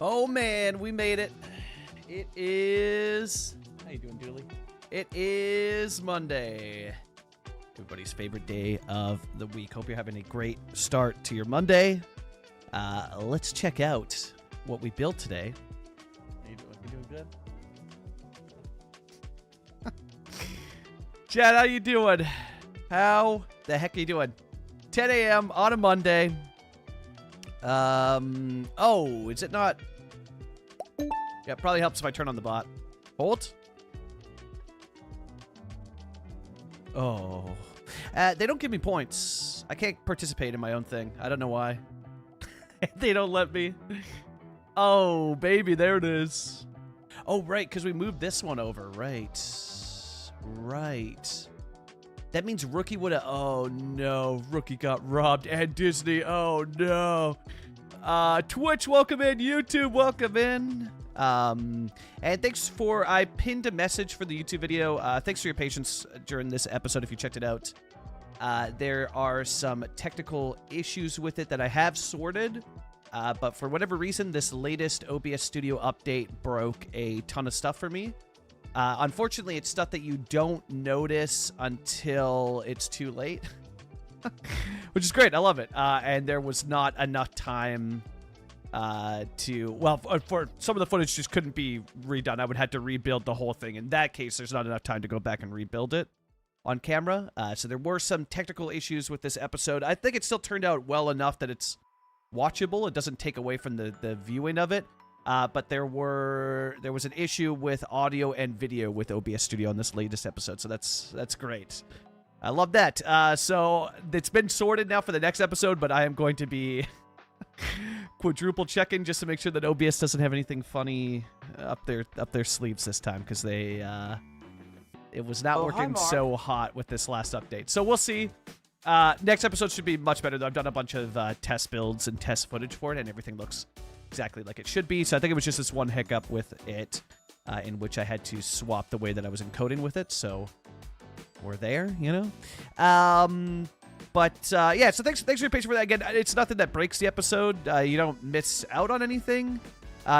Oh man, we made it. It is... How you doing, Dooley? It is Monday. Everybody's favorite day of the week. Hope you're having a great start to your Monday. Let's check out what we built today. How you doing? You doing good? Chad, how you doing? How the heck are you doing? 10 a.m. on a Monday. Oh, is it not? Yeah, it probably helps if I turn on the bot. Hold. Oh. They don't give me points. I can't participate in my own thing. I don't know why. They don't let me. Oh, baby, there it is. Oh, right, because we moved this one over. Right. Right. That means Rookie would have... Oh, no. Rookie got robbed. And Disney. Oh, no. Twitch, welcome in. YouTube, welcome in. And thanks for... I pinned a message for the YouTube video. Thanks for your patience during this episode if you checked it out. There are some technical issues with it that I have sorted. But for whatever reason, this latest OBS Studio update broke a ton of stuff for me. Unfortunately, it's stuff that you don't notice until it's too late. Which is great. I love it. And there was not enough time for some of the footage just couldn't be redone. I would have to rebuild the whole thing. In that case, there's not enough time to go back and rebuild it on camera. So there were some technical issues with this episode. I think it still turned out well enough that it's watchable. It doesn't take away from the viewing of it. But there was an issue with audio and video with OBS Studio on this latest episode, so that's great. I love that. So it's been sorted now for the next episode, but I am going to be quadruple checking just to make sure that OBS doesn't have anything funny up their sleeves this time, because it was not working so hot with this last update. So we'll see. Next episode should be much better, though. I've done a bunch of test builds and test footage for it, and everything looks exactly like it should be. So I think it was just this one hiccup with it, in which I had to swap the way that I was encoding with it. So we're there, you know. Yeah. So thanks for your patience for that. Again, it's nothing that breaks the episode. You don't miss out on anything.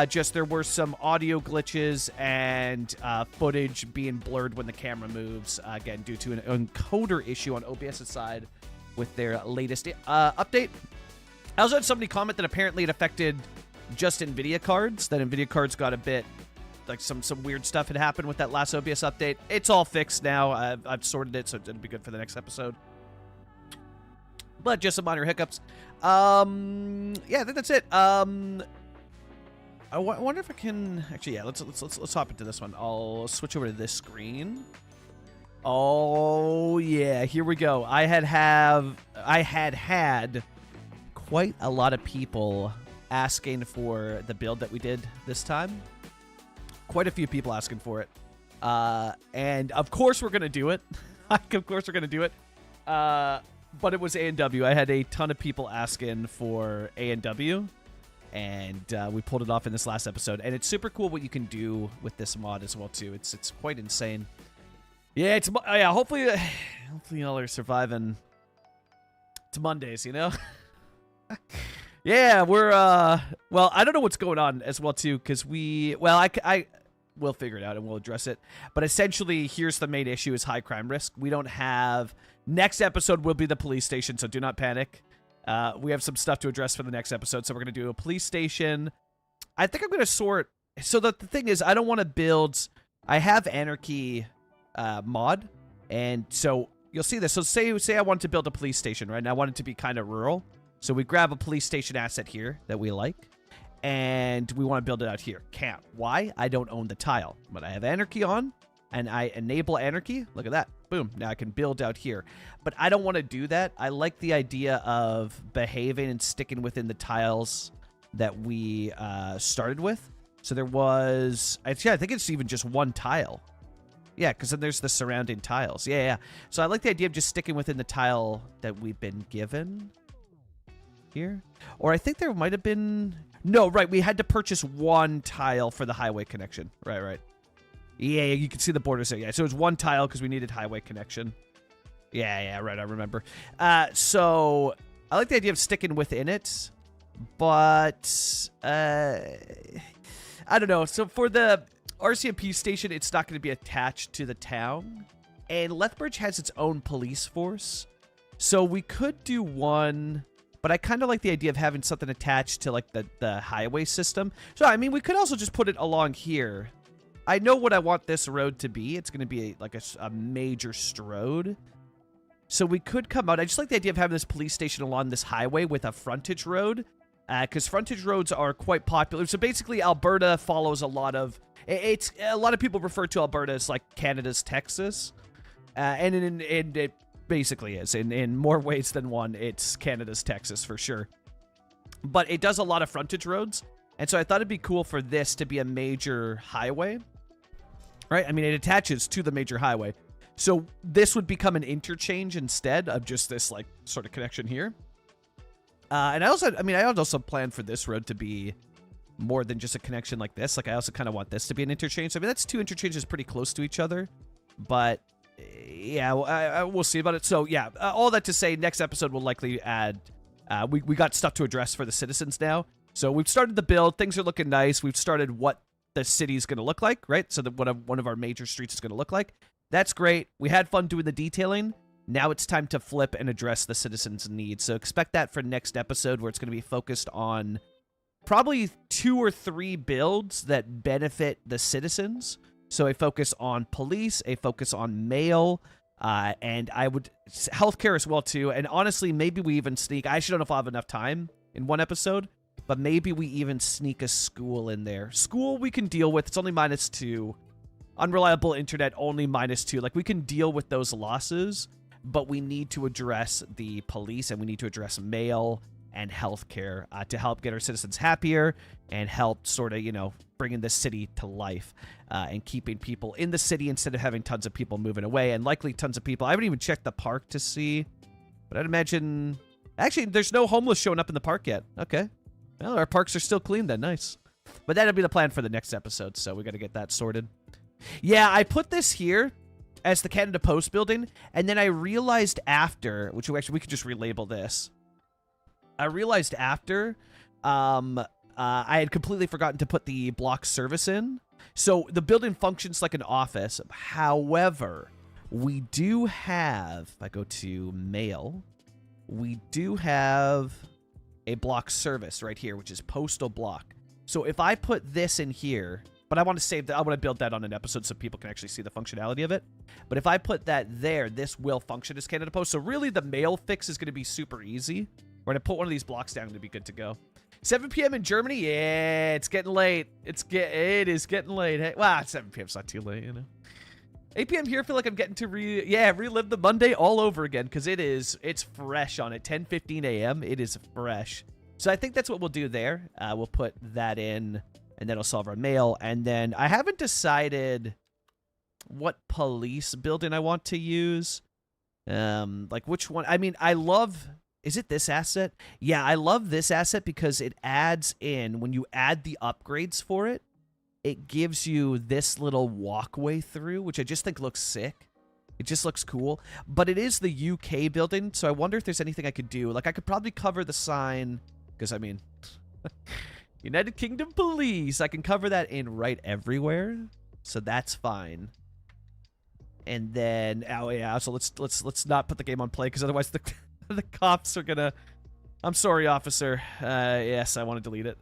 Just there were some audio glitches and footage being blurred when the camera moves. Again, due to an encoder issue on OBS's side with their latest update. I also had somebody comment that apparently it affected just NVIDIA cards, that NVIDIA cards got a bit, like some weird stuff had happened with that last OBS update. It's all fixed now. I've sorted it, so it'll be good for the next episode. But just some minor hiccups. Yeah, I think that's it. I wonder if I can... Actually, yeah, let's hop into this one. I'll switch over to this screen. Oh, yeah, here we go. I had quite a lot of people asking for the build that we did this time. Quite a few people asking for it. And of course we're going to do it. Of course we're going to do it. But it was A&W. I had a ton of people asking for A&W. And we pulled it off in this last episode. And it's super cool what you can do with this mod as well, too. It's quite insane. Yeah, hopefully y'all are surviving to Mondays, you know? Yeah, we're, well, I don't know what's going on as well, too, because we'll figure it out and we'll address it. But essentially, here's the main issue is high crime risk. We don't have, next episode will be the police station, so do not panic. We have some stuff to address for the next episode, so we're going to do a police station. I think I'm going to sort, so the thing is, I don't want to build, I have Anarchy mod, and so you'll see this. So say I want to build a police station, right? And I want it to be kind of rural. So we grab a police station asset here that we like, and we want to build it out here. Can't. Why? I don't own the tile, but I have Anarchy on, and I enable Anarchy. Look at that. Boom. Now I can build out here. But I don't want to do that. I like the idea of behaving and sticking within the tiles that we started with. So there was... I think it's even just one tile. Yeah, because then there's the surrounding tiles. Yeah. So I like the idea of just sticking within the tile that we've been given here. Or I think there might have been... No, right. We had to purchase one tile for the highway connection. Right. Yeah, you can see the borders there. Yeah, so it was one tile because we needed highway connection. Yeah, right, I remember. So I like the idea of sticking within it. But I don't know. So for the RCMP station, it's not going to be attached to the town. And Lethbridge has its own police force. So we could do one, but I kind of like the idea of having something attached to like the highway system. So, I mean, we could also just put it along here. I know what I want this road to be. It's going to be like a major strode. So we could come out. I just like the idea of having this police station along this highway with a frontage road. Because frontage roads are quite popular. So basically, Alberta follows a lot of... a lot of people refer to Alberta as like Canada's Texas. And it basically is. In more ways than one, it's Canada's Texas for sure. But it does a lot of frontage roads. And so I thought it'd be cool for this to be a major highway. Right? I mean, it attaches to the major highway. So this would become an interchange instead of just this like sort of connection here. And I also planned for this road to be more than just a connection like this. Like, I also kind of want this to be an interchange. I mean, that's two interchanges pretty close to each other. But, yeah, we'll see about it. So, yeah, all that to say, next episode will likely add... we got stuff to address for the citizens now. So we've started the build. Things are looking nice. We've started what the city's going to look like, right? So that one of our major streets is going to look like. That's great. We had fun doing the detailing. Now it's time to flip and address the citizens' needs. So expect that for next episode, where it's going to be focused on probably 2 or 3 builds that benefit the citizens. So a focus on police, a focus on mail, and I would healthcare as well too. And honestly, maybe we even sneak. I don't know if I'll have enough time in one episode, but maybe we even sneak a school in there. School we can deal with. It's only -2. Unreliable internet only -2. Like, we can deal with those losses. But we need to address the police, and we need to address mail and healthcare to help get our citizens happier and help sort of, bringing the city to life and keeping people in the city instead of having tons of people moving away, and likely tons of people. I haven't even checked the park to see, but I'd imagine... Actually, there's no homeless showing up in the park yet. Okay. Well, our parks are still clean then. Nice. But that'll be the plan for the next episode, so we got to get that sorted. Yeah, I put this here as the Canada Post building, and then I realized after, which actually we could just relabel this. I realized after, I had completely forgotten to put the block service in. So the building functions like an office. However, we do have, if I go to mail, we do have a block service right here, which is postal block. So if I put this in here... But I want to save that. I want to build that on an episode so people can actually see the functionality of it. But if I put that there, this will function as Canada Post. So really, the mail fix is going to be super easy. We're going to put one of these blocks down and it'll be good to go. 7 p.m. in Germany? Yeah, it's getting late. It is getting late. Hey, well, 7 p.m. is not too late, 8 p.m. here, I feel like I'm getting to relive the Monday all over again, because it's fresh on it. 10:15 a.m. It is fresh. So I think that's what we'll do there. We'll put that in. And that'll solve our mail. And then I haven't decided what police building I want to use. Like which one. I mean, I love... Is it this asset? Yeah, I love this asset because it adds in... When you add the upgrades for it, it gives you this little walkway through, which I just think looks sick. It just looks cool. But it is the UK building, so I wonder if there's anything I could do. Like, I could probably cover the sign... Because, I mean... United Kingdom Police. I can cover that in right everywhere, so that's fine. And then, oh yeah, so let's not put the game on play, because otherwise the cops are gonna. I'm sorry, officer. Yes, I want to delete it.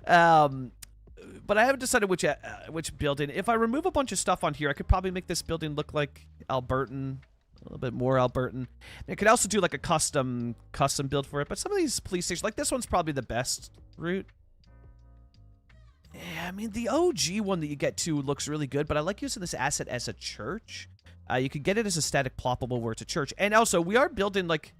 But I haven't decided which building. If I remove a bunch of stuff on here, I could probably make this building look like Albertan, a little bit more Albertan. I could also do like a custom build for it. But some of these police stations, like this one's probably the best route. Yeah, I mean, the OG one that you get to looks really good, but I like using this asset as a church. You could get it as a static ploppable where it's a church. And also, we are building, like,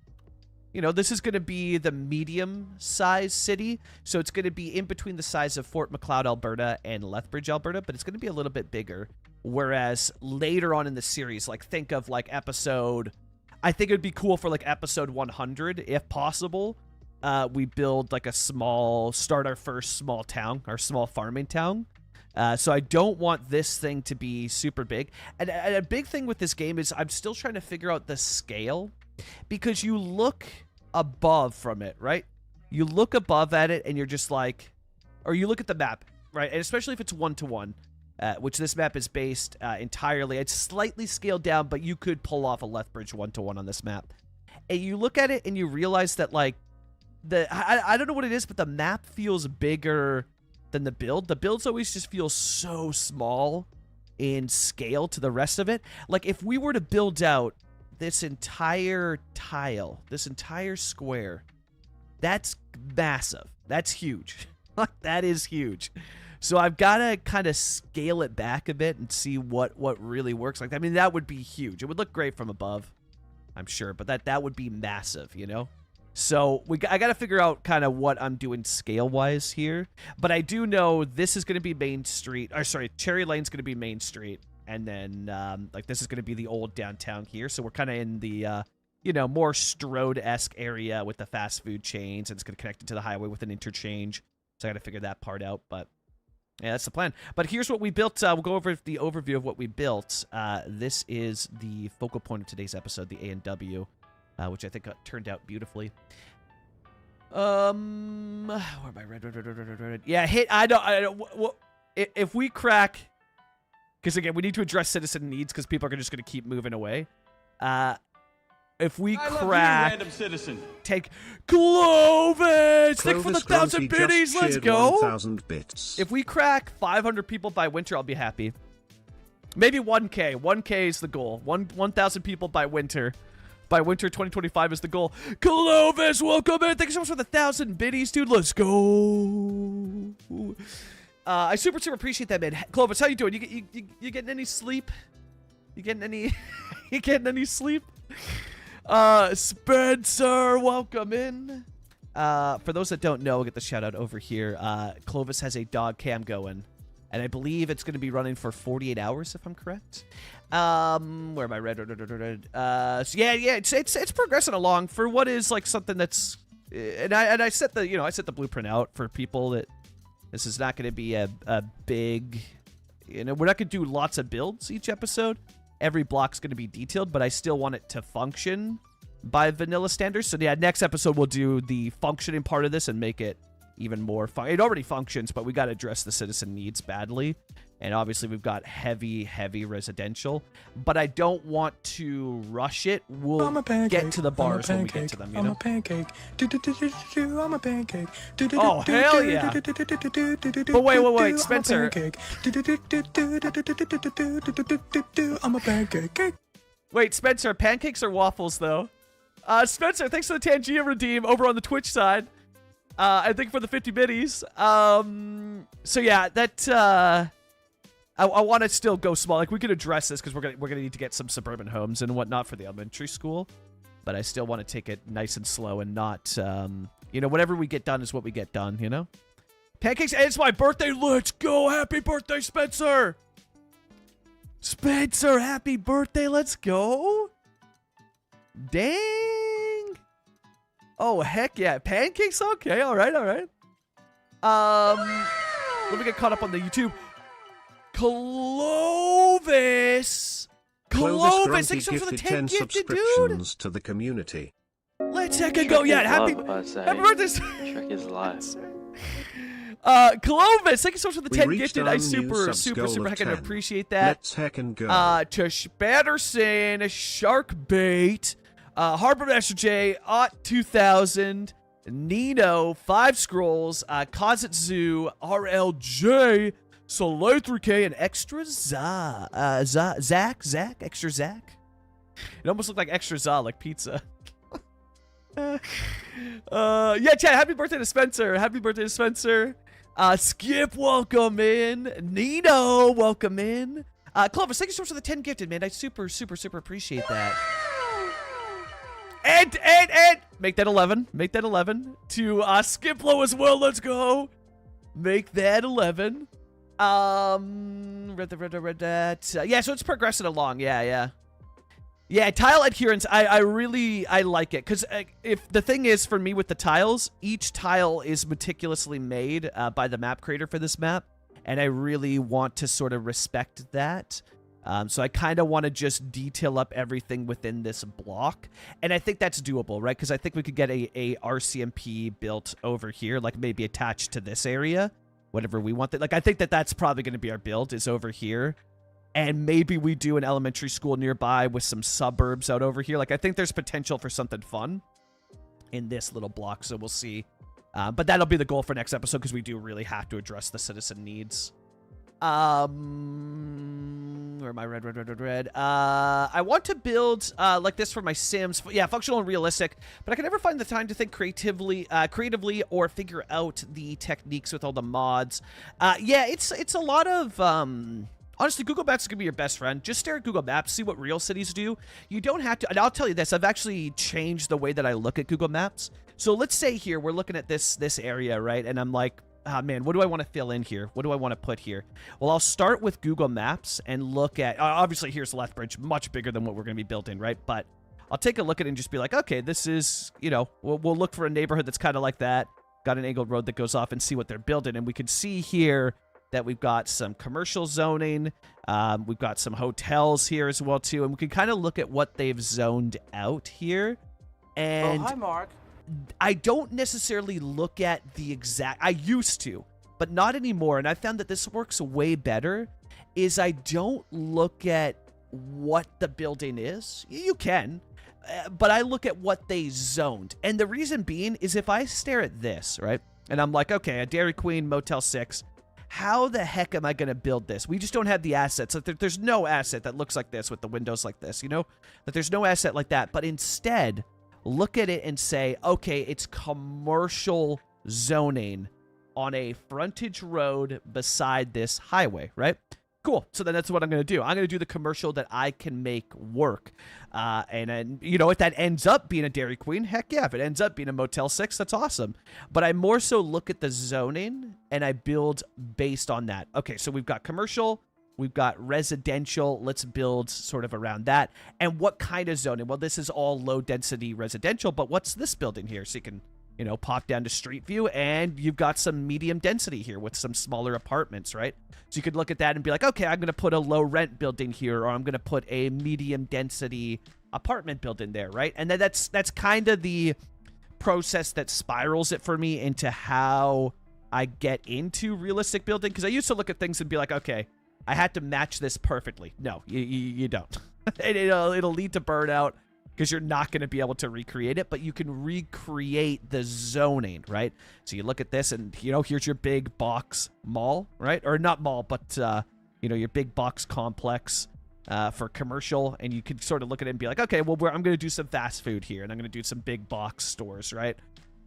this is going to be the medium-sized city. So it's going to be in between the size of Fort McLeod, Alberta, and Lethbridge, Alberta, but it's going to be a little bit bigger. Whereas later on in the series, like, think of, like, episode... I think it would be cool for, like, episode 100, if possible. We build like start our first small town, our small farming town. So I don't want this thing to be super big. And a big thing with this game is I'm still trying to figure out the scale, because you look above from it, right? you look above at it and you're just like, or you look at the map, right? And especially if it's 1-to-1, which this map is based entirely. It's slightly scaled down, but you could pull off a Lethbridge 1-to-1 on this map. And you look at it and you realize that, like, I don't know what it is, but the map feels bigger than the build. The builds always just feel so small in scale to the rest of it. Like, if we were to build out this entire tile, this entire square, that's massive. That's huge. That is huge. So I've got to kind of scale it back a bit and see what really works. Like, I mean, that would be huge. It would look great from above, I'm sure, but that would be massive, you know? So I got to figure out kind of what I'm doing scale-wise here. But I do know this is going to be Main Street. Or sorry, Cherry Lane's going to be Main Street. And then, like, this is going to be the old downtown here. So we're kind of in the, you know, more Strode-esque area with the fast food chains. And it's going to connect into the highway with an interchange. So I got to figure that part out. But, yeah, that's the plan. But here's what we built. We'll go over the overview of what we built. This is the focal point of today's episode, the A&W. Which I think turned out beautifully. Where am I? Red. Yeah, I don't. Well, if we crack, because again, we need to address citizen needs because people are just going to keep moving away. If we crack, random citizen. Take Clovis. Thank you for the 1,000 biddies. Let's go. 1,000 bits. If we crack 500 people by winter, I'll be happy. Maybe 1K. 1K is the goal. 1,000 people by winter. By winter 2025 is the goal. Clovis, welcome in. Thank you so much for the 1,000 biddies, dude. Let's go. I super appreciate that, man. Clovis, how you doing? You getting any sleep? You getting any? You getting any sleep? Spencer, welcome in. For those that don't know, we'll get the shout out over here. Clovis has a dog cam going. And I believe it's going to be running for 48 hours, if I'm correct. Where am I? Red. So yeah, it's progressing along for what is like something that's, and I set the blueprint out for people that this is not going to be a big, we're not going to do lots of builds each episode. Every block's going to be detailed, but I still want it to function by vanilla standards. So yeah, next episode we'll do the functioning part of this and make it even more fun. It already functions, but we got to address the citizen needs badly. And obviously we've got heavy residential, but I don't want to rush it. We'll get to the bars when we get to them, you know? I'm a pancake. I'm a pancake. Oh, hell yeah. But wait, Spencer. I'm a pancake. Wait, Spencer, pancakes or waffles, though? Spencer, thanks for the Tangia redeem over on the Twitch side. I think for the 50 biddies. So yeah, that I want to still go small. Like, we could address this because we're gonna need to get some suburban homes and whatnot for the elementary school. But I still want to take it nice and slow and not, whatever we get done is what we get done. You know, pancakes. And it's my birthday. Let's go! Happy birthday, Spencer! Spencer, happy birthday! Let's go! Dang! Oh, heck yeah. Pancakes? Okay, all right. Let me get caught up on the YouTube. Clovis, thanks so much for the 10 gifted, dude. To the community. Let's heckin' go. Yeah, happy birthday. Shrek is alive. Clovis, thank you so much for the 10 gifted. I super heckin' appreciate that. Let's heckin' go. Tush Patterson, Sharkbait, Harbor Master J, Ott 2000, Nino, 5 Scrolls, Cosset Zoo, RLJ, Soleil 3K, and Extra Zach, Extra Zach. It almost looked like Extra Za, like pizza. Yeah, chat, happy birthday to Spencer. Happy birthday to Spencer. Skip, welcome in. Nino, welcome in. Clovis, thank you so much for the 10 gifted, man. I super appreciate that. And make that 11. Make that 11 to Skiplo as well. Let's go. Make that 11. Yeah, so it's progressing along. Yeah, tile adherence, I really like it, because if the thing is for me with the tiles, each tile is meticulously made by the map creator for this map, and I really want to sort of respect that. So I kind of want to just detail up everything within this block. And I think that's doable, right? Because I think we could get a RCMP built over here, like maybe attached to this area, whatever we want. Like, I think that's probably going to be our build is over here. And maybe we do an elementary school nearby with some suburbs out over here. Like, I think there's potential for something fun in this little block. So we'll see. But that'll be the goal for next episode because we do really have to address the citizen needs. Where am I? Red. I want to build like this for my Sims. Yeah, functional and realistic. But I can never find the time to think creatively or figure out the techniques with all the mods. Yeah, it's a lot of honestly, Google Maps is gonna be your best friend. Just stare at Google Maps, see what real cities do. You don't have to. And I'll tell you this: I've actually changed the way that I look at Google Maps. So let's say here we're looking at this area, right? And I'm like, man, what do I want to fill in here? What do I want to put here? Well, I'll start with Google Maps and look at, obviously here's Lethbridge, much bigger than what we're going to be built in, right? But I'll take a look at it and just be like, okay, this is, you know, we'll look for a neighborhood that's kind of like that. Got an angled road that goes off and see what they're building. And we can see here that we've got some commercial zoning. We've got some hotels here as well, too. And we can kind of look at what they've zoned out here. And oh, hi, Mark. I don't necessarily look at the exact... I used to, but not anymore. And I found that this works way better, is I don't look at what the building is. You can, but I look at what they zoned. And the reason being is if I stare at this, right, and I'm like, okay, a Dairy Queen, Motel 6, how the heck am I going to build this? We just don't have the assets. Like, there's no asset that looks like this with the windows like this, you know? That there's no asset like that. But instead... look at it and say, okay, it's commercial zoning on a frontage road beside this highway, right? Cool. So then that's what I'm going to do. I'm going to do the commercial that I can make work. And then, you know, if that ends up being a Dairy Queen, heck yeah. If it ends up being a Motel 6, that's awesome. But I more so look at the zoning and I build based on that. Okay, so we've got commercial. We've got residential. Let's build sort of around that. And what kind of zoning? Well, this is all low-density residential, but what's this building here? So you can, you know, pop down to Street View, and you've got some medium density here with some smaller apartments, right? So you could look at that and be like, okay, I'm going to put a low-rent building here, or I'm going to put a medium-density apartment building there, right? And then that's kind of the process that spirals it for me into how I get into realistic building. Because I used to look at things and be like, okay, I had to match this perfectly. No, you don't. It'll lead to burnout because you're not going to be able to recreate it, but you can recreate the zoning, right? So you look at this and, you know, here's your big box mall, right? Or not mall, but, you know, your big box complex for commercial. And you can sort of look at it and be like, okay, well, I'm going to do some fast food here and I'm going to do some big box stores, right?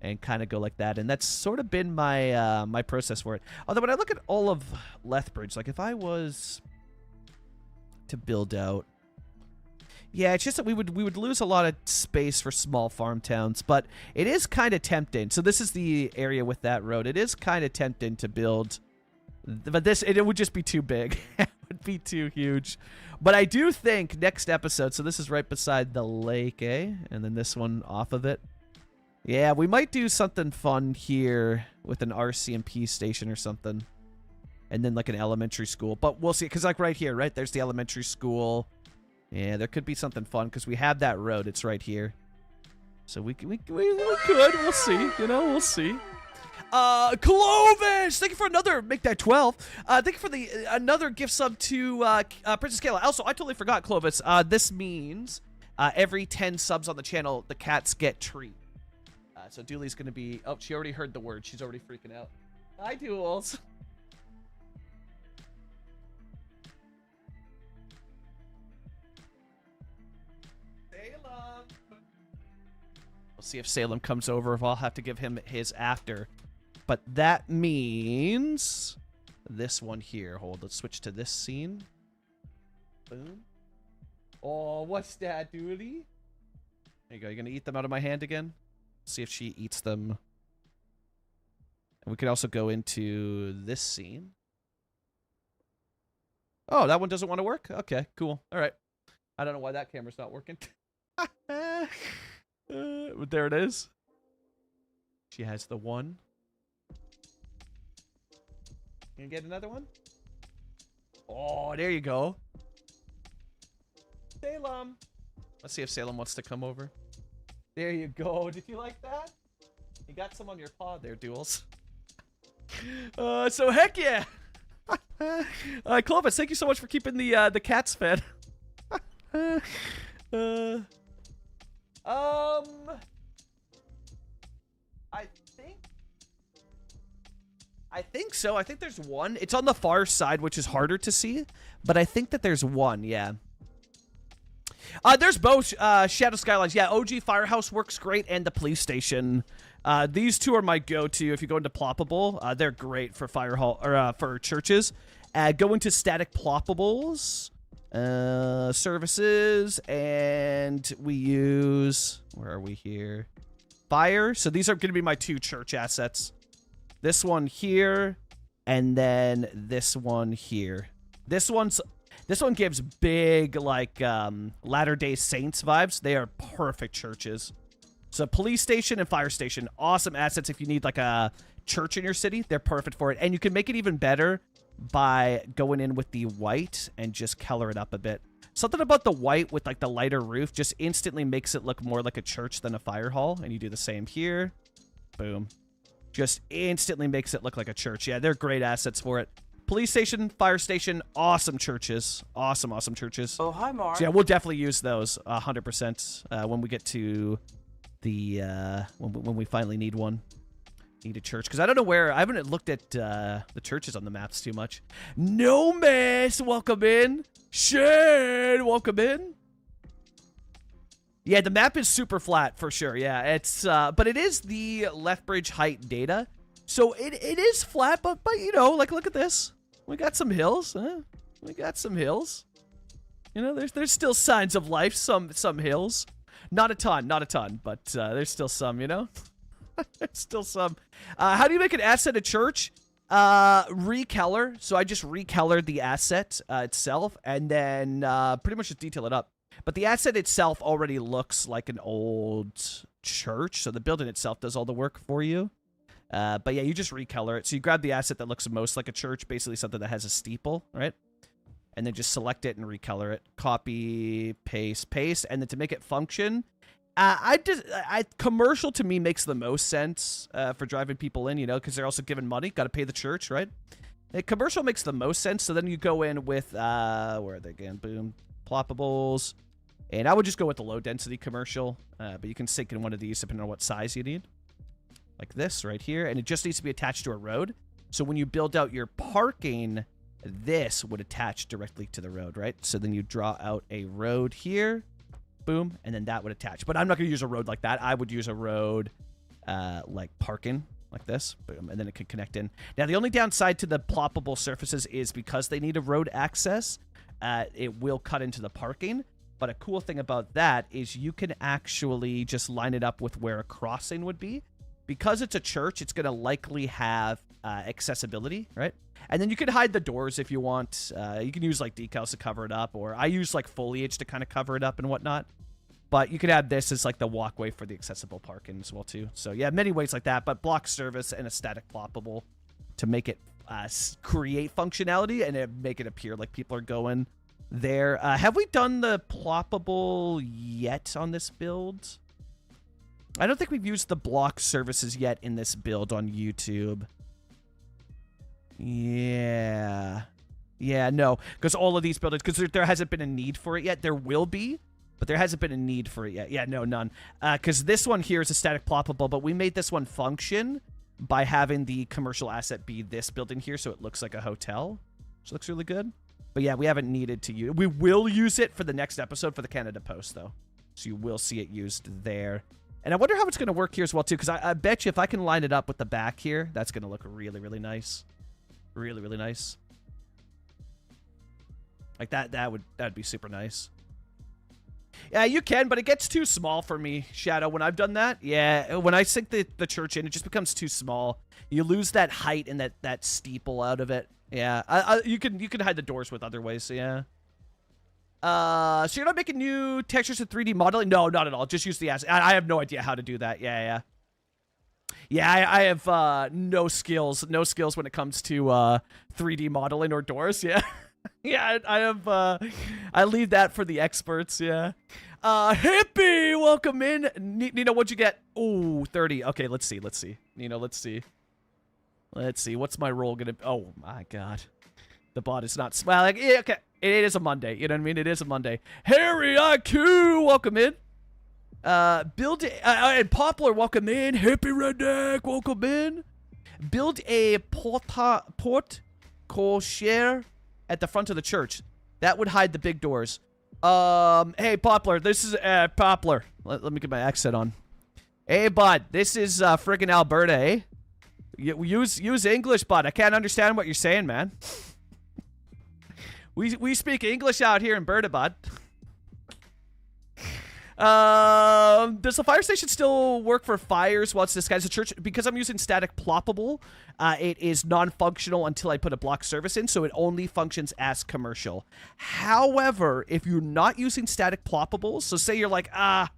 And kind of go like that. And that's sort of been my my process for it. Although when I look at all of Lethbridge, like if I was to build out, yeah, it's just that we would lose a lot of space for small farm towns, but it is kind of tempting. So this is the area with that road. It is kind of tempting to build, but it would just be too big. It would be too huge. But I do think next episode, so this is right beside the lake, eh? And then this one off of it. Yeah, we might do something fun here with an RCMP station or something. And then like an elementary school. But we'll see, because like right here, right? There's the elementary school. Yeah, there could be something fun because we have that road. It's right here. So we could. We'll see. You know, we'll see. Clovis! Thank you for another, make that 12. Thank you for the another gift sub to Princess Kayla. Also, I totally forgot, Clovis. This means every 10 subs on the channel, the cats get treat. So Dooley's going to be... Oh, she already heard the word. She's already freaking out. Hi, Dools. Salem. We'll see if Salem comes over, if I'll have to give him his after. But that means... this one here. Hold, let's switch to this scene. Boom. Oh, what's that, Dooley? There you go. You going to eat them out of my hand again? See if she eats them. And we could also go into this scene. Oh, that one doesn't want to work? Okay, cool. All right. I don't know why that camera's not working. But there it is. She has the one. You gonna get another one? Oh, there you go. Salem. Let's see if Salem wants to come over. There you go. Did you like that? You got some on your paw there, Duels. So heck yeah. Clovis, thank you so much for keeping the cats fed. I think so. I think there's one. It's on the far side, which is harder to see, but I think that there's one. Yeah. There's both Shadow Skylines. Yeah, OG Firehouse works great, and the police station. These two are my go-to if you go into Ploppable. They're great for fire hall or for churches. Go into static Ploppables services, and we use, where are we here? Fire. So these are going to be my two church assets. This one here, and then this one here. This one gives big, like, Latter-day Saints vibes. They are perfect churches. So police station and fire station, awesome assets if you need, like, a church in your city. They're perfect for it. And you can make it even better by going in with the white and just color it up a bit. Something about the white with, like, the lighter roof just instantly makes it look more like a church than a fire hall. And you do the same here. Boom. Just instantly makes it look like a church. Yeah, they're great assets for it. Police station, fire station, awesome churches. Awesome, awesome churches. Oh, hi, Mark. So yeah, we'll definitely use those 100% when we get to the, when we finally need one. Need a church. Because I don't know where, I haven't looked at the churches on the maps too much. No mess, welcome in. Shane, welcome in. Yeah, the map is super flat for sure. Yeah, it's but it is the Lethbridge height data, so it is flat. But you know, like look at this. We got some hills. Huh? We got some hills. You know, there's still signs of life. Some hills, not a ton, but there's still some. You know, there's still some. How do you make an asset a church? Recolor. So I just recolored the asset itself, and then pretty much just detail it up. But the asset itself already looks like an old church, so the building itself does all the work for you. But yeah, you just recolor it. So you grab the asset that looks most like a church, basically something that has a steeple, right? And then just select it and recolor it. Copy, paste, and then to make it function, commercial to me makes the most sense for driving people in, you know, because they're also giving money. Got to pay the church, right? Commercial makes the most sense. So then you go in with, where are they again? Boom. Ploppables. And I would just go with the low density commercial, but you can sync in one of these depending on what size you need. Like this right here, and it just needs to be attached to a road. So when you build out your parking, this would attach directly to the road, right? So then you draw out a road here, boom, and then that would attach. But I'm not going to use a road like that. I would use a road like parking, like this, boom, and then it could connect in. Now, the only downside to the ploppable surfaces is because they need a road access, it will cut into the parking. But a cool thing about that is you can actually just line it up with where a crossing would be. Because it's a church, it's going to likely have accessibility, right? And then you can hide the doors if you want. You can use like decals to cover it up, or I use like foliage to kind of cover it up and whatnot. But you could have this as like the walkway for the accessible parking as well too. So yeah, many ways like that. But block service and a static ploppable to make it create functionality and make it appear like people are going there. Have we done the ploppable yet on this build? I don't think we've used the block services yet in this build on YouTube. Yeah, no, because all of these buildings, because there hasn't been a need for it yet. There will be, but there hasn't been a need for it yet. Yeah, no, none. Because this one here is a static ploppable, but we made this one function by having the commercial asset be this building here, so it looks like a hotel, which looks really good. But yeah, we haven't needed to use it. We will use it for the next episode for the Canada Post, though. So you will see it used there. And I wonder how it's going to work here as well, too, because I bet you if I can line it up with the back here, that's going to look really, really nice. Really, really nice. Like that'd be super nice. Yeah, you can, but it gets too small for me, Shadow, when I've done that. Yeah, when I sink the church in, it just becomes too small. You lose that height and that steeple out of it. Yeah, you can hide the doors with other ways, so yeah. So you're not making new textures in 3D modeling? No, not at all. Just use the asset. I have no idea how to do that. Yeah. Yeah, I have no skills when it comes to 3D modeling or doors. Yeah. Yeah, I have, I leave that for the experts, yeah. Hippie, welcome in. Nino, what'd you get? Ooh, 30. Okay, let's see. Nino, let's see. What's my roll gonna be? Oh, my God. The bot is not smiling. Yeah, okay, it is a Monday. You know what I mean? It is a Monday. Harry IQ, welcome in. And Poplar, welcome in. Hippie Redneck, welcome in. Build a porte cochere at the front of the church. That would hide the big doors. Hey, Poplar, this is, Poplar. Let me get my accent on. Hey, bud, this is, friggin' Alberta, eh? Use English, bud. I can't understand what you're saying, man. We speak English out here in Alberta, bud. Does the fire station still work for fires while it's disguised as a church? Because I'm using static ploppable, it is non-functional until I put a block service in, so it only functions as commercial. However, if you're not using static ploppables, so say you're like, I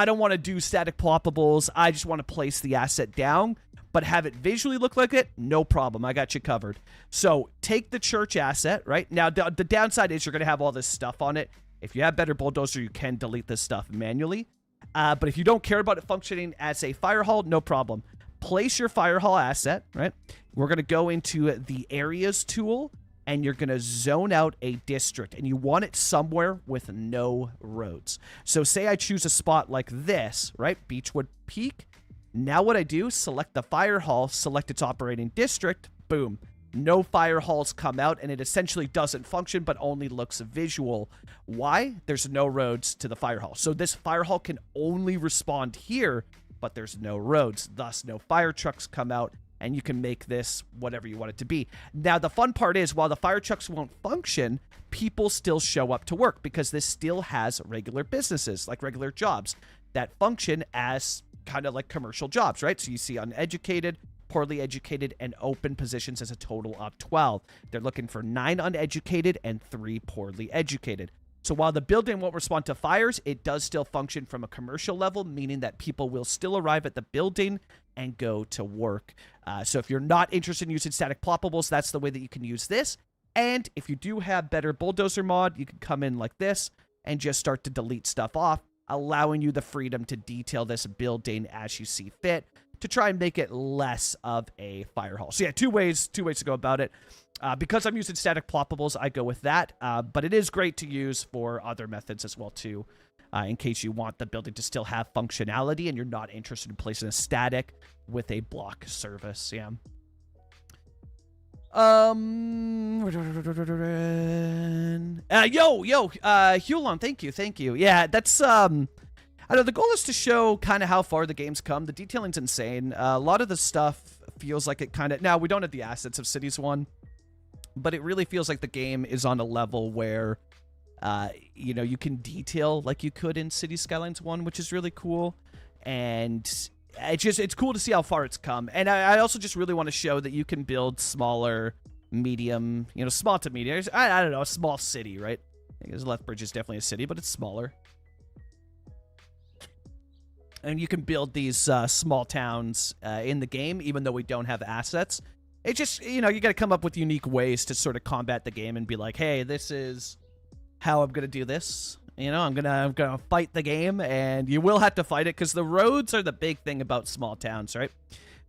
don't want to do static ploppables, I just want to place the asset down, but have it visually look like it, no problem, I got you covered. So take the church asset, right? Now, the downside is you're going to have all this stuff on it. If you have better bulldozer, you can delete this stuff manually. But if you don't care about it functioning as a fire hall, no problem. Place your fire hall asset, right? We're going to go into the areas tool, and you're going to zone out a district, and you want it somewhere with no roads. So say I choose a spot like this, right? Beechwood Peak. Now what I do, select the fire hall, select its operating district, boom. No fire halls come out, and it essentially doesn't function, but only looks visual. Why? There's no roads to the fire hall. So this fire hall can only respond here, but there's no roads. Thus, no fire trucks come out, and you can make this whatever you want it to be. Now, the fun part is, while the fire trucks won't function, people still show up to work because this still has regular businesses, like regular jobs, that function as kind of like commercial jobs, right? So you see uneducated, poorly educated, and open positions as a total of 12. They're looking for 9 uneducated and 3 poorly educated. So while the building won't respond to fires, it does still function from a commercial level, meaning that people will still arrive at the building and go to work. So if you're not interested in using static ploppables, that's the way that you can use this. And if you do have better bulldozer mod, you can come in like this and just start to delete stuff off, allowing you the freedom to detail this building as you see fit, to try and make it less of a fire hall. So yeah, two ways to go about it. Because I'm using static ploppables, I go with that. But it is great to use for other methods as well too, in case you want the building to still have functionality and you're not interested in placing a static with a block service. Yeah. Hulon, thank you. Yeah, that's I know the goal is to show kind of how far the game's come. The detailing's insane. A lot of the stuff feels like it kind of... Now, we don't have the assets of Cities 1, but it really feels like the game is on a level where, you know, you can detail like you could in Cities Skylines 1, which is really cool. And it's cool to see how far it's come. And I also just really want to show that you can build smaller, medium, you know, small to medium. I don't know, a small city, right? Because Lethbridge is definitely a city, but it's smaller. And you can build these small towns in the game, even though we don't have assets. It just, you know, you got to come up with unique ways to sort of combat the game and be like, hey, this is how I'm going to do this. You know, I'm gonna fight the game, and you will have to fight it because the roads are the big thing about small towns, right?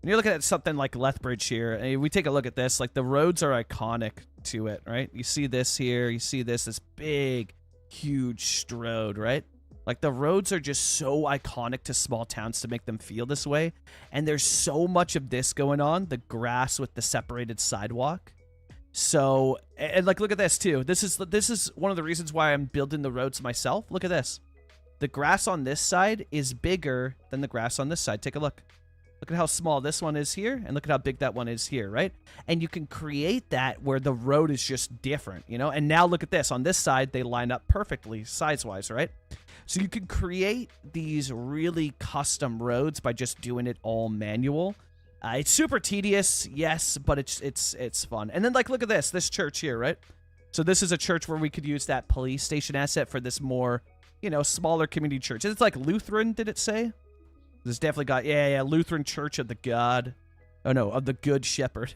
When you're looking at something like Lethbridge here, we take a look at this, like the roads are iconic to it, right? You see this here, you see this big, huge strode, right? Like, the roads are just so iconic to small towns to make them feel this way. And there's so much of this going on. The grass with the separated sidewalk. So, and like, look at this, too. This is one of the reasons why I'm building the roads myself. Look at this. The grass on this side is bigger than the grass on this side. Take a look. Look at how small this one is here, and look at how big that one is here, right? And you can create that where the road is just different, you know? And now look at this. On this side, they line up perfectly size-wise, right? So you can create these really custom roads by just doing it all manual. It's super tedious, yes, but it's fun. And then, like, look at this church here, right? So this is a church where we could use that police station asset for this more, you know, smaller community church. It's like Lutheran, did it say? This definitely got, yeah, Lutheran Church of the God. Oh, no, of the Good Shepherd.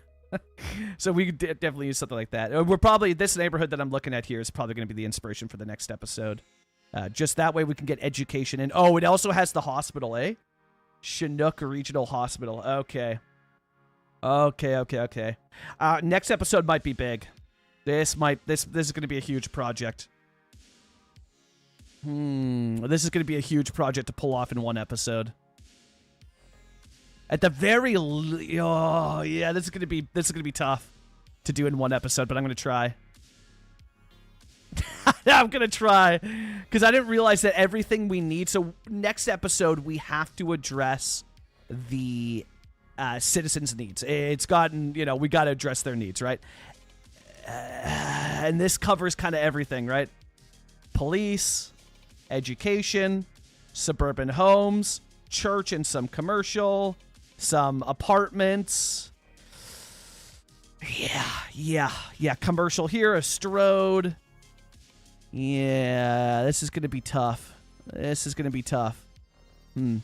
So we could definitely use something like that. We're probably, this neighborhood that I'm looking at here is probably going to be the inspiration for the next episode. Just that way we can get education. And oh, it also has the hospital, eh? Chinook Regional Hospital. Okay. Okay. Next episode might be big. This is going to be a huge project. This is going to be a huge project to pull off in one episode. At the very, oh yeah, this is gonna be tough to do in one episode, but I'm gonna try. I'm gonna try because I didn't realize that everything we need. So next episode we have to address the citizens' needs. It's gotten, we got to address their needs, right? And this covers kind of everything, right? Police, education, suburban homes, church, and some commercial. Some apartments. Yeah. Commercial here, a Strode. Yeah, this is going to be tough. To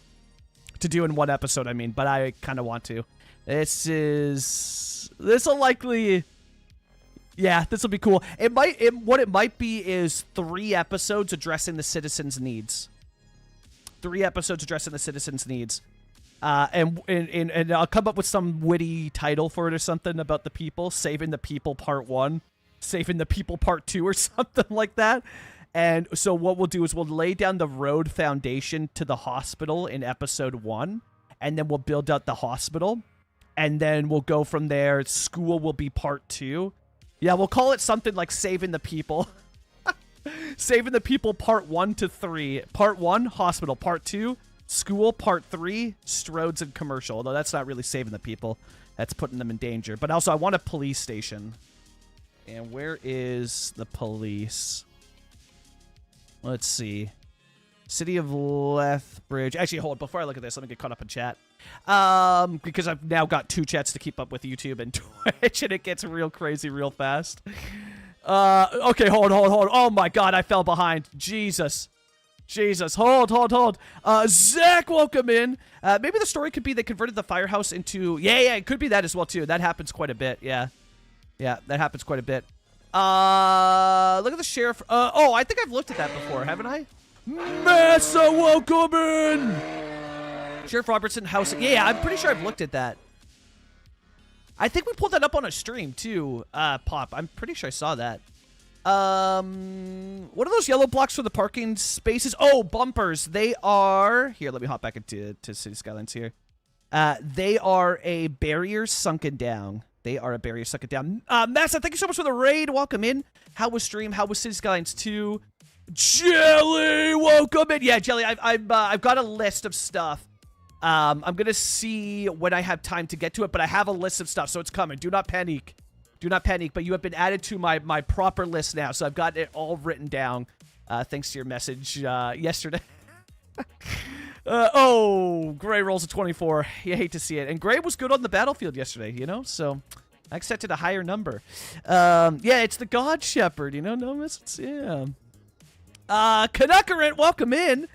do in one episode, I mean, but I kind of want to. This will likely... Yeah, this will be cool. What it might be is 3 episodes addressing the citizens' needs. 3 episodes addressing the citizens' needs. And I'll come up with some witty title for it or something about the people. Saving the People Part 1. Saving the People Part 2 or something like that. And so what we'll do is we'll lay down the road foundation to the hospital in episode 1. And then we'll build out the hospital. And then we'll go from there. School will be Part 2. Yeah, we'll call it something like Saving the People. Saving the People Part 1 to 3. Part 1, hospital. Part 2, school. Part 3, Strodes and commercial. Although that's not really saving the people. That's putting them in danger. But also, I want a police station. And where is the police? Let's see. City of Lethbridge. Actually, hold on. Before I look at this, let me get caught up in chat. Because I've now got 2 chats to keep up with YouTube and Twitch, and it gets real crazy real fast. Okay, hold. Oh my god, I fell behind. Jesus. Hold. Zach, welcome in. Maybe the story could be they converted the firehouse into... Yeah, it could be that as well, too. That happens quite a bit, yeah. Yeah, that happens quite a bit. Look at the sheriff. Oh, I think I've looked at that before, haven't I? Massa, welcome in! Sheriff Robertson house. Yeah, I'm pretty sure I've looked at that. I think we pulled that up on a stream, too, Pop. I'm pretty sure I saw that. What are those yellow blocks for the parking spaces? Oh, bumpers. They are... Here, let me hop back into City Skylines here. They are a barrier sunken down. Massa, thank you so much for the raid. Welcome in. How was stream? How was City Skylines 2? Jelly, welcome in. Yeah, Jelly, I've got a list of stuff. I'm gonna see when I have time to get to it, but I have a list of stuff, so it's coming. Do not panic. But you have been added to my proper list now, so I've got it all written down, thanks to your message yesterday. Gray rolls a 24. You hate to see it. And Gray was good on the battlefield yesterday, so I accepted a higher number. Yeah, it's the God Shepherd, no miss. Yeah. Canuckerant, welcome in.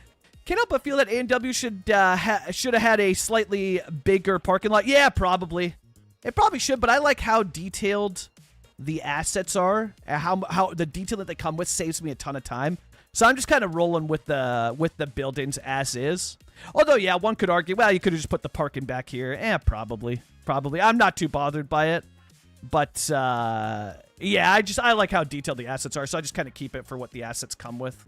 Can't help but feel that A&W should have had a slightly bigger parking lot. Yeah, probably. It probably should, but I like how detailed the assets are. How the detail that they come with saves me a ton of time. So I'm just kind of rolling with the buildings as is. Although, yeah, one could argue, well, you could have just put the parking back here. Probably. I'm not too bothered by it. But, yeah, I like how detailed the assets are, so I just kind of keep it for what the assets come with.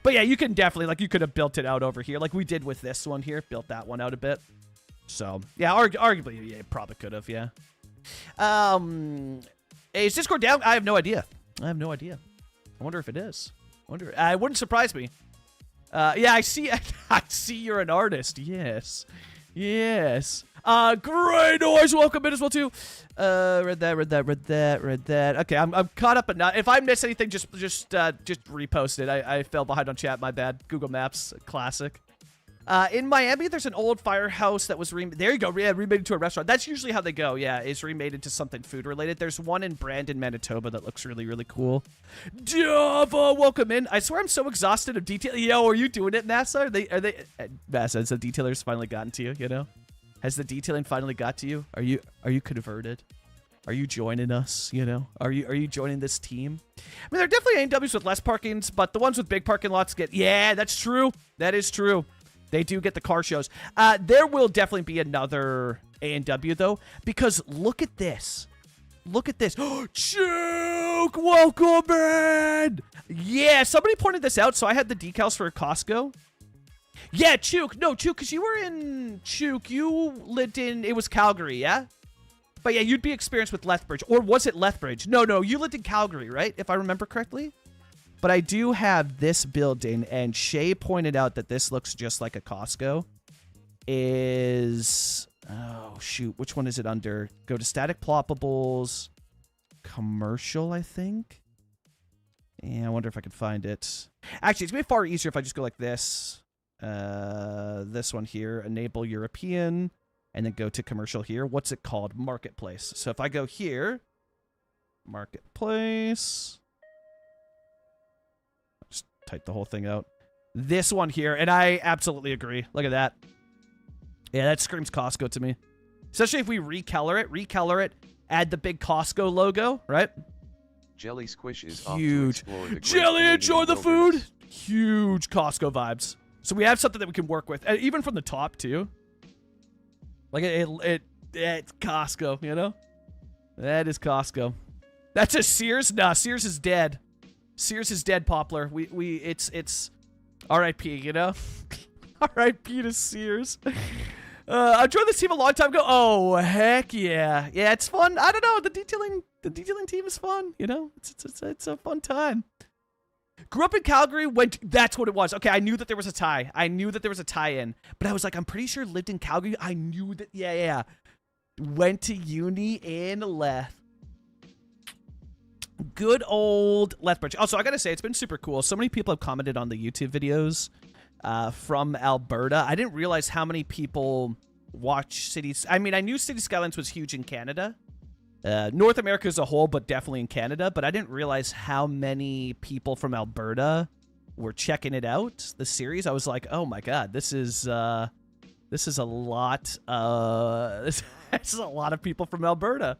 But, yeah, you can definitely, you could have built it out over here, like we did with this one here. Built that one out a bit. So, yeah, arguably, yeah, probably could have, yeah. Is Discord down? I have no idea. I wonder if it is. It wouldn't surprise me. Yeah, I see you're an artist. Yes. Great noise. Welcome in as well, too. Read that. Okay, I'm caught up, but now if I miss anything, just repost it. I fell behind on chat. My bad. Google Maps, classic. In Miami, there's an old firehouse that was remade. There you go. Yeah, remade into a restaurant. That's usually how they go. Yeah, is remade into something food related. There's one in Brandon, Manitoba that looks really, really cool. Java, welcome in. I swear I'm so exhausted of detail. Yo, are you doing it, Massa? Are they? Massa, has the detailers finally gotten to you? Has the detailing finally got to you? Are you converted? Are you joining us? You know, are you joining this team? I mean, there are definitely A&Ws with less parkings, but the ones with big parking lots get. Yeah, that's true. That is true. They do get the car shows. There will definitely be another A&W though, because look at this. Look at this. Chook, welcome in. Yeah, somebody pointed this out, so I had the decals for Costco. Yeah, Chook. No, Chook, because you were in Chook. You lived in, it was Calgary, yeah? But yeah, you'd be experienced with Lethbridge. Or was it Lethbridge? No, you lived in Calgary, right? If I remember correctly. But I do have this building, and Shay pointed out that this looks just like a Costco. Oh, shoot. Which one is it under? Go to static ploppables. Commercial, I think. Yeah, I wonder if I can find it. Actually, it's going to be far easier if I just go like this. This one here. Enable European. And then go to commercial here. What's it called? Marketplace. So if I go here. Marketplace. Just type the whole thing out. This one here. And I absolutely agree. Look at that. Yeah, that screams Costco to me. Especially if we recolor it, add the big Costco logo, right? Jelly Squish is huge. Jelly, enjoy the food. Huge Costco vibes. So we have something that we can work with, even from the top too. Like it's Costco, you know? That is Costco. That's a Sears. Nah, Sears is dead. Sears is dead, Poplar. It's R.I.P. You know? R.I.P. to Sears. I joined this team a long time ago. Oh, heck yeah. Yeah, it's fun. I don't know. The detailing team is fun. You know, it's a fun time. Grew up in Calgary. That's what it was. Okay, I knew that there was a tie. I knew that there was a tie-in. But I was like, I'm pretty sure lived in Calgary. I knew that. Yeah. Went to uni in Leth. Good old Lethbridge. Also, I gotta say, it's been super cool. So many people have commented on the YouTube videos from Alberta. I didn't realize how many people watch cities. I mean, I knew City Skylines was huge in Canada. North America as a whole, but definitely in Canada. But I didn't realize how many people from Alberta were checking it out, the series. I was like, oh my god, this is a lot. This is a lot of people from Alberta.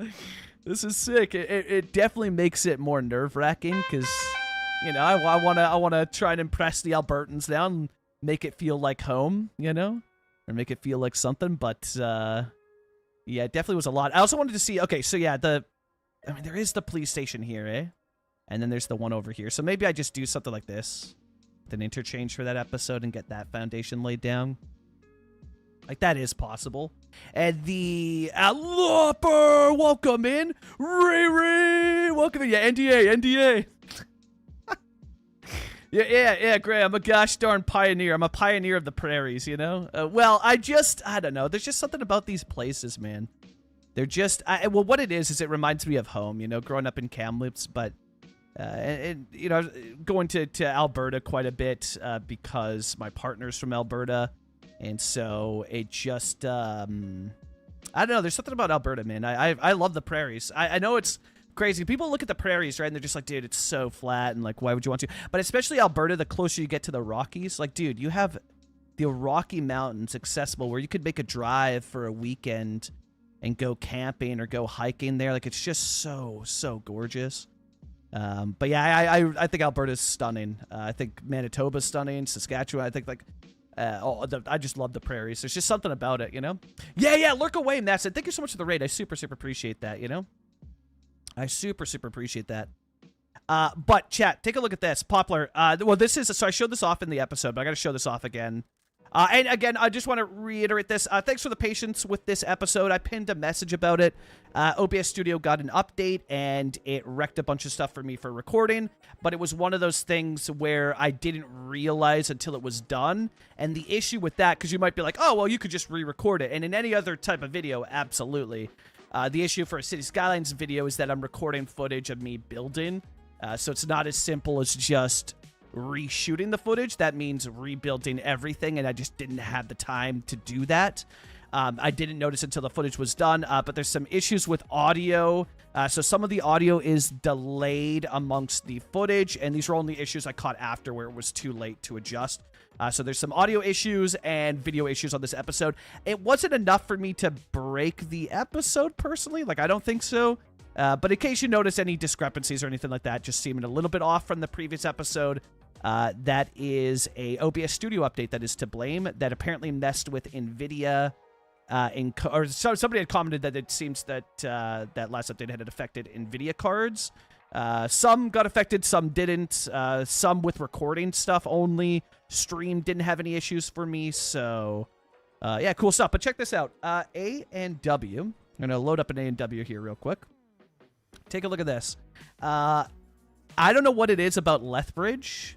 This is sick. It definitely makes it more nerve-wracking because, you know, I wanna try and impress the Albertans now and make it feel like home, you know, or make it feel like something. But yeah, it definitely was a lot. I also wanted to see. Okay, so yeah, there is the police station here, eh? And then there's the one over here. So maybe I just do something like this, with an interchange for that episode, and get that foundation laid down. Like, that is possible. And the Lopper, welcome in. Ray, welcome in. Yeah, NDA. Yeah, Gray, I'm a gosh darn pioneer. I'm a pioneer of the prairies, you know? Well, I don't know. There's just something about these places, man. They're just, well, what it is it reminds me of home, you know, growing up in Kamloops, but, you know, going to Alberta quite a bit because my partner's from Alberta. And so it just, I don't know. There's something about Alberta, man. I love the prairies. I know it's crazy. People look at the prairies, right, and they're just like, dude, it's so flat, and like, why would you want to? But especially Alberta, the closer you get to the Rockies, like, dude, you have the Rocky Mountains accessible where you could make a drive for a weekend and go camping or go hiking there. Like, it's just so gorgeous. But yeah, I think Alberta's stunning. I think Manitoba's stunning. Saskatchewan, I think, like, I just love the prairies. There's just something about it, you know? Yeah, lurk away, Madsen. Thank you so much for the raid. I super appreciate that, you know? I super appreciate that. But chat, take a look at this. Poplar. Well, this is, so I showed this off in the episode, but I got to show this off again. And again, I just want to reiterate this. Thanks for the patience with this episode. I pinned a message about it. OBS Studio got an update, and it wrecked a bunch of stuff for me for recording. But it was one of those things where I didn't realize until it was done. And the issue with that, because you might be like, oh, well, you could just re-record it. And in any other type of video, absolutely. The issue for a City Skylines video is that I'm recording footage of me building. So it's not as simple as just reshooting the footage. That means rebuilding everything, and I just didn't have the time to do that. I didn't notice until the footage was done, but there's some issues with audio. So some of the audio is delayed amongst the footage, and these are only issues I caught after where it was too late to adjust. So there's some audio issues and video issues on this episode. It wasn't enough for me to break the episode, personally. Like, I don't think so. But in case you notice any discrepancies or anything like that, just seeming a little bit off from the previous episode, that is a OBS Studio update that is to blame, that apparently messed with NVIDIA. Somebody had commented that it seems that that last update had affected NVIDIA cards. Some got affected, some didn't. Some with recording stuff only. Stream didn't have any issues for me, so yeah, cool stuff. But check this out. A and W. I'm going to load up an A and W here real quick. Take a look at this. I don't know what it is about Lethbridge,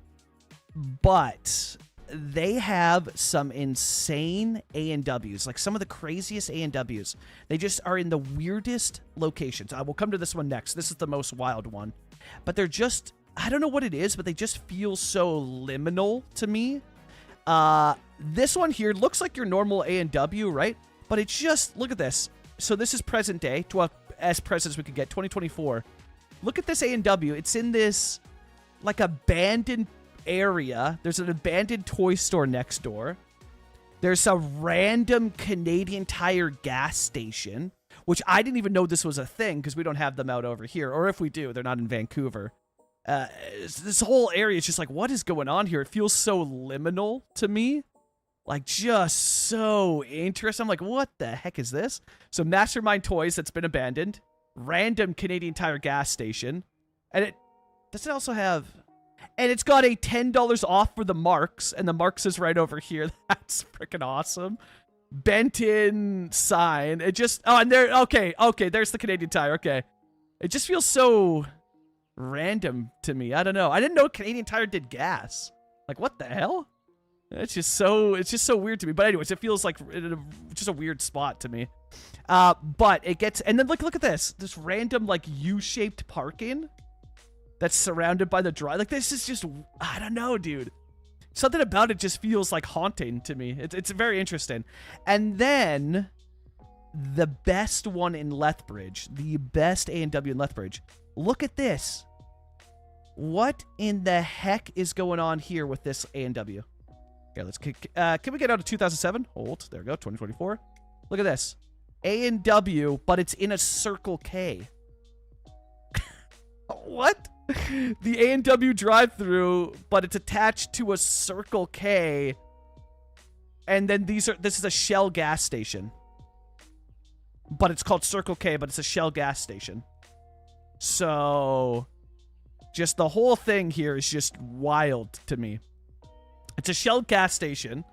but they have some insane A&Ws, like some of the craziest A&Ws. They just are in the weirdest locations. I will come to this one next. This is the most wild one. But they're just, I don't know what it is, but they just feel so liminal to me. This one here looks like your normal A&W, right? But it's just, look at this. So this is present day, as present as we could get, 2024. Look at this A&W. It's in this, like, abandoned area. There's an abandoned toy store next door. There's a random Canadian Tire gas station, which I didn't even know this was a thing because we don't have them out over here. Or if we do, they're not in Vancouver. This whole area is just like, what is going on here? It feels so liminal to me. Like, just so interesting. I'm like, what the heck is this? So Mastermind Toys that's been abandoned. Random Canadian Tire gas station. And it does it also have... And it's got a $10 off for the Marks, and the Marks is right over here. That's freaking awesome. Bent-in sign. It just... Oh, and there... Okay, there's the Canadian Tire. Okay. It just feels so random to me. I don't know. I didn't know Canadian Tire did gas. Like, what the hell? It's just so weird to me. But anyways, it feels like just a weird spot to me. But it gets... And then look at this. This random, like, U-shaped parking that's surrounded by the drive. Like, this is just... I don't know, dude. Something about it just feels, like, haunting to me. It's very interesting. And then... the best one in Lethbridge. The best A&W in Lethbridge. Look at this. What in the heck is going on here with this A&W? Okay, let's... can we get out of 2007? Hold. There we go. 2024. Look at this. A&W, but it's in a Circle K. What? The A&W drive-thru, but it's attached to a Circle K. And then this is a Shell gas station. But it's called Circle K, but it's a Shell gas station. So, just the whole thing here is just wild to me. It's a Shell gas station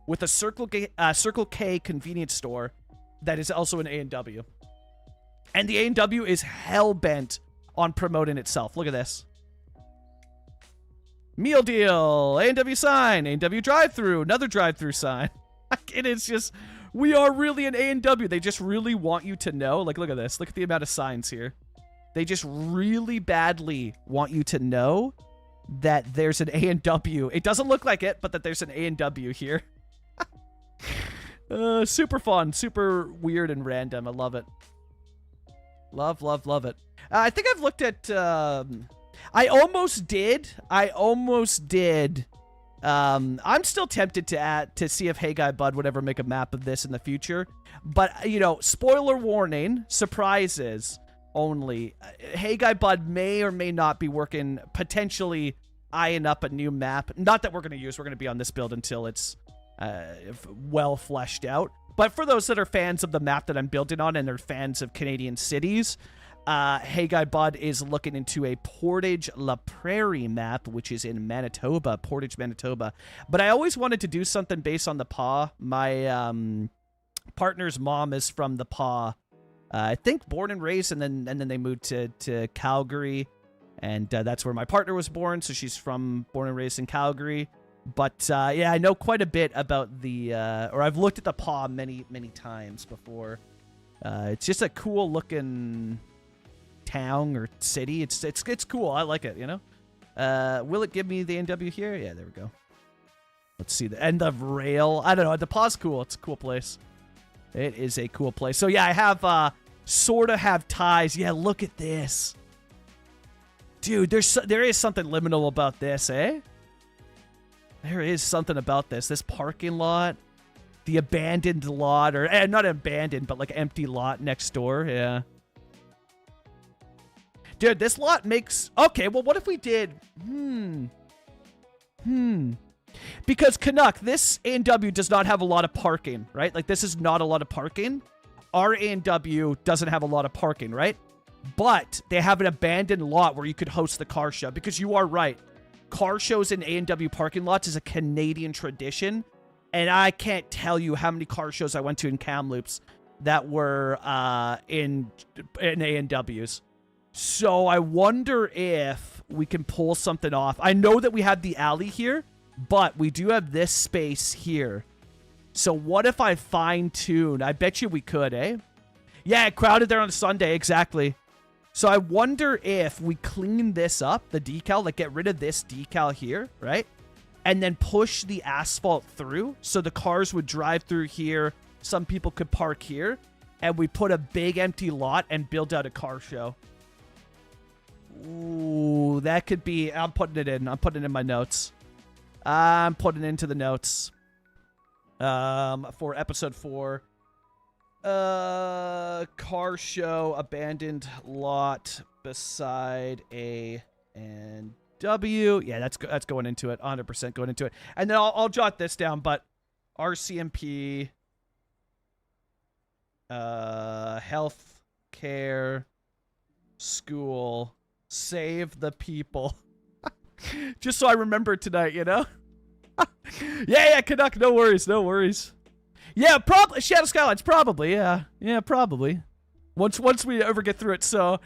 with a Circle K convenience store that is also an A&W. And the A&W is hell-bent on promoting itself. Look at this. Meal deal, A&W sign, A&W drive-thru, another drive-thru sign. And it's just... we are really an A&W. They just really want you to know. Like, look at this. Look at the amount of signs here. They just really badly want you to know that there's an A&W. It doesn't look like it, but that there's an A&W here. Super fun. Super weird and random. I love it. Love it. I think I've looked at... I almost did. I'm still tempted to see if Hey Guy Bud would ever make a map of this in the future. But, you know, spoiler warning, surprises only. Hey Guy Bud may or may not be working, potentially eyeing up a new map. Not that we're going to use. We're going to be on this build until it's well fleshed out. But for those that are fans of the map that I'm building on and are fans of Canadian cities... Hey Guy Bud is looking into a Portage La Prairie map, which is in Manitoba, Portage, Manitoba. But I always wanted to do something based on the Paw. My partner's mom is from the Paw. I think born and raised, and then they moved to Calgary, and that's where my partner was born. So she's born and raised in Calgary. But yeah, I know quite a bit about the, or I've looked at the Paw many times before. It's just a cool looking town or city. It's cool. I like it, you know. Will it give me the A&W here? Yeah, there we go. Let's see the end of rail. I don't know. The Paw's cool. It's a cool place. It is a cool place. So yeah, I have sort of have ties. Yeah, look at this. Dude, there is something liminal about this, eh? There is something about this. This parking lot, the abandoned lot, or not abandoned, but like empty lot next door. Yeah. Dude, this lot makes... Okay, well, what if we did... Because Canuck, this A&W does not have a lot of parking, right? Like, this is not a lot of parking. Our A&W doesn't have a lot of parking, right? But they have an abandoned lot where you could host the car show. Because you are right. Car shows in A&W parking lots is a Canadian tradition. And I can't tell you how many car shows I went to in Kamloops that were in A&Ws. So I wonder if we can pull something off. I know that we have the alley here, but we do have this space here. So what if I fine-tune? I bet you we could, eh? Yeah, crowded there on a Sunday, exactly. So I wonder if we clean this up, the decal, like get rid of this decal here, right? And then push the asphalt through so the cars would drive through here. Some people could park here. And we put a big empty lot and build out a car show. Ooh, that could be... I'm putting it in. I'm putting it in my notes. I'm putting it into the notes. For episode 4. Car show, abandoned lot beside A and W. Yeah, that's going into it. 100% going into it. And then I'll jot this down, but RCMP, health care, school, save the people. Just so I remember tonight, you know? yeah, Canuck, no worries. Yeah, probably Shadow Skylines, probably, yeah. Yeah, probably. Once we ever get through it, so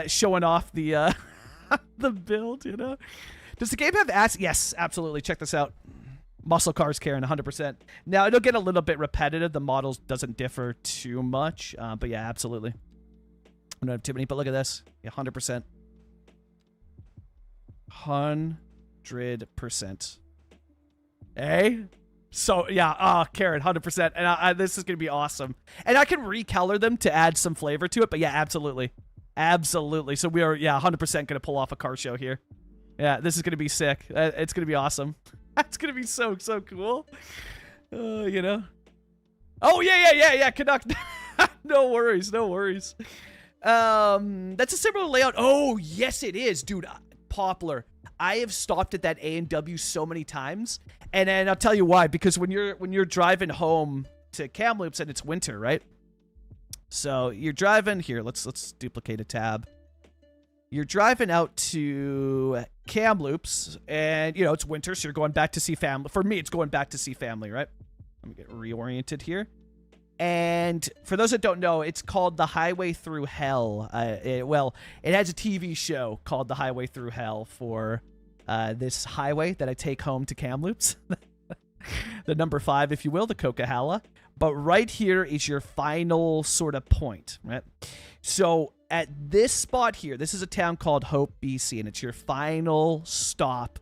showing off the the build, you know? Does the game have ass? Yes, absolutely. Check this out. Muscle cars, Karen, 100%. Now, it'll get a little bit repetitive. The models doesn't differ too much, but yeah, absolutely. I don't have too many, but look at this. Yeah, 100%. 100%. Eh? So, yeah, Karen, 100%. And this is going to be awesome. And I can recolor them to add some flavor to it, but yeah, absolutely. Absolutely. So we are, yeah, 100% going to pull off a car show here. Yeah, this is going to be sick. It's going to be awesome. It's going to be so cool. You know? Oh, yeah, Canuck. No worries. That's a similar layout. Oh, yes, it is. Dude, Poplar. I have stopped at that A&W so many times, and I'll tell you why. Because when you're driving home to Kamloops and it's winter, right? So you're driving here. Let's duplicate a tab. You're driving out to Kamloops, and you know it's winter, so you're going back to see family. For me, it's going back to see family, right? Let me get reoriented here. And for those that don't know, it's called The Highway Through Hell. It has a TV show called The Highway Through Hell for this highway that I take home to Kamloops. The number 5, if you will, the Coquihalla. But right here is your final sort of point, right? So at this spot here, this is a town called Hope, BC, and it's your final stop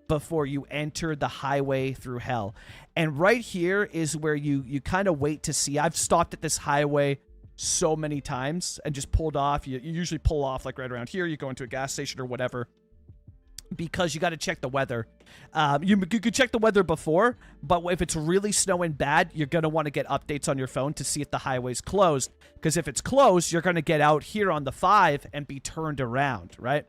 before you enter the highway through hell. And right here is where you kind of wait to see. I've stopped at this highway so many times and just pulled off. You usually pull off like right around here. You go into a gas station or whatever, because you got to check the weather. You could check the weather before, but if it's really snowing bad, you're going to want to get updates on your phone to see if the highway's closed. Because if it's closed, you're going to get out here on the 5 and be turned around, right?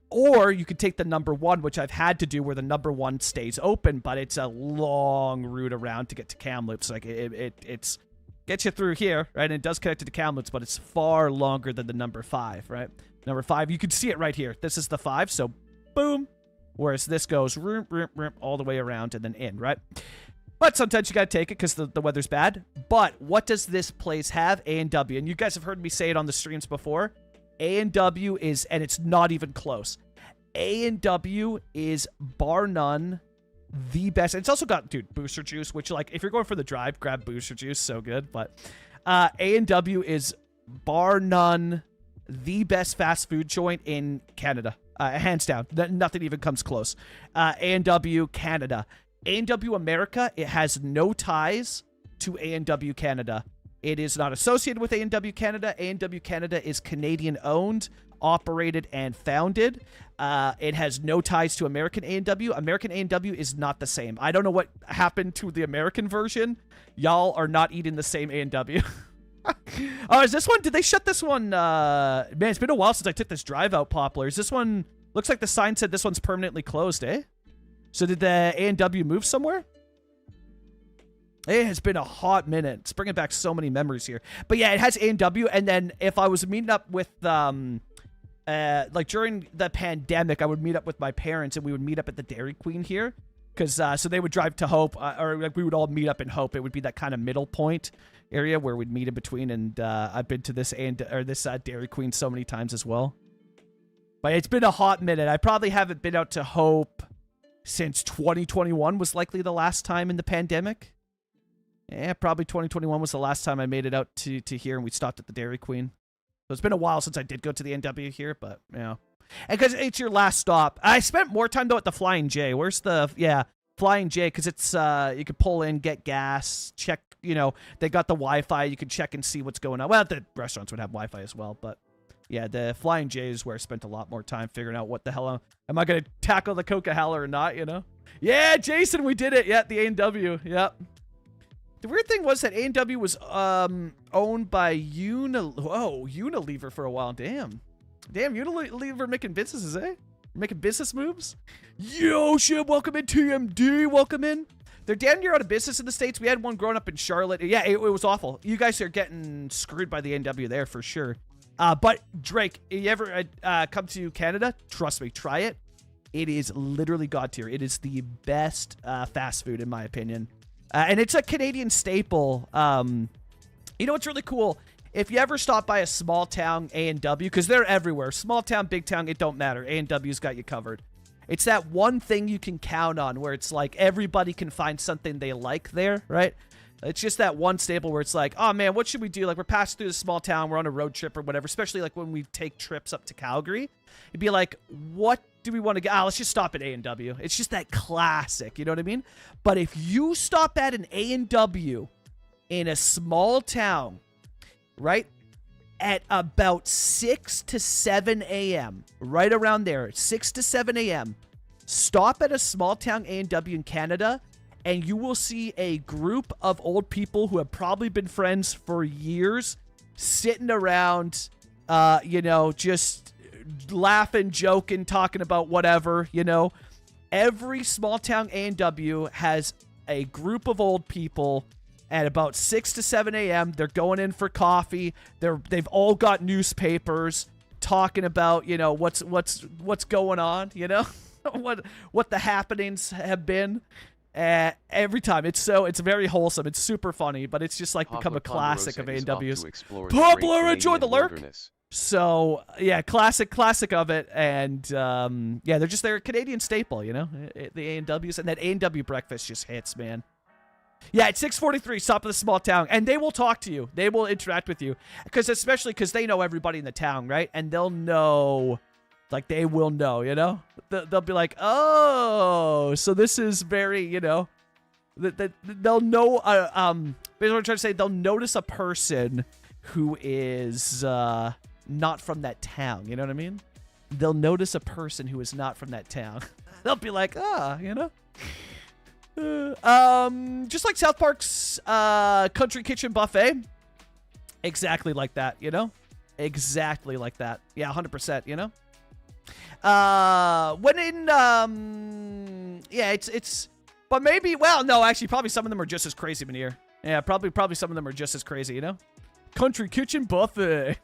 Or you could take the number 1, which I've had to do, where the number 1 stays open, but it's a long route around to get to Kamloops. Like it's gets you through here, right? And it does connect to Kamloops, but it's far longer than the number 5, right? Number 5, you can see it right here. This is the 5, so boom. Whereas this goes all the way around and then in, right? But sometimes you got to take it because the weather's bad. But what does this place have? A&W. And you guys have heard me say it on the streams before. A&W is, and it's not even close. A&W is bar none the best. It's also got, dude, Booster Juice, which, like, if you're going for the drive, grab Booster Juice. So good. But A&W is bar none the best fast food joint in Canada. Hands down. Nothing even comes close. A&W Canada. A&W America, it has no ties to A&W Canada. It is not associated with A&W Canada. A&W Canada is Canadian-owned, operated, and founded. It has no ties to American A&W. American A&W is not the same. I don't know what happened to the American version. Y'all are not eating the same A&W. Oh, is this one? Did they shut this one? Man, it's been a while since I took this drive out Poplar. Is this one? Looks like the sign said this one's permanently closed, eh? So did the A&W move somewhere? It has been a hot minute. It's bringing back so many memories here. But yeah, it has A&W. And then if I was meeting up with, like during the pandemic, I would meet up with my parents and we would meet up at the Dairy Queen here. Because, so they would drive to Hope, or like we would all meet up in Hope. It would be that kind of middle point area where we'd meet in between. And I've been to this Dairy Queen so many times as well. But it's been a hot minute. I probably haven't been out to Hope since 2021 was likely the last time in the pandemic. Yeah, probably 2021 was the last time I made it out to here and we stopped at the Dairy Queen. So it's been a while since I did go to the NW here, but, you know. And because it's your last stop. I spent more time, though, at the Flying J. Where's the, yeah, Flying J, because it's, you could pull in, get gas, check, you know, they got the Wi-Fi. You could check and see what's going on. Well, the restaurants would have Wi-Fi as well, but... Yeah, the Flying J is where I spent a lot more time figuring out what the hell am I going to tackle the Coca-Cola or not, you know? Yeah, Jason, we did it. Yeah, the A&W. Yep. The weird thing was that A&W was owned by Unilever for a while. Damn, Unilever making businesses, eh? Making business moves. Yo, shit, welcome in, TMD. Welcome in. They're damn near out of business in the States. We had one growing up in Charlotte. Yeah, it was awful. You guys are getting screwed by the A&W there for sure. But Drake, you ever come to Canada? Trust me, try it. It is literally god tier. It is the best fast food in my opinion, and it's a Canadian staple. You know what's really cool? If you ever stop by a small town A&W, because they're everywhere, small town, big town, it don't matter. A&W's got you covered. It's that one thing you can count on where it's like everybody can find something they like there, right? It's just that one staple where it's like, oh man, what should we do? Like we're passing through this small town, we're on a road trip or whatever, especially like when we take trips up to Calgary. It'd be like, what do we want to get? Let's just stop at A&W. It's just that classic, you know what I mean? But if you stop at an A&W in a small town, right, at about 6 to 7 a.m., right around there, 6 to 7 a.m., stop at a small town A&W in Canada, and you will see a group of old people who have probably been friends for years sitting around, you know, just laughing, joking, talking about whatever, you know. Every small town A&W has a group of old people at about 6 to 7 a.m. They're going in for coffee. They've all got newspapers talking about, you know, what's going on, you know, what the happenings have been. Every time it's very wholesome. It's super funny, but it's just like become a classic of A&W's. Poplar, enjoy the lurk. So yeah, classic of it, and yeah, they're a Canadian staple, you know, the A&W's, and that A&W breakfast just hits, man. Yeah, at 6:43, stop at the small town, and they will talk to you. They will interact with you, especially because they know everybody in the town, right? And they'll know. Like, they will know, you know? They'll be like, oh, so this is very, you know, they'll know, basically what I'm trying to say, they'll notice a person who is not from that town, you know what I mean? They'll notice a person who is not from that town. They'll be like, you know? Just like South Park's Country Kitchen Buffet. Exactly like that, you know? Exactly like that. Yeah, 100%, you know? When in, yeah, it's, but maybe, well, no, actually, probably some of them are just as crazy, Manir. Yeah, probably some of them are just as crazy, you know? Country Kitchen Buffet.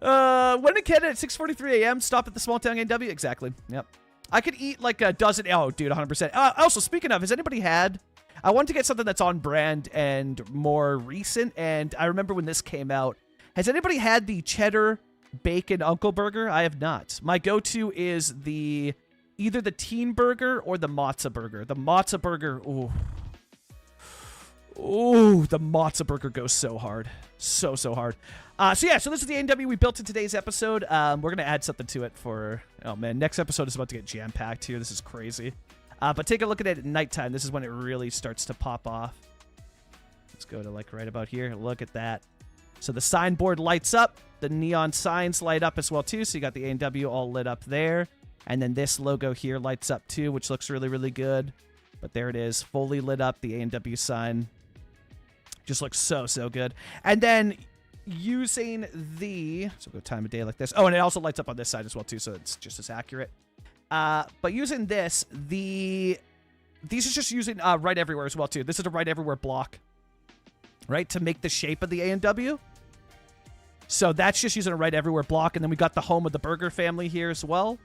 When in Canada at 6:43 a.m., stop at the small town A&W? Exactly, yep. I could eat like a dozen, oh, dude, 100%. Also, speaking of, has anybody had, I want to get something that's on brand and more recent, and I remember when this came out. Has anybody had the cheddar bacon Uncle Burger? I have not. My go-to is either the Teen Burger or the Matzo Burger. The Matzo Burger, ooh, the Matzo Burger goes so hard, so hard. So yeah, so this is the A&W we built in today's episode. We're gonna add something to it for, oh man, next episode is about to get jam-packed here. This is crazy. But take a look at it at nighttime. This is when it really starts to pop off. Let's go to like right about here. Look at that. So the signboard lights up. The neon signs light up as well, too. So you got the A&W all lit up there. And then this logo here lights up, too, which looks really, really good. But there it is, fully lit up, the A&W sign. Just looks so good. And then using the, so go time of day like this. Oh, and it also lights up on this side as well too, so it's just as accurate. But using this, these are just using right everywhere as well too. This is a right everywhere block, right, to make the shape of the A&W. So that's just using a right everywhere block, and then we got the home of the Burger family here as well,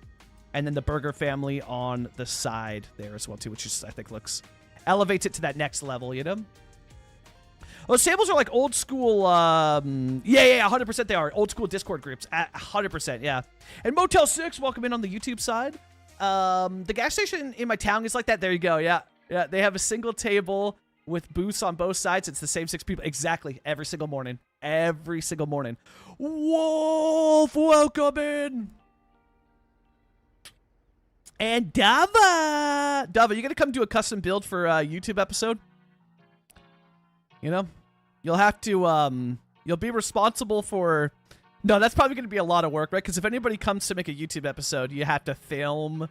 and then the Burger family on the side there as well too, which is, I think, elevates it to that next level, you know. Those tables are like old school, yeah, 100% they are. Old school Discord groups, 100%, yeah. And Motel 6, welcome in on the YouTube side. The gas station in my town is like that. There you go, yeah. Yeah, they have a single table with booths on both sides. It's the same 6 people. Exactly, every single morning. Every single morning. Wolf, welcome in. And Dava, you gonna come do a custom build for a YouTube episode? You know, you'll have to, you'll be responsible for, no, that's probably going to be a lot of work, right? Because if anybody comes to make a YouTube episode, you have to film,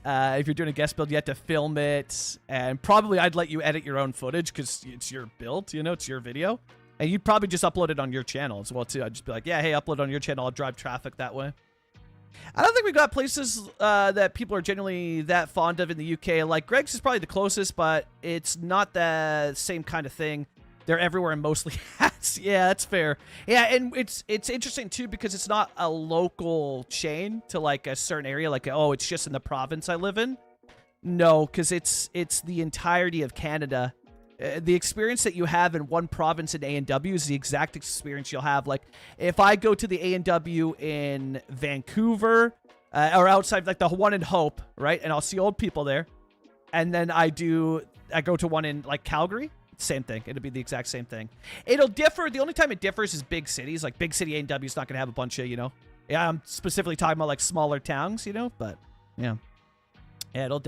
if you're doing a guest build, you have to film it, and probably I'd let you edit your own footage because it's your build, you know, it's your video, and you'd probably just upload it on your channel as well, too. I'd just be like, yeah, hey, upload on your channel, I'll drive traffic that way. I don't think we got places that people are generally that fond of in the UK. Like, Greg's is probably the closest, but it's not the same kind of thing. They're everywhere and mostly hats. Yeah, that's fair. Yeah, and it's interesting, too, because it's not a local chain to, like, a certain area. Like, oh, it's just in the province I live in. No, because it's the entirety of Canada. The experience that you have in one province in A&W is the exact experience you'll have. Like, if I go to the A&W in Vancouver, or outside, like, the one in Hope, right? And I'll see old people there. And then I go to one in, like, Calgary. Same thing. It'll be the exact same thing. It'll differ. The only time it differs is big cities. Like, big city A&W is not going to have a bunch of, you know. Yeah, I'm specifically talking about, like, smaller towns, you know. But, yeah. Yeah, it'll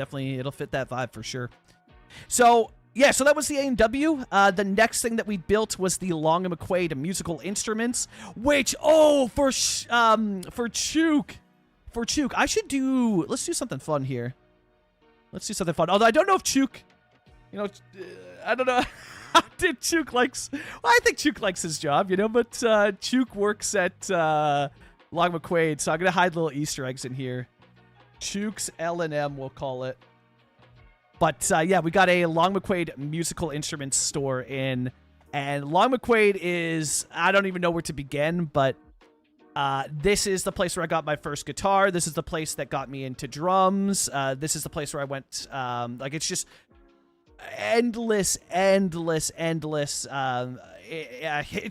fit that vibe for sure. So, yeah, so that was the A&W. The next thing that we built was the Long McQuade musical instruments, which, for Chook, I should let's do something fun here. Let's do something fun. Although I don't know if Chook, you know, I don't know. Did Chook likes? Well, I think Chook likes his job, you know. But Chook works at Long McQuade, so I'm gonna hide little Easter eggs in here. Chook's L&M, we'll call it. But yeah, we got a Long McQuade musical instruments store in, and Long McQuade is, I don't even know where to begin, but this is the place where I got my first guitar. This is the place that got me into drums. This is the place where I went. Like, it's just endless. It's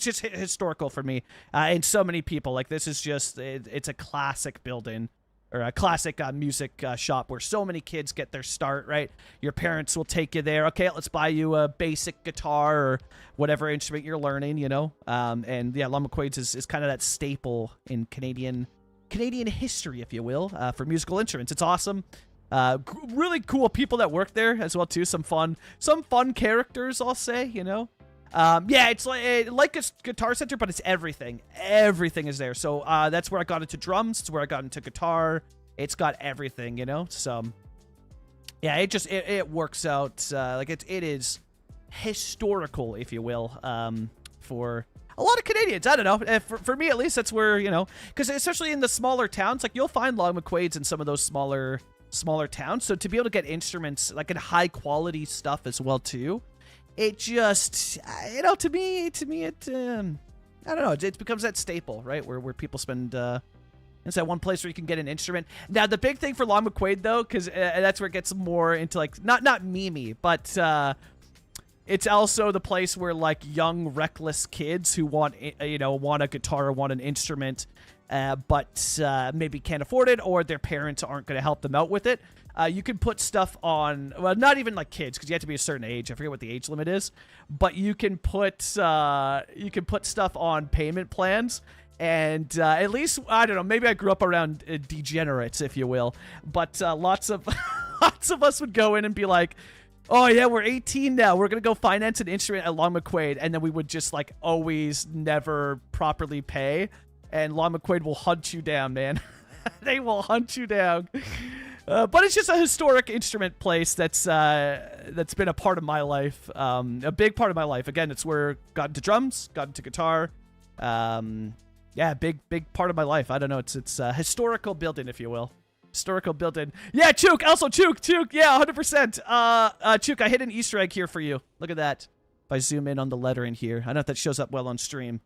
just historical for me, and so many people. Like, this is just, it's a classic building, or a classic music shop where so many kids get their start, right? Your parents will take you there. Okay, let's buy you a basic guitar or whatever instrument you're learning, you know? And yeah, Long McQuade's is kind of that staple in Canadian history, if you will, for musical instruments. It's awesome. Really cool people that work there as well too. Some fun characters, I'll say, you know. Yeah, it's like a Guitar Center, but it's everything. Everything is there. So that's where I got into drums. It's where I got into guitar. It's got everything, you know. So yeah, it works out. Like, it is historical, if you will, for a lot of Canadians. I don't know. For me, at least, that's where, you know, because especially in the smaller towns, like, you'll find Long McQuade's in some of those smaller towns. So to be able to get instruments, like, in high quality stuff as well too, it just, you know, to me, it, I don't know, it becomes that staple, right? Where people spend, it's that one place where you can get an instrument. Now, the big thing for Long McQuade, though, because that's where it gets more into, like, not memey, but it's also the place where, like, young, reckless kids who want a guitar or want an instrument, but maybe can't afford it, or their parents aren't going to help them out with it. You can put stuff on, well, not even like kids, because you have to be a certain age. I forget what the age limit is, but you can put stuff on payment plans. And at least, I don't know, maybe I grew up around degenerates, if you will, but lots of us would go in and be like, oh yeah, we're 18 now, we're gonna go finance an instrument at Long McQuade, and then we would just, like, always never properly pay, and Long McQuade will hunt you down, man. They will hunt you down. But it's just a historic instrument place that's been a part of my life, a big part of my life. Again, it's where got into drums, got into guitar. Yeah, big part of my life. I don't know. It's a historical building, if you will. Historical building. Yeah, Chook. Also, Chook. Yeah, 100%. Chook, I hit an Easter egg here for you. Look at that. If I zoom in on the lettering here, I don't know if that shows up well on stream,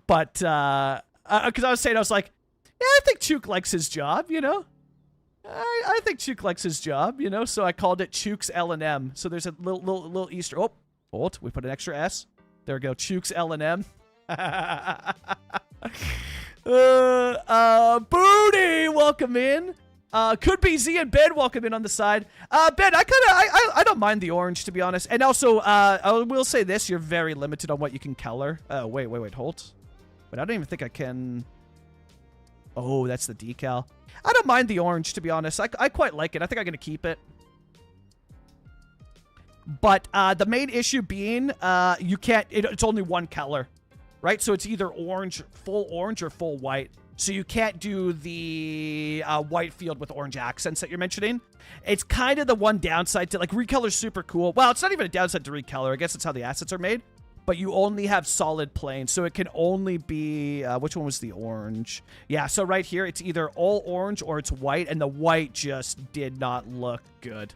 but because I was like, yeah, I think Chook likes his job, you know. I think Chook likes his job, you know. So I called it Chook's L&M. So there's a little Easter. Oh, hold. We put an extra S. There we go. Chook's L&M. Booty, welcome in. Could be Z and Ben, welcome in on the side. Ben, I don't mind the orange, to be honest. And also, I will say this: you're very limited on what you can color. Wait, hold. But I don't even think I can. Oh, that's the decal. I don't mind the orange, to be honest. I quite like it. I think I'm gonna keep it. But the main issue being, you can't. It's only one color. Right, so it's either full orange or full white. So you can't do the white field with orange accents that you're mentioning. It's kind of the one downside to, like, recolor's super cool. Well, it's not even a downside to recolor. I guess it's how the assets are made. But you only have solid planes, so it can only be, which one was the orange? Yeah, so right here, it's either all orange or it's white, and the white just did not look good.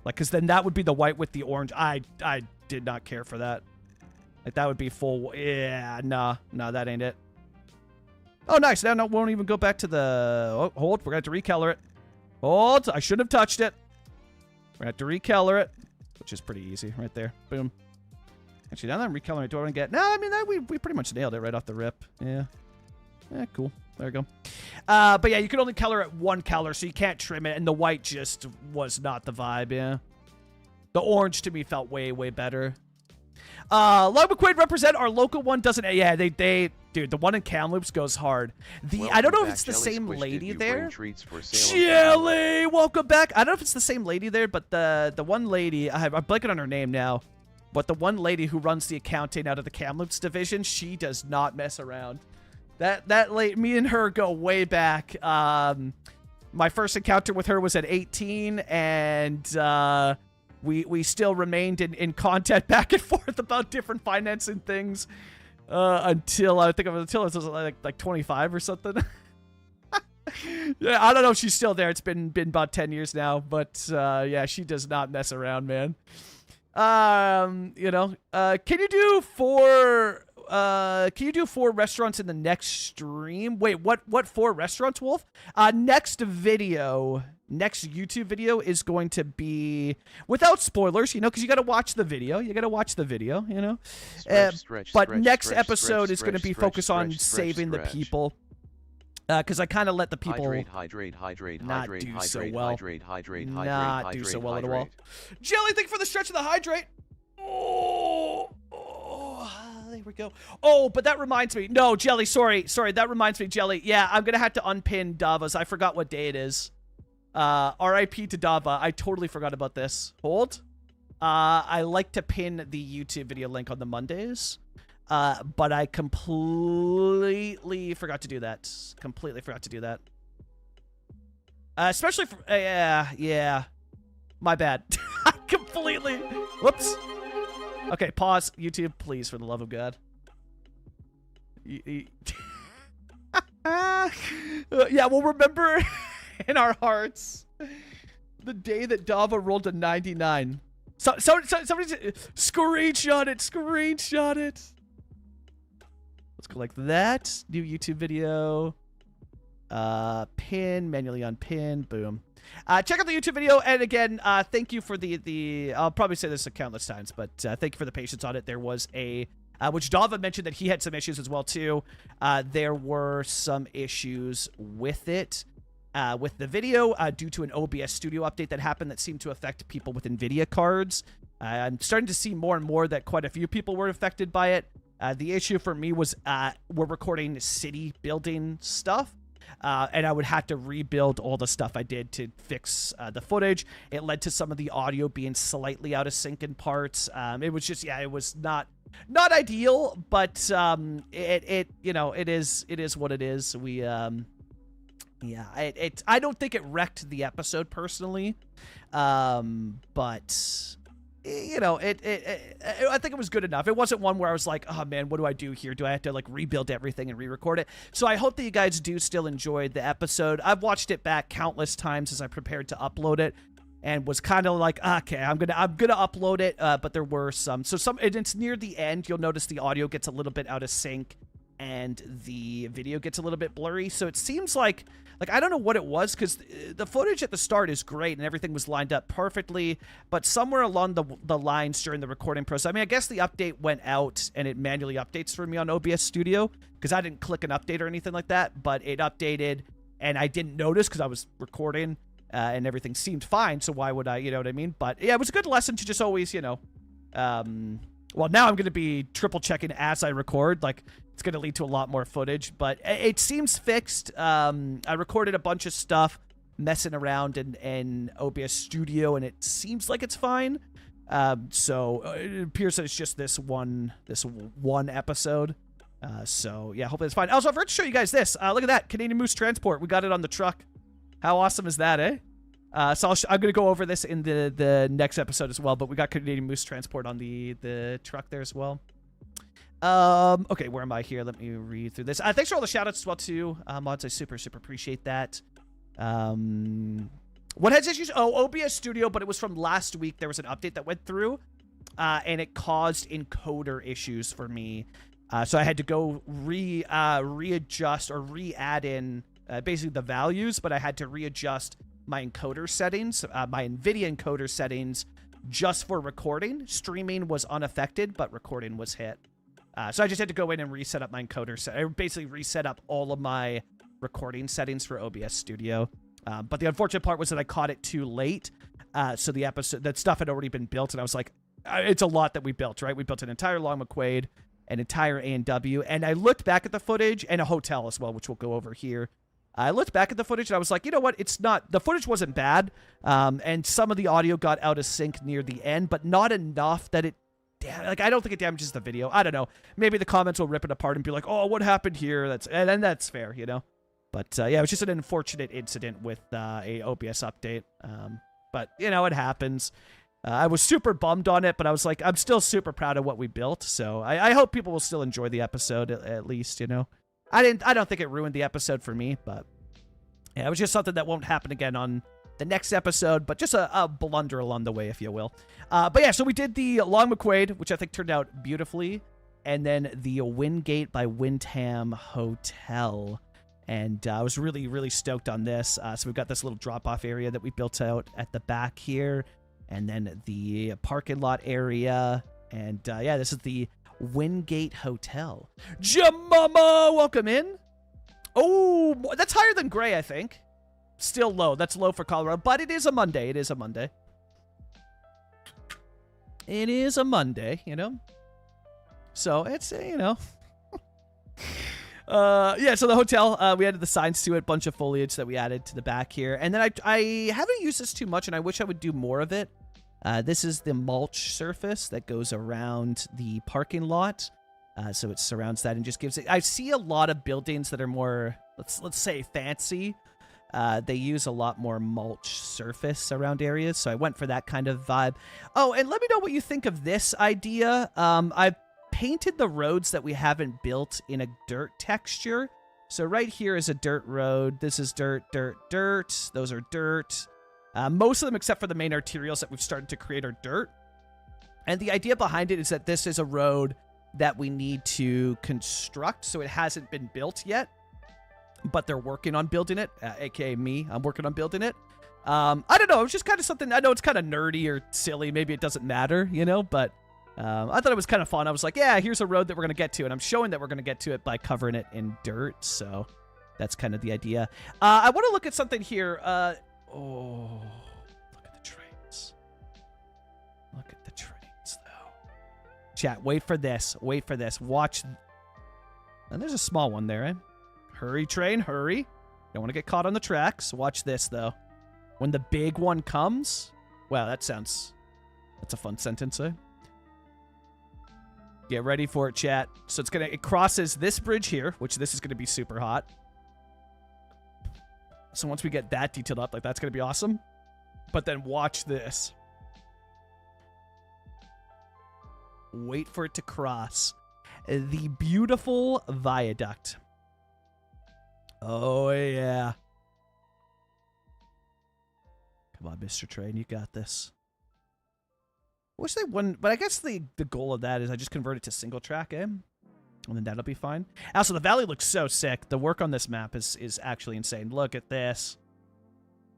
Like, because then that would be the white with the orange. I did not care for that. Like, that would be full. Yeah, nah, that ain't it. Oh, nice. Now, won't even go back to the... Oh, hold. We're going to have to recolor it. Hold. I shouldn't have touched it. We're going to have to recolor it, which is pretty easy right there. Boom. Actually, now that I'm recoloring it, do I want to get... No, I mean, we pretty much nailed it right off the rip. Yeah. Yeah, cool. There we go. But yeah, you can only color it one color, so you can't trim it, and the white just was not the vibe, yeah. The orange, to me, felt way, way better. Long McQuade represent. Our local one doesn't. Yeah, dude, the one in Kamloops goes hard. I don't know if it's the same lady there. Jelly, welcome back. I don't know if it's the same lady there, but the one lady, I'm blanking on her name now, but the one lady who runs the accounting out of the Kamloops division, she does not mess around. That lady, me and her go way back. My first encounter with her was at 18, and we still remained in contact back and forth about different financing things until I was like 25 or something. Yeah, I don't know if she's still there. It's been about 10 years now, but yeah, she does not mess around, man. You know, can you do 4 restaurants in the next stream? Wait, what 4 restaurants, Wolf? Next YouTube video is going to be without spoilers, you know, because you got to watch the video. You know. But next episode is going to be focused on saving the people. Because I kind of let the people not do so well at all. Jelly, thank you for the stretch of the hydrate. Oh, there we go. Oh, but that reminds me. No, Jelly, sorry. That reminds me, Jelly. Yeah, I'm going to have to unpin Dava's. I forgot what day it is. RIP to Dava. I totally forgot about this. Hold. I like to pin the YouTube video link on the Mondays. But I completely forgot to do that. Especially for, yeah. My bad. Completely. Whoops. Okay, pause. YouTube, please, for the love of God. Yeah, we'll remember in our hearts the day that Dava rolled a 99. Somebody screenshot it. Let's go like that. New YouTube video. Pin, manually unpin. Boom. Check out the YouTube video, and again, thank you for the I'll probably say this countless times, but thank you for the patience on it. There was a which Dava mentioned that he had some issues as well too. There were some issues with it, with the video, due to an OBS Studio update that happened that seemed to affect people with NVIDIA cards. I'm starting to see more and more that quite a few people were affected by it. The issue for me was we're recording city building stuff. And I would have to rebuild all the stuff I did to fix the footage. It led to some of the audio being slightly out of sync in parts. It was just, yeah, it was not ideal, but it you know, it is what it is. We Yeah, I don't think it wrecked the episode personally, but you know, I think it was good enough. It wasn't one where I was like, oh man, what do I do here? Do I have to like rebuild everything and re-record it? So I hope that you guys do still enjoy the episode. I've watched it back countless times as I prepared to upload it, and was kind of like, okay, I'm gonna upload it. But there were some, and it's near the end. You'll notice the audio gets a little bit out of sync, and the video gets a little bit blurry. So it seems like I don't know what it was, because the footage at the start is great and everything was lined up perfectly, but somewhere along the lines during the recording process, I mean, I guess the update went out and it manually updates for me on OBS Studio, because I didn't click an update or anything like that, but it updated and I didn't notice because I was recording and everything seemed fine, so why would I, you know what I mean? But yeah, it was a good lesson to just always, you know, well, now I'm going to be triple checking as I record. Like, it's going to lead to a lot more footage, but it seems fixed. I recorded a bunch of stuff messing around in OBS Studio, and it seems like it's fine. So it appears that it's just this one episode. So yeah, hopefully it's fine. Also, I forgot to show you guys this. Look at that, Canadian Moose Transport. We got it on the truck. How awesome is that, eh? So I'm going to go over this in the next episode as well, but we got Canadian Moose Transport on the truck there as well. Okay, where am I here? Let me read through this. Thanks for all the shout-outs as well, too. Mods, I super appreciate that. What has issues? Oh, OBS Studio, but it was from last week. There was an update that went through, and it caused encoder issues for me. So I had to go readjust or re-add in basically the values, but I had to readjust my encoder settings, my NVIDIA encoder settings, just for recording. Streaming was unaffected, but recording was hit. So I just had to go in and reset up my encoder. I basically reset up all of my recording settings for OBS Studio. But the unfortunate part was that I caught it too late. So that stuff had already been built, and I was like, it's a lot that we built, right? We built an entire Long McQuade, an entire A&W, and I looked back at the footage, and a hotel as well, which we'll go over here. I looked back at the footage and I was like, you know what? The footage wasn't bad. And some of the audio got out of sync near the end, but not enough that I don't think it damages the video. I don't know. Maybe the comments will rip it apart and be like, oh, what happened here? And that's fair, you know? But yeah, it was just an unfortunate incident with a OBS update. But you know, it happens. I was super bummed on it, but I was like, I'm still super proud of what we built. So I hope people will still enjoy the episode at least, you know? I don't think it ruined the episode for me, but yeah, it was just something that won't happen again on the next episode, but just a blunder along the way, if you will. But yeah, so we did the Long McQuade, which I think turned out beautifully, and then the Wingate by Windham Hotel. And I was really stoked on this. So we've got this little drop-off area that we built out at the back here, and then the parking lot area. And yeah, this is the Wingate Hotel. Jamama, welcome in. Oh, that's higher than Gray, I think. Still low. That's low for Colorado, but it is a Monday. It is a Monday. It is a Monday, you know. So it's, you know. Yeah, so the hotel, we added the signs to it, bunch of foliage that we added to the back here. And then I haven't used this too much, and I wish I would do more of it. This is the mulch surface that goes around the parking lot. So it surrounds that and just gives it... I see a lot of buildings that are more, let's say, fancy. They use a lot more mulch surface around areas, so I went for that kind of vibe. Oh, and let me know what you think of this idea. I've painted the roads that we haven't built in a dirt texture. So right here is a dirt road. This is dirt. Those are dirt. Most of them, except for the main arterials that we've started to create, are dirt. And the idea behind it is that this is a road that we need to construct, so it hasn't been built yet, but they're working on building it, aka me. I'm working on building it. I don't know, it was just kind of something, I know it's kind of nerdy or silly, maybe it doesn't matter, you know, but I thought it was kind of fun. I was like, yeah, here's a road that we're going to get to, and I'm showing that we're going to get to it by covering it in dirt, so that's kind of the idea. I want to look at something here. Oh, look at the trains. Look at the trains, though. Chat, wait for this. Wait for this. Watch. And there's a small one there, eh? Hurry, train, hurry. Don't want to get caught on the tracks. Watch this, though. When the big one comes... Wow, that's a fun sentence, eh? Get ready for it, chat. So it crosses this bridge here, which this is going to be super hot. So once we get that detailed up, like that's going to be awesome. But then watch this. Wait for it to cross the beautiful viaduct. Oh, yeah. Come on, Mr. Train, you got this. Wish they wouldn't, but I guess the goal of that is I just convert it to single track, eh? And then that'll be fine. Also, the valley looks so sick. The work on this map is actually insane. Look at this.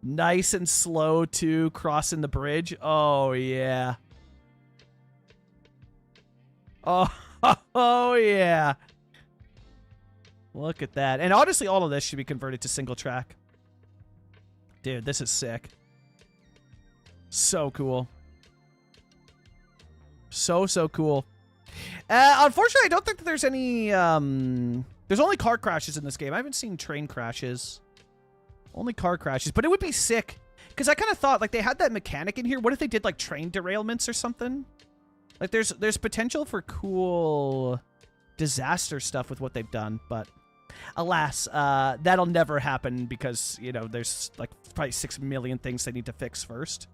Nice and slow, too, crossing the bridge. Oh, yeah. Oh, oh, yeah. Look at that. And honestly, all of this should be converted to single track. Dude, this is sick. So cool. So cool. Unfortunately, I don't think that there's any... there's only car crashes in this game. I haven't seen train crashes. Only car crashes. But it would be sick. Because I kind of thought, like, they had that mechanic in here. What if they did, like, train derailments or something? Like, there's potential for cool disaster stuff with what they've done. But, alas, that'll never happen because, you know, there's, like, probably 6 million things they need to fix first.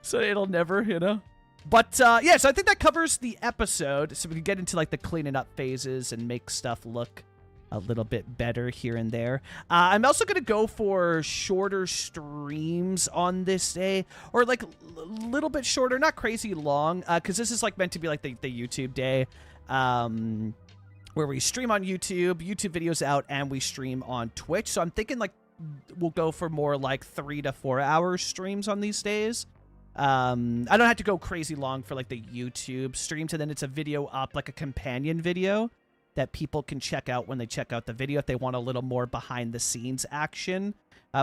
So it'll never, you know? But, yeah, so I think that covers the episode. So we can get into, like, the cleaning up phases and make stuff look a little bit better here and there. I'm also going to go for shorter streams on this day. Or, like, a little bit shorter, not crazy long. Because this is, like, meant to be, like, the YouTube day. Where we stream on YouTube videos out, and we stream on Twitch. So I'm thinking, like, we'll go for more, like, 3 to 4 hour streams on these days. I don't have to go crazy long for like the YouTube streams, and then it's a video up, like a companion video that people can check out when they check out the video if they want a little more behind the scenes action,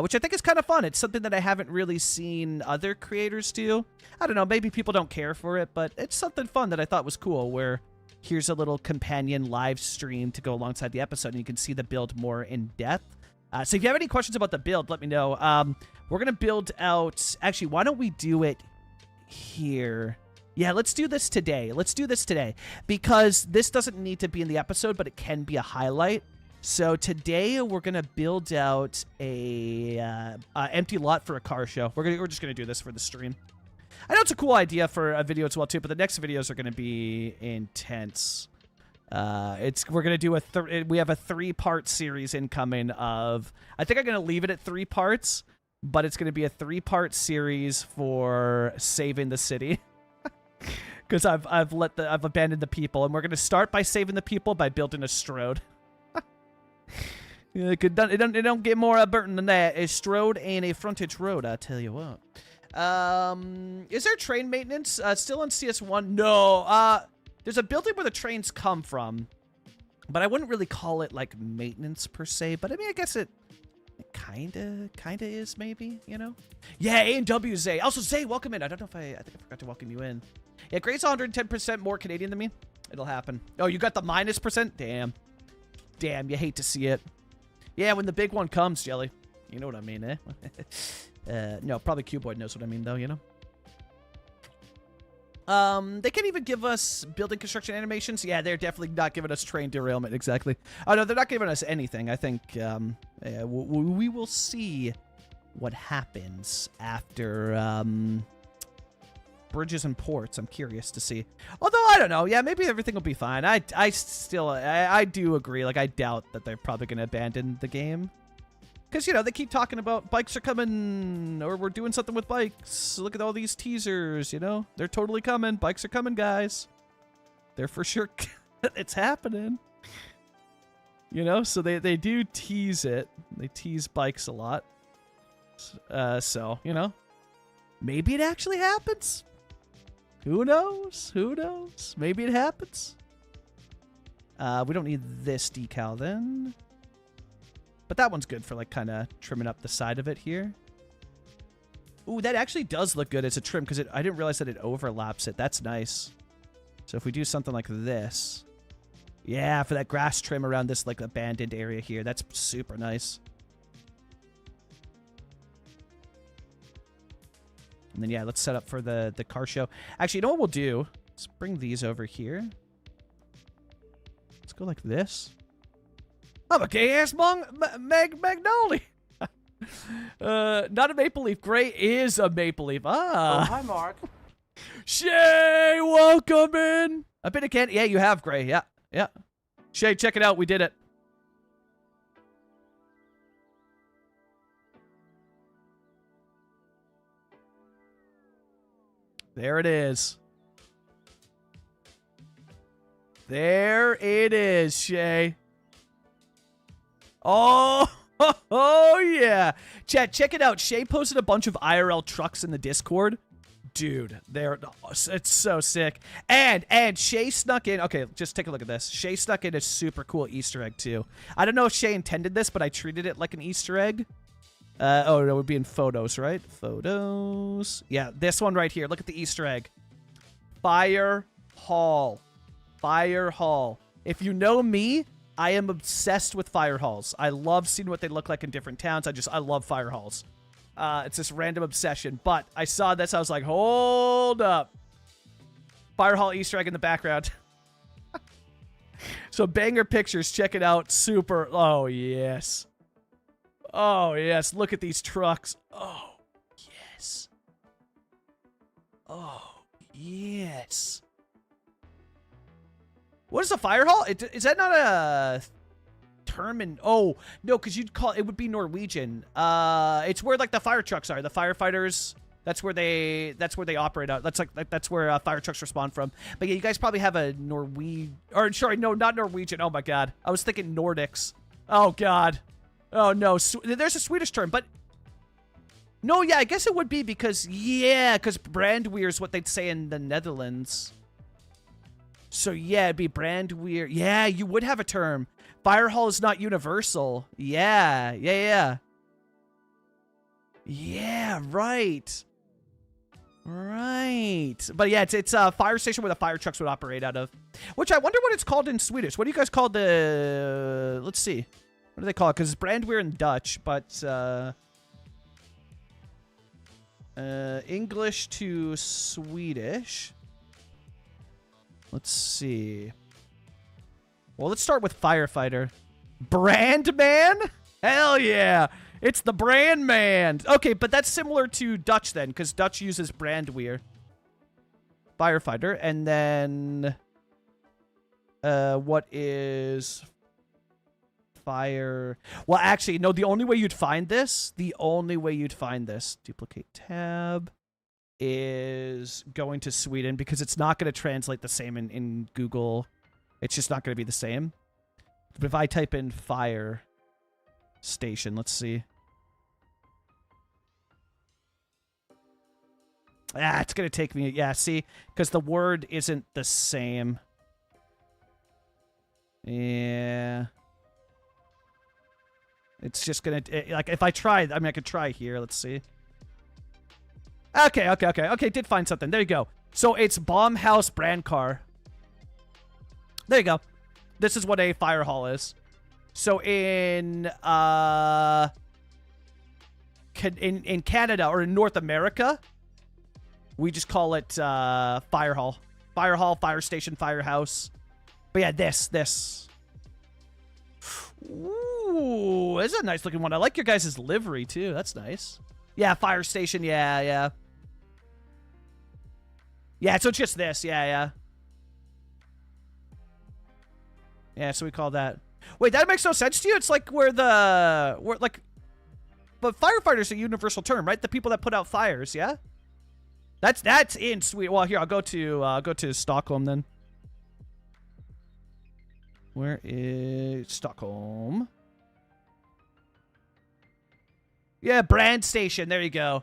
which I think is kind of fun. It's something that I haven't really seen other creators do. I don't know, maybe people don't care for it, but it's something fun that I thought was cool, where here's a little companion live stream to go alongside the episode, and you can see the build more in depth. So if you have any questions about the build, let me know. We're going to build out... Actually, why don't we do it here? Yeah, let's do this today. Let's do this today. Because this doesn't need to be in the episode, but it can be a highlight. So today, we're going to build out a empty lot for a car show. We're just going to do this for the stream. I know it's a cool idea for a video as well, too, but the next videos are going to be intense. We're gonna do we have a 3-part series incoming of, I think I'm gonna leave it at 3 parts, but it's gonna be a 3-part series for saving the city. Because I've abandoned the people, and we're gonna start by saving the people by building a Strode. It don't get more burden than that. A Strode and a frontage road, I tell you what. Is there train maintenance still on CS1? No. There's a building where the trains come from, but I wouldn't really call it, like, maintenance per se. But, I mean, I guess it kinda is, maybe, you know? Yeah, A&W, Zay. Also, Zay, welcome in. I don't know if I think I forgot to welcome you in. Yeah, Grace 110% more Canadian than me. It'll happen. Oh, you got the -%? Damn. Damn, you hate to see it. Yeah, when the big one comes, Jelly. You know what I mean, eh? No, probably Cuboid knows what I mean, though, you know? They can't even give us building construction animations. Yeah, they're definitely not giving us train derailment. Exactly. Oh, no, they're not giving us anything. I think, we will see what happens after, bridges and ports. I'm curious to see. Although, I don't know. Yeah, maybe everything will be fine. I do agree. Like, I doubt that they're probably going to abandon the game. Because, you know, they keep talking about bikes are coming, or we're doing something with bikes. Look at all these teasers, you know? They're totally coming. Bikes are coming, guys. They're for sure. It's happening. You know? So they do tease it. They tease bikes a lot. So, you know? Maybe it actually happens. Who knows? Who knows? Maybe it happens. We don't need this decal then. But that one's good for, like, kind of trimming up the side of it here. Ooh, that actually does look good as a trim, because I didn't realize that it overlaps it. That's nice. So if we do something like this. Yeah, for that grass trim around this, like, abandoned area here. That's super nice. And then, yeah, let's set up for the car show. Actually, you know what we'll do? Let's bring these over here. Let's go like this. I'm a gay-ass Magnolia. Not a maple leaf. Gray is a maple leaf. Ah. Hi, Mark. Shay, welcome in. I've been a can. Yeah, you have, Gray. Yeah, yeah. Shay, check it out. We did it. There it is. There it is, Shay. Oh, oh yeah. Chat, check it out. Shay posted a bunch of IRL trucks in the Discord. Dude, it's so sick. And Shay snuck in. Okay, just take a look at this. Shay snuck in a super cool Easter egg too. I don't know if Shay intended this, but I treated it like an Easter egg. Oh, it would be in photos, right? Photos. Yeah, this one right here. Look at the Easter egg. Fire Hall. Fire Hall. If you know me, I am obsessed with fire halls. I love seeing what they look like in different towns. I love fire halls. It's this random obsession. But I saw this. I was like, hold up. Fire hall Easter egg in the background. So banger pictures. Check it out. Super. Oh, yes. Oh, yes. Look at these trucks. Oh, yes. Oh, yes. What is a fire hall? Is that not a term in... Oh, no, because you'd call... It would be Norwegian. It's where, like, the fire trucks are. The firefighters... That's where they operate out. That's where fire trucks respond from. But yeah, you guys probably have a Norwegian... Or, sorry, no, not Norwegian. Oh, my God. I was thinking Nordics. Oh, God. Oh, no. There's a Swedish term, but... No, yeah, I guess it would be because... Yeah, because brandweer is what they'd say in the Netherlands. So, yeah, it'd be brandweer. Yeah, you would have a term. Fire hall is not universal. Yeah, yeah, yeah. Yeah, right. Right. But yeah, it's a fire station where the fire trucks would operate out of. Which I wonder what it's called in Swedish. What do you guys call the... Let's see. What do they call it? Because it's brandweer in Dutch, but... English to Swedish. Let's see. Well, let's start with firefighter. Brand man? Hell yeah. It's the brand man. Okay, but that's similar to Dutch then, because Dutch uses brandweer. Firefighter. And then... what is... Fire... Well, actually, no, the only way you'd find this... Duplicate tab... is going to Sweden, because it's not going to translate the same in Google. It's just not going to be the same. But if I type in fire station, let's see. Ah, it's going to take me... Yeah, see? Because the word isn't the same. Yeah. It's just going to... Like, if I try... I mean, I could try here. Let's see. Okay, did find something. There you go. So it's bomb house brand car. There you go. This is what a fire hall is. So in Canada or in North America, we just call it fire hall. Fire hall, fire station, firehouse. But yeah, this. Ooh, this is a nice looking one. I like your guys' livery too. That's nice. Yeah, fire station. Yeah. Yeah, so it's just this. Yeah. Yeah, so we call that... Wait, that makes no sense to you? It's like where like... But firefighter's a universal term, right? The people that put out fires, yeah? That's in Sweden. Well, here, I'll go to Stockholm then. Where is Stockholm? Yeah, brand station. There you go.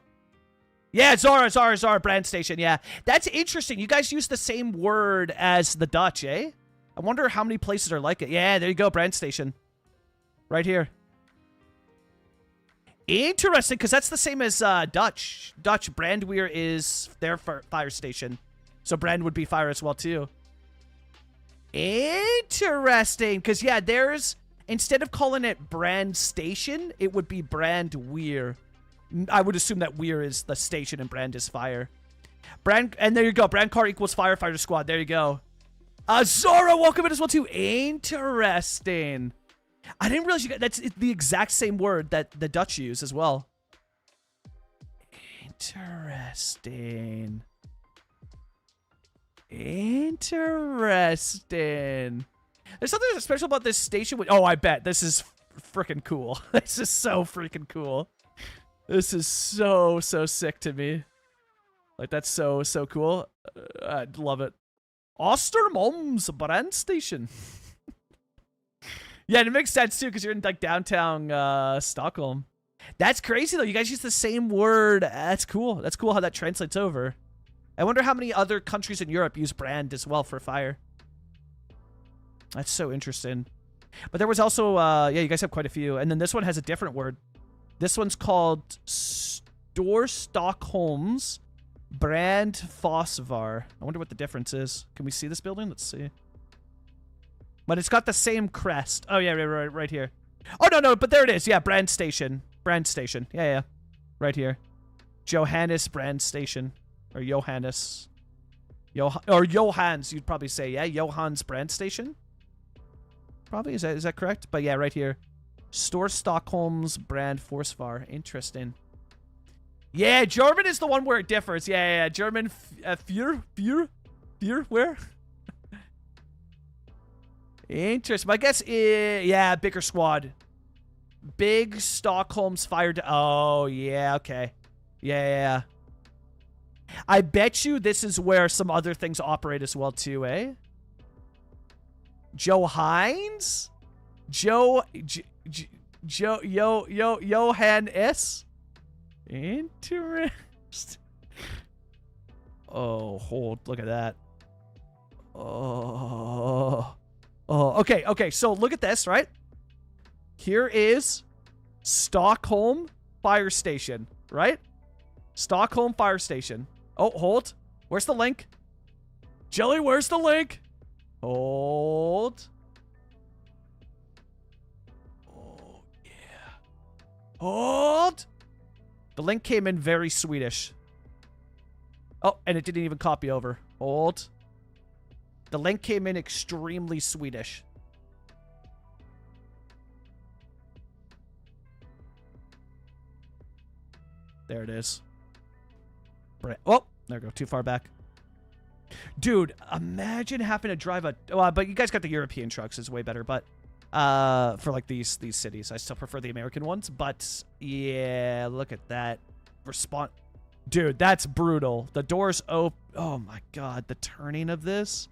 Yeah, Zara, brand station. Yeah, that's interesting. You guys use the same word as the Dutch, eh? I wonder how many places are like it. Yeah, there you go, brand station. Right here. Interesting, because that's the same as Dutch. Dutch, brandweer is their fire station. So brand would be fire as well, too. Interesting, because, yeah, there's... Instead of calling it brand station, it would be brandweer. I would assume that weir is the station and brand is fire. Brand, and there you go. Brand car equals firefighter squad. There you go. Zora, welcome in as well too. Interesting. I didn't realize that's the exact same word that the Dutch use as well. Interesting. Interesting. There's something special about this station. Oh, I bet. This is freaking cool. This is so freaking cool. This is so sick to me. Like, that's so cool. I love it. Ostermalms brand station. Yeah, and it makes sense, too, because you're in, like, downtown Stockholm. That's crazy, though. You guys use the same word. That's cool. That's cool how that translates over. I wonder how many other countries in Europe use brand as well for fire. That's so interesting. But there was also, yeah, you guys have quite a few. And then this one has a different word. This one's called Storstockholms Brand Fosvar. I wonder what the difference is. Can we see this building? Let's see. But it's got the same crest. Oh, yeah, right here. Oh, no, but there it is. Yeah, brand station. Brand station. Yeah. Right here. Johannes brand station. Or Johannes. Or Johans, you'd probably say. Yeah, Johans brand station. Probably. Is that correct? But yeah, right here. Storstockholms brand Forsvar. Interesting. Yeah, German is the one where it differs. Yeah. German. Für? Where? Interesting. My guess is, yeah, bigger squad. Big Stockholm's fire. Oh, yeah, okay. Yeah. I bet you this is where some other things operate as well, too, eh? Joe Hines? Johannes? Interesting. Oh, hold. Look at that. Oh, okay. So look at this, right? Here is Stockholm Fire Station, right? Stockholm Fire Station. Oh, hold. Where's the link? Jelly, where's the link? Hold. Oh, yeah. Hold. The link came in very Swedish. Oh, and it didn't even copy over. Hold. The link came in extremely Swedish. There it is. Oh, there we go. Too far back. Dude, imagine having to drive a... Well, but you guys got the European trucks. It's way better. But for like these cities, I still prefer the American ones. But yeah, look at that. Dude, that's brutal. The doors open. Oh my God, the turning of this.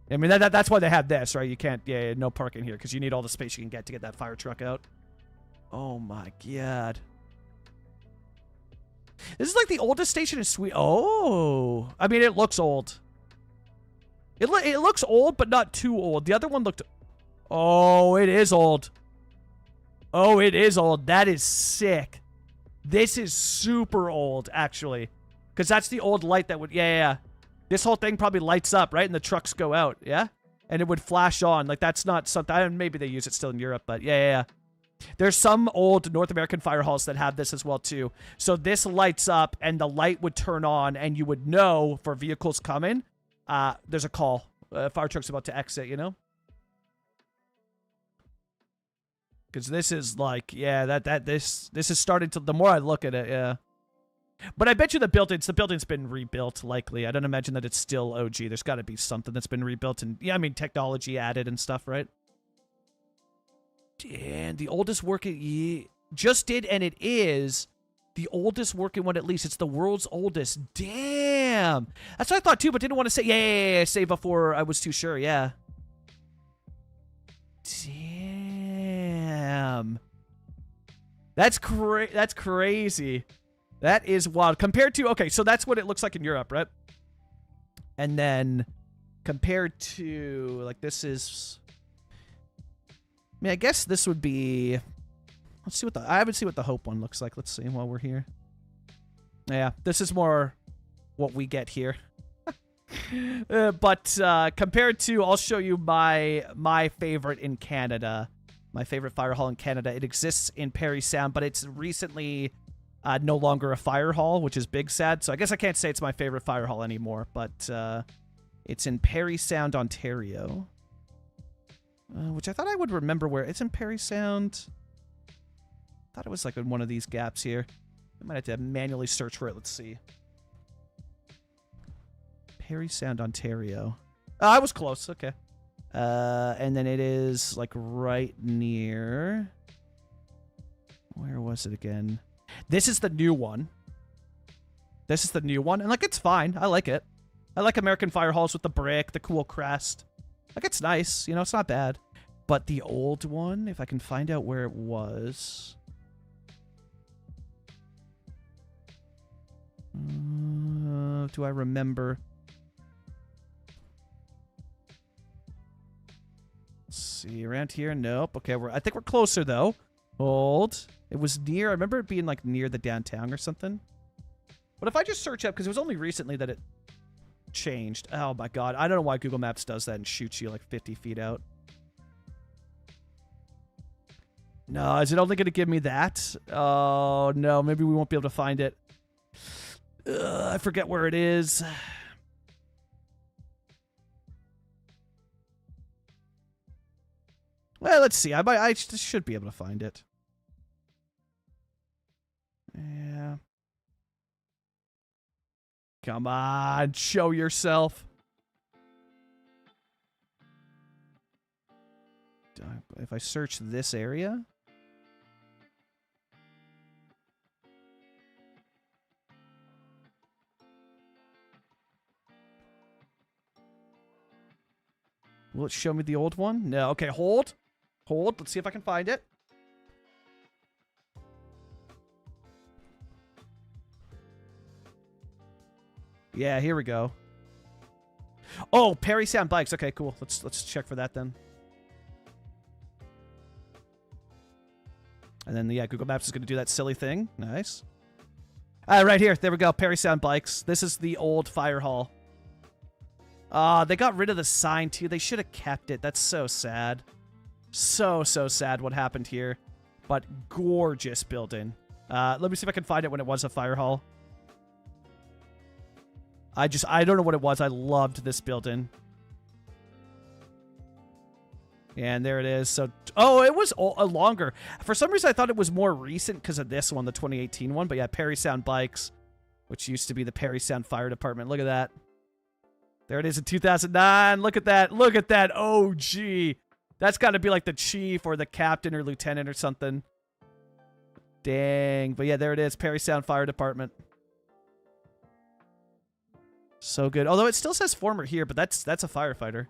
I mean, that's why they have this, right? You can't, yeah, no parking here because you need all the space you can get to get that fire truck out. Oh my God. This is like the oldest station in Sweden. Oh, I mean, it looks old. It looks old, but not too old. The other one looked... Oh, it is old. Oh, it is old. That is sick. This is super old, actually. Because that's the old light that would... Yeah. This whole thing probably lights up, right? And the trucks go out, yeah? And it would flash on. Like, that's not something... Maybe they use it still in Europe, but yeah. There's some old North American fire halls that have this as well, too. So this lights up, and the light would turn on, and you would know for vehicles coming, there's a call. Fire truck's about to exit, you know? Because this is like, yeah, this is starting to... The more I look at it, yeah. But I bet you the building's been rebuilt, likely. I don't imagine that it's still OG. There's got to be something that's been rebuilt, and yeah, I mean, technology added and stuff, right? And the oldest working... Just did, and it is the oldest working one, at least. It's the world's oldest. Damn! That's what I thought, too, but didn't want to say... Yeah, say before I was too sure, yeah. Damn. That's crazy. That is wild. Compared to... Okay, so that's what it looks like in Europe, right? And then compared to... Like, this is... I mean, I guess this would be... Let's see what the... I haven't seen what the Hope one looks like. Let's see while we're here. Yeah, this is more what we get here. But compared to... I'll show you my favorite in Canada. My favorite fire hall in Canada. It exists in Parry Sound, but it's recently... no longer a fire hall, which is big sad. So I guess I can't say it's my favorite fire hall anymore, but it's in Parry Sound, Ontario. which I thought I would remember where. It's in Perry Sound. Thought it was like in one of these gaps here. I might have to manually search for it. Let's see. Perry Sound, Ontario. Oh, I was close. Okay. And then it is like right near. Where was it again? This is the new one. This is the new one. And like, it's fine. I like it. I like American Fire Halls with the brick, the cool crest. Like, it's nice. You know, it's not bad. But the old one, if I can find out where it was. Do I remember? Let's see, around here? Nope. Okay, I think we're closer, though. Hold. It was near, I remember it being, like, near the downtown or something. But if I just search up, because it was only recently that it changed. Oh, my God. I don't know why Google Maps does that and shoots you, like, 50 feet out. No, is it only going to give me that? Oh, no. Maybe we won't be able to find it. I forget where it is. Well, let's see. I should be able to find it. Yeah. Come on, show yourself. If I search this area. Will it show me the old one? No. Okay, hold. Hold. Let's see if I can find it. Yeah, here we go. Oh, Perry Sound Bikes. Okay, cool. Let's check for that then. And then, yeah, Google Maps is going to do that silly thing. Nice. Right here. There we go. Perry Sound Bikes. This is the old fire hall. They got rid of the sign, too. They should have kept it. That's so sad. So sad what happened here. But gorgeous building. Let me see if I can find it when it was a fire hall. I don't know what it was. I loved this building. And there it is. So, oh, it was longer. For some reason, I thought it was more recent because of this one, the 2018 one. But yeah, Perry Sound Bikes, which used to be the Perry Sound Fire Department. Look at that. There it is in 2009. Look at that. Look at that. Oh, gee. That's got to be like the chief or the captain or lieutenant or something. Dang. But yeah, there it is. Perry Sound Fire Department. So good. Although it still says former here, but that's a firefighter.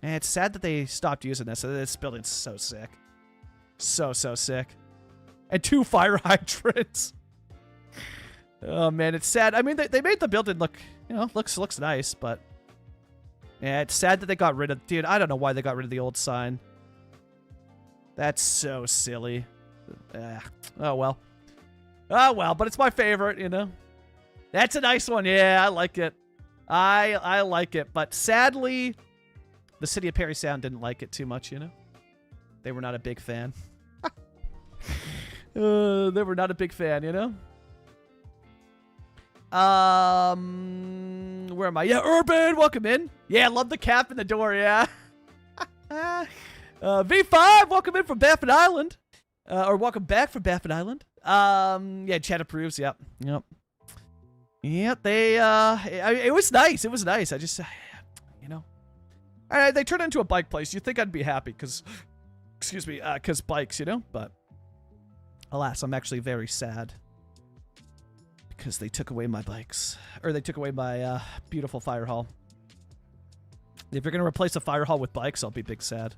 And it's sad that they stopped using this. This building's so sick. So sick. And 2 fire hydrants. Oh, man, it's sad. I mean, they made the building look, you know, looks nice, but... Yeah, it's sad that they got rid of... Dude, I don't know why they got rid of the old sign. That's so silly. Oh, well. Oh, well, but it's my favorite, you know. That's a nice one. Yeah, I like it. I like it. But sadly, the city of Perry Sound didn't like it too much, you know? They were not a big fan. They were not a big fan, you know? Where am I? Yeah, Urban, welcome in. Yeah, love the cap in the door, yeah. V5, welcome in from Baffin Island. Or welcome back from Baffin Island. Yeah, chat approves, yep. Yep, it was nice. It was nice. I just, you know. They turned it into a bike place. You'd think I'd be happy because, excuse me, because bikes, you know? But, alas, I'm actually very sad. Because they took away my bikes. Or they took away my beautiful fire hall. If you're going to replace a fire hall with bikes, I'll be big sad.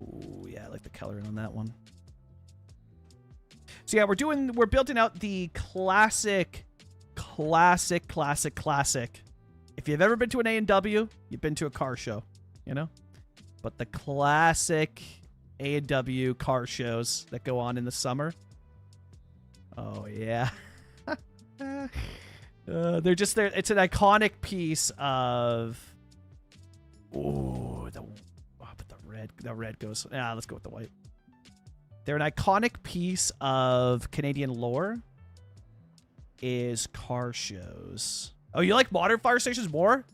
Ooh, yeah, I like the coloring on that one. So yeah, we're building out the classic. If you've ever been to an A&W, you've been to a car show, you know? But the classic A&W car shows that go on in the summer. Oh, yeah. They're just there. It's an iconic piece of... Ooh, but the red goes... Yeah, let's go with the white. They're an iconic piece of Canadian lore. Is car shows. Oh, you like modern fire stations more?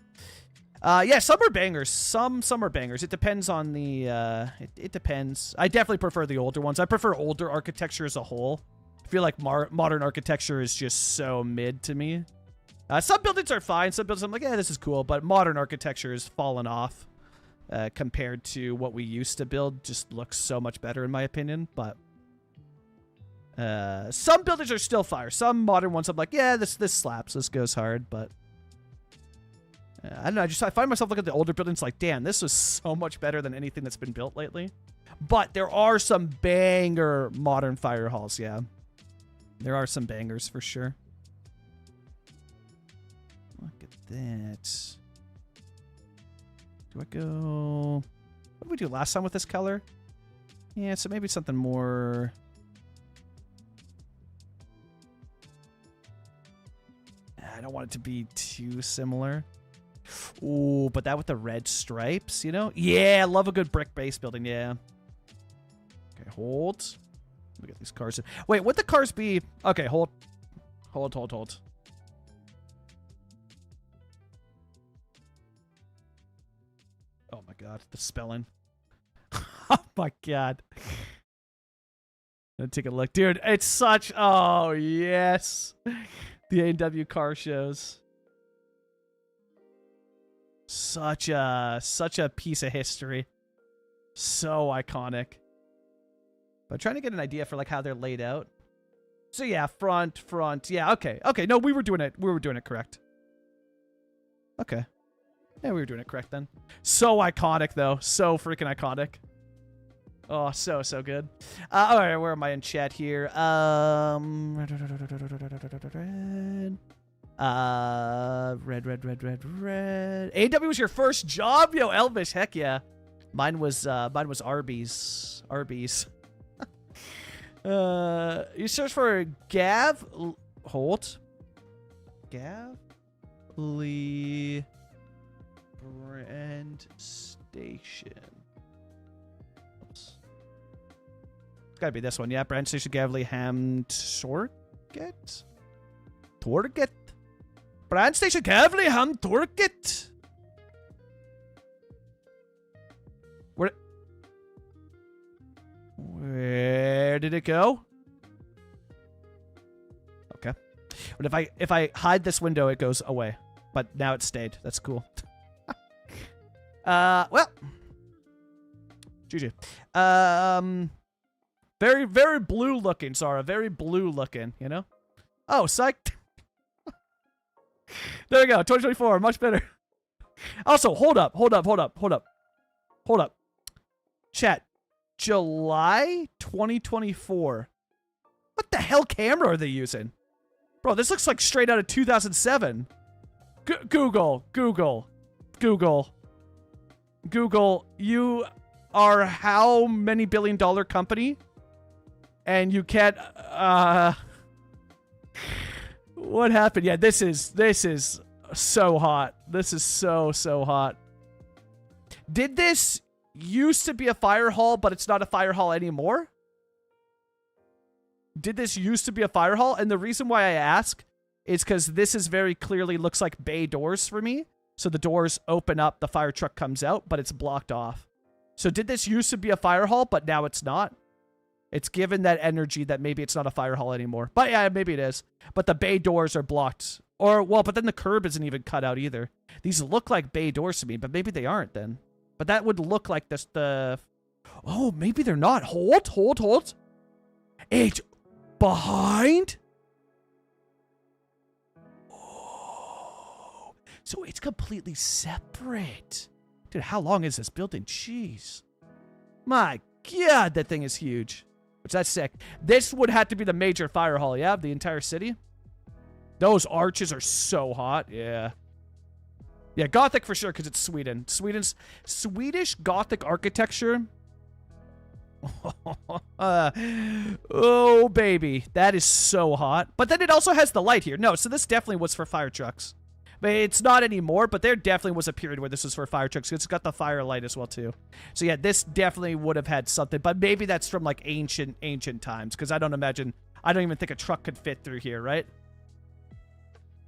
Yeah, some are bangers. Some are bangers. It depends on the. It depends. I definitely prefer the older ones. I prefer older architecture as a whole. I feel like modern architecture is just so mid to me. Some buildings are fine. Some buildings I'm like, yeah, this is cool. But modern architecture has fallen off compared to what we used to build. Just looks so much better in my opinion. But some buildings are still fire. Some modern ones I'm like, yeah, this slaps. This goes hard. But I don't know. I find myself looking at the older buildings like, damn, this was so much better than anything that's been built lately. But there are some banger modern fire halls. Yeah, there are some bangers for sure. Look at that. Do I go... What did we do last time with this color? Yeah, so maybe something more... I don't want it to be too similar. Ooh, but that with the red stripes, you know? Yeah, I love a good brick base building, yeah. Okay, hold. Look at these cars. Wait, would the cars be... Okay, hold. Hold. Oh my god, the spelling. Oh my god. Let's take a look. Dude, it's such... Oh, yes. The A&W car shows. Such a piece of history. So iconic. But I'm trying to get an idea for like how they're laid out. So yeah, front. Yeah, okay. Okay, no, we were doing it correct. Okay. Yeah, we were doing it correct then. So iconic though. So freaking iconic. Oh, so good. All right, where am I in chat here? Red. AW was your first job? Yo, Elvish, heck yeah. Mine was Arby's. You search for Gav Holt. Gav Lee Brand Station. Oops. It's gotta be this one, yeah. Brand Station Gavley Ham Torget? Brand Station Gavley Ham Torget. Where did it go? Okay. But if I hide this window, it goes away. But now it stayed. That's cool. Well. GG. Very, very blue looking, Zara. Very blue looking, you know? Oh, psyched. There we go. 2024. Much better. Also, hold up. Chat. July 2024. What the hell camera are they using? Bro, this looks like straight out of 2007. Google, you are how many billion-dollar company? And you can't, what happened? Yeah, this is so hot. This is so hot. Did this used to be a fire hall, but it's not a fire hall anymore? Did this used to be a fire hall? And the reason why I ask is because this is very clearly looks like bay doors for me. So the doors open up, the fire truck comes out, but it's blocked off. So did this used to be a fire hall, but now it's not? It's given that energy that maybe it's not a fire hall anymore. But yeah, maybe it is. But the bay doors are blocked. Or, well, but then the curb isn't even cut out either. These look like bay doors to me, but maybe they aren't then. But that would look like this, oh, maybe they're not. Hold. It's behind? Oh. So it's completely separate. Dude, how long is this building? Jeez. My God, that thing is huge. Which, that's sick. This would have to be the major fire hall, yeah? Of the entire city? Those arches are so hot, yeah. Yeah, Gothic for sure, because it's Sweden. Swedish Gothic architecture. Oh, baby. That is so hot. But then it also has the light here. No, so this definitely was for fire trucks. But it's not anymore, but there definitely was a period where this was for fire trucks. It's got the fire light as well, too. So, yeah, this definitely would have had something. But maybe that's from, like, ancient times, because I don't even think a truck could fit through here, right?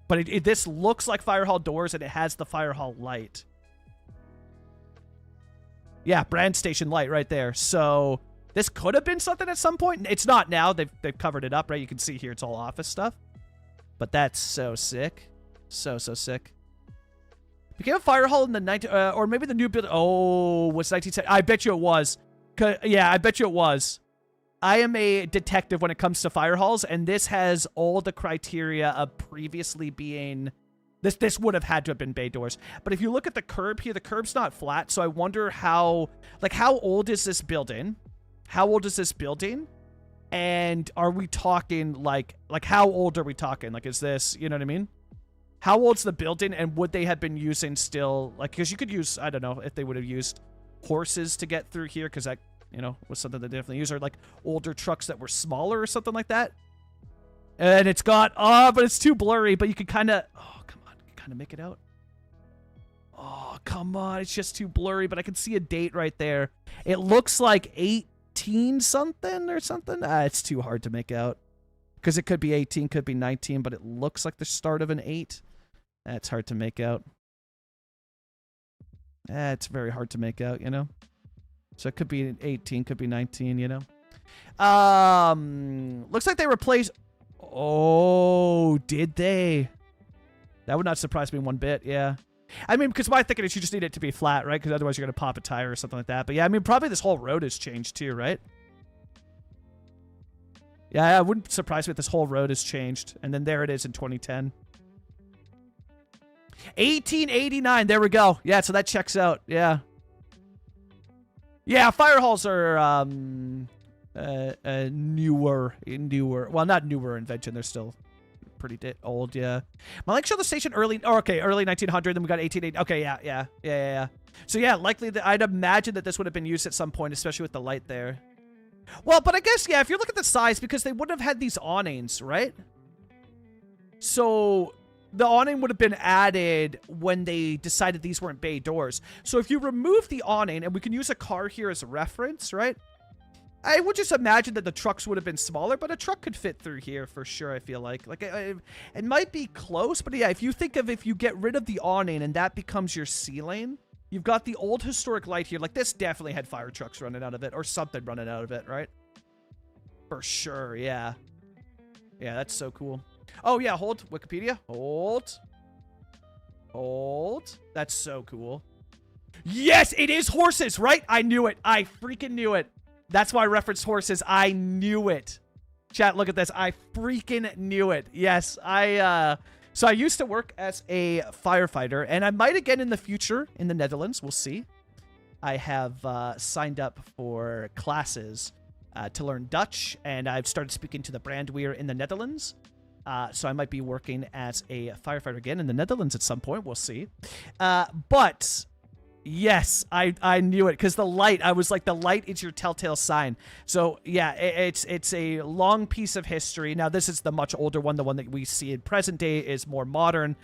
But this looks like fire hall doors, and it has the fire hall light. Yeah, brand station light right there. So this could have been something at some point. It's not now. They've covered it up, right? You can see here it's all office stuff. But that's so sick. So sick. Became a fire hall in the or maybe the new build. Oh, was 1970? I bet you it was. Yeah, I bet you it was. I am a detective when it comes to fire halls, and this has all the criteria of previously being. This would have had to have been bay doors. But if you look at the curb here, the curb's not flat, so I wonder how old is this building? How old is this building? And are we talking like how old are we talking? Like, is this, you know what I mean? How old's the building, and would they have been using still, like, because you could use, I don't know, if they would have used horses to get through here, because that, you know, was something that they definitely used, or like older trucks that were smaller or something like that. And it's got, but it's too blurry, but you can kind of, kind of make it out. Oh, come on. It's just too blurry, but I can see a date right there. It looks like 18 something or something. It's too hard to make out. Because it could be 18, could be 19, but it looks like the start of an 8. That's hard to make out. It's very hard to make out, you know? So it could be 18, could be 19, you know? Looks like they replaced... Oh, did they? That would not surprise me one bit, yeah. I mean, because my thinking is you just need it to be flat, right? Because otherwise you're going to pop a tire or something like that. But yeah, I mean, probably this whole road has changed too, right? Yeah, it wouldn't surprise me if this whole road has changed. And then there it is in 2010. 1889, there we go. Yeah, so that checks out, yeah. Yeah, fire halls are newer. Well, not newer invention, they're still... pretty old, yeah. My like show the station early 1900, then we got 1880. Okay, yeah. So yeah, likely that I'd imagine that this would have been used at some point, especially with the light there. Well, but I guess, yeah, if you look at the size, because they wouldn't have had these awnings, right? So the awning would have been added when they decided these weren't bay doors. So if you remove the awning, and we can use a car here as a reference, right? I would just imagine that the trucks would have been smaller, but a truck could fit through here for sure, I feel like. Like, it might be close, but yeah, if you get rid of the awning and that becomes your ceiling, you've got the old historic light here. Like, this definitely had fire trucks running out of it, or something running out of it, right? For sure, yeah. Yeah, that's so cool. Oh, yeah, hold. Wikipedia. Hold. That's so cool. Yes, it is horses, right? I knew it. I freaking knew it. That's why I referenced horses. I knew it. Chat, look at this. I freaking knew it. Yes, so I used to work as a firefighter, and I might again in the future in the Netherlands. We'll see. I have signed up for classes to learn Dutch, and I've started speaking to the brandweer in the Netherlands. So I might be working as a firefighter again in the Netherlands at some point. We'll see. But... yes, I knew it, because the light, I was like, the light is your telltale sign. So yeah, it's a long piece of history. Now this is the much older one. The one that we see in present day is more modern.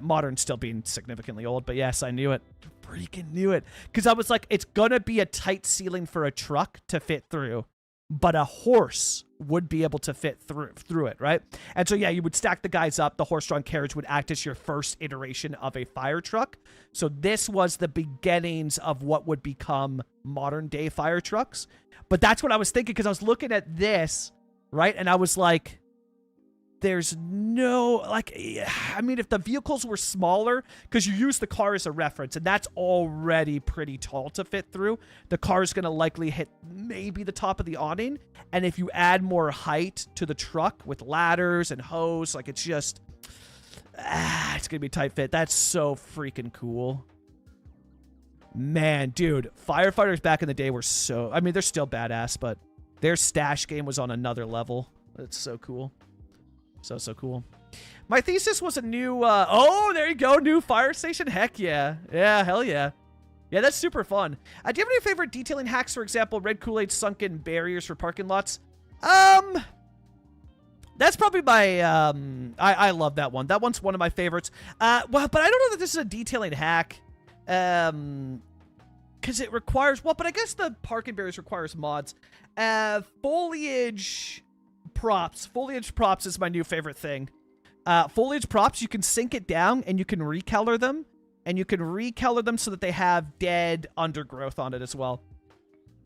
Modern still being significantly old, but yes, I knew it. Freaking knew it. Because I was like, it's gonna be a tight ceiling for a truck to fit through, but a horse would be able to fit through it, right? And so yeah, you would stack the guys up. The horse-drawn carriage would act as your first iteration of a fire truck. So this was the beginnings of what would become modern-day fire trucks. But that's what I was thinking, because I was looking at this, right? And I was like, there's no, like, I mean, if the vehicles were smaller, because you use the car as a reference, and that's already pretty tall to fit through, the car is going to likely hit maybe the top of the awning. And if you add more height to the truck with ladders and hose, like, it's just, it's going to be tight fit. That's so freaking cool. Man, dude, firefighters back in the day were so, I mean, they're still badass, but their stash game was on another level. It's so cool. So cool. My thesis was a new, oh, there you go, new fire station. Heck yeah. Yeah, hell yeah. Yeah, that's super fun. Do you have any favorite detailing hacks? For example, red Kool-Aid sunken barriers for parking lots. That's probably my, I love that one. That one's one of my favorites. Well, but I don't know that this is a detailing hack. Because it requires, well, but I guess the parking barriers requires mods. Foliage props is my new favorite thing. Foliage props, you can sink it down and you can recolor them, and you can recolor them so that they have dead undergrowth on it as well.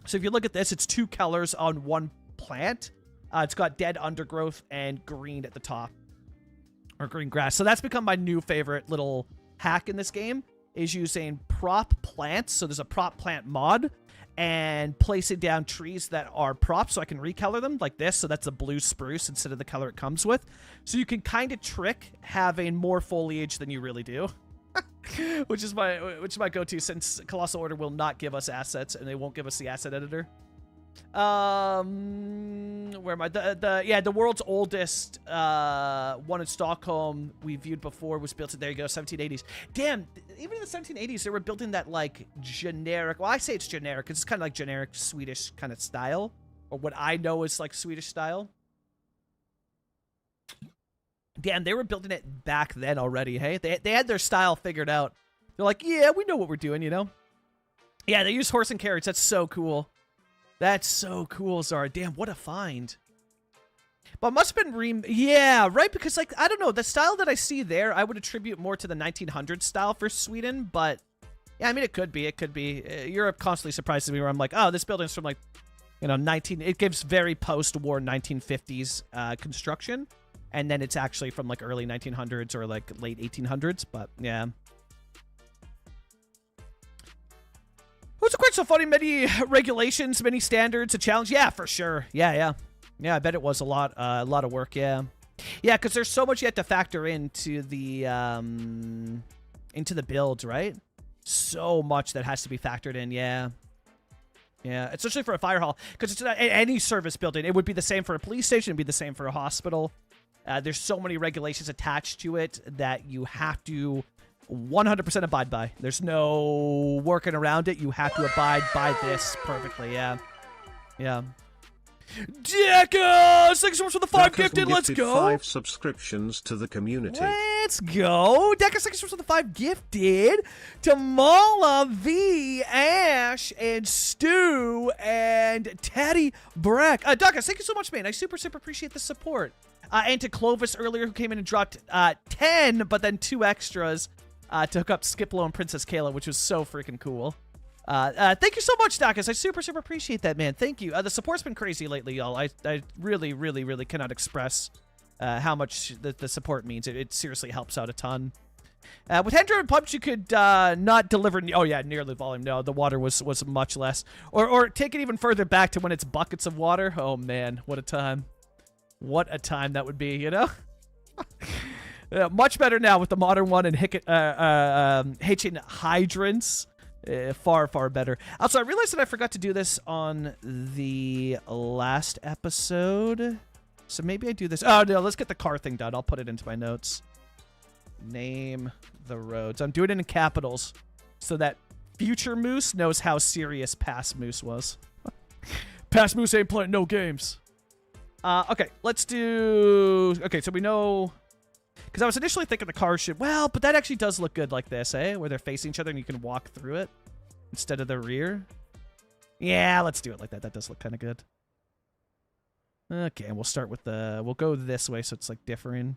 So if you look at this, it's 2 colors on one plant. It's got dead undergrowth and green at the top. Or green grass. So that's become my new favorite little hack in this game, is using prop plants. So there's a prop plant mod, and placing down trees that are props so I can recolor them like this. So that's a blue spruce instead of the color it comes with. So you can kind of trick having more foliage than you really do. which is my go-to, since Colossal Order will not give us assets and they won't give us the asset editor. Where am I? The world's oldest one in Stockholm we viewed before was built in, there you go, 1780s. Damn, even in the 1780s they were building that like generic, well I say it's generic because it's kind of like generic Swedish kind of style, or what I know is like Swedish style. Damn, they were building it back then already, hey? They had their style figured out. They're like, yeah, we know what we're doing, you know? Yeah, they use horse and carriage. That's so cool. That's so cool, Zara. Damn, what a find. But it must have been yeah, right? Because, like, I don't know. The style that I see there, I would attribute more to the 1900s style for Sweden. But, yeah, I mean, it could be. It could be. Europe constantly surprises me where I'm like, oh, this building's from, like, you know, it gives very post-war 1950s construction. And then it's actually from, like, early 1900s or, like, late 1800s. But, yeah. What's quite so funny? Many regulations, many standards, a challenge. Yeah, for sure. Yeah. I bet it was a lot of work. Yeah, because there's so much you have to factor into the build, right? So much that has to be factored in. Yeah, especially for a fire hall, because it's not any service building. It would be the same for a police station. It'd be the same for a hospital. There's so many regulations attached to it that you have to 100% abide by. There's no working around it. You have to abide by this perfectly. Yeah. Dekas! Thanks so much for the 5 gifted. Let's go. 5 subscriptions to the community. Let's go. Dekas, thanks so much for the 5 gifted. To Mala, V, Ash, and Stu, and Teddy Breck. Dekas, thank you so much, man. I super appreciate the support. And to Clovis earlier, who came in and dropped 10, but then 2 extras to hook up Skiplo and Princess Kayla, which was so freaking cool. Thank you so much, Dakas. I super appreciate that, man. Thank you. The support's been crazy lately, y'all. I really cannot express how much the support means. It seriously helps out a ton. With hand-driven pumps, you could not deliver. Oh yeah, nearly volume. No, the water was much less. Or take it even further back to when it's buckets of water. Oh man, what a time! What a time that would be, you know. Yeah, much better now with the modern one and hitching hydrants. Far better. Also, I realized that I forgot to do this on the last episode. So maybe I do this. Oh, no, let's get the car thing done. I'll put it into my notes. Name the roads. I'm doing it in capitals so that future Moose knows how serious past Moose was. Past Moose ain't playing no games. Okay, let's do... Okay, so we know... Because I was initially thinking the car should... Well, but that actually does look good like this, eh? Where they're facing each other and you can walk through it instead of the rear. Yeah, let's do it like that. That does look kind of good. Okay, and we'll start with the... We'll go this way so it's like differing.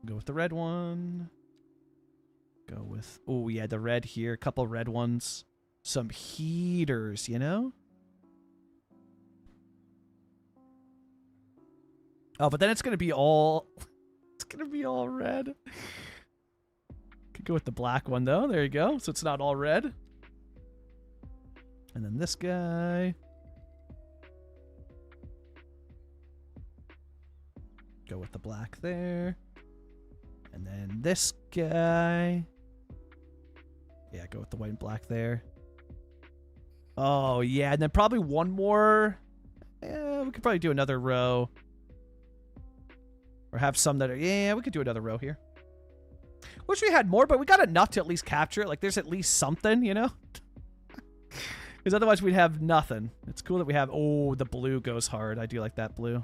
Go with the red one. Go with... Oh, yeah, the red here. A couple red ones. Some heaters, you know? Oh, but then it's going to be all... It's going to be all red. Could go with the black one, though. There you go. So it's not all red. And then this guy. Go with the black there. And then this guy. Yeah, go with the white and black there. Oh, yeah. And then probably one more. Yeah, we could probably do another row. Or have some that are... Yeah, we could do another row here. Wish we had more, but we got enough to at least capture it. Like, there's at least something, you know? Because otherwise we'd have nothing. It's cool that we have... Oh, the blue goes hard. I do like that blue.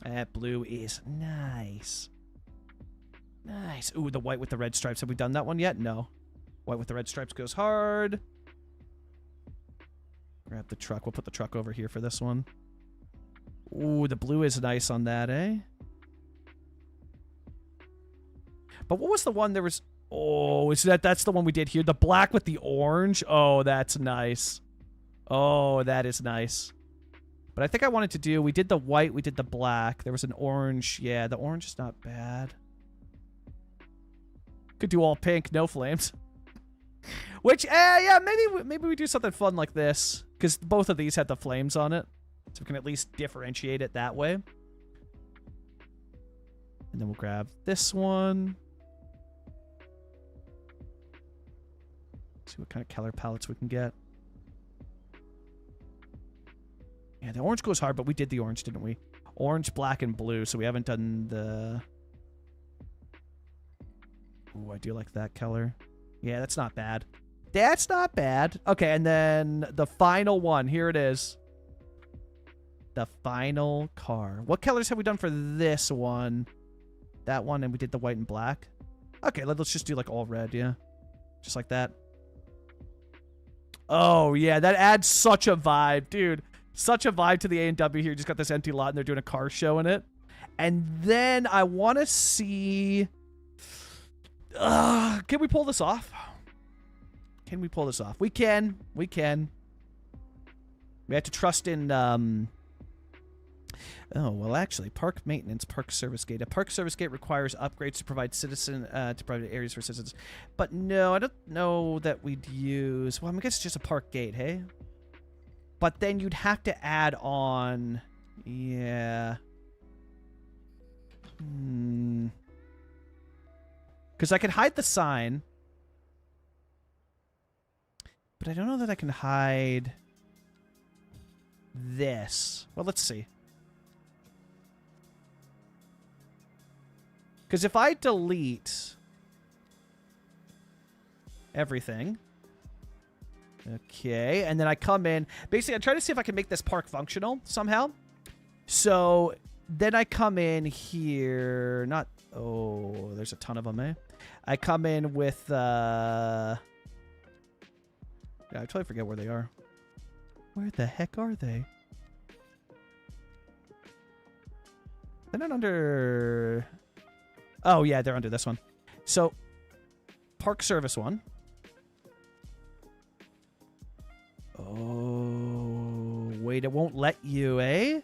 That blue is nice. Nice. Ooh, the white with the red stripes. Have we done that one yet? No. White with the red stripes goes hard. Grab the truck. We'll put the truck over here for this one. Ooh, the blue is nice on that, eh? But what was the one there was? Oh, that's the one we did here? The black with the orange? Oh, that's nice. Oh, that is nice. But I think I wanted to do, we did the white, we did the black. There was an orange. Yeah, the orange is not bad. Could do all pink, no flames. Which, yeah, maybe we do something fun like this. Because both of these had the flames on it. So we can at least differentiate it that way. And then we'll grab this one. See what kind of color palettes we can get. Yeah, the orange goes hard, but we did the orange, didn't we? Orange, black, and blue, so we haven't done the... Ooh, I do like that color. Yeah, that's not bad. That's not bad. Okay, and then the final one. Here it is. The final car. What colors have we done for this one? That one, and we did the white and black. Okay, let's just do like all red, yeah. Just like that. Oh, yeah, that adds such a vibe, dude. Such a vibe to the A&W here. Just got this empty lot, and they're doing a car show in it. And then I want to see... can we pull this off? Can we pull this off? We can. We can. We have to trust in... Oh, well, actually, park maintenance, park service gate. A park service gate requires upgrades to provide to private areas for citizens. But no, I don't know that we'd use... Well, I guess it's just a park gate, hey? But then you'd have to add on... Yeah. Because I could hide the sign. But I don't know that I can hide... this. Well, let's see. Because if I delete everything, okay, and then I come in, basically I try to see if I can make this park functional somehow. So then I come in here, not, oh, there's a ton of them, eh? I come in with, yeah, I totally forget where they are. Where the heck are they? They're not under... Oh, yeah, they're under this one. So, park service one. Oh, wait, it won't let you, eh?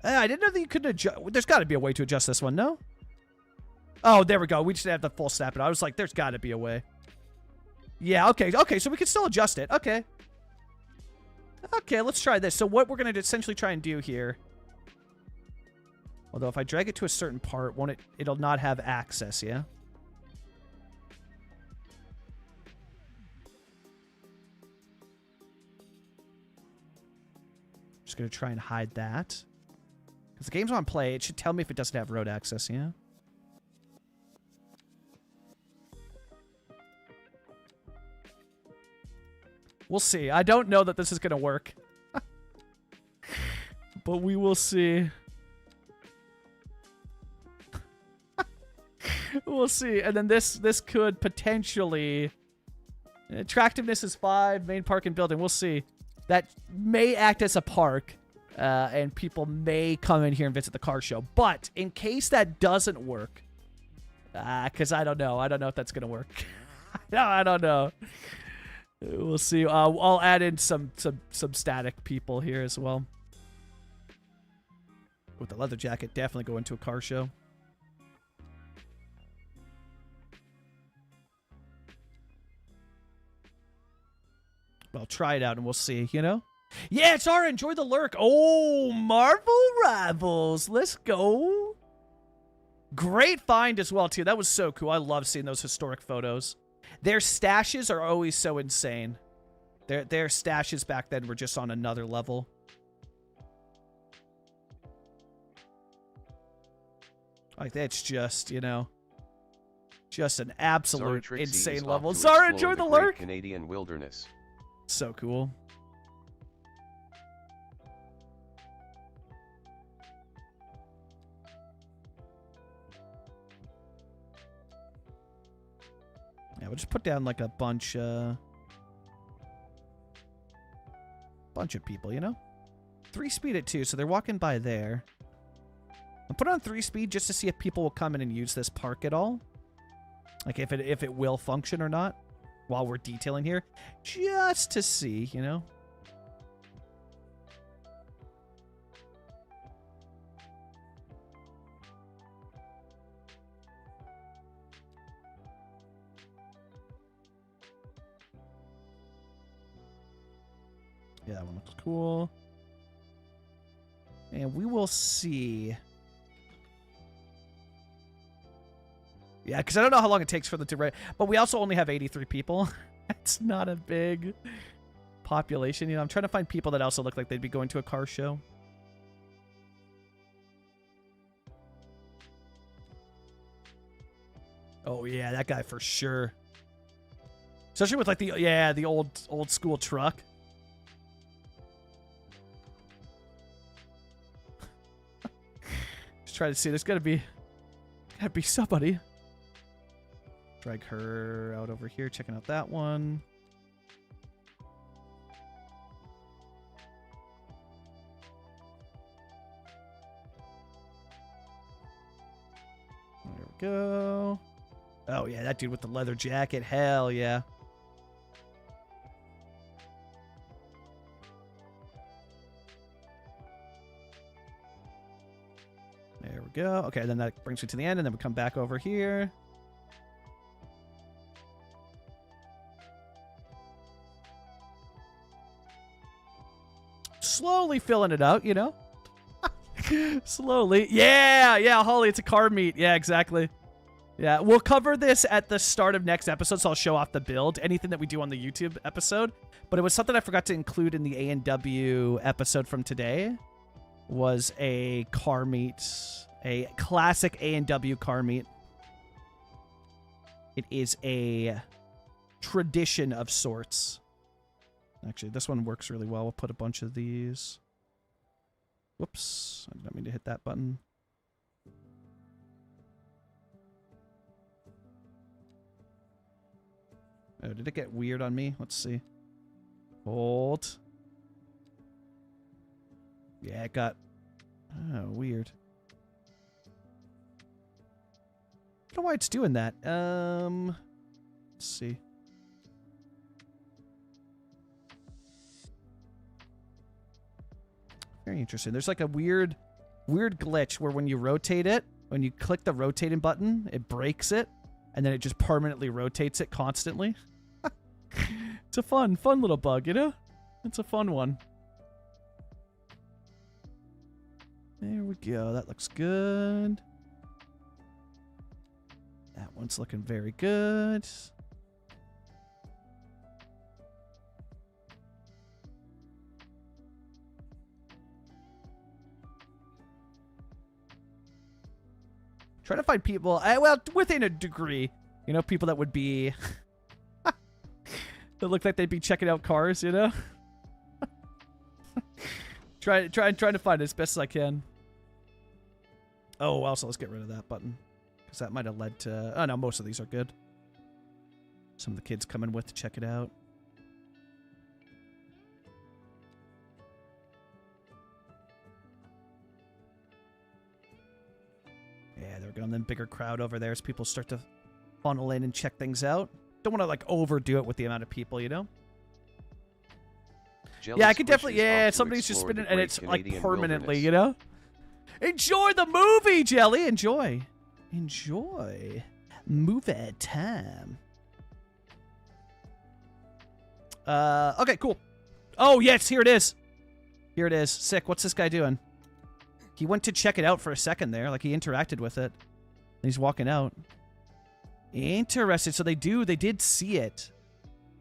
I didn't know that you could adjust. There's got to be a way to adjust this one, no? Oh, there we go. We just have the full snap it. I was like, there's got to be a way. Yeah, okay. Okay, so we can still adjust it. Okay. Okay, let's try this. So what we're going to essentially try and do here... Although if I drag it to a certain part, won't it? It'll not have access, yeah? Just gonna try and hide that. Because the game's on play, it should tell me if it doesn't have road access, yeah? We'll see. I don't know that this is gonna work. But we will see. We'll see. And then this could potentially... Attractiveness is 5. Main park and building. We'll see. That may act as a park. And people may come in here and visit the car show. But in case that doesn't work... Because I don't know. I don't know if that's going to work. No, I don't know. We'll see. I'll add in some static people here as well. With the leather jacket, definitely go into a car show. I'll try it out and we'll see, you know? Yeah, it's our enjoy the lurk. Oh, Marvel Rivals. Let's go. Great find as well, too. That was so cool. I love seeing those historic photos. Their stashes are always so insane. Their stashes back then were just on another level. Like, that's just, you know, just an absolute insane level. Zara, enjoy the lurk. Canadian wilderness. So cool. Yeah, we'll just put down like a bunch of people, you know? 3 speed at 2, so they're walking by there. I'll put it on 3-speed just to see if people will come in and use this park at all. Like if it will function or not while we're detailing here. Just to see, you know? Yeah, that one looks cool. And we will see. Yeah, because I don't know how long it takes for the to. But we also only have 83 people. It's not a big population. You know, I'm trying to find people that also look like they'd be going to a car show. Oh yeah, that guy for sure. Especially with like the old school truck. Just trying to see. There's gotta be somebody. Drag her out over here, checking out that one. There we go. Oh yeah, that dude with the leather jacket. Hell yeah. There we go. Okay, then that brings me to the end, and then we come back over here. Slowly filling it out, you know? Slowly. Yeah, Holly, it's a car meet. Yeah, exactly. Yeah, we'll cover this at the start of next episode, so I'll show off the build, anything that we do on the YouTube episode. But it was something I forgot to include in the A&W episode from today, was a car meet, a classic A&W car meet. It is a tradition of sorts. Actually, this one works really well. We'll put a bunch of these. Whoops. I didn't mean to hit that button. Oh, did it get weird on me? Let's see. Hold. Yeah, it got... Oh, weird. I don't know why it's doing that. Let's see. Very interesting. There's like a weird glitch where when you rotate it, when you click the rotating button, it breaks it, and then it just permanently rotates it constantly. It's a fun little bug, you know? It's a fun one. There we go. That looks good. That one's looking very good. Trying to find people, well, within a degree, you know, people that would be, that look like they'd be checking out cars, you know? trying to find it as best as I can. Oh, also, let's get rid of that button, because that might have led to, oh no, most of these are good. Some of the kids coming with to check it out. Yeah, there we go. And then bigger crowd over there as people start to funnel in and check things out. Don't want to like overdo it with the amount of people, you know? Yeah, I could definitely, yeah, somebody's just spinning and it's like permanently, you know? Enjoy the movie, Jelly! Enjoy. Enjoy. Movie time. Okay, cool. Oh, yes, here it is. Here it is. Sick. What's this guy doing? He went to check it out for a second there. Like, he interacted with it. And he's walking out. Interesting. So they did see it.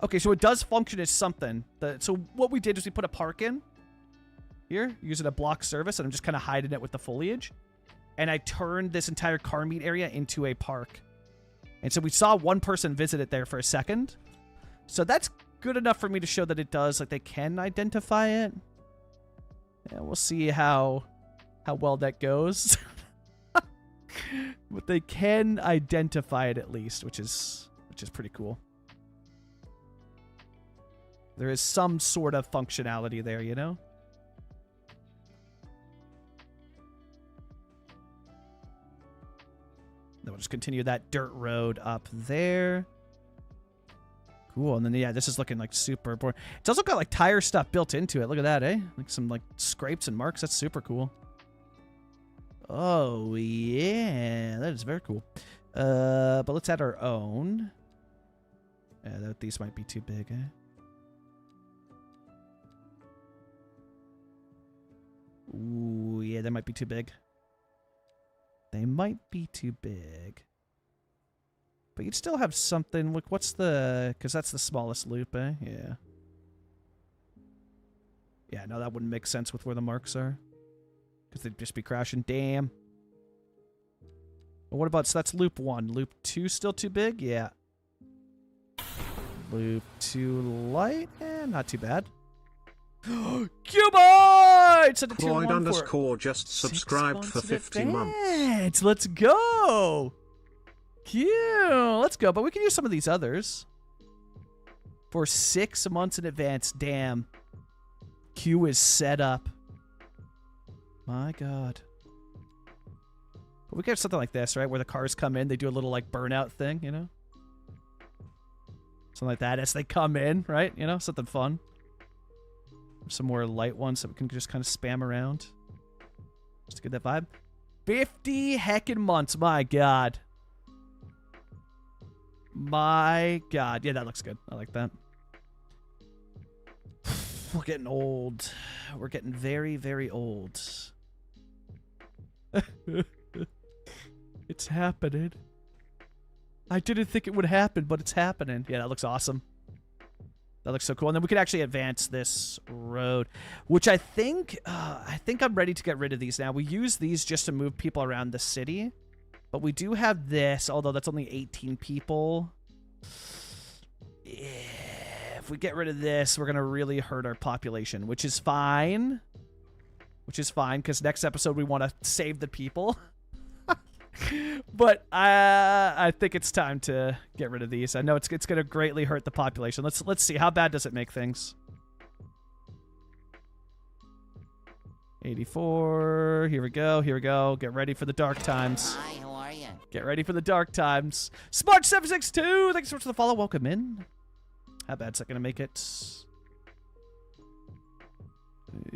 Okay, so it does function as something. So what we did is we put a park in. Here, using a block service. And I'm just kind of hiding it with the foliage. And I turned this entire car meet area into a park. And so we saw one person visit it there for a second. So that's good enough for me to show that it does. Like, they can identify it. Yeah, we'll see how well that goes. But they can identify it at least, which is pretty cool. There is some sort of functionality there, you know? we'll just continue that dirt road up there. Cool. And then, yeah, this is looking like super important. It's also got like tire stuff built into it. Look at that, eh? Like some like scrapes and marks. That's super cool. Oh, yeah. That is very cool. But let's add our own. Yeah, these might be too big, eh? Ooh, yeah, that might be too big. They might be too big. But you'd still have something. Look, what's the... Because that's the smallest loop, eh? Yeah. Yeah, no, that wouldn't make sense with where the marks are. Because they'd just be crashing. Damn. But what about... So that's loop 1. Loop 2 still too big? Yeah. Loop 2 light? Eh, not too bad. Cubite! Send a tier 1 Cloyd _ just subscribed for 50 months. Let's go! Cute! Let's go. But we can use some of these others. For 6 months in advance. Damn. Q is set up. My god. But we could have something like this, right? Where the cars come in, they do a little, like, burnout thing, you know? Something like that as they come in, right? You know, something fun. Some more light ones that we can just kind of spam around. Just to get that vibe. 50 heckin' months. My god. My god. Yeah, that looks good. I like that. We're getting old. We're getting very, very old. It's happening. I didn't think it would happen, but it's happening. Yeah, that looks awesome. That looks so cool. And then we could actually advance this road, which I think I'm ready to get rid of these now. We use these just to move people around the city, but we do have this, although that's only 18 people. Yeah, if we get rid of this, we're going to really hurt our population, which is fine. Which is fine, because next episode we want to save the people. But I think it's time to get rid of these. I know it's going to greatly hurt the population. Let's see. How bad does it make things? 84. Here we go. Here we go. Get ready for the dark times. Hi, how are you? Get ready for the dark times. Smart762. Thanks so much for the follow. Welcome in. How bad's that going to make it?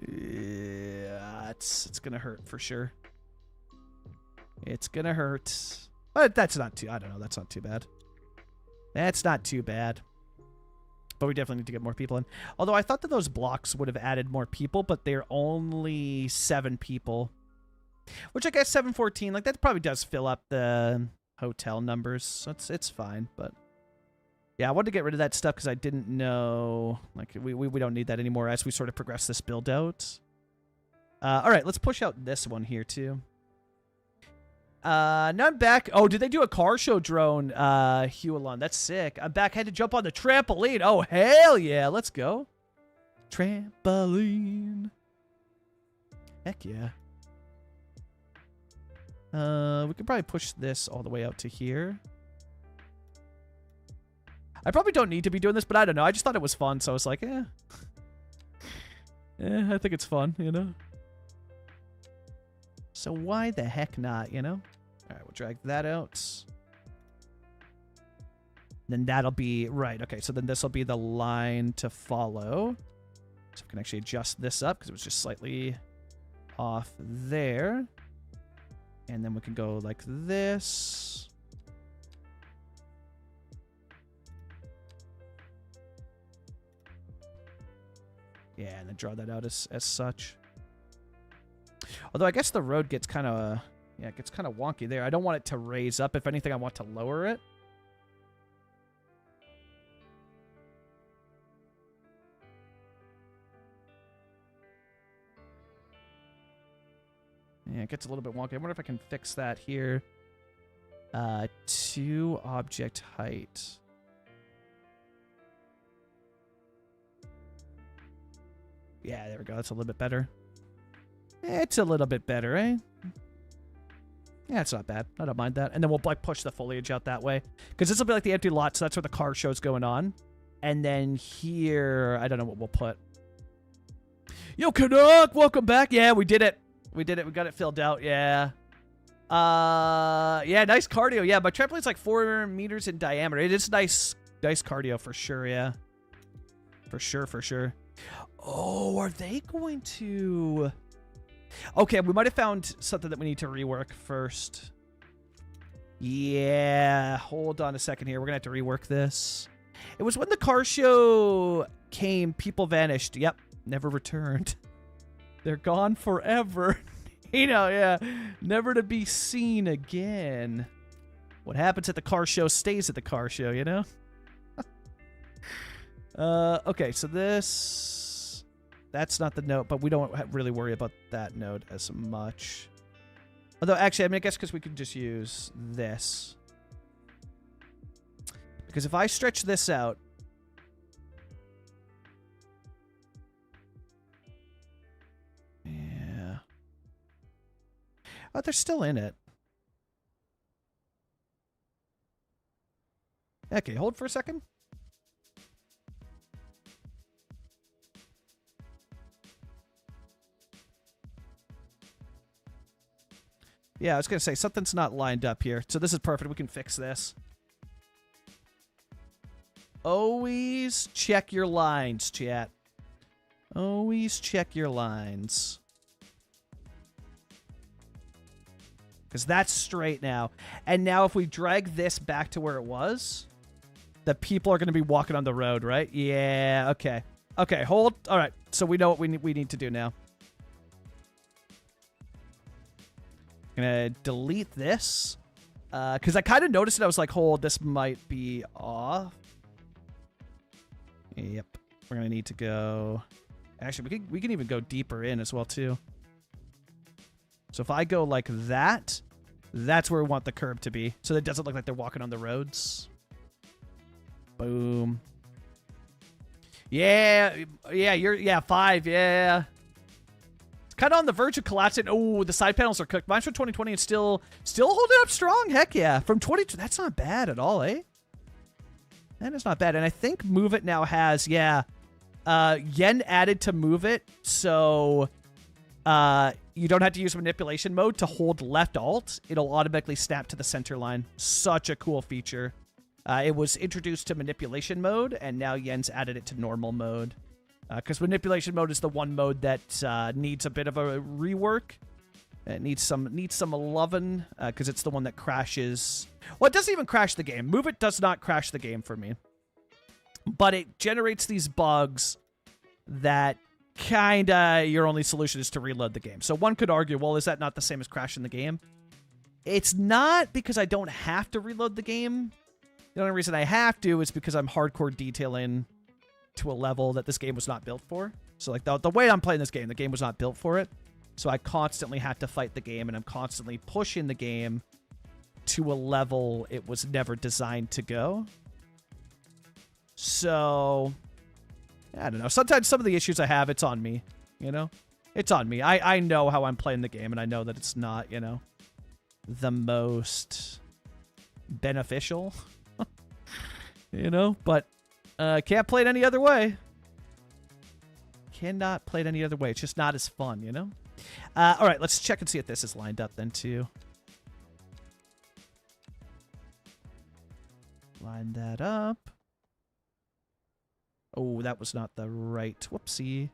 Yeah, it's going to hurt for sure. It's gonna hurt. But that's not too... I don't know. That's not too bad. That's not too bad. But we definitely need to get more people in. Although I thought that those blocks would have added more people, but they're only 7 people. Which I guess 714, like that probably does fill up the hotel numbers. So it's fine, but... Yeah, I wanted to get rid of that stuff because I didn't know... Like, we don't need that anymore as we sort of progress this build out. Alright, let's push out this one here too. Now I'm back. Oh, did they do a car show drone, Huelon? That's sick. I'm back. Had to jump on the trampoline. Oh, hell yeah. Let's go. Trampoline. Heck yeah. We could probably push this all the way out to here. I probably don't need to be doing this, but I don't know. I just thought it was fun, so I was like, eh. I think it's fun, you know? So why the heck not, you know? All right, we'll drag that out. Then that'll be... Right, okay, so then this will be the line to follow. So we can actually adjust this up because it was just slightly off there. And then we can go like this. Yeah, and then draw that out as such. Although I guess the road gets kind of, yeah, it gets kind of wonky there. I don't want it to raise up. If anything, I want to lower it. Yeah, it gets a little bit wonky. I wonder if I can fix that here. To object height. Yeah, there we go. That's a little bit better. It's a little bit better, eh? Yeah, it's not bad. I don't mind that. And then we'll like push the foliage out that way. Because this will be like the empty lot, so that's where the car show's going on. And then here, I don't know what we'll put. Yo, Canuck! Welcome back! Yeah, we did it. We did it. We got it filled out. Yeah. Yeah, nice cardio. Yeah, but trampoline's like 4 meters in diameter. It is nice cardio for sure. Yeah, for sure. Oh, are they going to? Okay, we might have found something that we need to rework first. Yeah, hold on a second here. We're gonna have to rework this. It was when the car show came, people vanished. Yep, never returned. They're gone forever. You know, yeah, never to be seen again. What happens at the car show stays at the car show, you know? Okay, so that's not the note, but we don't really worry about that note as much. Although, actually, I mean, I guess because we could just use this. Because if I stretch this out... Yeah. Oh, they're still in it. Okay, hold for a second. Yeah, I was going to say, something's not lined up here. So this is perfect. We can fix this. Always check your lines, chat. Always check your lines. Because that's straight now. And now if we drag this back to where it was, the people are going to be walking on the road, right? Yeah, okay. Okay, hold. All right, so we know what we need to do now. Gonna delete this because I kind of noticed it. I was like, hold, this might be off. Yep, we're gonna need to go. Actually, we can even go deeper in as well too. So if I go like that, that's where we want the curb to be, so that it doesn't look like they're walking on the roads. Boom. Yeah, yeah, 5, yeah. Kind of on the verge of collapsing. Oh, the side panels are cooked. Mine's from 2020 and still holding up strong. Heck yeah. From 20, that's not bad at all, eh? That is not bad. And I think Move It now has, yeah, Yen added to Move It, so you don't have to use manipulation mode to hold left alt. It'll automatically snap to the center line. Such a cool feature. It was introduced to manipulation mode, and now Yen's added it to normal mode. Because manipulation mode is the one mode that needs a bit of a rework. It needs some loving, because it's the one that crashes. Well, it doesn't even crash the game. Move It does not crash the game for me. But it generates these bugs that kinda your only solution is to reload the game. So one could argue, well, is that not the same as crashing the game? It's not, because I don't have to reload the game. The only reason I have to is because I'm hardcore detailing to a level that this game was not built for. So like the way I'm playing this game, the game was not built for it. So I constantly have to fight the game, and I'm constantly pushing the game to a level it was never designed to go. So I don't know. Sometimes some of the issues I have, it's on me, you know? It's on me. I know how I'm playing the game, and I know that it's not, you know, the most beneficial, you know? But can't play it any other way. Cannot play it any other way. It's just not as fun, you know? All right, let's check and see if this is lined up then, too. Line that up. Oh, that was not the right... Whoopsie.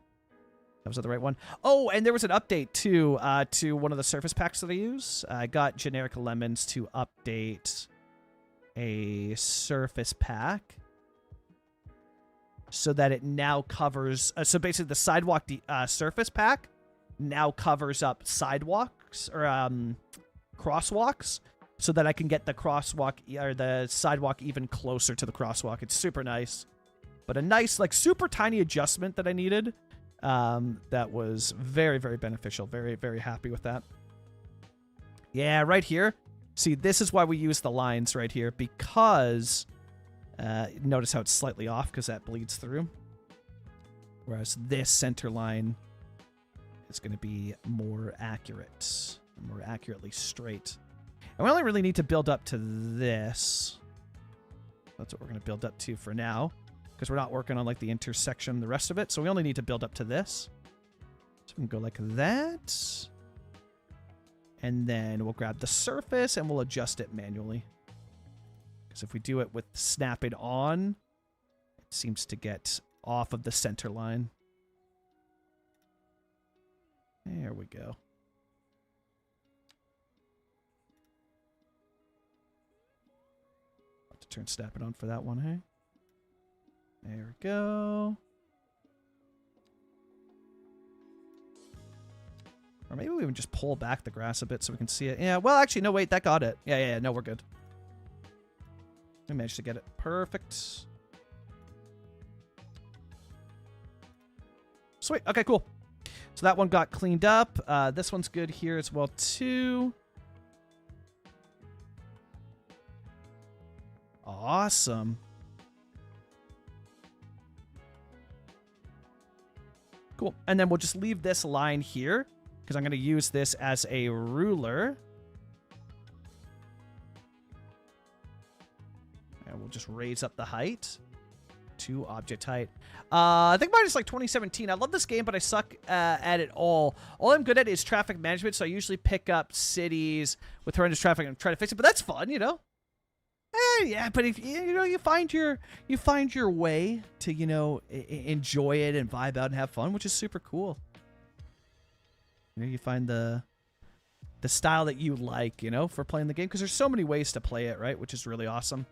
That was not the right one. Oh, and there was an update, too, to one of the surface packs that I use. I got Generic Lemons to update a surface pack so that it now covers... so basically, the sidewalk surface pack now covers up sidewalks or crosswalks, so that I can get the crosswalk or the sidewalk even closer to the crosswalk. It's super nice, but a nice, like, super tiny adjustment that I needed. That was very, very beneficial. Very, very happy with that. Yeah, right here. See, this is why we use the lines right here, because notice how it's slightly off because that bleeds through. Whereas this center line is going to be more accurate, more accurately straight. And we only really need to build up to this. That's what we're going to build up to for now, because we're not working on like the intersection, the rest of it. So we only need to build up to this. So we can go like that. And then we'll grab the surface and we'll adjust it manually. Because if we do it with snap it on, it seems to get off of the center line. There we go. Have to turn snap it on for that one, hey? There we go. Or maybe we even just pull back the grass a bit so we can see it. Yeah, well, actually, no, wait, that got it. Yeah, no, we're good. We managed to get it. Perfect. Sweet. Okay, cool. So that one got cleaned up. This one's good here as well, too. Awesome. Cool. And then we'll just leave this line here because I'm going to use this as a ruler. And we'll just raise up the height to object height. I think mine is like 2017. I love this game, but I suck at it all. All I'm good at is traffic management, so I usually pick up cities with horrendous traffic and try to fix it. But that's fun, you know. Yeah, but if you find your way to enjoy it and vibe out and have fun, which is super cool. You find the style that you like, for playing the game, because there's so many ways to play it, right? Which is really awesome.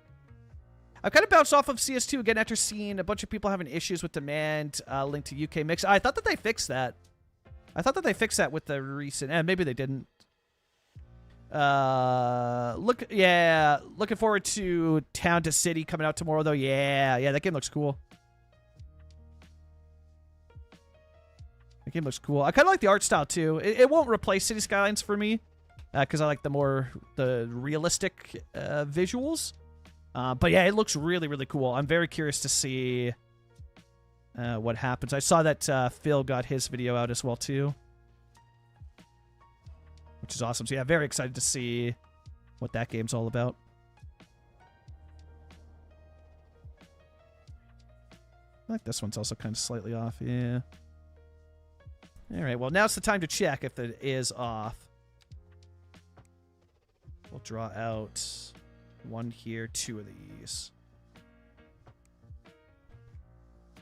I've kind of bounced off of CS2 again after seeing a bunch of people having issues with demand linked to UK mix. I thought that they fixed that. I thought that they fixed that with the recent. Maybe they didn't. Looking forward to Town to City coming out tomorrow, though. Yeah, that game looks cool. The game looks cool. I kind of like the art style, too. It won't replace City Skylines for me, because I like the realistic visuals. But yeah, it looks really, really cool. I'm very curious to see what happens. I saw that Phil got his video out as well, too. Which is awesome. So yeah, very excited to see what that game's all about. I think this one's also kind of slightly off. Yeah. All right. Well, now's the time to check if it is off. We'll draw out one here, two of these.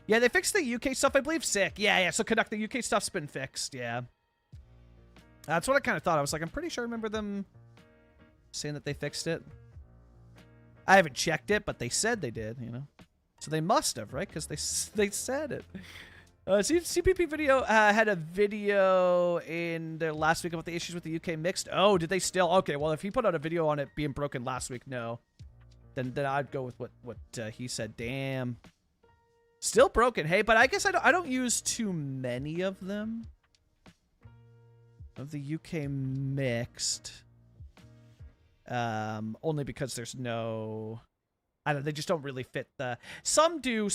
Yeah, they fixed the UK stuff, I believe. Sick. Yeah. So the UK stuff's been fixed. Yeah. That's what I kind of thought. I was like, I'm pretty sure I remember them saying that they fixed it. I haven't checked it, but they said they did, So they must have, right? Because they said it. CPP video had a video in their last week about the issues with the UK mixed. Oh, did they still? Okay, well, if he put out a video on it being broken last week, no. Then I'd go with what he said. Damn. Still broken, hey, but I guess I don't use too many of them. Of the UK mixed. Only because there's no... they just don't really fit the... Some do.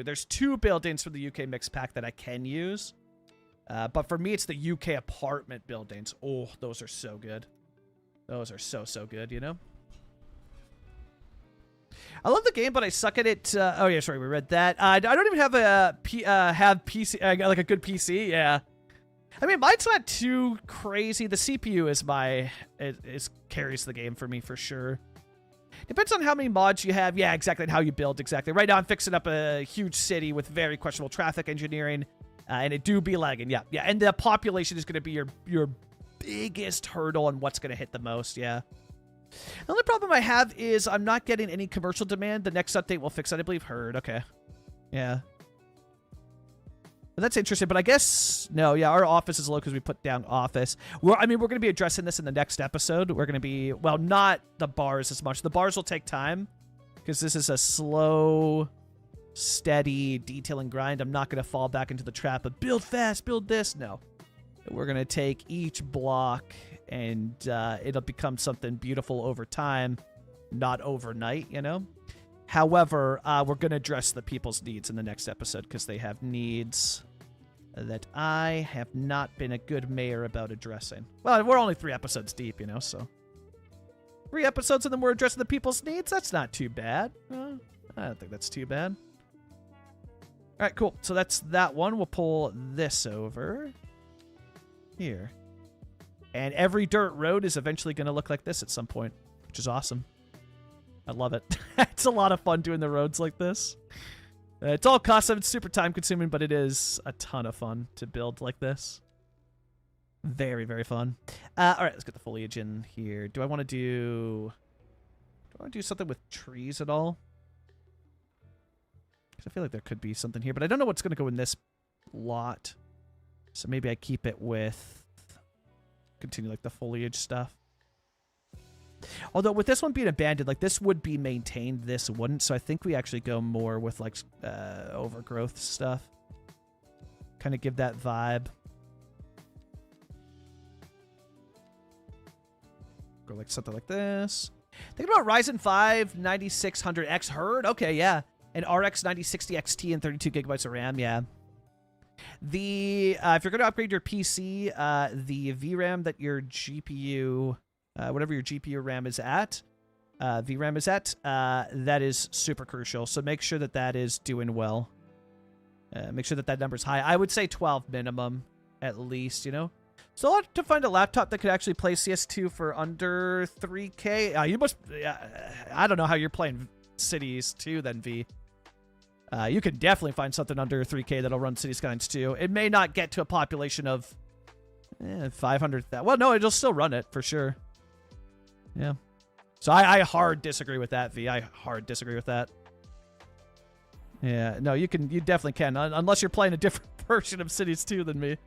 There's 2 buildings from the UK mix pack that I can use. But for me, it's the UK apartment buildings. Oh, those are so good. Those are so good, I love the game, but I suck at it. Oh, yeah, sorry, we read that. I don't even have a PC, like a good PC, yeah. I mean, mine's not too crazy. The CPU is carries the game for me for sure. Depends on how many mods you have. Yeah, exactly, and how you build exactly. Right now, I'm fixing up a huge city with very questionable traffic engineering, and it do be lagging. Yeah, and the population is going to be your biggest hurdle on what's going to hit the most. Yeah. The only problem I have is I'm not getting any commercial demand. The next update will fix that, I believe. Heard. Okay. Yeah. That's interesting, but I guess, no, yeah, our office is low because we put down office. We're going to be addressing this in the next episode. We're going to be, well, not the bars as much. The bars will take time because this is a slow, steady detailing grind. I'm not going to fall back into the trap of build fast, build this. No. We're going to take each block and it'll become something beautiful over time, not overnight, However, we're going to address the people's needs in the next episode because they have needs that I have not been a good mayor about addressing. Well, we're only 3 episodes deep, so 3 episodes and then we're addressing the people's needs? That's not too bad. I don't think that's too bad. All right, cool. So that's that one. We'll pull this over here. And every dirt road is eventually going to look like this at some point, which is awesome. I love it. It's a lot of fun doing the roads like this. It's all custom, it's super time consuming, but it is a ton of fun to build like this. Very, very fun. All right, let's get the foliage in here. Do I want to do something with trees at all? Because I feel like there could be something here, but I don't know what's going to go in this lot. So maybe I keep it with continue like the foliage stuff. Although with this one being abandoned, like this would be maintained, this wouldn't. So I think we actually go more with like overgrowth stuff. Kind of give that vibe. Go like something like this. Think about Ryzen 5 9600X Herd. Okay, yeah. And RX 9060 XT and 32 gigabytes of RAM. Yeah. The if you're going to upgrade your PC, the VRAM that your GPU, whatever your GPU RAM is at, VRAM is at, that is super crucial. So make sure that that is doing well. Make sure that that number's high. I would say 12 minimum at least. You know. So I'll have to find a laptop that could actually play CS2 for under 3K. You must. I don't know how you're playing Cities 2 then, V. You can definitely find something under 3K that'll run City Skylines 2. It may not get to a population of 500,000. Well, no, it'll still run it for sure. Yeah. So I hard disagree with that, V. I hard disagree with that. Yeah. No, you definitely can, unless you're playing a different version of Cities 2 than me.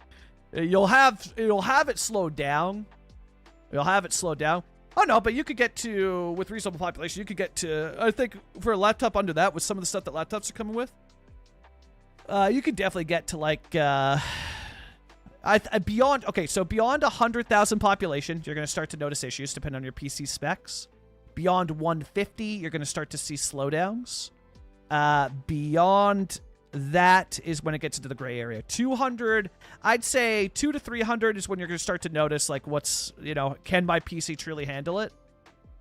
You'll have it slowed down. You'll have it slowed down. Oh, no, but you could get to, with reasonable population, you could get to, I think, for a laptop under that, with some of the stuff that laptops are coming with, you could definitely get to, like, beyond, okay, so beyond 100,000 population, you're going to start to notice issues, depending on your PC specs. Beyond 150, you're going to start to see slowdowns. Beyond that is when it gets into the gray area. 200, I'd say 200 to 300 is when you're going to start to notice, like, what's, you know, can my PC truly handle it?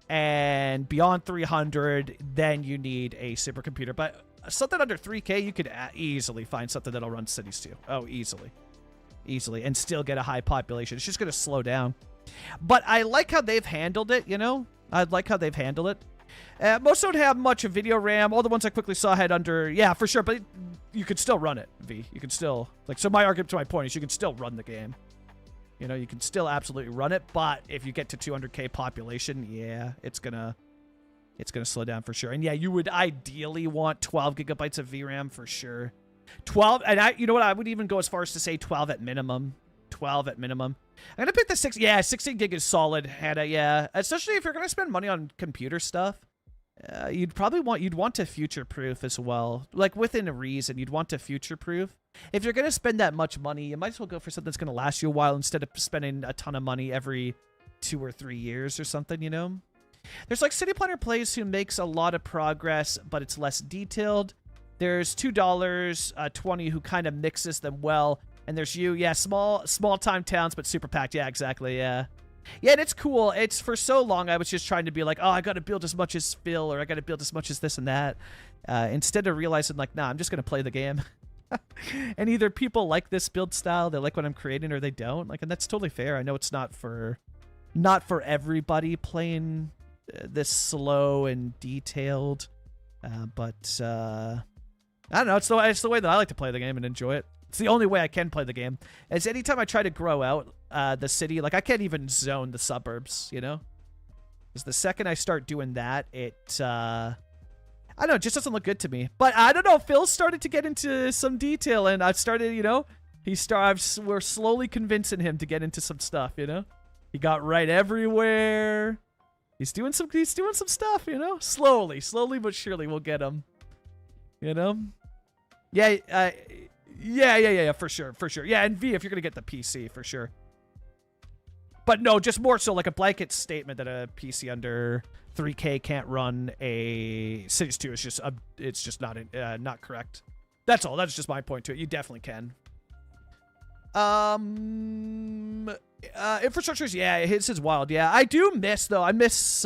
And beyond 300, then you need a supercomputer. But something under 3K, you could easily find something that'll run Cities 2. Oh, easily. Easily. And still get a high population. It's just going to slow down. But I like how they've handled it, you know? I like how they've handled it. Most don't have much of video RAM. All the ones I quickly saw had under, yeah, for sure, but you could still run it, V. You can still, like, so my argument to my point is you can still run the game. You know, you can still absolutely run it, but if you get to 200K population, yeah, it's gonna slow down for sure. And yeah, you would ideally want 12 gigabytes of VRAM for sure. 12, and you know what, I would even go as far as to say 12 at minimum. 12 at minimum. I'm gonna pick the 16 gig is solid, Hannah, yeah. Especially if you're gonna spend money on computer stuff. You'd want to future-proof as well. Like, within a reason, you'd want to future-proof. If you're going to spend that much money, you might as well go for something that's going to last you a while instead of spending a ton of money every 2 or 3 years or something, you know? There's, like, City Planner Plays who makes a lot of progress, but it's less detailed. There's $2.20 who kind of mixes them well. And there's you, yeah, small-time towns, but super packed. Yeah, exactly, yeah. Yeah, and it's cool. It's for so long I was just trying to be like, oh, I got to build as much as Phil, or I got to build as much as this and that. Instead of realizing, like, nah, I'm just going to play the game. And either people like this build style, they like what I'm creating, or they don't. Like, and that's totally fair. I know it's not for everybody playing this slow and detailed. But I don't know. It's the way that I like to play the game and enjoy it. It's the only way I can play the game. Is anytime I try to grow out the city, like, I can't even zone the suburbs, you know? Because the second I start doing that, it, I don't know, it just doesn't look good to me. But I don't know, Phil started to get into some detail, and I've started, you know, we're slowly convincing him to get into some stuff, you know? He got right everywhere. He's doing some stuff, you know? Slowly but surely we'll get him. You know? Yeah, yeah, for sure. Yeah, and V, if you're gonna get the PC, for sure. But no, just more so like a blanket statement that a PC under 3K can't run a Cities 2 is just it's just not correct. That's all. That's just my point to it. You definitely can. Infrastructures, yeah, it's wild. Yeah, I do miss though. I miss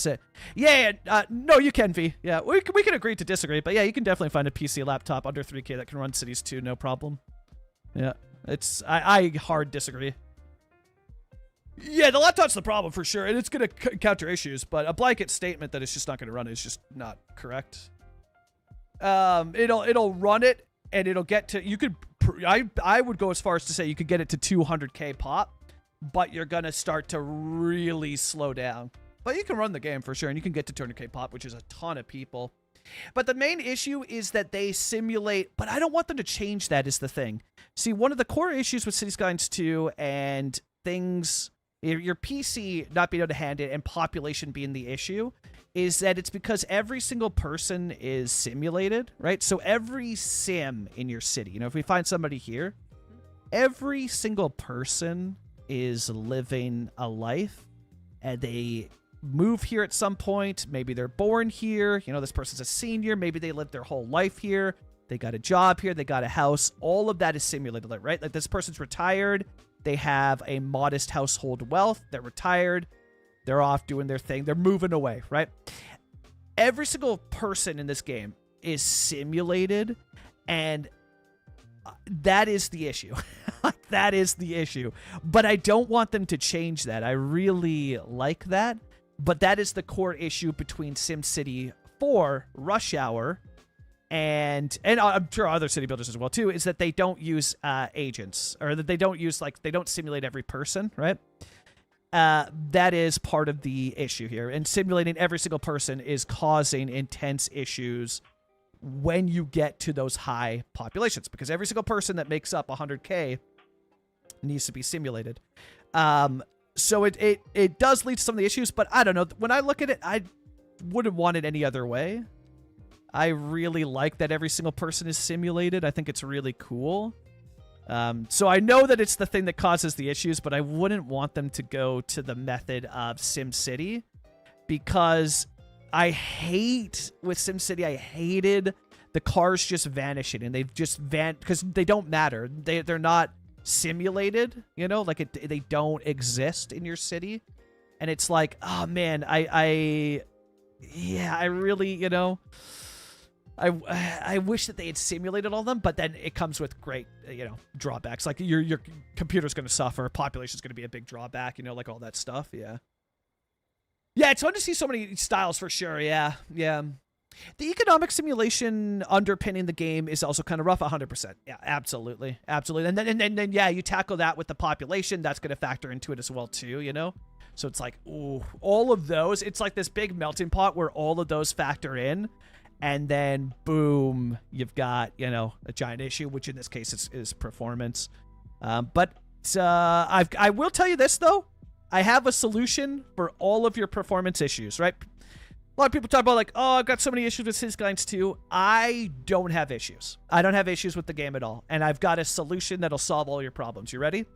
it. Yeah, no, you can, V. Yeah, we can agree to disagree, but yeah, you can definitely find a PC laptop under 3K that can run Cities 2, no problem. Yeah, I hard disagree. Yeah, the laptop's the problem for sure, and it's going to counter issues, but a blanket statement that it's just not going to run it is just not correct. It'll run it, and it'll get to, you could, I would go as far as to say you could get it to 200k pop, but you're going to start to really slow down. But you can run the game for sure, and you can get to 200k pop, which is a ton of people. But the main issue is that they simulate, but I don't want them to change that is the thing. See, one of the core issues with Cities Skylines 2 and things, your PC not being able to handle it and population being the issue, is that it's because every single person is simulated, right? So every sim in your city, you know, if we find somebody here, every single person is living a life, and they move here at some point. Maybe they're born here. You know, this person's a senior. Maybe they lived their whole life here. They got a job here. They got a house. All of that is simulated, right? Like this person's retired. They have a modest household wealth. They're retired. They're off doing their thing. They're moving away, right? Every single person in this game is simulated, and that is the issue. That is the issue. But I don't want them to change that. I really like that. But that is the core issue between SimCity 4 Rush Hour and I'm sure other city builders as well too, is that they don't use agents, or that they don't use, like, they don't simulate every person, right? That is part of the issue here. And simulating every single person is causing intense issues when you get to those high populations, because every single person that makes up 100k needs to be simulated. So it does lead to some of the issues, but I don't know. When I look at it, I wouldn't want it any other way. I really like that every single person is simulated. I think it's really cool. So I know that it's the thing that causes the issues, but I wouldn't want them to go to the method of SimCity, because I hate with SimCity, I hated the cars just vanishing, and they've just because they don't matter. They're not simulated, you know, like they don't exist in your city, and it's like, oh man, I really, you know, I wish that they had simulated all of them, but then it comes with great, you know, drawbacks, like your computer's going to suffer, population's going to be a big drawback, you know, like all that stuff. Yeah, it's fun to see so many styles for sure. Yeah. The economic simulation underpinning the game is also kind of rough. 100%. Yeah, absolutely. And then yeah, you tackle that with the population. That's going to factor into it as well too, you know? So it's like, ooh, all of those. It's like this big melting pot where all of those factor in. And then, boom, you've got, you know, a giant issue, which in this case is performance. But I will tell you this, though. I have a solution for all of your performance issues, right? A lot of people talk about, like, oh, I've got so many issues with Cities Skylines 2. I don't have issues. I don't have issues with the game at all. And I've got a solution that'll solve all your problems. You ready?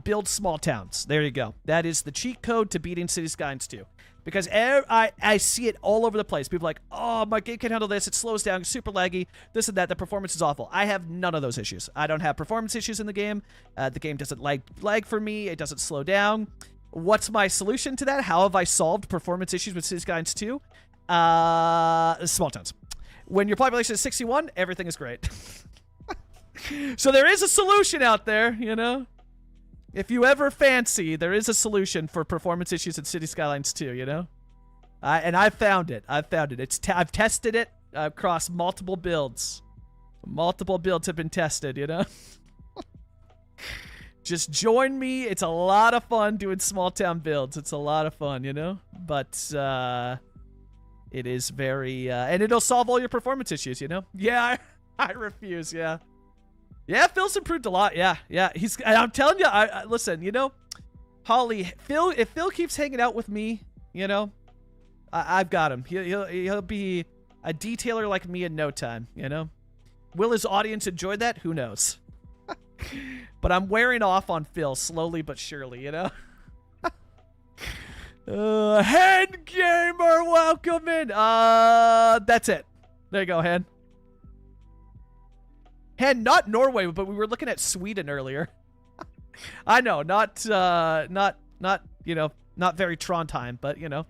Build small towns. There you go. That is the cheat code to beating Cities Skylines 2. Because I see it all over the place. People are like, oh, my game can't handle this. It slows down. It's super laggy. This and that. The performance is awful. I have none of those issues. I don't have performance issues in the game. The game doesn't lag for me. It doesn't slow down. What's my solution to that? How have I solved performance issues with Cities Skylines 2? Small towns. When your population is 61, everything is great. So there is a solution out there, you know? If you ever fancy, there is a solution for performance issues in Cities Skylines 2, you know? And I found it. I've tested it across multiple builds. Multiple builds have been tested, you know? Just join me. It's a lot of fun doing small town builds. It's a lot of fun, you know? But it is very... and it'll solve all your performance issues, you know? Yeah, I refuse, yeah. Yeah, Phil's improved a lot. Yeah. I'm telling you, listen, you know, Holly, if Phil keeps hanging out with me, you know, I've got him. He'll be a detailer like me in no time, you know? Will his audience enjoy that? Who knows? But I'm wearing off on Phil slowly but surely, you know? Hen Gamer, welcome in. That's it. There you go, Hen. Hen, not Norway, but we were looking at Sweden earlier. I know, not you know, not very Trondheim, but you know.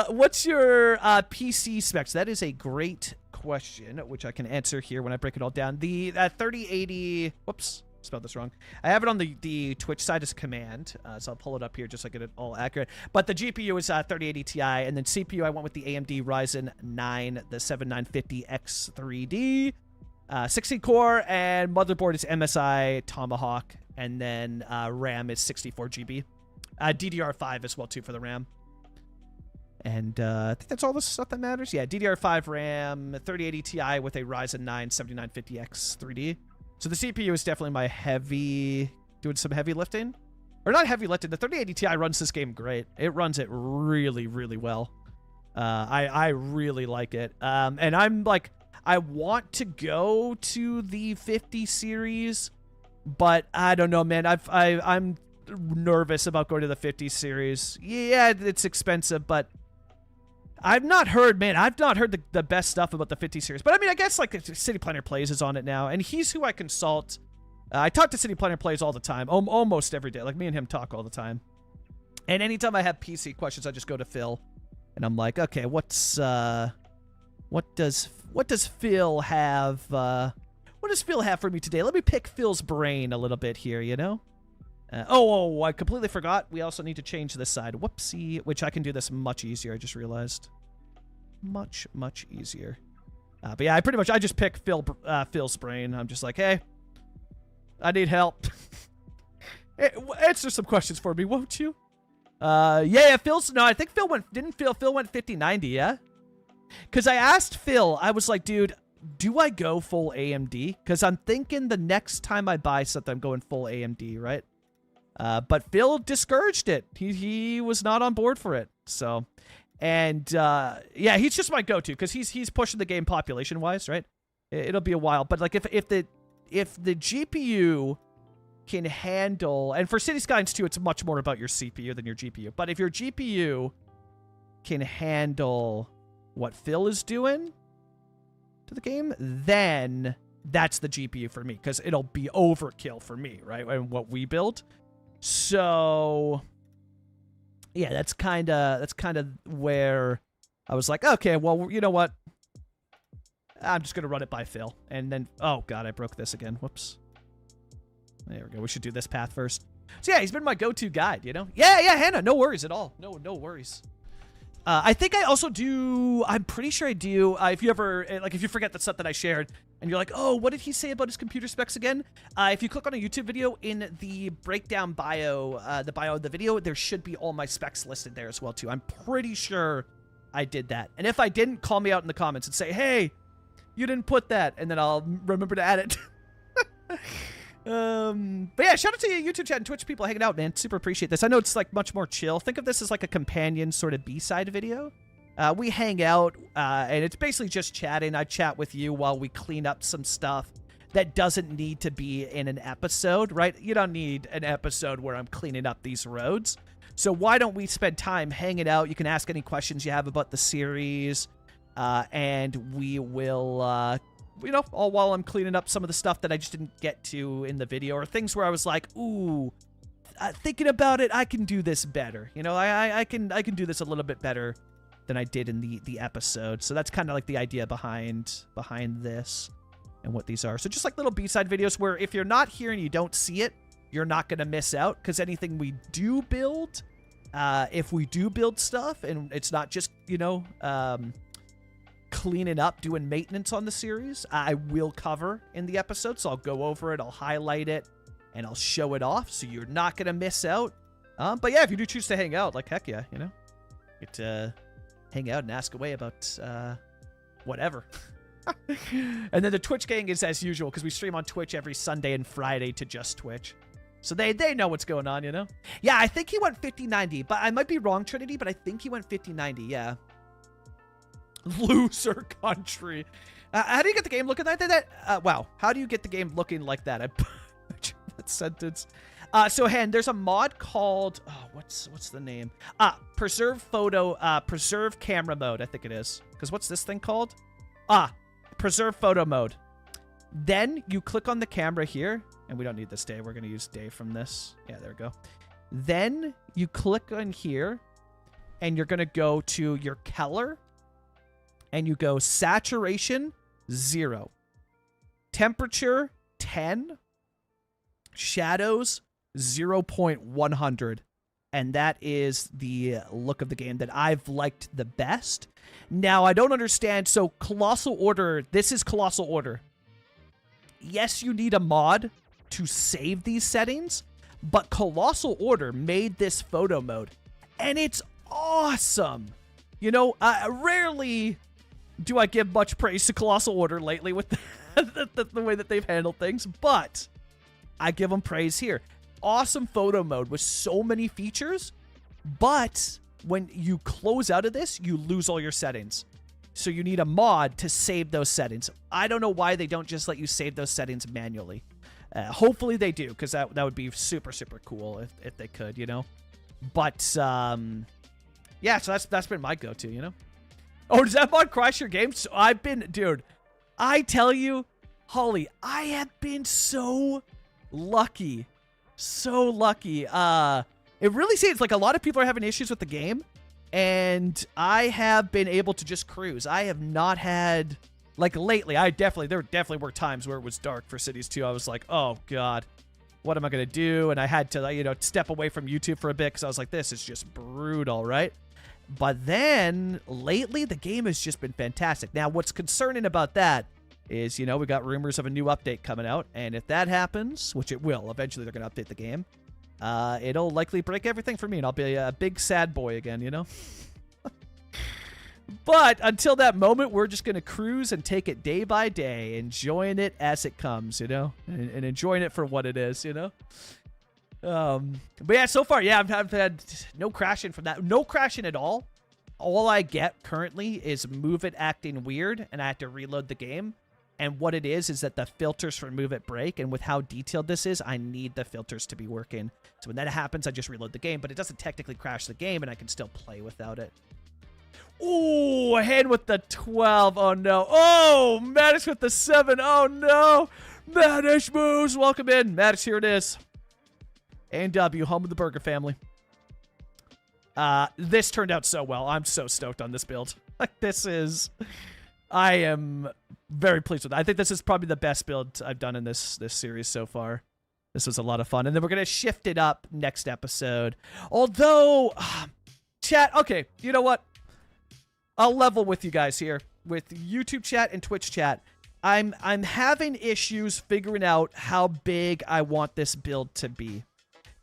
What's your PC specs? That is a great question, which I can answer here when I break it all down. The 3080, whoops, spelled this wrong. I have it on the Twitch side as command, so I'll pull it up here just so I get it all accurate. But the GPU is 3080 Ti, and then CPU I went with the AMD Ryzen 9, the 7950X3D, 16 core, and motherboard is MSI Tomahawk, and then RAM is 64 GB. DDR5 as well too for the RAM. And I think that's all the stuff that matters. Yeah, DDR5 RAM, 3080 Ti with a Ryzen 9 7950X 3D. So the CPU is definitely my doing some heavy lifting. Or not heavy lifting, the 3080 Ti runs this game great. It runs it really, really well. I really like it. And I'm like, I want to go to the 50 series, but I don't know, man. I'm nervous about going to the 50 series. Yeah, it's expensive, but I've not heard the best stuff about the 50 series. But I mean, I guess like City Planner Plays is on it now, and he's who I consult. I talk to City Planner Plays all the time, almost every day. Like me and him talk all the time. And anytime I have PC questions, I just go to Phil, and I'm like, okay, what does Phil have? What does Phil have for me today? Let me pick Phil's brain a little bit here, you know. I completely forgot. We also need to change this side. Whoopsie. Which I can do this much easier. I just realized. Much easier. But yeah, I just pick Phil's brain. I'm just like, hey, I need help. Answer some questions for me, won't you? Yeah, Phil's. No, I think Phil went. Phil went 5090? Yeah. Because I asked Phil. I was like, dude, do I go full AMD? Because I'm thinking the next time I buy something, I'm going full AMD, right? But Phil discouraged it. He was not on board for it. So, and yeah, he's just my go-to because he's pushing the game population-wise, right? It'll be a while, but like if the GPU can handle, and for City Skylines 2, it's much more about your CPU than your GPU. But if your GPU can handle what Phil is doing to the game, then that's the GPU for me because it'll be overkill for me, right? And what we build. So yeah, that's kind of where I was like, okay, well, you know what? I'm just gonna run it by Phil, and then oh god, I broke this again. Whoops. There we go. We should do this path first. So yeah, he's been my go-to guide, you know. Yeah, Hannah, no worries at all. No worries. I think I also do. I'm pretty sure I do. If you ever if you forget the stuff that I shared, and you're like, oh, what did he say about his computer specs again? If you click on a YouTube video in the breakdown bio, the bio of the video, there should be all my specs listed there as well too. I'm pretty sure I did that. And if I didn't, call me out in the comments and say, hey, you didn't put that, and then I'll remember to add it. But yeah, shout out to you, YouTube chat and Twitch people hanging out, man. Super appreciate this. I know it's like much more chill. Think of this as like a companion sort of B-side video. We hang out, and it's basically just chatting. I chat with you while we clean up some stuff that doesn't need to be in an episode, right? You don't need an episode where I'm cleaning up these roads. So why don't we spend time hanging out? You can ask any questions you have about the series, and we will, you know, all while I'm cleaning up some of the stuff that I just didn't get to in the video, or things where I was like, ooh, thinking about it, I can do this better. You know, I can do this a little bit better than I did in the episode. So that's kind of like the idea behind this and what these are. So just like little B-side videos where if you're not here and you don't see it, you're not going to miss out, because anything we do build, if we do build stuff and it's not just, you know, cleaning up, doing maintenance on the series, I will cover in the episode. So I'll go over it, I'll highlight it, and I'll show it off, so you're not going to miss out. But yeah, if you do choose to hang out, like, heck yeah, you know, get to hang out and ask away about whatever. And then the Twitch gang is as usual, because we stream on Twitch every Sunday and Friday to just Twitch. So they know what's going on, you know? Yeah, I think he went 5090, but I might be wrong, Trinity, but I think he went 5090, yeah. Loser country. How do you get the game looking like that? Wow. How do you get the game looking like that? That sentence. So, Hen, there's a mod called, what's the name? Preserve camera mode, I think it is. Because what's this thing called? Preserve photo mode. Then you click on the camera here, and we don't need this day. We're going to use day from this. Yeah, there we go. Then you click on here, and you're going to go to your color. and you go saturation 0, temperature 10, shadows 0.100. And that is the look of the game that I've liked the best. Now, I don't understand. So, Colossal Order, this is Colossal Order. Yes, you need a mod to save these settings, but Colossal Order made this photo mode, and it's awesome. You know, rarely do I give much praise to Colossal Order lately with the way that they've handled things, but I give them praise here. Awesome photo mode with so many features, but when you close out of this, you lose all your settings. So you need a mod to save those settings. I don't know why they don't just let you save those settings manually. Hopefully they do, because that would be super, super cool if they could, you know? But, yeah, so that's been my go-to, you know? Oh, does that mod crash your game? So dude, I tell you, Holly, I have been so lucky. So lucky. It really seems like a lot of people are having issues with the game, and I have been able to just cruise. I have not had, like, lately, there definitely were times where it was dark for Cities 2. I was like, oh god, what am I gonna do? And I had to, you know, step away from YouTube for a bit because I was like, this is just brutal, right? But then lately the game has just been fantastic. Now, what's concerning about that is, you know, we got rumors of a new update coming out, and if that happens, which it will, eventually they're going to update the game, it'll likely break everything for me, and I'll be a big sad boy again, you know? But until that moment, we're just going to cruise and take it day by day, enjoying it as it comes, you know? And enjoying it for what it is, you know? But yeah, so far, yeah, I've had no crashing from that. No crashing at all. All I get currently is Move It acting weird, and I have to reload the game. And what it is that the filters for Move It break, and with how detailed this is, I need the filters to be working. So when that happens, I just reload the game, but it doesn't technically crash the game, and I can still play without it. Ooh, ahead with the 12. Oh, no. Oh, Maddox with the 7. Oh, no. Maddox moves. Welcome in. Maddox, here it is. A&W, home of the Burger family. This turned out so well. I'm so stoked on this build. Like, I am very pleased with it. I think this is probably the best build I've done in this series so far. This was a lot of fun. And then we're going to shift it up next episode. Although, chat, okay, you know what? I'll level with you guys here. With YouTube chat and Twitch chat, I'm having issues figuring out how big I want this build to be.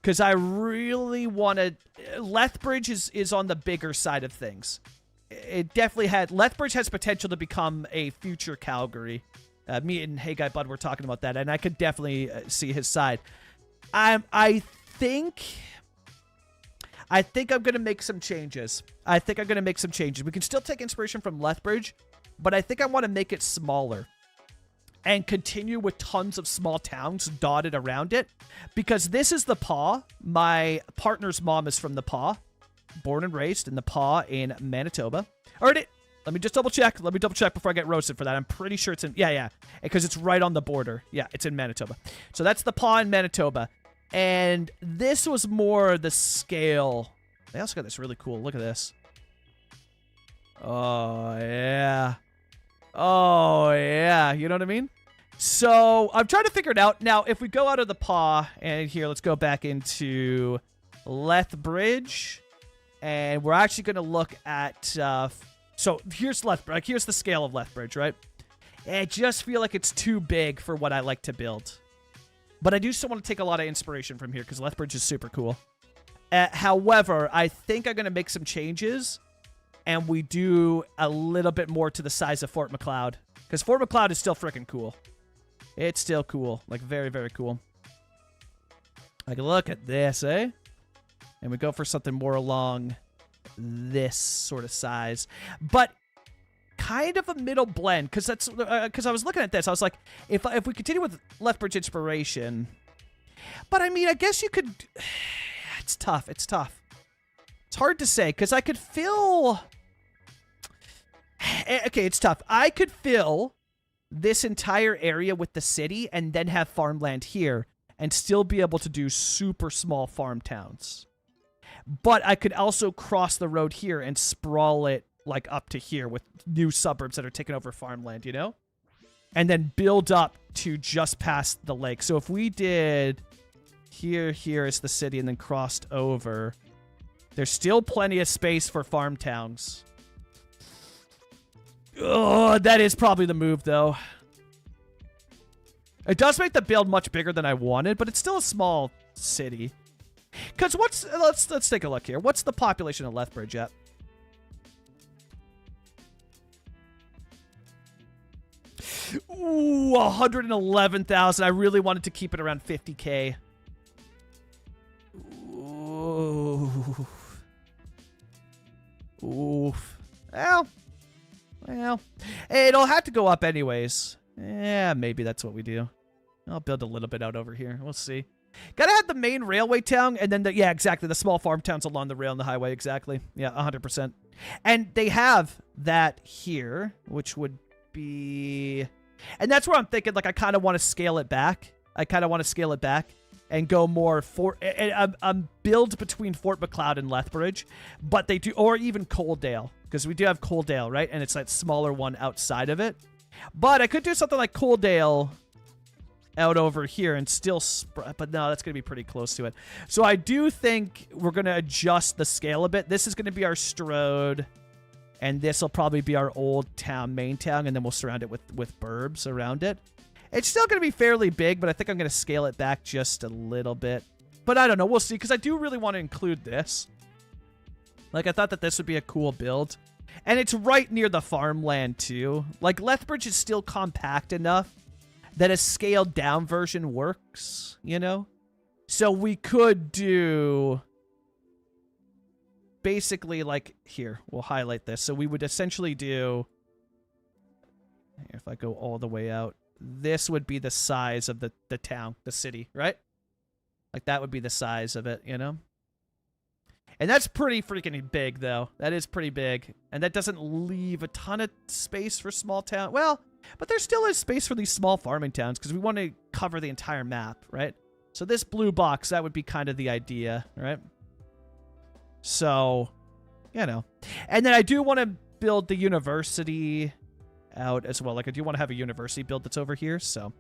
Because I really want to... Lethbridge is on the bigger side of things. It definitely Lethbridge has potential to become a future Calgary. Me and Hey Guy Bud were talking about that, and I could definitely see his side. I think I'm going to make some changes. We can still take inspiration from Lethbridge, but I think I want to make it smaller and continue with tons of small towns dotted around it, because this is the Paw. My partner's mom is from the Paw, born and raised in the Paw in Manitoba. Let me just double check. Let me double check before I get roasted for that. I'm pretty sure it's in, yeah, because it's right on the border. Yeah, it's in Manitoba. So that's the Paw in Manitoba. And this was more the scale. They also got this really cool, look at this. Oh, yeah. Oh, yeah. You know what I mean? So I'm trying to figure it out. Now, if we go out of the Paw, and here, let's go back into Lethbridge. And we're actually going to look at... so here's Lethbridge. Here's the scale of Lethbridge, right? I just feel like it's too big for what I like to build. But I do still want to take a lot of inspiration from here, because Lethbridge is super cool. However, I think I'm going to make some changes, and we do a little bit more to the size of Fort McLeod. Because Fort McLeod is still freaking cool. It's still cool. Like, very, very cool. Like, look at this, eh? And we go for something more along this sort of size. But kind of a middle blend, because that's because I was looking at this. I was like, if we continue with Lethbridge inspiration... But, I mean, I guess you could... It's tough. It's hard to say, because I could fill... Okay, it's tough. I could fill this entire area with the city and then have farmland here and still be able to do super small farm towns. But I could also cross the road here and sprawl it like up to here with new suburbs that are taking over farmland, you know? And then build up to just past the lake. So if we did here is the city and then crossed over, there's still plenty of space for farm towns. Oh, that is probably the move, though. It does make the build much bigger than I wanted, but it's still a small city. Because let's take a look here. What's the population of Lethbridge at? Ooh, 111,000. I really wanted to keep it around 50K. Ooh. Oof. Well, it'll have to go up anyways. Yeah, maybe that's what we do. I'll build a little bit out over here. We'll see. Gotta have the main railway town, and then yeah, exactly, the small farm towns along the rail and the highway, exactly. Yeah, 100%. And they have that here, which would be... And that's where I'm thinking, like, I kind of want to scale it back. And go more for... build between Fort McLeod and Lethbridge, but they do... Or even Coaldale, because we do have Coaldale, right? And it's that smaller one outside of it. But I could do something like Coaldale out over here and still but no, that's going to be pretty close to it. So I do think we're going to adjust the scale a bit. This is going to be our Strode, and this will probably be our old town, main town, and then we'll surround it with burbs around it. It's still going to be fairly big, but I think I'm going to scale it back just a little bit. But I don't know. We'll see, because I do really want to include this. Like, I thought that this would be a cool build. And it's right near the farmland, too. Like, Lethbridge is still compact enough that a scaled-down version works, you know? So we could do... Basically, like, here, we'll highlight this. So we would essentially do... Here, if I go all the way out, this would be the size of the town, the city, right? Like, that would be the size of it, you know? And that's pretty freaking big, though. That is pretty big. And that doesn't leave a ton of space for small town. Well, but there still is space for these small farming towns because we want to cover the entire map, right? So this blue box, that would be kind of the idea, right? So, you know. And then I do want to build the university out as well. Like, I do want to have a university build that's over here, so...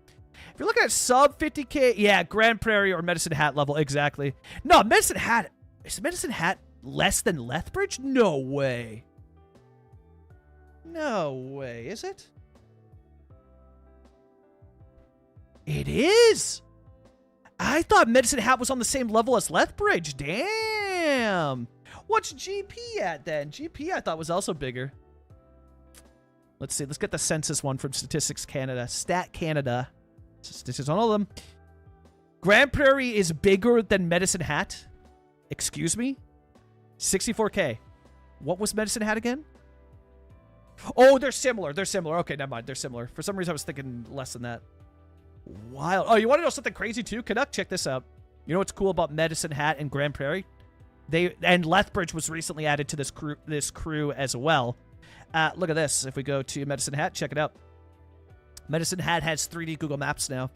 If you're looking at sub 50K, yeah, Grand Prairie or Medicine Hat level, exactly. No, Medicine Hat... Is Medicine Hat less than Lethbridge? No way. No way, is it? It is! I thought Medicine Hat was on the same level as Lethbridge. Damn! What's GP at, then? GP, I thought, was also bigger. Let's see. Let's get the census one from Statistics Canada. Stat Canada. Statistics on all of them. Grand Prairie is bigger than Medicine Hat. Excuse me? 64K. What was Medicine Hat again? Oh, they're similar. They're similar. Okay, never mind. They're similar. For some reason, I was thinking less than that. Wild. Oh, you want to know something crazy, too? Canuck, check this out. You know what's cool about Medicine Hat and Grand Prairie? And Lethbridge was recently added to this crew as well. Look at this. If we go to Medicine Hat, check it out. Medicine Hat has 3D Google Maps now.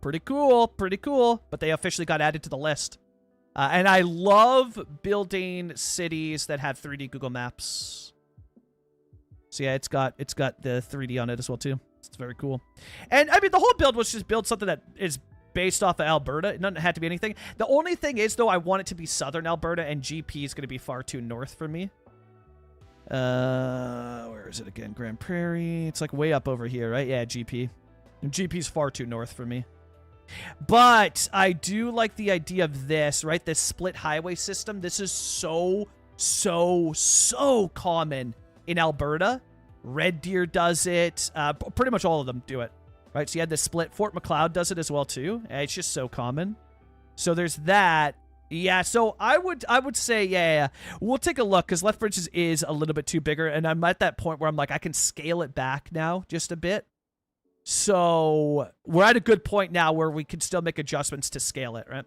Pretty cool. Pretty cool. But they officially got added to the list. And I love building cities that have 3D Google Maps. So yeah, it's got the 3D on it as well too. It's very cool. And I mean, the whole build was just build something that is based off of Alberta. It doesn't have to be anything. The only thing is, though, I want it to be southern Alberta, and GP is going to be far too north for me. Where is it again? Grand Prairie. It's like way up over here, right? Yeah, GP. And GP's far too north for me. But I do like the idea of this, right? This split highway system. This is so common in Alberta. Red Deer does it. Pretty much all of them do it, right? So you had this split. Fort McLeod does it as well too. It's just so common. So there's that. Yeah, so I would say, yeah. We'll take a look, because Lethbridge is a little bit too bigger, and I'm at that point where I'm like, I can scale it back now just a bit. So we're at a good point now where we can still make adjustments to scale it, right?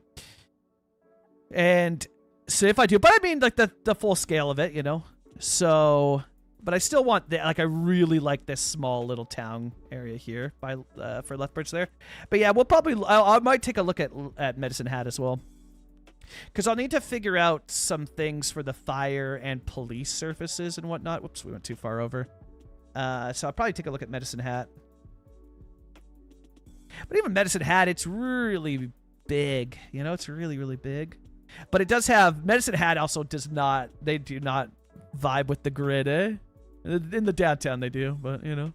And so if I do, but I mean like the full scale of it, you know? So, but I still want, I really like this small little town area here for Lethbridge there. But yeah, we'll probably, I might take a look at Medicine Hat as well. Because I'll need to figure out some things for the fire and police surfaces and whatnot. Whoops, we went too far over. So I'll probably take a look at Medicine Hat. But even Medicine Hat, it's really big. You know, it's really, really big. But it does have... Medicine Hat also does not... They do not vibe with the grid, eh? In the downtown they do, but, you know.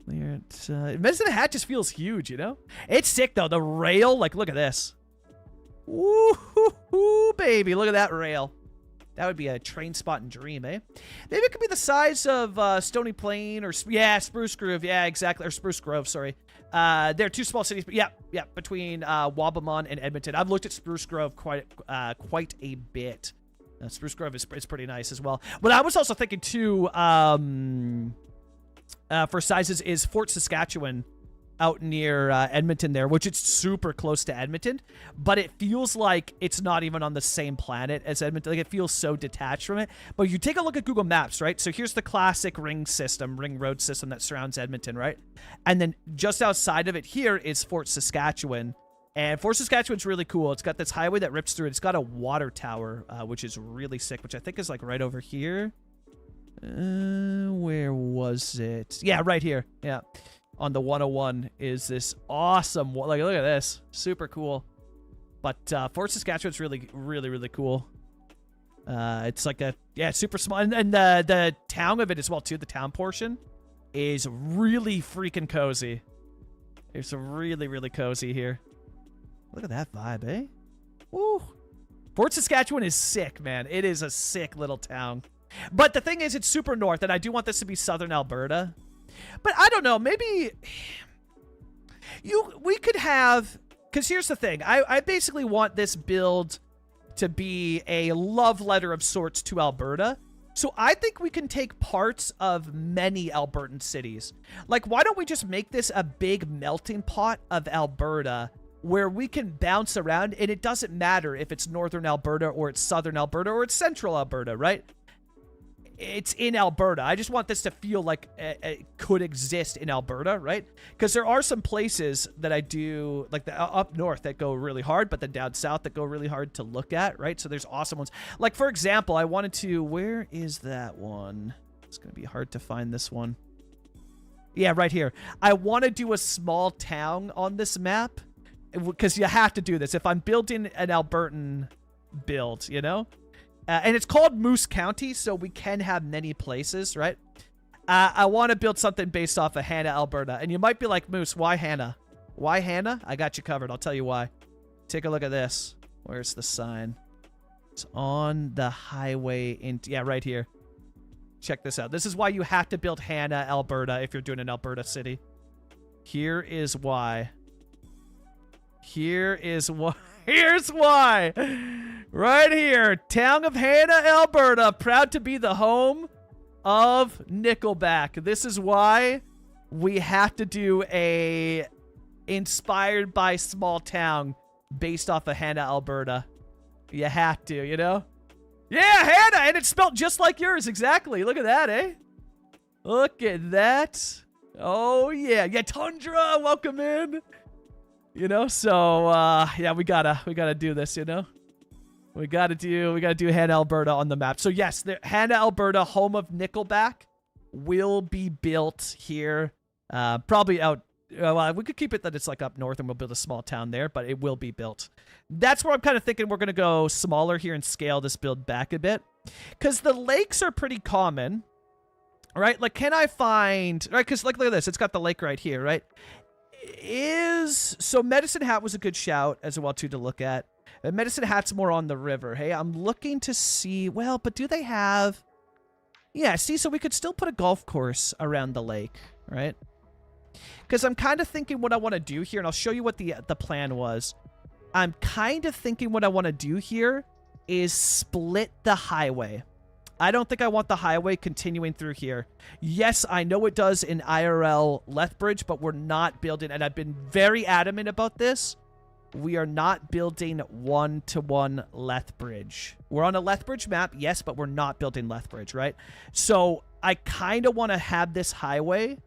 Medicine Hat just feels huge, you know? It's sick, though. The rail, like, look at this. Woo-hoo-hoo, baby. Look at that rail. That would be a train spot and dream, eh? Maybe it could be the size of Stony Plain or... Yeah, Spruce Grove. Yeah, exactly. Or Spruce Grove, sorry. They're two small cities, but yeah, between Wabamun and Edmonton. I've looked at Spruce Grove quite a bit. Spruce Grove is pretty nice as well. What I was also thinking, too, for sizes is Fort Saskatchewan out near Edmonton there, which it's super close to Edmonton, but it feels like it's not even on the same planet as Edmonton. Like, it feels so detached from it. But you take a look at Google Maps, right? So here's the classic ring road system that surrounds Edmonton, right? And then just outside of it here is Fort Saskatchewan. And Fort Saskatchewan's really cool. It's got this highway that rips through it. It's got a water tower, which is really sick, which I think is like right over here. Where was it? Yeah, right here. Yeah. On the 101 is this awesome, like, look at this, super cool. But Fort Saskatchewan's really, really, really cool. It's like super small, and the town of it as well too. The town portion is really freaking cozy. It's really, really cozy here. Look at that vibe, eh? Woo! Fort Saskatchewan is sick, man. It is a sick little town. But the thing is, it's super north, and I do want this to be southern Alberta. But I don't know, maybe we could have, because here's the thing. I basically want this build to be a love letter of sorts to Alberta. So I think we can take parts of many Albertan cities. Like, why don't we just make this a big melting pot of Alberta where we can bounce around, and it doesn't matter if it's northern Alberta or it's southern Alberta or it's central Alberta, right? It's in Alberta. I just want this to feel like it could exist in Alberta, right? Because there are some places that I do, like the up north, that go really hard, but then down south that go really hard to look at, right? So there's awesome ones. Like, for example, I wanted to... Where is that one? It's going to be hard to find this one. Yeah, right here. I want to do a small town on this map, because you have to do this. If I'm building an Albertan build, you know? And it's called Moose County, so we can have many places, right? I want to build something based off of Hannah, Alberta. And you might be like, Moose, why Hannah? Why Hannah? I got you covered. I'll tell you why. Take a look at this. Where's the sign? It's on the highway in... Yeah, right here. Check this out. This is why you have to build Hannah, Alberta, if you're doing an Alberta city. Here is why. Here is why. Here's why. Right here. Town of Hannah, Alberta. Proud to be the home of Nickelback. This is why we have to do a inspired by small town based off of Hannah, Alberta. You have to, you know? Yeah, Hannah! And it's spelled just like yours. Exactly. Look at that, eh? Look at that. Oh, yeah. Yeah, Tundra. Welcome in. You know, so yeah, we gotta do this, you know. We gotta do Hannah, Alberta on the map. So yes, the Hannah, Alberta, home of Nickelback, will be built here. Probably out. Well, we could keep it that it's like up north, and we'll build a small town there, but it will be built. That's where I'm kind of thinking we're gonna go smaller here and scale this build back a bit, because the lakes are pretty common, right? Like, can I find right? Because like, look at this. It's got the lake right here, right? So Medicine Hat was a good shout as well too to look at. Medicine Hat's more on the river. Hey, I'm looking to see. Well, but do they have? Yeah, see, so we could still put a golf course around the lake, right? Because I'm kind of thinking what I want to do here, and I'll show you what the plan was. I'm kind of thinking what I want to do here is split the highway. I don't think I want the highway continuing through here. Yes, I know it does in IRL Lethbridge, but we're not building, and I've been very adamant about this. We are not building one-to-one Lethbridge. We're on a Lethbridge map, yes, but we're not building Lethbridge, right? So I kind of want to have this highway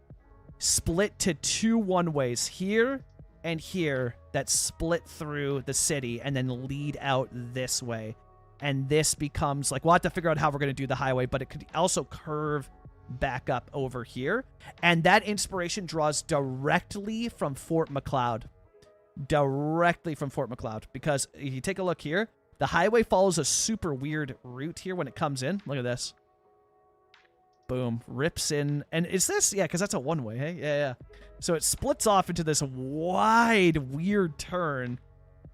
split to two one-ways, here and here, that split through the city and then lead out this way. And this becomes like, we'll have to figure out how we're going to do the highway, but it could also curve back up over here. And that inspiration draws directly from Fort McLeod. Directly from Fort McLeod. Because if you take a look here, the highway follows a super weird route here when it comes in. Look at this. Boom. Rips in. And is this? Yeah, because that's a one-way, hey? Yeah. So it splits off into this wide, weird turn.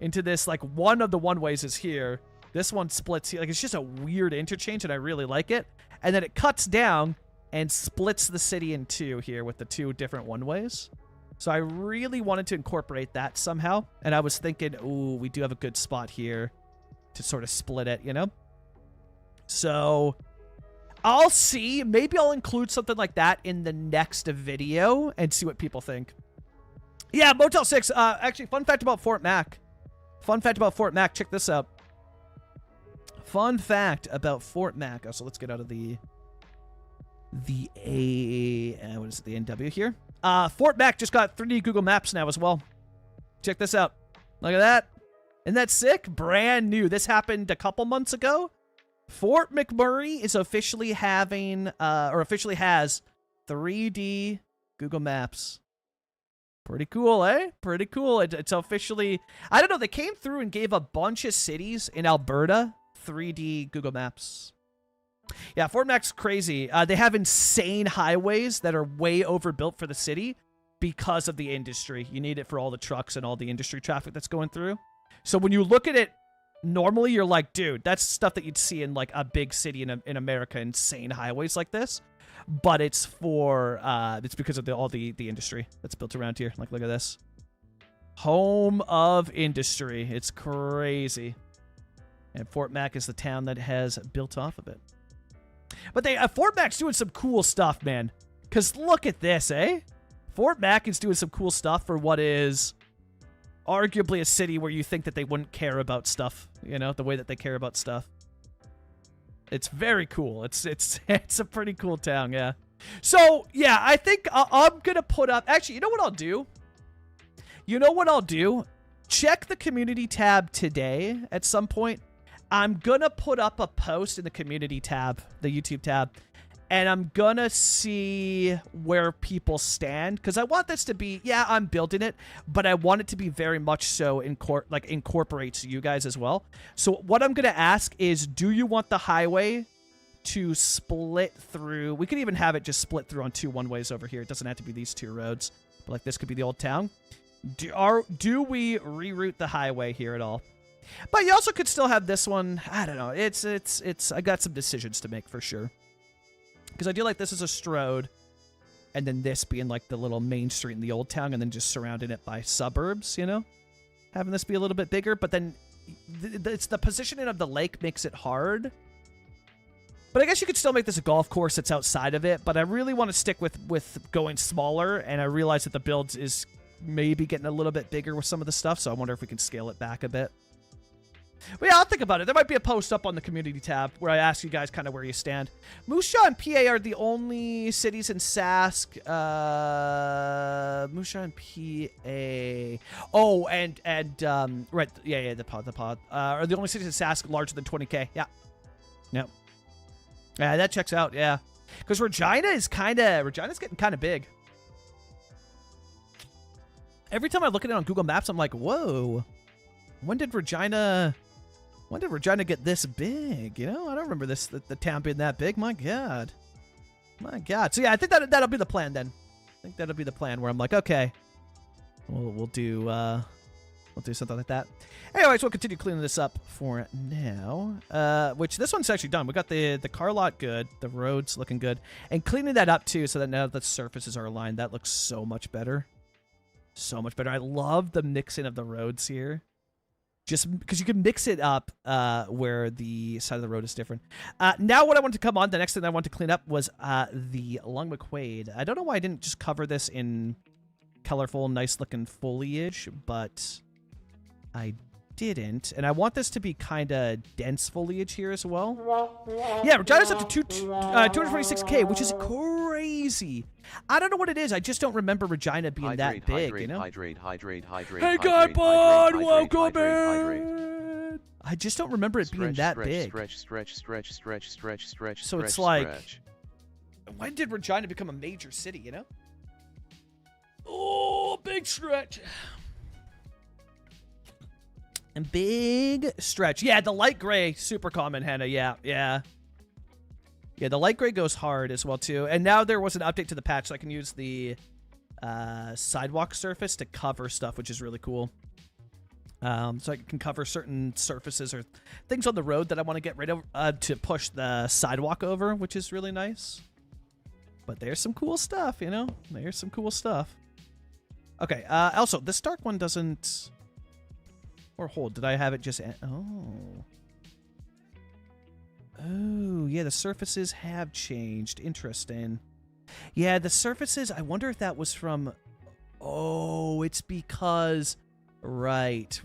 Into this, like, one of the one-ways is here. This one splits here. Like, it's just a weird interchange, and I really like it. And then it cuts down and splits the city in two here with the two different one-ways. So I really wanted to incorporate that somehow. And I was thinking, ooh, we do have a good spot here to sort of split it, you know? So I'll see. Maybe I'll include something like that in the next video and see what people think. Yeah, Motel 6. Actually, fun fact about Fort Mac. Fun fact about Fort Mac. Check this out. Fun fact about Fort Mac. Oh, so let's get out of the what is it? The NW here. Fort Mac just got 3D Google Maps now as well. Check this out. Look at that. Isn't that sick? Brand new. This happened a couple months ago. Fort McMurray is officially having, or officially has 3D Google Maps. Pretty cool, eh? Pretty cool. It's officially, I don't know, they came through and gave a bunch of cities in Alberta 3D Google Maps. Yeah, Fort Mac's crazy. They have insane highways that are way overbuilt for the city because of the industry. You need it for all the trucks and all the industry traffic that's going through. So when you look at it, normally you're like, dude, that's stuff that you'd see in like a big city in America, insane highways like this. But it's for, it's because of all the industry that's built around here. Like, look at this. Home of industry. It's crazy. And Fort Mac is the town that has built off of it. But Fort Mac's doing some cool stuff, man. Because look at this, eh? Fort Mac is doing some cool stuff for what is arguably a city where you think that they wouldn't care about stuff. You know, the way that they care about stuff. It's very cool. It's a pretty cool town, yeah. So, yeah, I think I'm going to put up... Actually, you know what I'll do? You know what I'll do? Check the community tab today at some point. I'm going to put up a post in the community tab, the YouTube tab, and I'm going to see where people stand. Because I want this to be, yeah, I'm building it, but I want it to be very much so incorporates you guys as well. So what I'm going to ask is, do you want the highway to split through? We could even have it just split through on two one-ways over here. It doesn't have to be these two roads, but like this could be the old town. Do we reroute the highway here at all? But you also could still have this one. I don't know. I got some decisions to make for sure. Because I do like this as a Strode, and then this being like the little main street in the old town, and then just surrounding it by suburbs, you know? Having this be a little bit bigger, but then it's the positioning of the lake makes it hard. But I guess you could still make this a golf course that's outside of it, but I really want to stick with going smaller, and I realize that the build is maybe getting a little bit bigger with some of the stuff, so I wonder if we can scale it back a bit. But yeah, I'll think about it. There might be a post up on the community tab where I ask you guys kind of where you stand. Moose Jaw and PA are the only cities in Sask. Moose Jaw and PA. Oh, and right, yeah, the pod. Are the only cities in Sask larger than 20K. Yeah. Yep. Yeah, that checks out, yeah. Because Regina's getting kind of big. Every time I look at it on Google Maps, I'm like, whoa. When did Regina get this big? You know, I don't remember the town being that big. My God. So yeah, I think that'll be the plan then. I think that'll be the plan where I'm like, okay, we'll do something like that. Anyways, we'll continue cleaning this up for now. Which this one's actually done. We got the car lot good, the roads looking good, and cleaning that up too, so that now the surfaces are aligned. That looks so much better. So much better. I love the mixing of the roads here. Just because you can mix it up where the side of the road is different. Now what I wanted to come on, the next thing I wanted to clean up was the Long McQuade. I don't know why I didn't just cover this in colorful, nice-looking foliage, but I didn't, and I want this to be kind of dense foliage here as well. Yeah, Regina's up to 226k, which is crazy. I don't know what it is. I just don't remember Regina being that big, you know? Hydrate. Hey, guy pod, welcome in. I just don't remember it being that big. Stretch. So it's like, when did Regina become a major city, you know? Oh, big stretch. And big stretch. Yeah, the light gray, super common, Hannah. Yeah. Yeah, the light gray goes hard as well, too. And now there was an update to the patch, so I can use the sidewalk surface to cover stuff, which is really cool. So I can cover certain surfaces or things on the road that I want to get rid of to push the sidewalk over, which is really nice. But there's some cool stuff, you know? There's some cool stuff. Okay, also, this dark one doesn't... Or hold, did I have it just... Oh. Oh, yeah, the surfaces have changed. Interesting. Yeah, the surfaces, I wonder if that was from... Oh, it's because... Right,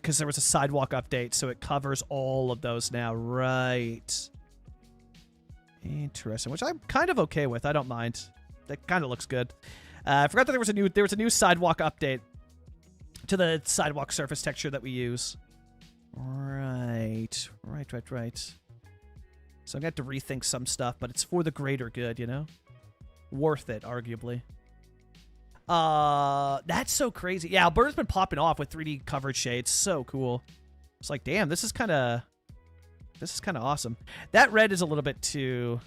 because there was a sidewalk update, so it covers all of those now. Right. Interesting, which I'm kind of okay with. I don't mind. That kind of looks good. I forgot that there was a new sidewalk update to the sidewalk surface texture that we use. Right. So I'm gonna have to rethink some stuff, but it's for the greater good, you know? Worth it, arguably. That's so crazy. Yeah, Alberta's been popping off with 3D coverage shades. So cool. It's like, damn, this is kind of awesome. That red is a little bit too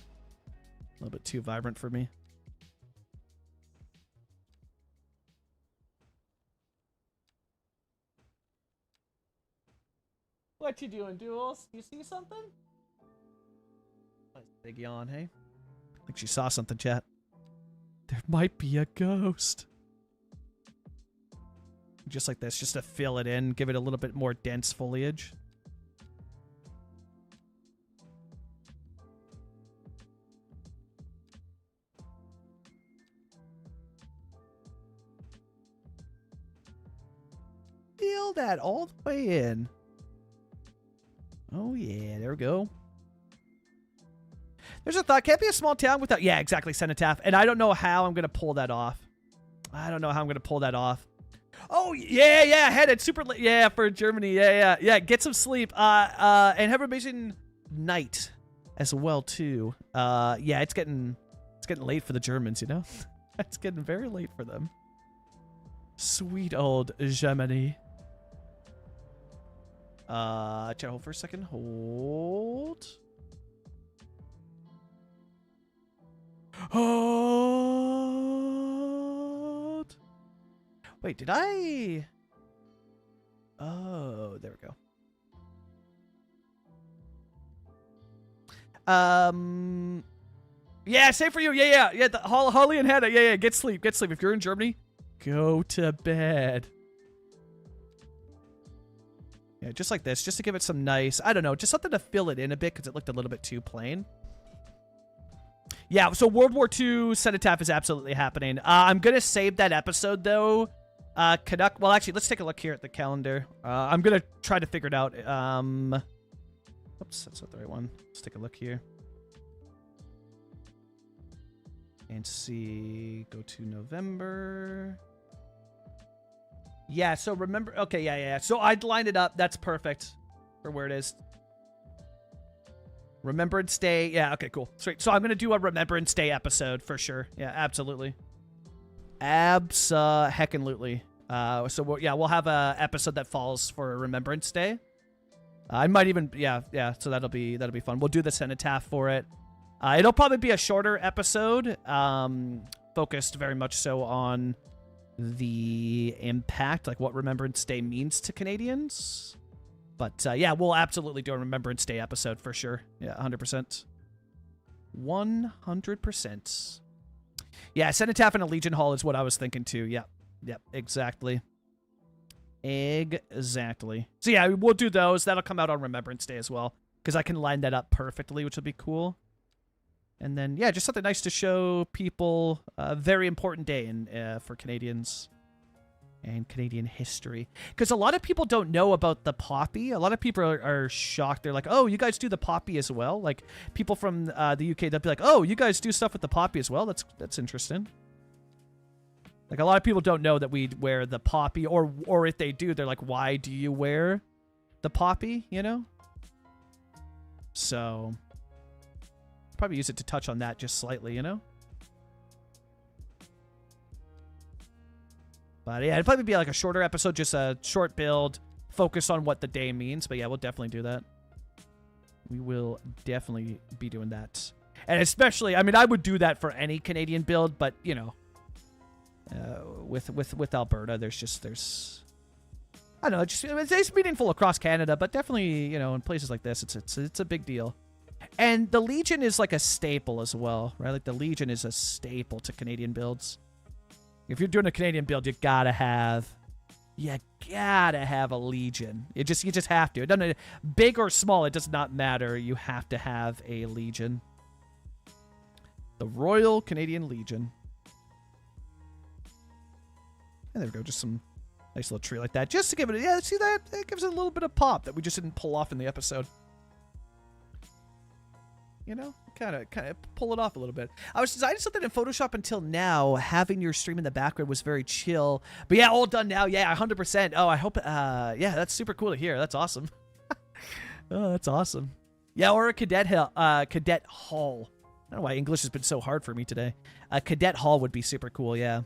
vibrant for me. What you doing, Duels? You see something? Nice big yawn, hey? I think she saw something, chat. There might be a ghost. Just like this, just to fill it in, give it a little bit more dense foliage. Fill that all the way in. Oh yeah, there we go. There's a thought. Can't be a small town without... Yeah, exactly, Cenotaph. And I don't know how I'm going to pull that off. Oh, yeah, headed super late. Yeah, for Germany. Yeah. Get some sleep. And have an amazing night as well, too. Yeah, it's getting late for the Germans, you know? It's getting very late for them. Sweet old Germany. Chat, hold for a second. Hold. Hold. Wait, did I? Oh, there we go. Yeah, same for you. Yeah. The Holly and Hannah. Yeah. Get sleep. If you're in Germany, go to bed. Yeah, just like this, just to give it some nice, I don't know, just something to fill it in a bit because it looked a little bit too plain. Yeah, so World War II Cenotaph is absolutely happening. I'm going to save that episode, though. Canuck, well, actually, let's take a look here at the calendar. I'm going to try to figure it out. Oops, that's not the right one. Let's take a look here. And see, go to November. Yeah, so remember, okay, yeah. So I'd line it up. That's perfect for where it is. Remembrance Day. Yeah, okay, cool. Sweet. So I'm going to do a Remembrance Day episode for sure. Yeah, absolutely. Abso-heckin-lutely. So we'll have a episode that falls for Remembrance Day. I might even, yeah. So that'll be fun. We'll do the cenotaph for it. It'll probably be a shorter episode, focused very much so on the impact, like what Remembrance Day means to Canadians. But yeah, we'll absolutely do a Remembrance Day episode for sure. Yeah, 100%. 100%. Yeah, Cenotaph and a Legion Hall is what I was thinking too. Yep, exactly. Exactly. So yeah, we'll do those. That'll come out on Remembrance Day as well, because I can line that up perfectly, which will be cool. And then, yeah, just something nice to show people. A very important day for Canadians. and Canadian history. Because a lot of people don't know about the poppy. A lot of people are shocked. They're like, oh, you guys do the poppy as well? Like, people from the UK, they'll be like, oh, you guys do stuff with the poppy as well? That's interesting. Like, a lot of people don't know that we wear the poppy, or if they do, they're like, why do you wear the poppy, you know? So, probably use it to touch on that just slightly, you know? But yeah, it'd probably be like a shorter episode, just a short build, focus on what the day means. But yeah, we'll definitely do that. We will definitely be doing that. And especially, I mean, I would do that for any Canadian build, but, you know, with Alberta, there's I don't know, it's meaningful across Canada, but definitely, you know, in places like this, it's a big deal. And the Legion is like a staple as well, right? Like the Legion is a staple to Canadian builds. If you're doing a Canadian build, you gotta have a Legion. You just have to. It doesn't, big or small, it does not matter. You have to have a Legion. The Royal Canadian Legion. And there we go, just some nice little tree like that, just to give it. Yeah, see that? It gives it a little bit of pop that we just didn't pull off in the episode. You know, kind of pull it off a little bit. I was designing something in Photoshop until now. Having your stream in the background was very chill. But yeah, all done now. Yeah, 100%. Oh, I hope. Yeah, that's super cool to hear. That's awesome. Oh, that's awesome. Yeah, or a cadet hall. I don't know why English has been so hard for me today. A cadet hall would be super cool. Yeah.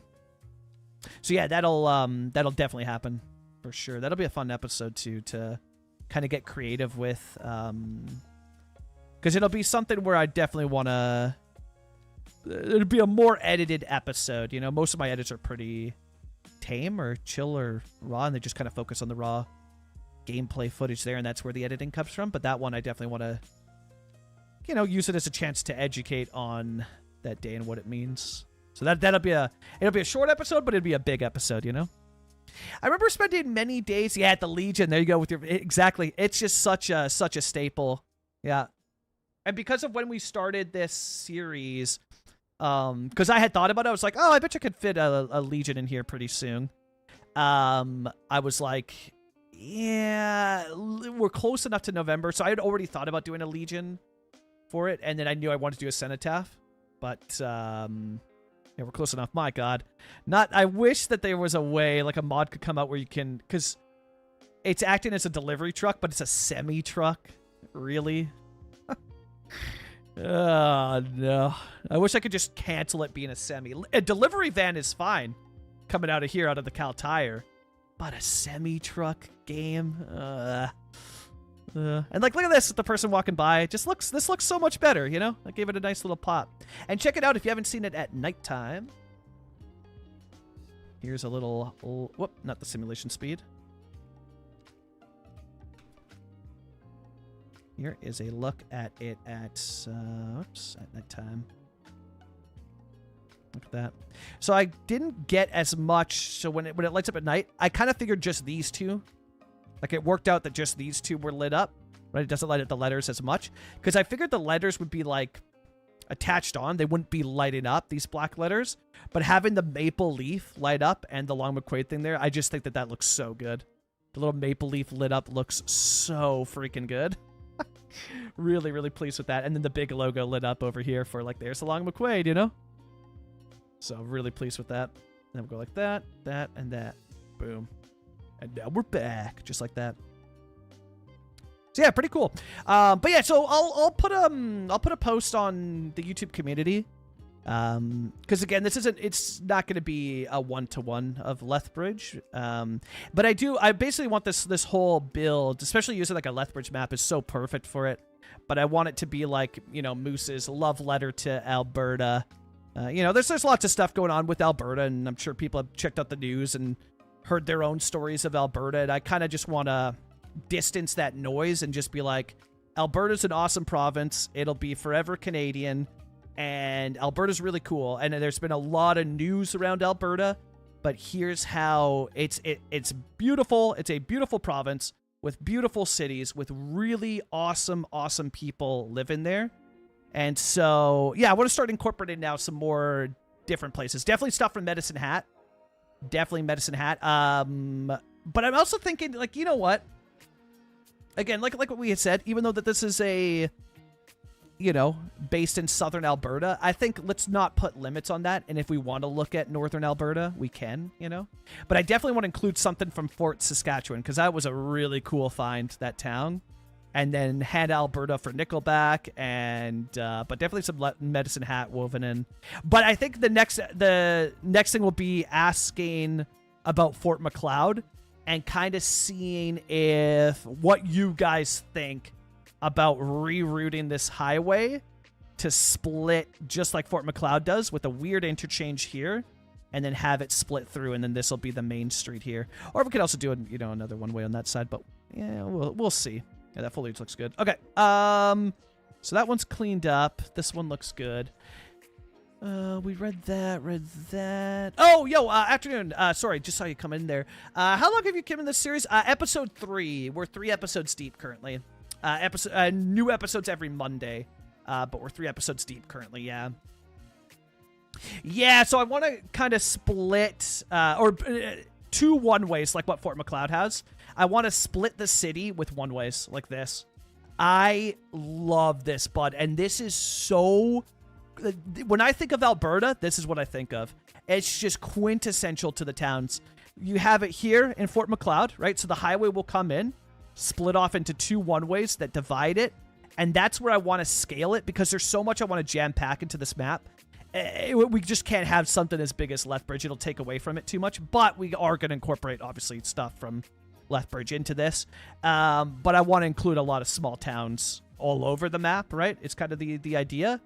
So yeah, that'll definitely happen for sure. That'll be a fun episode too, to kind of get creative with. Because it'll be something where I definitely want to... It'll be a more edited episode. You know, most of my edits are pretty tame or chill or raw, and they just kind of focus on the raw gameplay footage there, and that's where the editing comes from. But that one, I definitely want to, you know, use it as a chance to educate on that day and what it means. So it'll be a short episode, but it'll be a big episode, you know? I remember spending many days, yeah, at the Legion. There you go with your... Exactly. It's just such a staple. Yeah. And because of when we started this series, because I had thought about it, I was like, oh, I bet you could fit a Legion in here pretty soon. I was like, yeah, we're close enough to November, so I had already thought about doing a Legion for it, and then I knew I wanted to do a Cenotaph, but yeah, we're close enough. My God, I wish that there was a way, like a mod could come out where you can, because it's acting as a delivery truck, but it's a semi truck. Really? Oh, no. I wish I could just cancel it being a semi. A delivery van is fine coming out of here, out of the Cal Tire. But a semi-truck game? And like, look at this, the person walking by. This looks so much better, you know? I gave it a nice little pop. And check it out if you haven't seen it at nighttime. Here's a little... whoop, not the simulation speed. Here is a look at it at, whoops, at nighttime. Look at that. So I didn't get as much, so when it lights up at night, I kind of figured just these two. Like, it worked out that just these two were lit up, right? It doesn't light up the letters as much. Because I figured the letters would be, like, attached on. They wouldn't be lighting up, these black letters. But having the maple leaf light up and the Long McQuade thing there, I just think that looks so good. The little maple leaf lit up looks so freaking good. Really, really pleased with that. And then the big logo lit up over here for, like, there's the Long McQuade, you know? So, really pleased with that. Then we'll go like that, that, and that. Boom. And now we're back. Just like that. So, yeah, pretty cool. But, yeah, so I'll put a post on the YouTube community. Because, again, it's not going to be a one-to-one of Lethbridge. But I basically want this whole build, especially using like a Lethbridge map, is so perfect for it. But I want it to be like, you know, Moose's love letter to Alberta. You know, there's lots of stuff going on with Alberta, and I'm sure people have checked out the news and heard their own stories of Alberta. And I kind of just want to distance that noise and just be like, Alberta's an awesome province. It'll be forever Canadian. And Alberta's really cool, and there's been a lot of news around Alberta, but here's how it's beautiful. It's a beautiful province with beautiful cities with really awesome people living there. And so, yeah, I want to start incorporating now some more different places. Definitely stuff from Medicine Hat. Definitely Medicine Hat. But I'm also thinking, like, you know what? Again, like what we had said, even though that this is a, you know, based in southern Alberta, I think let's not put limits on that. And if we want to look at northern Alberta, we can, you know. But I definitely want to include something from Fort Saskatchewan, because that was a really cool find, that town. And then had Alberta for Nickelback, and but definitely some Medicine Hat woven in. But I think the next thing will be asking about Fort McLeod and kind of seeing if what you guys think about rerouting this highway to split just like Fort McLeod does, with a weird interchange here, and then have it split through, and then this will be the main street here. Or we could also do another one way on that side, but yeah, we'll see. Yeah, that foliage looks good. Okay, so that one's cleaned up. This one looks good. We read that. Oh, yo, afternoon. Sorry, just saw you come in there. How long have you come in this series? Episode 3. We're 3 episodes deep currently. New episodes every Monday. But we're 3 episodes deep currently, yeah. Yeah, so I want to kind of split, or 2 one-ways like what Fort McLeod has. I want to split the city with one-ways like this. I love this, bud. And this is so... When I think of Alberta, this is what I think of. It's just quintessential to the towns. You have it here in Fort McLeod, right? So the highway will come in, split off into 2 one-ways that divide it. And that's where I want to scale it, because there's so much I want to jam-pack into this map. We just can't have something as big as Lethbridge. It'll take away from it too much. But we are going to incorporate, obviously, stuff from Lethbridge into this. But I want to include a lot of small towns all over the map, right? It's kind of the idea.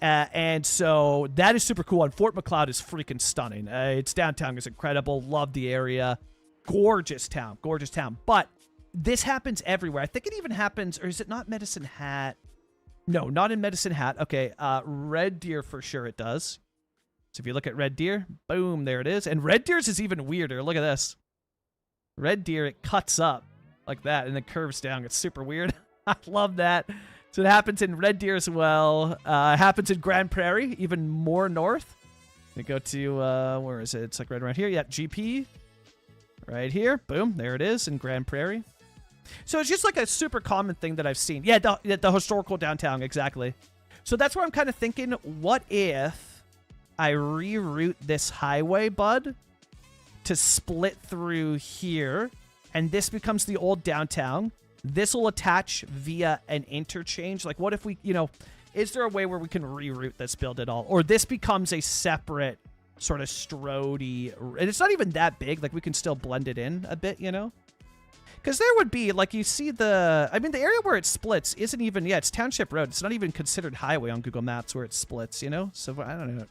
And so that is super cool. And Fort McLeod is freaking stunning. Its downtown is incredible. Love the area. Gorgeous town. Gorgeous town. But this happens everywhere. I think it even happens, or is it not Medicine Hat? No, not in Medicine Hat. Okay, Red Deer for sure it does. So if you look at Red Deer, boom, there it is. And Red Deer's is even weirder. Look at this. Red Deer, it cuts up like that and then curves down. It's super weird. I love that. So it happens in Red Deer as well. It happens in Grand Prairie, even more north. We go to, where is it? It's like right around here. Yeah, GP. Right here. Boom, there it is in Grand Prairie. So it's just like a super common thing that I've seen. Yeah, the historical downtown, exactly. So that's where I'm kind of thinking, what if I reroute this highway, bud, to split through here, and this becomes the old downtown. This will attach via an interchange. Like, what if we, is there a way where we can reroute this, build it all? Or this becomes a separate sort of Strody, and it's not even that big. Like, we can still blend it in a bit, Because there would be, like, you see the area where it splits isn't even, it's Township Road. It's not even considered highway on Google Maps where it splits, So I don't know.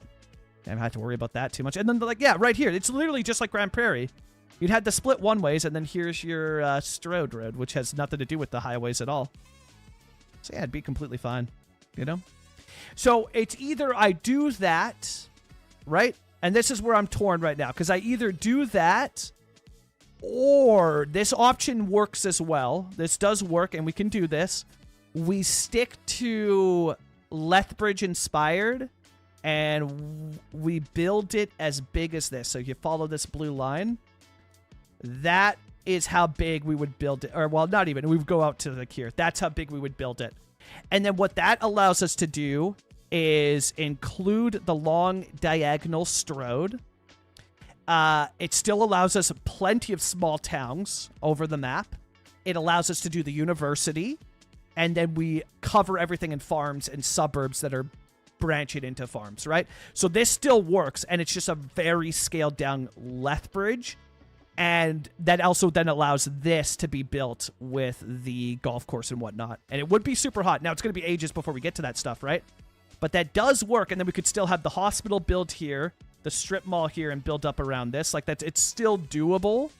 I don't have to worry about that too much. And then, like, yeah, right here. It's literally just like Grand Prairie. You'd have the split one-ways, and then here's your Strode Road, which has nothing to do with the highways at all. So, yeah, it'd be completely fine, So, it's either I do that, right? And this is where I'm torn right now, because I either do that, or this option works as well. This does work, and we can do this. We stick to Lethbridge inspired, and we build it as big as this. So you follow this blue line. That is how big we would build it. Or, well, not even. We would go out to like here. That's how big we would build it. And then what that allows us to do is include the long diagonal Strode. It still allows us plenty of small towns over the map. It allows us to do the university. And then we cover everything in farms and suburbs that are branching into farms, right? So this still works, and it's just a very scaled down Lethbridge. And that also then allows this to be built with the golf course and whatnot. And it would be super hot. Now, it's going to be ages before we get to that stuff, right? But that does work, and then we could still have the hospital built here, the strip mall here, and build up around this. Like, it's still doable,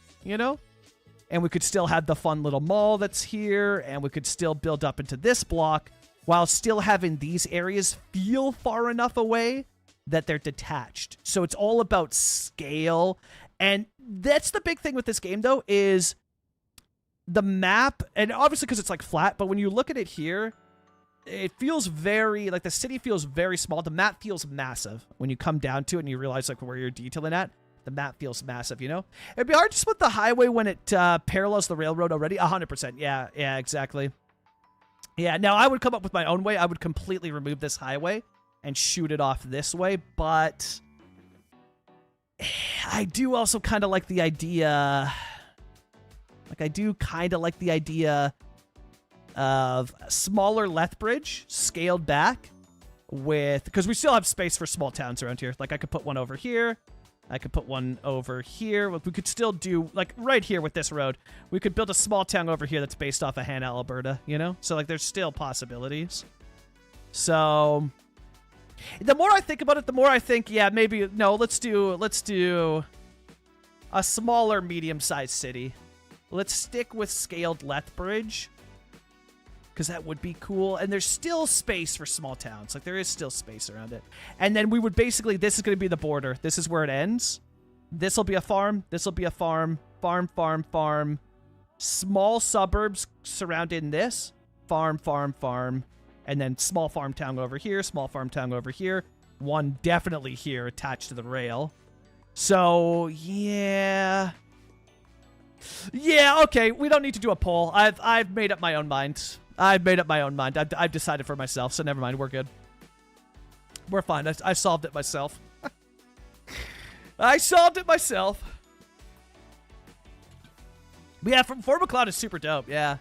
And we could still have the fun little mall that's here, and we could still build up into this block while still having these areas feel far enough away that they're detached. So it's all about scale. And that's the big thing with this game, though, is the map, and obviously because it's like flat, but when you look at it here, it feels very, like the city feels very small. The map feels massive when you come down to it and you realize like where you're detailing at. The map feels massive, you know? It'd be hard to split the highway when it parallels the railroad already. 100%. Yeah, exactly. Yeah, now I would come up with my own way. I would completely remove this highway and shoot it off this way, but I do also kind of like the idea... Like, I do kind of like the idea of a smaller Lethbridge scaled back with... Because we still have space for small towns around here. Like, I could put one over here. I could put one over here. We could still do, like, right here with this road. We could build a small town over here that's based off of Hannah, Alberta, you know? So, like, there's still possibilities. So, the more I think about it, the more I think, yeah, maybe, no, let's do a smaller, medium-sized city. Let's stick with scaled Lethbridge, because that would be cool. And there's still space for small towns. Like, there is still space around it. And then we would basically, this is going to be the border. This is where it ends. This will be a farm. This will be a farm. Farm, farm, farm. Small suburbs surrounding this. Farm, farm, farm. And then small farm town over here. Small farm town over here. One definitely here attached to the rail. So, yeah... Yeah, okay, we don't need to do a poll. I've made up my own mind. I've decided for myself, so never mind, we're good. We're fine. I solved it myself. I solved it myself. But yeah, Fort McLeod is super dope. Yeah.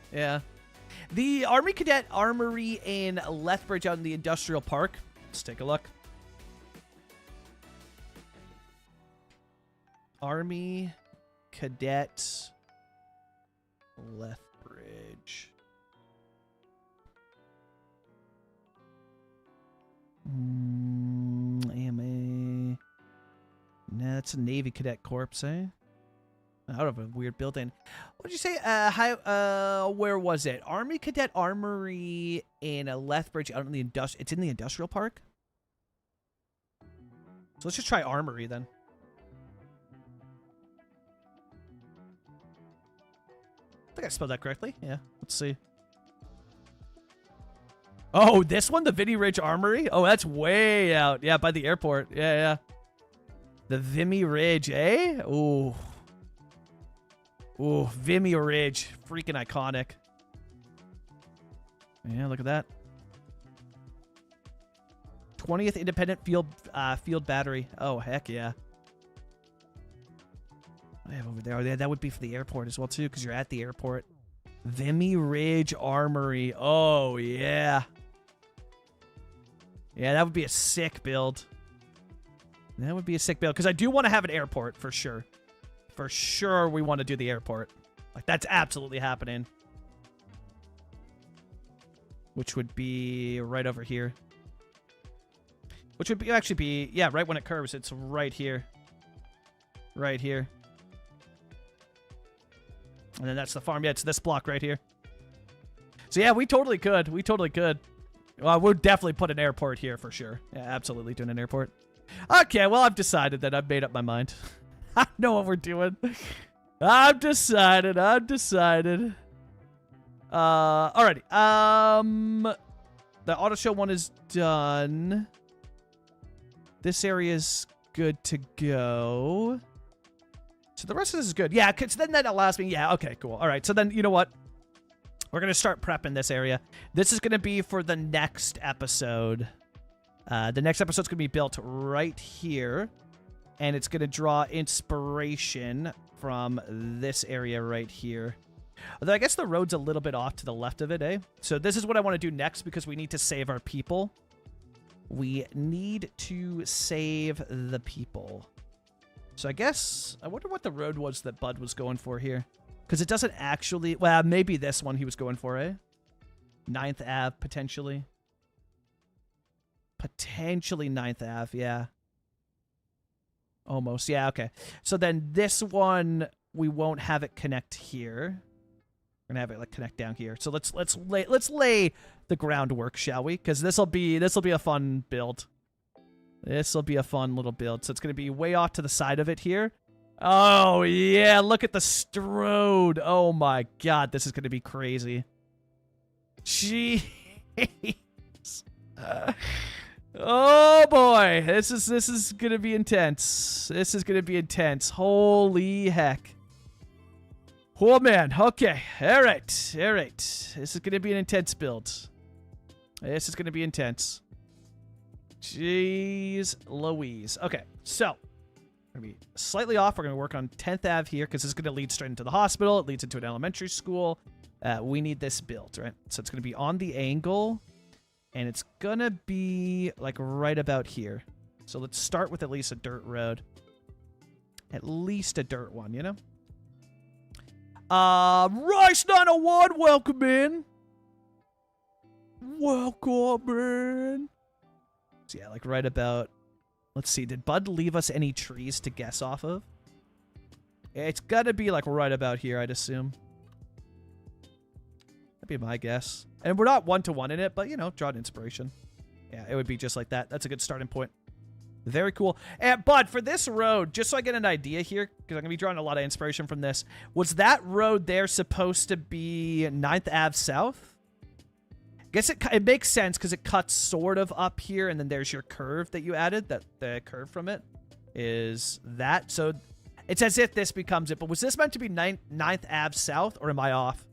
The Army Cadet Armory in Lethbridge out in the Industrial Park. Let's take a look. Army Cadet Lethbridge. AMA. Nah, that's a Navy Cadet Corps, eh? Out of a weird building. What did you say? Where was it? Army Cadet Armory in Lethbridge out in the it's in the Industrial Park? So let's just try Armory then. I think I spelled that correctly. Yeah, let's see. Oh, this one? The Vinny Ridge Armory? Oh, that's way out. Yeah, by the airport. Yeah. The Vimy Ridge, eh? Ooh, Vimy Ridge. Freaking iconic. Yeah, look at that. 20th Independent Field Battery. Oh, heck yeah. I have over there. Oh, yeah, that would be for the airport as well, too, because you're at the airport. Vimy Ridge Armory. Oh, yeah. Yeah, that would be a sick build. That would be a sick build, because I do want to have an airport, for sure. For sure, we want to do the airport. Like, that's absolutely happening. Which would be right over here. Which would be actually be, yeah, right when it curves. It's right here. Right here. And then that's the farm. Yeah, it's this block right here. So yeah, we totally could. We totally could. Well, we'll definitely put an airport here for sure. Yeah, absolutely doing an airport. Okay, well, I've decided that. I've made up my mind. I know what we're doing. I've decided. Alrighty. The auto show one is done. This area is good to go. So the rest of this is good. Yeah, because then that allows me... Yeah, okay, cool. All right, so then, you know what? We're going to start prepping this area. This is going to be for the next episode. The next episode's going to be built right here. And it's going to draw inspiration from this area right here. Although I guess the road's a little bit off to the left of it, eh? So this is what I want to do next because we need to save our people. We need to save the people. So I guess, I wonder what the road was that Bud was going for here. Because it doesn't actually, well, maybe this one he was going for, eh? 9th Ave, potentially. Potentially 9th Ave, yeah. Almost, yeah, okay. So then this one, we won't have it connect here. We're gonna have it like connect down here. So let's lay the groundwork, shall we? Because this'll be a fun build. This will be a fun little build. So it's going to be way off to the side of it here. Oh, yeah. Look at the strode. Oh, my God. This is going to be crazy. Jeez. Oh boy, this is gonna be intense. This is gonna be intense. Holy heck. Oh man. Okay. All right. All right. This is gonna be an intense build. This is gonna be intense. Jeez Louise. Okay. So we're gonna be slightly off. We're gonna work on 10th Ave here because it's gonna lead straight into the hospital. It leads into an elementary school. We need this built, right? So it's gonna be on the angle. And it's gonna be like right about here. So let's start with at least a dirt road. At least a dirt one, you know? Rice 901, welcome in. Welcome in. So yeah, like right about, let's see, did Bud leave us any trees to guess off of? It's gotta be like right about here, I'd assume. That'd be my guess. And we're not one-to-one in it, but, you know, draw an inspiration. Yeah, it would be just like that. That's a good starting point. Very cool. And, Bud, for this road, just so I get an idea here, because I'm going to be drawing a lot of inspiration from this, was that road there supposed to be 9th Ave South? I guess it makes sense because it cuts sort of up here, and then there's your curve that you added. That the curve from it is that. So it's as if this becomes it. But was this meant to be 9th Ave South, or am I off?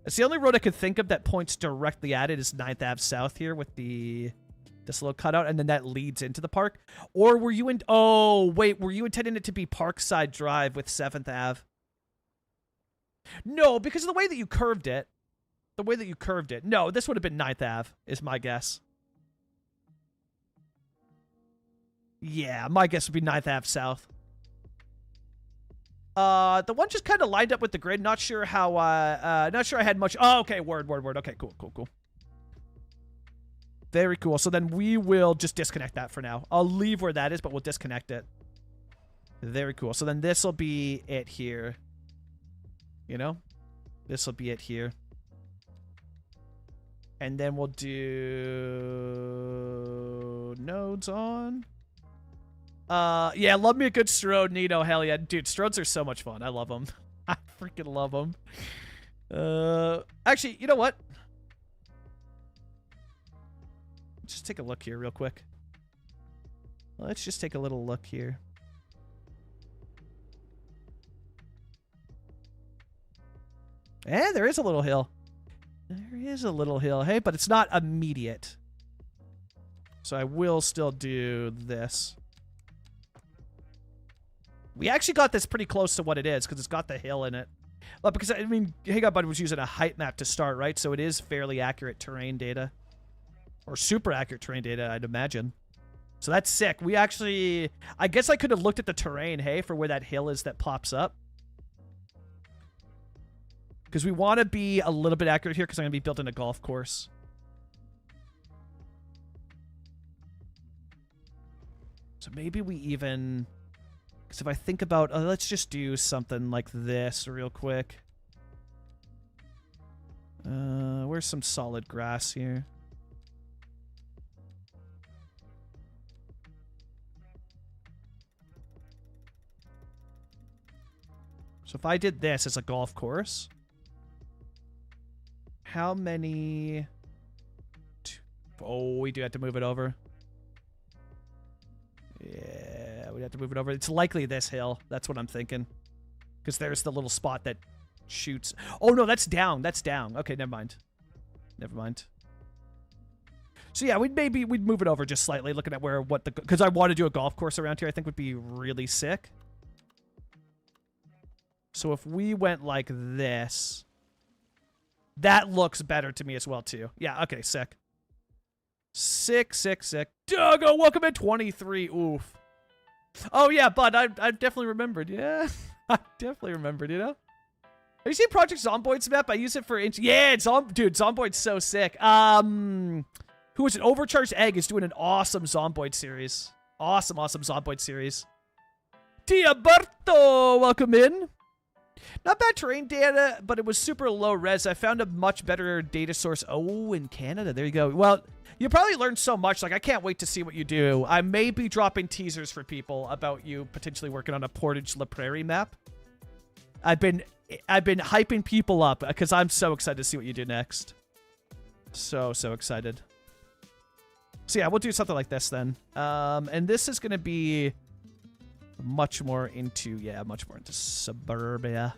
It's the only road I could think of that points directly at it is 9th Ave South here with this little cutout, and then that leads into the park. Or were you in... Oh, wait. Were you intending it to be Parkside Drive with 7th Ave? No, because of the way that you curved it. The way that you curved it. No, this would have been 9th Ave, is my guess. Yeah, my guess would be 9th Ave South. The one just kind of lined up with the grid. Not sure how, not sure I had much. Oh, okay. Word. Okay, cool. Very cool. So then we will just disconnect that for now. I'll leave where that is, but we'll disconnect it. Very cool. So then this will be it here. You know? This will be it here. And then we'll do nodes on. Yeah, love me a good Strode, Nino. Hell yeah. Dude, Strodes are so much fun. I love them. I freaking love them. Actually, you know what? Just take a look here real quick. Let's just take a little look here. There is a little hill. There is a little hill. Hey, but it's not immediate. So I will still do this. We actually got this pretty close to what it is because it's got the hill in it. Well, because, I mean, Hey God Bud was using a height map to start, right? So it is fairly accurate terrain data. Or super accurate terrain data, I'd imagine. So that's sick. We actually... I guess I could have looked at the terrain, hey, for where that hill is that pops up. Because we want to be a little bit accurate here because I'm going to be building a golf course. So maybe we even... Because if I think about... let's just do something like this real quick. Where's some solid grass here? So if I did this as a golf course... How many... Oh, we do have to move it over. Yeah, we have to move it over. It's likely this hill. That's what I'm thinking. Because there's the little spot that shoots. Oh, no, that's down. That's down. Okay, never mind. Never mind. So, yeah, we'd move it over just slightly, looking at what the... Because I want to do a golf course around here, I think would be really sick. So if we went like this... That looks better to me as well, too. Yeah, okay, sick. Sick. Duggo, welcome in 23. Oof. Oh, yeah, Bud, I've definitely remembered. Yeah, I definitely remembered, you know? Have you seen Project Zomboid's map? I use it for... Yeah, dude, Zomboid's so sick. Who is it? Overcharged Egg is doing an awesome Zomboid series. Awesome Zomboid series. Tiaberto, welcome in. Not bad terrain data, but it was super low res. I found a much better data source. Oh, in Canada. There you go. Well, you probably learned so much. Like, I can't wait to see what you do. I may be dropping teasers for people about you potentially working on a Portage La Prairie map. I've been hyping people up because I'm so excited to see what you do next. So excited. So yeah, we'll do something like this then. And this is going to be much more into suburbia.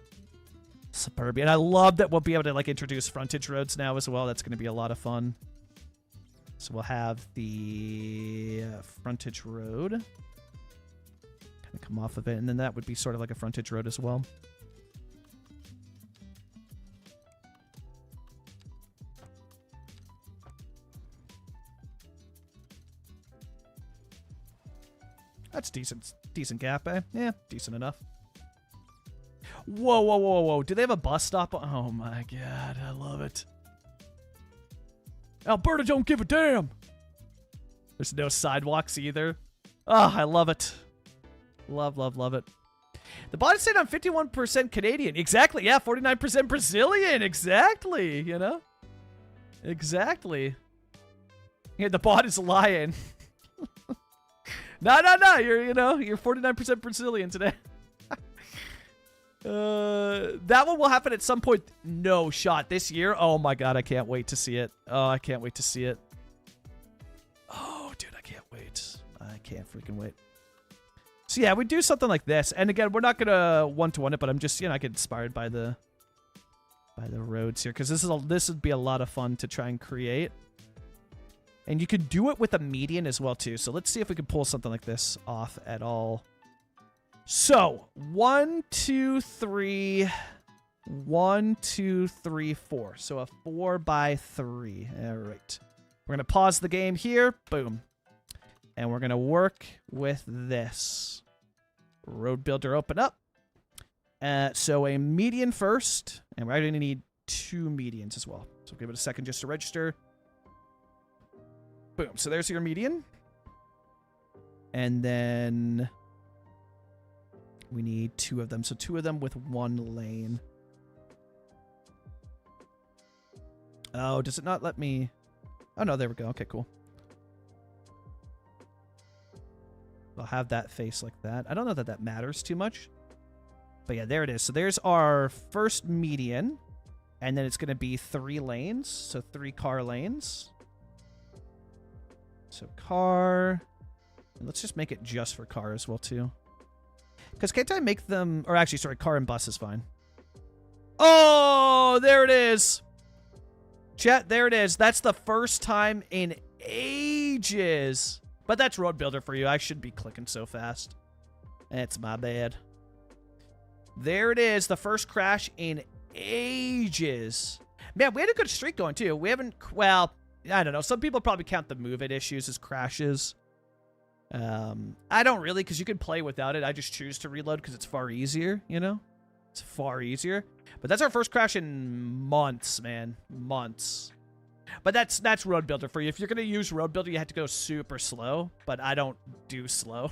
And I love that we'll be able to like introduce frontage roads now as well. That's going to be a lot of fun. So we'll have the frontage road kind of come off of it, and then that would be sort of like a frontage road as well. That's decent gap, eh? Yeah, decent enough. Whoa. Do they have a bus stop? Oh my god, I love it. Alberta don't give a damn. There's no sidewalks either. Oh, I love it. Love it. The bot is saying I'm 51% Canadian. Exactly, yeah, 49% Brazilian. Exactly, you know? Exactly. Yeah, the bot is lying. No. You're 49% Brazilian today. That one will happen at some point. No shot this year. Oh my god, I can't wait to see it. Oh, I can't wait to see it. Oh, dude, I can't wait. I can't freaking wait. So yeah, we do something like this, and again, we're not gonna one-to-one it, but I'm just I get inspired by the roads here because this would be a lot of fun to try and create. And you can do it with a median as well, too. So let's see if we can pull something like this off at all. So, 1, 2, 3. 1, 2, 3, 4. So a 4x3. All right. We're going to pause the game here. Boom. And we're going to work with this. Road builder open up. So a median first. And we're going to need 2 medians as well. So give it a second just to register. Boom. So there's your median. And then we need 2 of them. So 2 of them with 1 lane. Oh, does it not let me? Oh, no, there we go. Okay, cool. I'll have that face like that. I don't know that that matters too much. But yeah, there it is. So there's our first median. And then it's going to be 3 lanes. So 3 car lanes. So car. And let's just make it just for car as well, too. Because can't I make them... Or actually, sorry, car and bus is fine. Oh, there it is. Chat, there it is. That's the first time in ages. But that's Road Builder for you. I should be clicking so fast. That's my bad. There it is. The first crash in ages. Man, we had a good streak going, too. We haven't... Well... I don't know. Some people probably count the move-it issues as crashes. I don't really, because you can play without it. I just choose to reload because it's far easier, you know? It's far easier. But that's our first crash in months, man. Months. But that's Road Builder for you. If you're going to use Road Builder, you have to go super slow. But I don't do slow.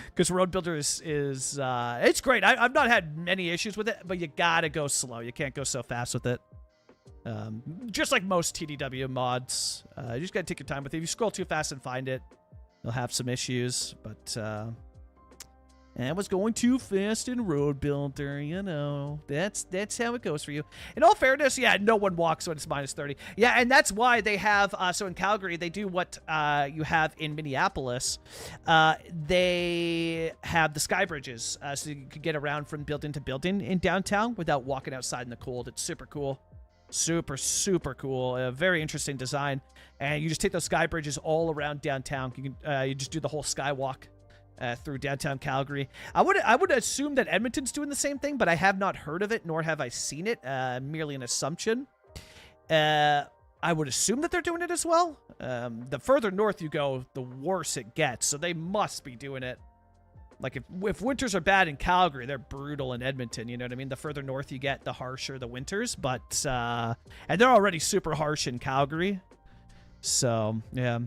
Because Road Builder is it's great. I've not had many issues with it, but you gotta go slow. You can't go so fast with it. Just like most TDW mods, you just gotta take your time with it. If you scroll too fast and find it, you'll have some issues. But I was going too fast in Road Builder, you know. That's how it goes for you. In all fairness, yeah, no one walks when it's -30. Yeah, and that's why they have, so in Calgary, they do what you have in Minneapolis. They have the sky bridges, so you can get around from building to building in downtown without walking outside in the cold. It's super cool. Super, super cool. A very interesting design. And you just take those sky bridges all around downtown. You can you just do the whole skywalk through downtown Calgary. I would assume that Edmonton's doing the same thing, but I have not heard of it, nor have I seen it. Merely an assumption. I would assume that they're doing it as well. The further north you go, the worse it gets. So they must be doing it. Like, if winters are bad in Calgary, they're brutal in Edmonton, you know what I mean? The further north you get, the harsher the winters, but, and they're already super harsh in Calgary. So, yeah.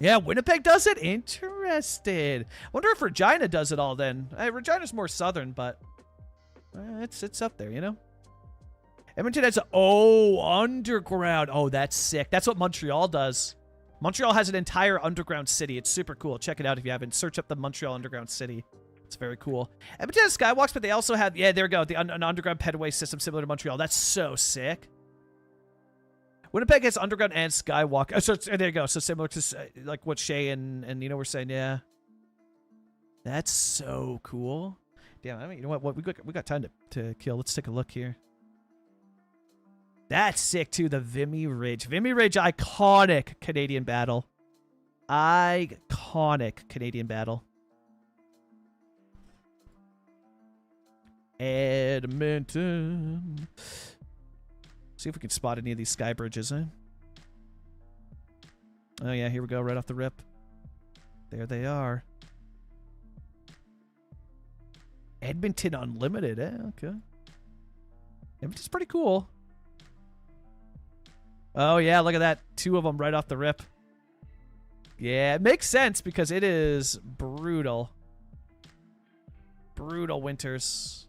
Yeah, Winnipeg does it? Interested. Wonder if Regina does it all then. Regina's more southern, but it's up there, you know? Edmonton has underground. Oh, that's sick. That's what Montreal does. Montreal has an entire underground city. It's super cool. Check it out if you haven't. Search up the Montreal Underground City. It's very cool. Edmonton has skywalks, but they also have, yeah, there we go, an underground pedway system similar to Montreal. That's so sick. Winnipeg has underground and skywalk. So there you go. So similar to like what Shay and Nino were saying. Yeah. That's so cool. Damn, I mean, you know what? We got time to kill. Let's take a look here. That's sick too. The Vimy Ridge. Vimy Ridge, iconic Canadian battle. Iconic Canadian battle. Edmonton. See if we can spot any of these sky bridges, eh? Oh yeah, here we go, right off the rip. There they are. Edmonton Unlimited, eh? Okay. Edmonton's pretty cool. Oh yeah, look at that. 2 of them right off the rip. Yeah, it makes sense because it is brutal. Brutal winters.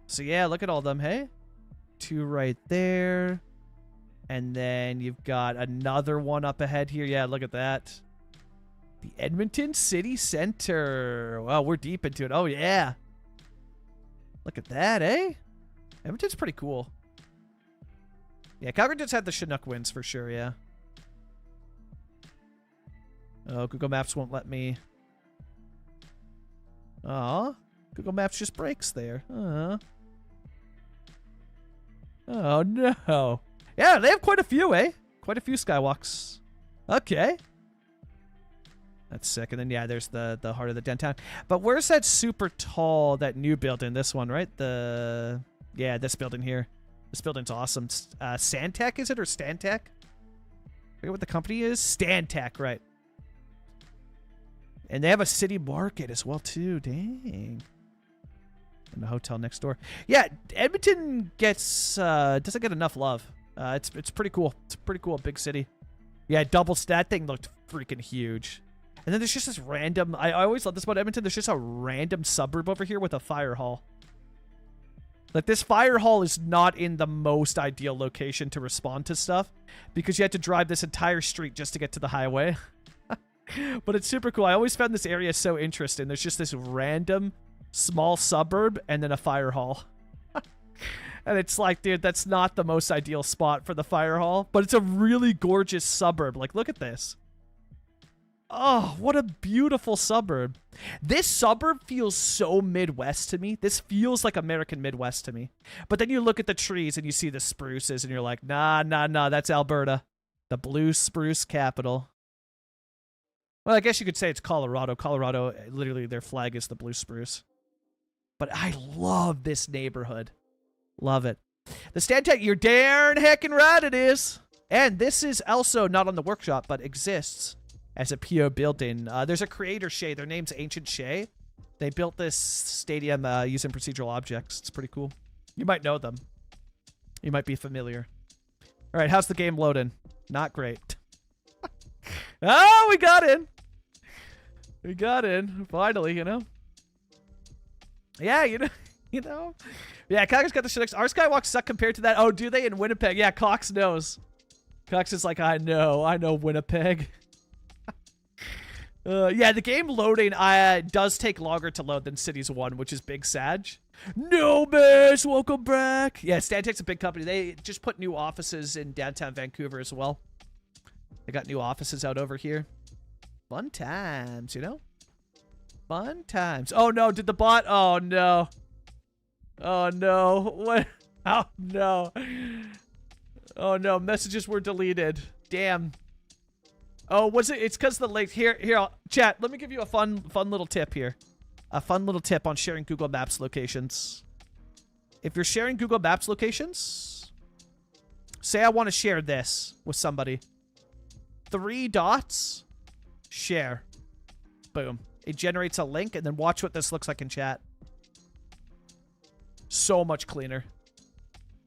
So yeah, look at all of them, hey? 2 right there. And then you've got another one up ahead here. Yeah, look at that. The Edmonton City Center. Wow, we're deep into it. Oh, yeah. Look at that, eh? Edmonton's pretty cool. Yeah, Calgary just had the Chinook wins for sure, yeah. Oh, Google Maps won't let me. Aw. Google Maps just breaks there. Oh, no. Yeah, they have quite a few, eh? Quite a few skywalks. Okay. That's sick. And then, yeah, there's the heart of the downtown. But where's that super tall, that new building? This one, right? Yeah, this building here. This building's awesome. Santec, is it? Or Stantec? I forget what the company is. Stantec, right. And they have a city market as well, too. Dang. And the hotel next door. Yeah, Edmonton gets doesn't get enough love. It's pretty cool. It's a pretty cool big city. Yeah, that thing looked freaking huge. And then there's just this random. I always love this about Edmonton. There's just a random suburb over here with a fire hall. Like, this fire hall is not in the most ideal location to respond to stuff because you have to drive this entire street just to get to the highway. But it's super cool. I always found this area so interesting. There's just this random small suburb and then a fire hall. And it's like, dude, that's not the most ideal spot for the fire hall, but it's a really gorgeous suburb. Like, look at this. Oh, what a beautiful suburb. This suburb feels so Midwest to me. This feels like American Midwest to me. But then you look at the trees and you see the spruces and you're like, nah, that's Alberta. The blue spruce capital. Well, I guess you could say it's Colorado. Colorado, literally, their flag is the blue spruce. But I love this neighborhood. Love it. The Stantec, you're darn heckin' right it is. And this is also not on the workshop, but exists as a PO building. There's a creator, Shay. Their name's Ancient Shay. They built this stadium using procedural objects. It's pretty cool. You might know them. You might be familiar. All right, how's the game loading? Not great. Oh, we got in. We got in. Finally, you know. Yeah, you know. Yeah, Calgary's got the shit. Our skywalks suck compared to that. Oh, do they in Winnipeg? Yeah, Cox knows. Cox is like, I know Winnipeg. Yeah, the game loading does take longer to load than Cities 1, which is big Sag. No, Miss, welcome back. Yeah, Stantec's a big company. They just put new offices in downtown Vancouver as well. They got new offices out over here. Fun times, you know? Fun times. Oh, no, did the bot? Oh, no. Oh, no. What? Oh, no. Oh, no, messages were deleted. Damn. Oh, was it? It's because the link. Here, chat. Let me give you a fun little tip here. A fun little tip on sharing Google Maps locations. If you're sharing Google Maps locations, say I want to share this with somebody. 3 dots, share. Boom. It generates a link, and then watch what this looks like in chat. So much cleaner.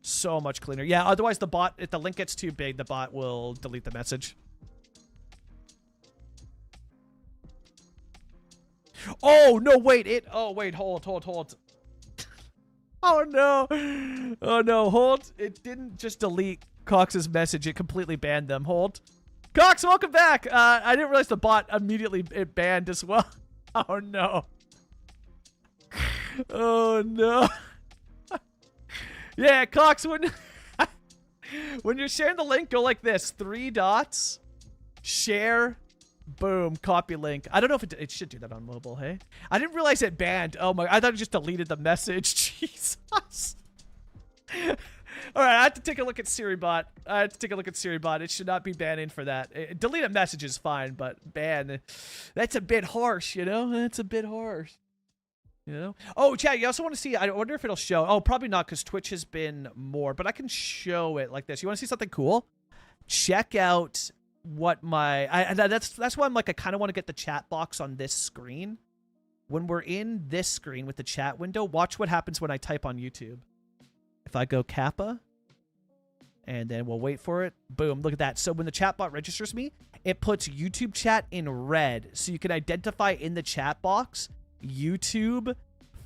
So much cleaner. Yeah, otherwise the bot, if the link gets too big, the bot will delete the message. Oh, no, wait. Oh, wait, hold. Oh, no. Oh, no, hold. It didn't just delete Cox's message. It completely banned them. Hold. Cox, welcome back. I didn't realize the bot immediately it banned as well. Oh, no. Oh, no. Yeah, Cox wouldn't... When you're sharing the link, go like this: 3 dots, share, boom, copy link. I don't know if it should do that on mobile. Hey, I didn't realize it banned. Oh my! I thought it just deleted the message. Jesus. All right, I have to take a look at SiriBot. It should not be banning for that. Delete a message is fine, but ban, that's a bit harsh, you know? That's a bit harsh. You know? Oh, chat, you also want to see, I wonder if it'll show. Oh, probably not, because Twitch has been more, but I can show it like this. You want to see something cool? Check out what that's why I'm like, I kind of want to get the chat box on this screen. When we're in this screen with the chat window, watch what happens when I type on YouTube. If I go Kappa, and then we'll wait for it, boom, look at that. So when the chatbot registers me, it puts YouTube chat in red. So you can identify in the chat box YouTube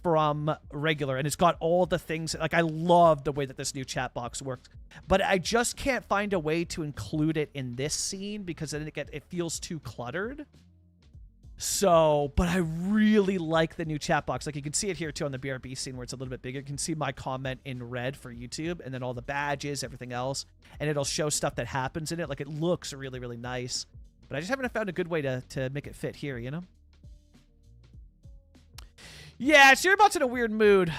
from regular. And it's got all the things. Like, I love the way that this new chat box works. But I just can't find a way to include it in this scene because then it feels too cluttered. So, but I really like the new chat box. Like, you can see it here too on the BRB scene where it's a little bit bigger. You can see my comment in red for YouTube and then all the badges, everything else. And it'll show stuff that happens in it. Like, it looks really, really nice. But I just haven't found a good way to make it fit here, you know? Yeah, SiriBot's in a weird mood.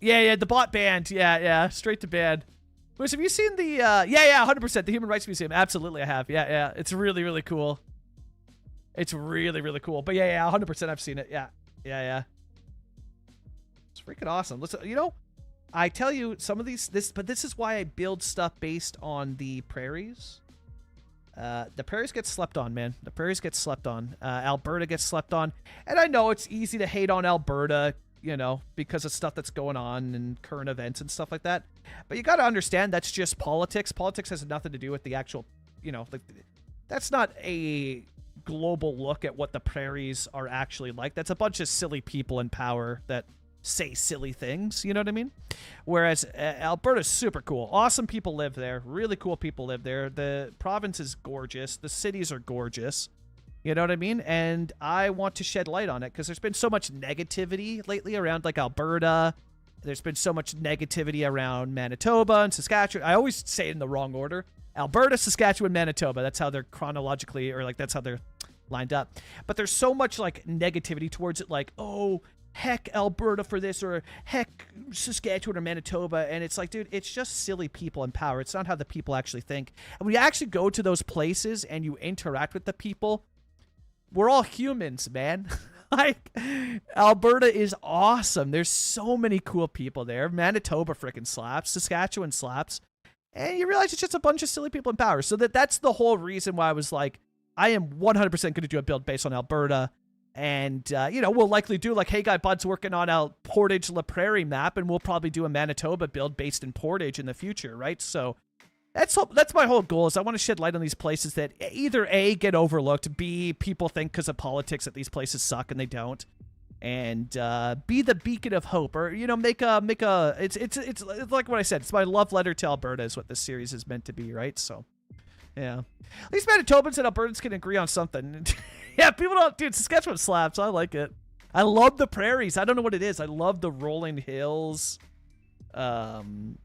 Yeah, the bot banned. Yeah, straight to ban. Bruce, have you seen the, yeah, 100%, the Human Rights Museum? Absolutely, I have. Yeah, it's really, really cool. It's really, really cool. But yeah, 100% I've seen it. Yeah. It's freaking awesome. Listen, you know, I tell you, some of but this is why I build stuff based on the prairies. The prairies get slept on, man. The prairies get slept on. Alberta gets slept on. And I know it's easy to hate on Alberta, you know, because of stuff that's going on and current events and stuff like that. But you got to understand that's just politics. Politics has nothing to do with the actual, you know, like, that's not a global look at what the prairies are actually like. That's a bunch of silly people in power that say silly things, you know what I mean? Whereas Alberta's super cool. Awesome people live there. Really cool people live there. The province is gorgeous. The cities are gorgeous. You know what I mean? And I want to shed light on it because there's been so much negativity lately around like Alberta. There's been so much negativity around Manitoba and Saskatchewan. I always say it in the wrong order. Alberta, Saskatchewan, Manitoba. That's how they're chronologically, or like that's how they're lined up. But there's so much like negativity towards it, like, oh, heck Alberta for this, or heck Saskatchewan or Manitoba. And it's like, dude, it's just silly people in power. It's not how the people actually think. And when you actually go to those places and you interact with the people, we're all humans, man. Like, Alberta is awesome. There's so many cool people there. Manitoba freaking slaps. Saskatchewan slaps. And you realize it's just a bunch of silly people in power. So that's the whole reason why I was like, I am 100% going to do a build based on Alberta. And, you know, we'll likely do like, hey, guy, Bud's working on a Portage La Prairie map, and we'll probably do a Manitoba build based in Portage in the future, right? So that's my whole goal, is I want to shed light on these places that either A, get overlooked, B, people think because of politics that these places suck and they don't. And be the beacon of hope, or, you know, make a it's like what I said, it's my love letter to Alberta is what this series is meant to be, right? So yeah, at least Manitobans and Albertans can agree on something. Yeah, people don't, dude, Saskatchewan slaps. I like it. I love the prairies. I don't know what it is. I love the rolling hills. I'm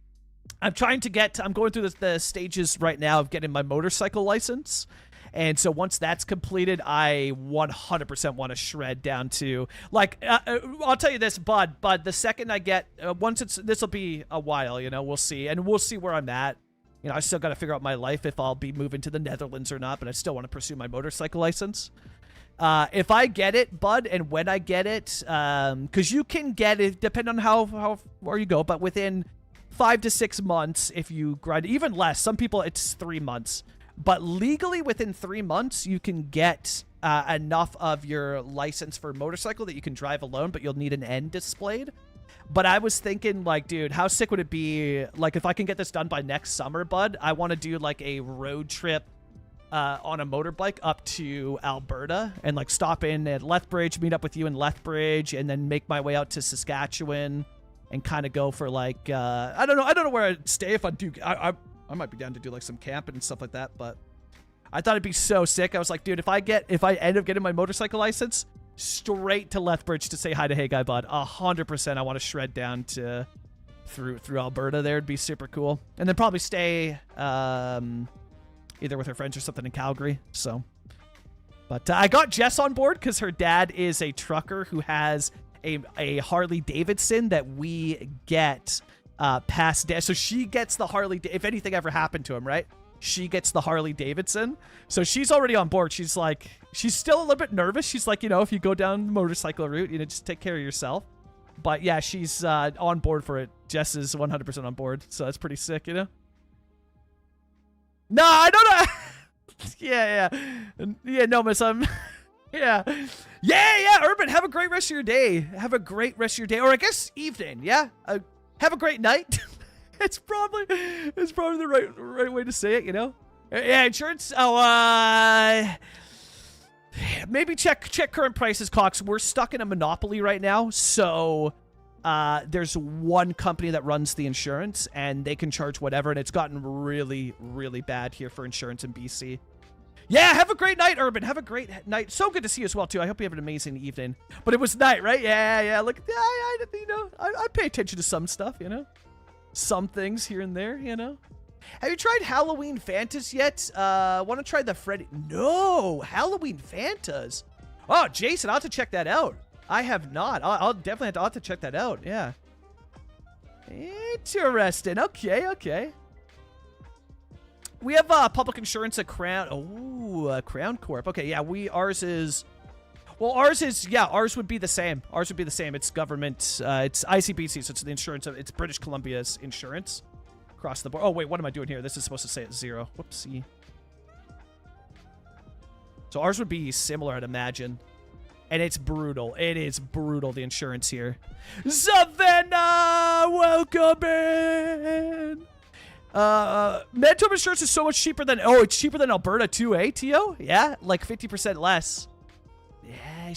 going through the stages right now of getting my motorcycle license. And so once that's completed, I 100% want to shred down to, like, I'll tell you this, Bud, the second I get, this will be a while, you know, we'll see. And we'll see where I'm at. You know, I still got to figure out my life, if I'll be moving to the Netherlands or not, but I still want to pursue my motorcycle license. If I get it, Bud, and when I get it, because you can get it, depending on how far you go, but within 5 to 6 months, if you grind, even less, some people it's 3 months. But legally, within 3 months, you can get enough of your license for motorcycle that you can drive alone, but you'll need an N displayed. But I was thinking, like, dude, how sick would it be, like, if I can get this done by next summer, Bud? I want to do, like, a road trip on a motorbike up to Alberta and, like, stop in at Lethbridge, meet up with you in Lethbridge, and then make my way out to Saskatchewan and kind of go for, like, I don't know where I'd stay if I do. I might be down to do, like, some camping and stuff like that, but I thought it'd be so sick. I was like, dude, if I end up getting my motorcycle license, straight to Lethbridge to say hi to Hey Guy Bud. 100% I want to shred down to through Alberta there. It'd be super cool. And then probably stay either with her friends or something in Calgary. So, but I got Jess on board because her dad is a trucker who has a Harley Davidson that we get past dad. So she gets the Harley, if anything ever happened to him, right? She gets the Harley Davidson. So she's already on board. She's like, she's still a little bit nervous. She's like, you know, if you go down the motorcycle route, you know, just take care of yourself. But yeah, she's on board for it. Jess is 100% on board. So that's pretty sick, you know? No, I don't know. Yeah, no, miss, yeah, Urban, have a great rest of your day. Have a great rest of your day. Or I guess evening, yeah? Have a great night. It's probably the right way to say it, you know? Yeah, insurance. Oh, maybe check current prices, Cox. We're stuck in a monopoly right now, so there's one company that runs the insurance, and they can charge whatever, and it's gotten really, really bad here for insurance in BC. Yeah, have a great night, Urban. Have a great night. So good to see you as well, too. I hope you have an amazing evening. But it was night, right? Yeah. Look, you know, I pay attention to some stuff, you know? Some things here and there, you know? Have you tried Halloween Fantas yet? Want to try the Freddy? No, Halloween Fantas. Oh, Jason, I'll have to check that out. I have not. I'll definitely have to check that out. Yeah. Interesting. Okay. We have public insurance at Crown. Oh, Crown Corp. Okay, yeah. Ours would be the same. Ours would be the same. It's government. It's ICBC, so it's the insurance. It's British Columbia's insurance across the board. Oh wait, what am I doing here? This is supposed to say it's 0. Whoopsie. So ours would be similar, I'd imagine. And it's brutal. It is brutal, the insurance here. Savannah, welcome in. Manitoba insurance is so much cheaper than, it's cheaper than Alberta too, eh, Tio? Yeah, like 50% less.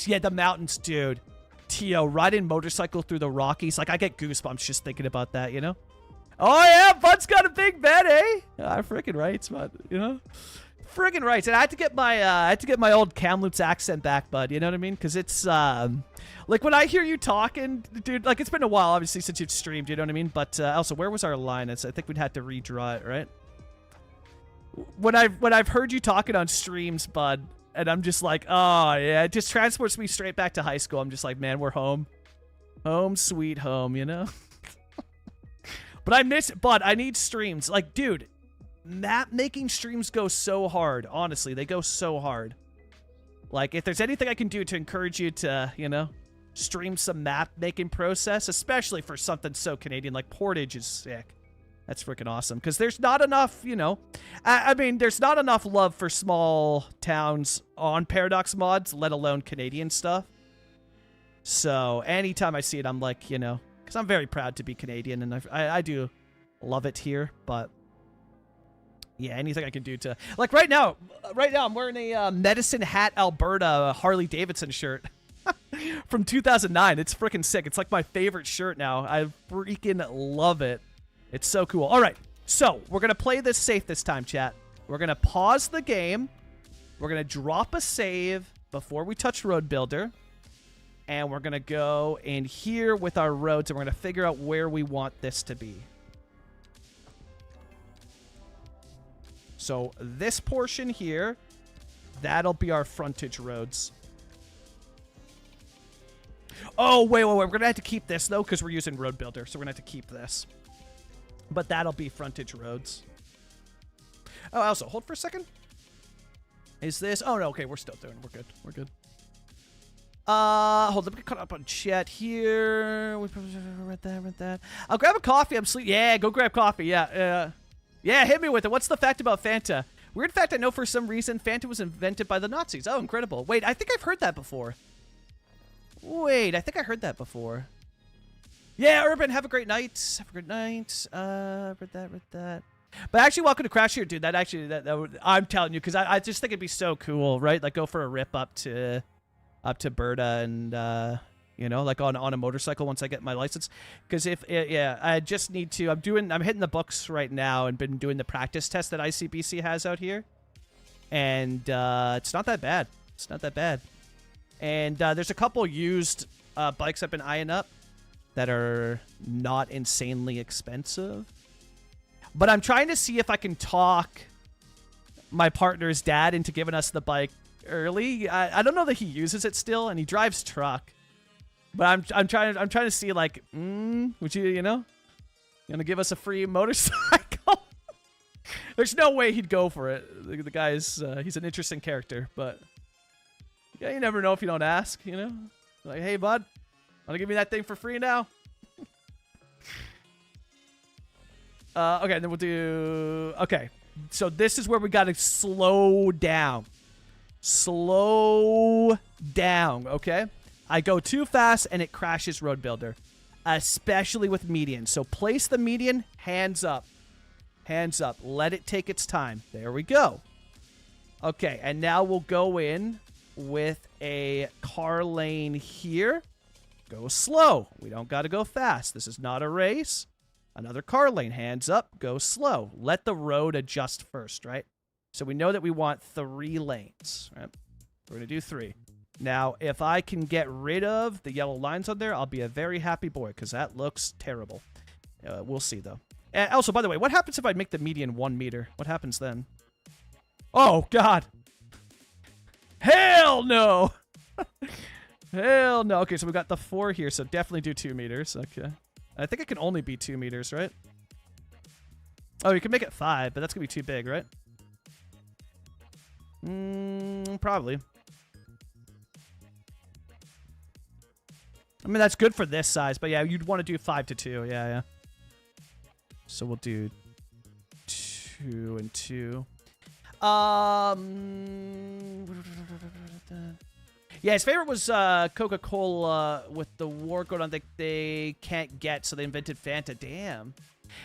Yeah, the mountains, dude. Tio, riding motorcycle through the Rockies. Like, I get goosebumps just thinking about that, you know? Oh, yeah, Bud's got a big bet, eh? Freaking right, Bud, you know? Friggin' right. And I had to get my old Kamloops accent back, Bud. You know what I mean? Because it's like when I hear you talking, dude. Like it's been a while, obviously, since you've streamed. You know what I mean? But also, where was our line? I think we'd have to redraw it, right? When I've heard you talking on streams, Bud, and I'm just like, oh yeah, it just transports me straight back to high school. I'm just like, man, we're home, sweet home. You know? But I miss it, Bud. I need streams. Like, dude. Map making streams go so hard. Honestly, they go so hard. Like, if there's anything I can do to encourage you to, you know, stream some map making process, especially for something so Canadian, like Portage is sick. That's freaking awesome. Because there's not enough, you know, I mean, there's not enough love for small towns on Paradox mods, let alone Canadian stuff. So anytime I see it, I'm like, you know, because I'm very proud to be Canadian, and I do love it here, but yeah, anything I can do to, like right now I'm wearing a Medicine Hat Alberta Harley Davidson shirt from 2009. It's freaking sick. It's like my favorite shirt now. I freaking love it. It's so cool. All right, so we're going to play this safe this time, chat. We're going to pause the game. We're going to drop a save before we touch Road Builder. And we're going to go in here with our roads, and we're going to figure out where we want this to be. So this portion here, that'll be our frontage roads. Oh, wait. We're going to have to keep this, though, because we're using Road Builder. So we're going to have to keep this. But that'll be frontage roads. Oh, also, hold for a second. Is this? Oh, no. Okay, we're still doing it. We're good. Hold on. Let me cut up on chat here. We read that. I'll grab a coffee. I'm sleeping. Yeah, go grab coffee. Yeah. Yeah, hit me with it. What's the fact about Fanta? Weird fact, I know for some reason Fanta was invented by the Nazis. Oh, incredible. Wait, I think I've heard that before. Yeah, Urban, have a great night. Read that. But actually, welcome to Crash here, dude. I'm telling you, because I just think it'd be so cool, right? Like, go for a rip up to Berta and, you know, like on a motorcycle once I get my license. Because I just need to, I'm hitting the books right now and been doing the practice test that ICBC has out here. And it's not that bad. And there's a couple used bikes I've been eyeing up. that are not insanely expensive. But I'm trying to see if I can talk my partner's dad into giving us the bike early. I don't know that he uses it still, and he drives truck. But I'm trying to see, like, would you gonna give us a free motorcycle? There's no way he'd go for it. The guy's he's an interesting character, but yeah, you never know if you don't ask. Like, hey bud, wanna give me that thing for free now? Okay, then we'll do... Okay, so this is where we gotta slow down. Slow down, okay? I go too fast and it crashes Road Builder, especially with median. So place the median, hands up. Hands up. Let it take its time. There we go. Okay, and now we'll go in with a car lane here. Go slow. We don't gotta go fast. This is not a race. Another car lane, hands up, go slow. Let the road adjust first, right? So we know that we want 3 lanes, right? We're going to do 3. Now, if I can get rid of the yellow lines on there, I'll be a very happy boy, because that looks terrible. We'll see, though. And also, by the way, what happens if I make the median 1 meter? What happens then? Oh, God. Hell no! Hell no. Okay, so we got the 4 here, so definitely do 2 meters. Okay. I think it can only be 2 meters, right? Oh, you can make it 5, but that's going to be too big, right? Probably. I mean, that's good for this size, but yeah, you'd want to do 5 to 2. Yeah. So we'll do 2 and 2. Yeah, his favorite was Coca-Cola with the war going on that they can't get, so they invented Fanta. Damn.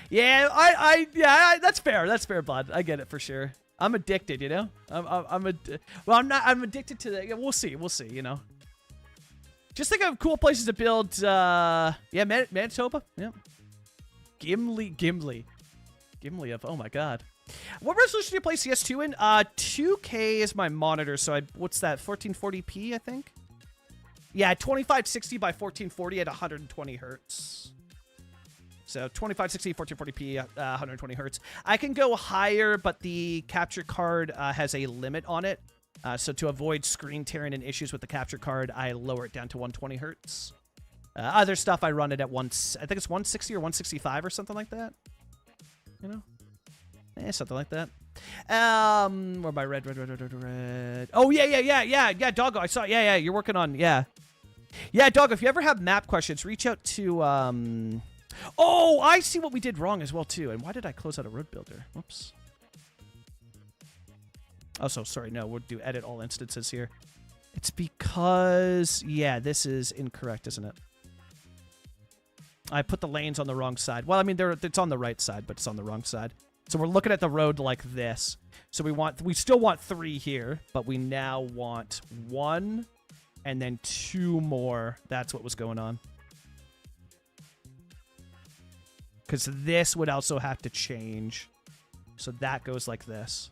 Yeah, yeah, that's fair. That's fair, bud. I get it for sure. I'm addicted, I'm addicted to the... Yeah, we'll see, Just think of cool places to build, yeah, Manitoba. Yeah. Gimli of, oh my god. What resolution do you play CS2 in? 2K is my monitor, so what's that, 1440p, I think? Yeah, 2560 by 1440 at 120 hertz. So 2560, 1440p, 120 hertz. I can go higher, but the capture card has a limit on it. So to avoid screen tearing and issues with the capture card, I lower it down to 120 hertz. Other stuff, I run it at I think it's 160 or 165 or something like that. Something like that. Where my red. Oh, yeah, Doggo, I saw it. Yeah, you're working on, yeah. Yeah, Doggo, if you ever have map questions, reach out to, Oh, I see what we did wrong as well, too. And why did I close out a road builder? Whoops. Oh, so sorry. No, we'll do edit all instances here. It's because, yeah, this is incorrect, isn't it? I put the lanes on the wrong side. Well, I mean, it's on the right side, but it's on the wrong side. So we're looking at the road like this. So we still want 3 here, but we now want 1 and then 2 more. That's what was going on. Because this would also have to change. So that goes like this.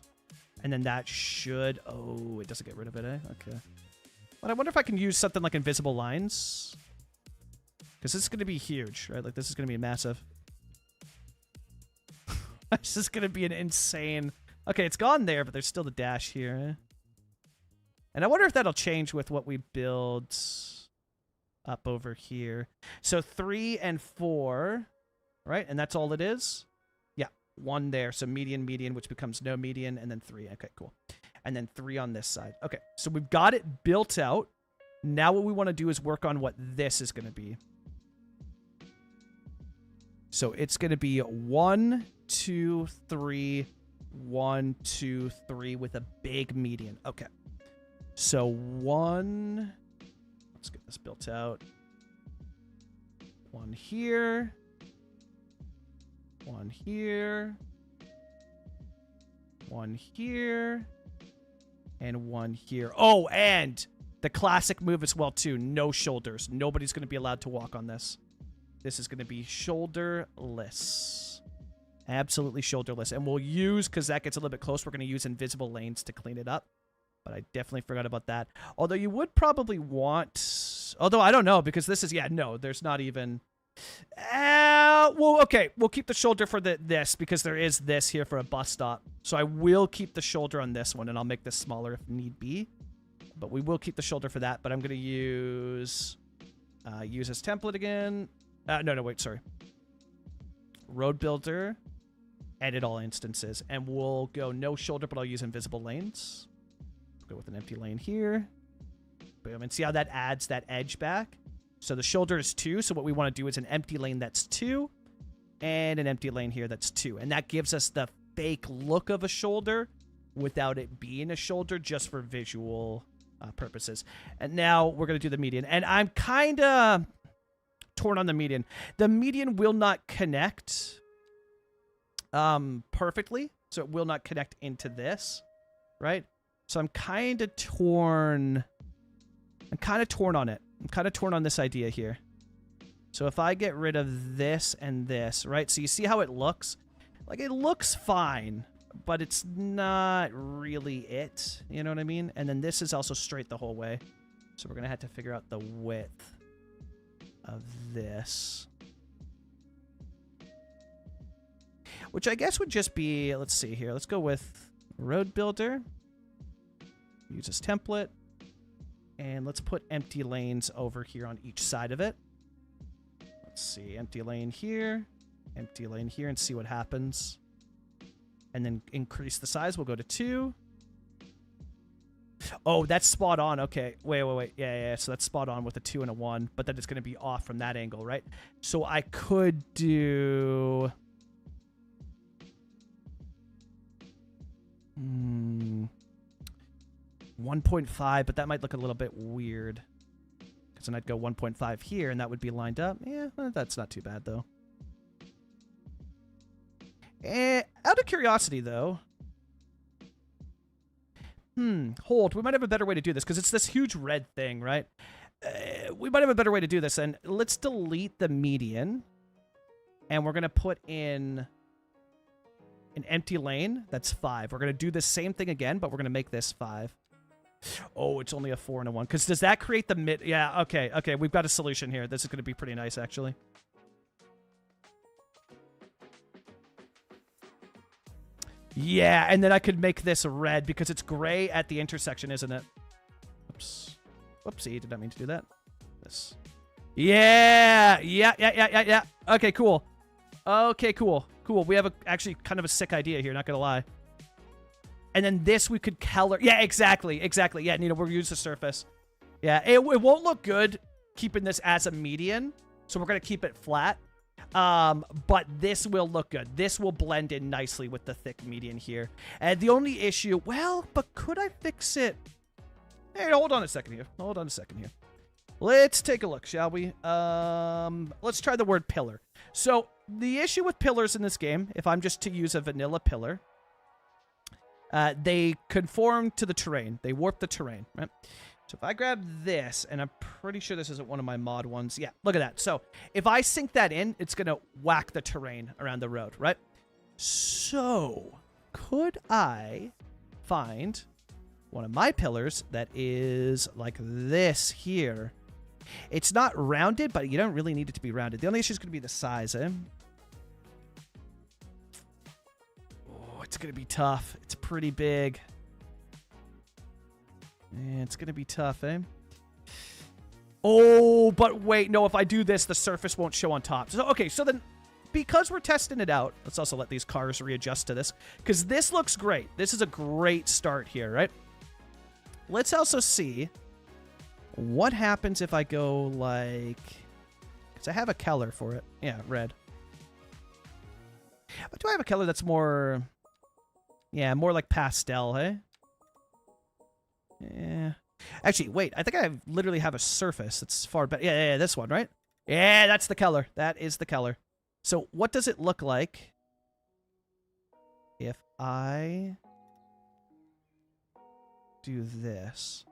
And then that should... Oh, it doesn't get rid of it, eh? Okay. But I wonder if I can use something like invisible lines. Because this is going to be huge, right? Like, this is going to be massive. This is going to be an insane... Okay, it's gone there, but there's still the dash here. Eh? And I wonder if that'll change with what we build up over here. So 3 and 4... Right, and that's all it is? Yeah, 1 there. So median, which becomes no median, and then 3. Okay, cool. And then 3 on this side. Okay, so we've got it built out. Now what we want to do is work on what this is going to be. So it's going to be 1, 2, 3, 1, 2, 3 with a big median. Okay. So 1... Let's get this built out. 1 here... 1 here, 1 here, and 1 here. Oh, and the classic move as well, too. No shoulders. Nobody's going to be allowed to walk on this. This is going to be shoulderless. Absolutely shoulderless. And we'll use, because that gets a little bit close, we're going to use invisible lanes to clean it up. But I definitely forgot about that. Although you would probably want... Although, I don't know, because this is... Yeah, no, there's not even... Well, okay. We'll keep the shoulder for this because there is this here for a bus stop. So I will keep the shoulder on this one, and I'll make this smaller if need be. But we will keep the shoulder for that. But I'm going to use this template again. No, wait, sorry. Road builder, edit all instances, and we'll go no shoulder, but I'll use invisible lanes. Go with an empty lane here. Boom, and see how that adds that edge back? So the shoulder is 2, so what we want to do is an empty lane that's 2, and an empty lane here that's 2. And that gives us the fake look of a shoulder without it being a shoulder, just for visual purposes. And now we're going to do the median. And I'm kind of torn on the median. The median will not connect perfectly, so it will not connect into this, right? So I'm kind of torn. I'm kind of torn on it. I'm kind of torn on this idea here. So if I get rid of this and this, right? So you see how it looks? Like, it looks fine, but it's not really it. You know what I mean? And then this is also straight the whole way. So we're going to have to figure out the width of this. Which I guess would just be, let's see here. Let's go with road builder. Use this template. And let's put empty lanes over here on each side of it. Let's see, empty lane here, and see what happens. And then increase the size. We'll go to 2. Oh, that's spot on. Okay, wait. Yeah. So that's spot on with a 2 and a 1, but then it's going to be off from that angle, right? So I could do... 1.5, but that might look a little bit weird. Because then I'd go 1.5 here, and that would be lined up. Yeah, that's not too bad, though. Out of curiosity, though. Hold. We might have a better way to do this, because it's this huge red thing, right? We might have a better way to do this, and let's delete the median. And we're going to put in an empty lane. That's 5. We're going to do the same thing again, but we're going to make this 5. Oh, it's only a 4 and a 1. Because does that create the mid... Yeah, okay. We've got a solution here. This is going to be pretty nice, actually. Yeah, and then I could make this red because it's gray at the intersection, isn't it? Oops. Whoopsie, did not mean to do that. This. Yeah. Okay, cool. Cool. We have actually kind of a sick idea here, not going to lie. And then this we could color. Yeah, exactly. Yeah, we'll use the surface. Yeah, it won't look good keeping this as a median, so we're going to keep it flat. But this will look good. This will blend in nicely with the thick median here. And the only issue, well, but could I fix it? Hey, hold on a second here. Let's take a look, shall we? Let's try the word pillar. So the issue with pillars in this game, if I'm just to use a vanilla pillar, they conform to the terrain. They warp the terrain, right? So if I grab this, and I'm pretty sure this isn't one of my mod ones. Yeah, look at that. So if I sink that in, it's going to whack the terrain around the road, right? So could I find one of my pillars that is like this here? It's not rounded, but you don't really need it to be rounded. The only issue is going to be the size, eh? Oh, it's going to be tough. It's pretty big. Yeah, it's going to be tough, eh? Oh, but wait. No, if I do this, the surface won't show on top. So, okay, so then because we're testing it out, let's also let these cars readjust to this, because this looks great. This is a great start here, right? Let's also see what happens if I go like... Because I have a color for it. Yeah, red. But do I have a color that's more... Yeah, more like pastel, hey? Yeah. Actually, wait. I think I literally have a surface that's far better. Yeah, this one, right? Yeah, that's the color. That is the color. So what does it look like if I do this?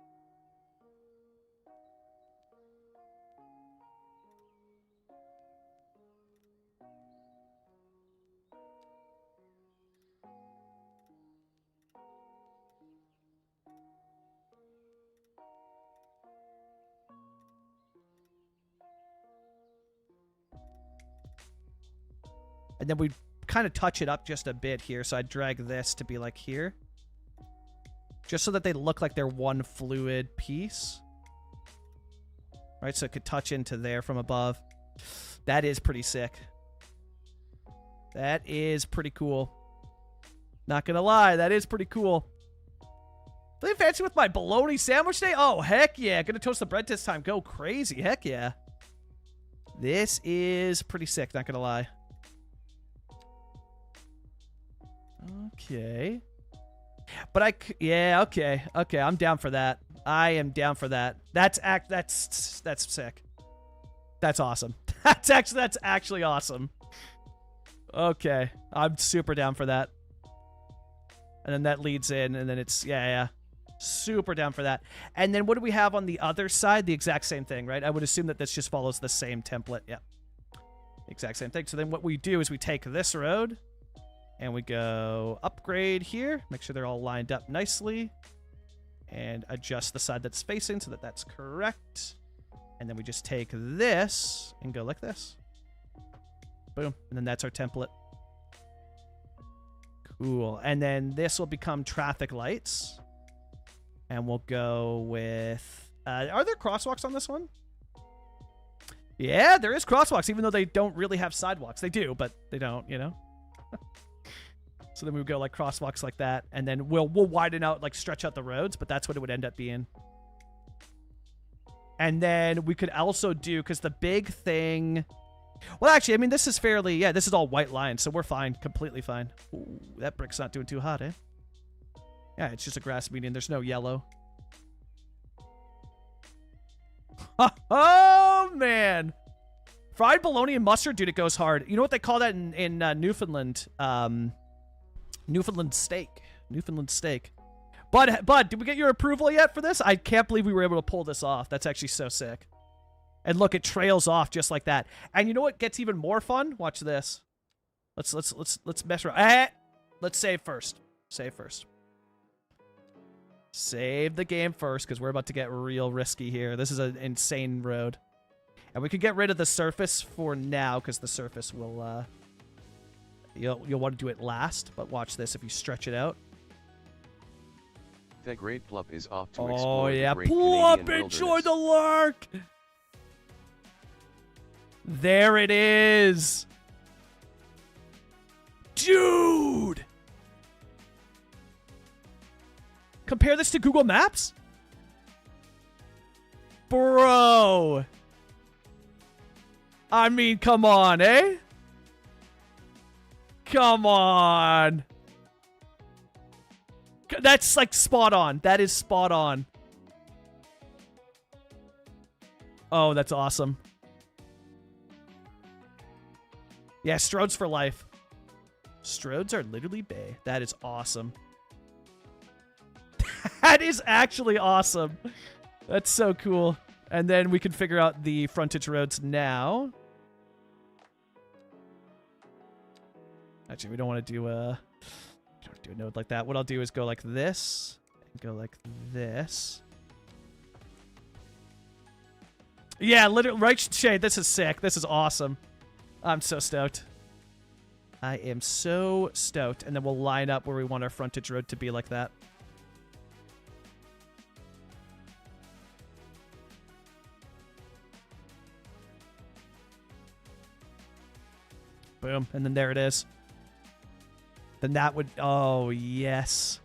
And then we kind of touch it up just a bit here. So I drag this to be like here. Just so that they look like they're one fluid piece. Right, so it could touch into there from above. That is pretty sick. That is pretty cool. Not gonna lie, that is pretty cool. Feeling fancy with my bologna sandwich today? Oh, heck yeah. Gonna toast the bread this time. Go crazy. Heck yeah. This is pretty sick, not gonna lie. Okay. But yeah, okay. Okay, I'm down for that. I am down for that. That's sick. That's awesome. That's actually awesome. Okay. I'm super down for that. And then that leads in, and then it's, yeah. Super down for that. And then what do we have on the other side? The exact same thing, right? I would assume that this just follows the same template. Yeah. Exact same thing. So then what we do is we take this road, and we go upgrade here. Make sure they're all lined up nicely. And adjust the side that's facing so that that's correct. And then we just take this and go like this. Boom. And then that's our template. Cool. And then this will become traffic lights. And we'll go with... are there crosswalks on this one? Yeah, there is crosswalks, even though they don't really have sidewalks. They do, but they don't, you know? So then we would go like crosswalks like that. And then we'll widen out, like stretch out the roads, but that's what it would end up being. And then we could also do, because the big thing... Well, actually, I mean, this is fairly... Yeah, this is all white lines, so we're fine. Completely fine. Ooh, that brick's not doing too hot, eh? Yeah, it's just a grass median. There's no yellow. Oh, man. Fried bologna and mustard, dude, it goes hard. You know what they call that in Newfoundland? Newfoundland steak. Newfoundland steak. Bud, did we get your approval yet for this? I can't believe we were able to pull this off. That's actually so sick. And look, it trails off just like that. And you know what gets even more fun? Watch this. Let's mess around. Let's save first. Save first. Save the game first, because we're about to get real risky here. This is an insane road. And we could get rid of the surface for now, because the surface will, you'll want to do it last. But watch this if you stretch it out. The great Plup is off to Oh, explore yeah. the great Plup, Canadian enjoy wilderness. the lark! There it is! Dude! Compare this to Google Maps? Bro! I mean, come on, eh? Come on! That's like spot on. That is spot on. Oh, that's awesome. Yeah, Strode's for life. Strodes are literally bae. That is awesome. That is actually awesome. That's so cool. And then we can figure out the frontage roads now. Actually, we don't want to do a node like that. What I'll do is go like this and go like this. Yeah, literally, right, Shade, this is sick. This is awesome. I'm so stoked. I am so stoked. And then we'll line up where we want our frontage road to be like that. Boom. And then there it is. Then that would... Oh, yes.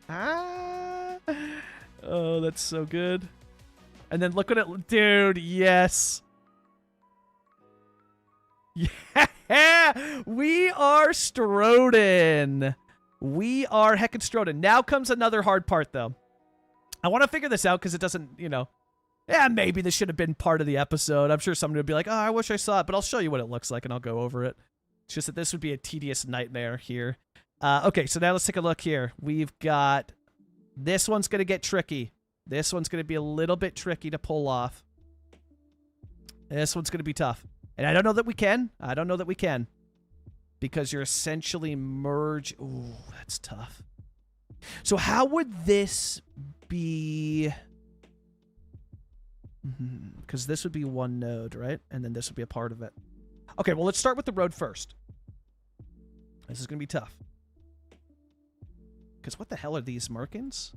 Oh, that's so good. And then look at it. Dude, yes. Yeah. We are Stroden. We are heckin' Stroden. Now comes another hard part, though. I want to figure this out because it doesn't, you know... Yeah, maybe this should have been part of the episode. I'm sure somebody would be like, oh, I wish I saw it. But I'll show you what it looks like, and I'll go over it. It's just that this would be a tedious nightmare here. Okay, so now let's take a look here. We've got... This one's going to get tricky. This one's going to be a little bit tricky to pull off. This one's going to be tough. And I don't know that we can. I don't know that we can. Because you're essentially merge... Ooh, that's tough. So how would this be... Because this would be one node, right? And then this would be a part of it. Okay, well, let's start with the road first. This is going to be tough. Because what the hell are these markings?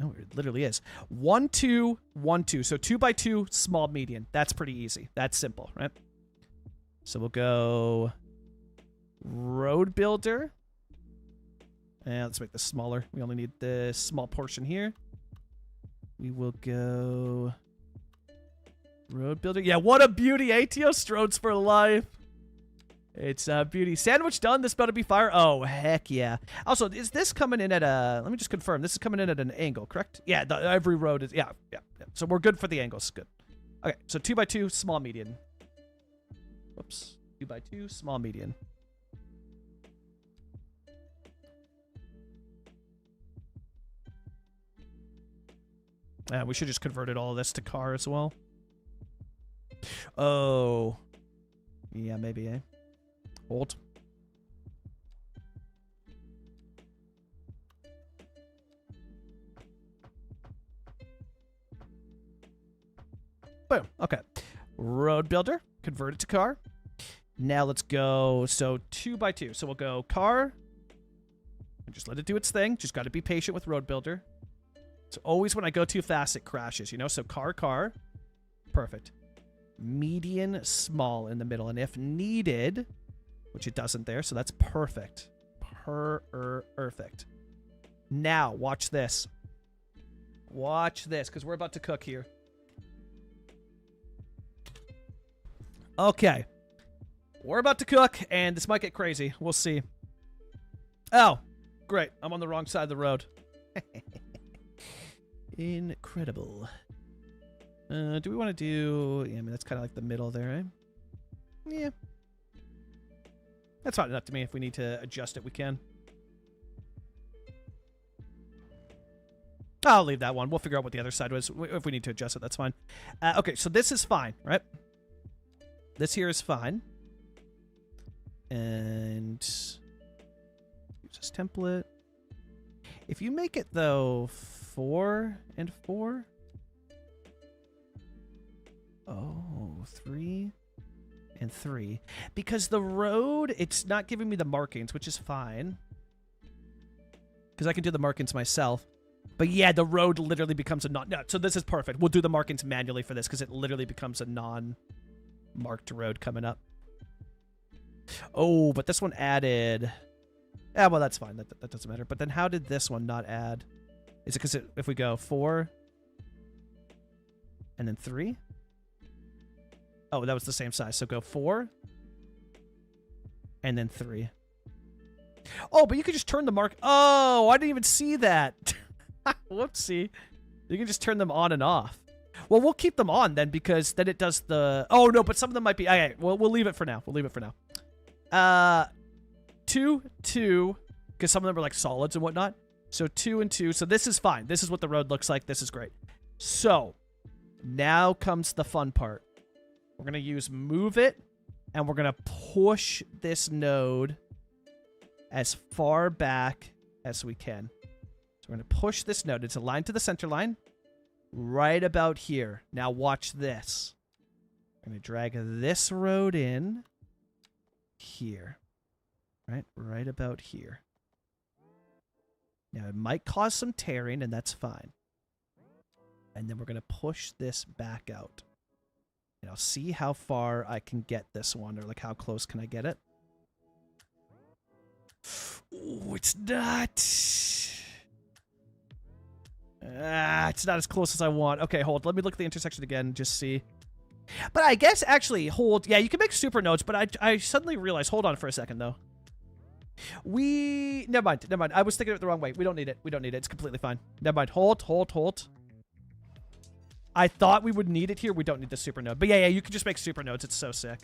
Oh, it literally is. 1, 2, 1, 2. So 2 by 2, small, median. That's pretty easy. That's simple, right? So we'll go road builder. And let's make this smaller. We only need this small portion here. We will go road builder. Yeah, what a beauty. ATO Strodes for life. It's a beauty. Sandwich done. This better be fire. Oh, heck yeah. Also, is this coming in at a... Let me just confirm. This is coming in at an angle, correct? Yeah, every road is... Yeah. So we're good for the angles. Good. Okay, so 2 by 2, small, median. Whoops. 2 by 2, small, median. We should just converted all of this to car as well. Oh. Yeah, maybe, eh? Hold. Boom. Okay. Road builder. Convert it to car. Now let's go. So 2 by 2. So we'll go car. And just let it do its thing. Just got to be patient with road builder. So always when I go too fast, it crashes, you know? So car. Perfect. Median, small in the middle. And if needed, which it doesn't there, so that's perfect. Perfect. Now, watch this. Watch this, because we're about to cook here. Okay. We're about to cook, and this might get crazy. We'll see. Oh, great. I'm on the wrong side of the road. Incredible. Do we want to do... Yeah, I mean, that's kind of like the middle there, right? Yeah. That's not enough to me. If we need to adjust it, we can. I'll leave that one. We'll figure out what the other side was. If we need to adjust it, that's fine. Okay, so this is fine, right? This here is fine. And... use this template. If you make it, though, 4 and 4... Oh, 3 and 3. Because the road, it's not giving me the markings, which is fine. Because I can do the markings myself. But yeah, the road literally becomes a non... No, so this is perfect. We'll do the markings manually for this because it literally becomes a non-marked road coming up. Oh, but this one added... Yeah, well, that's fine. That doesn't matter. But then how did this one not add? Is it because if we go 4 and then 3? Oh, that was the same size. So go 4 and then 3. Oh, but you could just turn the mark. Oh, I didn't even see that. Whoopsie. You can just turn them on and off. Well, we'll keep them on then because then it does the... Oh, no, but some of them might be... Okay, well, we'll leave it for now. We'll leave it for now. 2, 2, because some of them are like solids and whatnot. So 2 and 2. So this is fine. This is what the road looks like. This is great. So now comes the fun part. We're going to use move it, and we're going to push this node as far back as we can. So we're going to push this node. It's aligned to the center line right about here. Now watch this. I'm going to drag this road in here. Right about here. Now, it might cause some tearing, and that's fine. And then we're going to push this back out. And I'll see how far I can get this one, or like how close can I get it. Oh, it's not. It's not as close as I want. Okay, hold. Let me look at the intersection again and just see. But I guess actually, hold. Yeah, you can make super nodes, but I suddenly realized, hold on for a second, though. Never mind. I was thinking of it the wrong way. We don't need it. It's completely fine. Never mind. Hold. I thought we would need it here. We don't need the super node. But yeah, you can just make super nodes. It's so sick.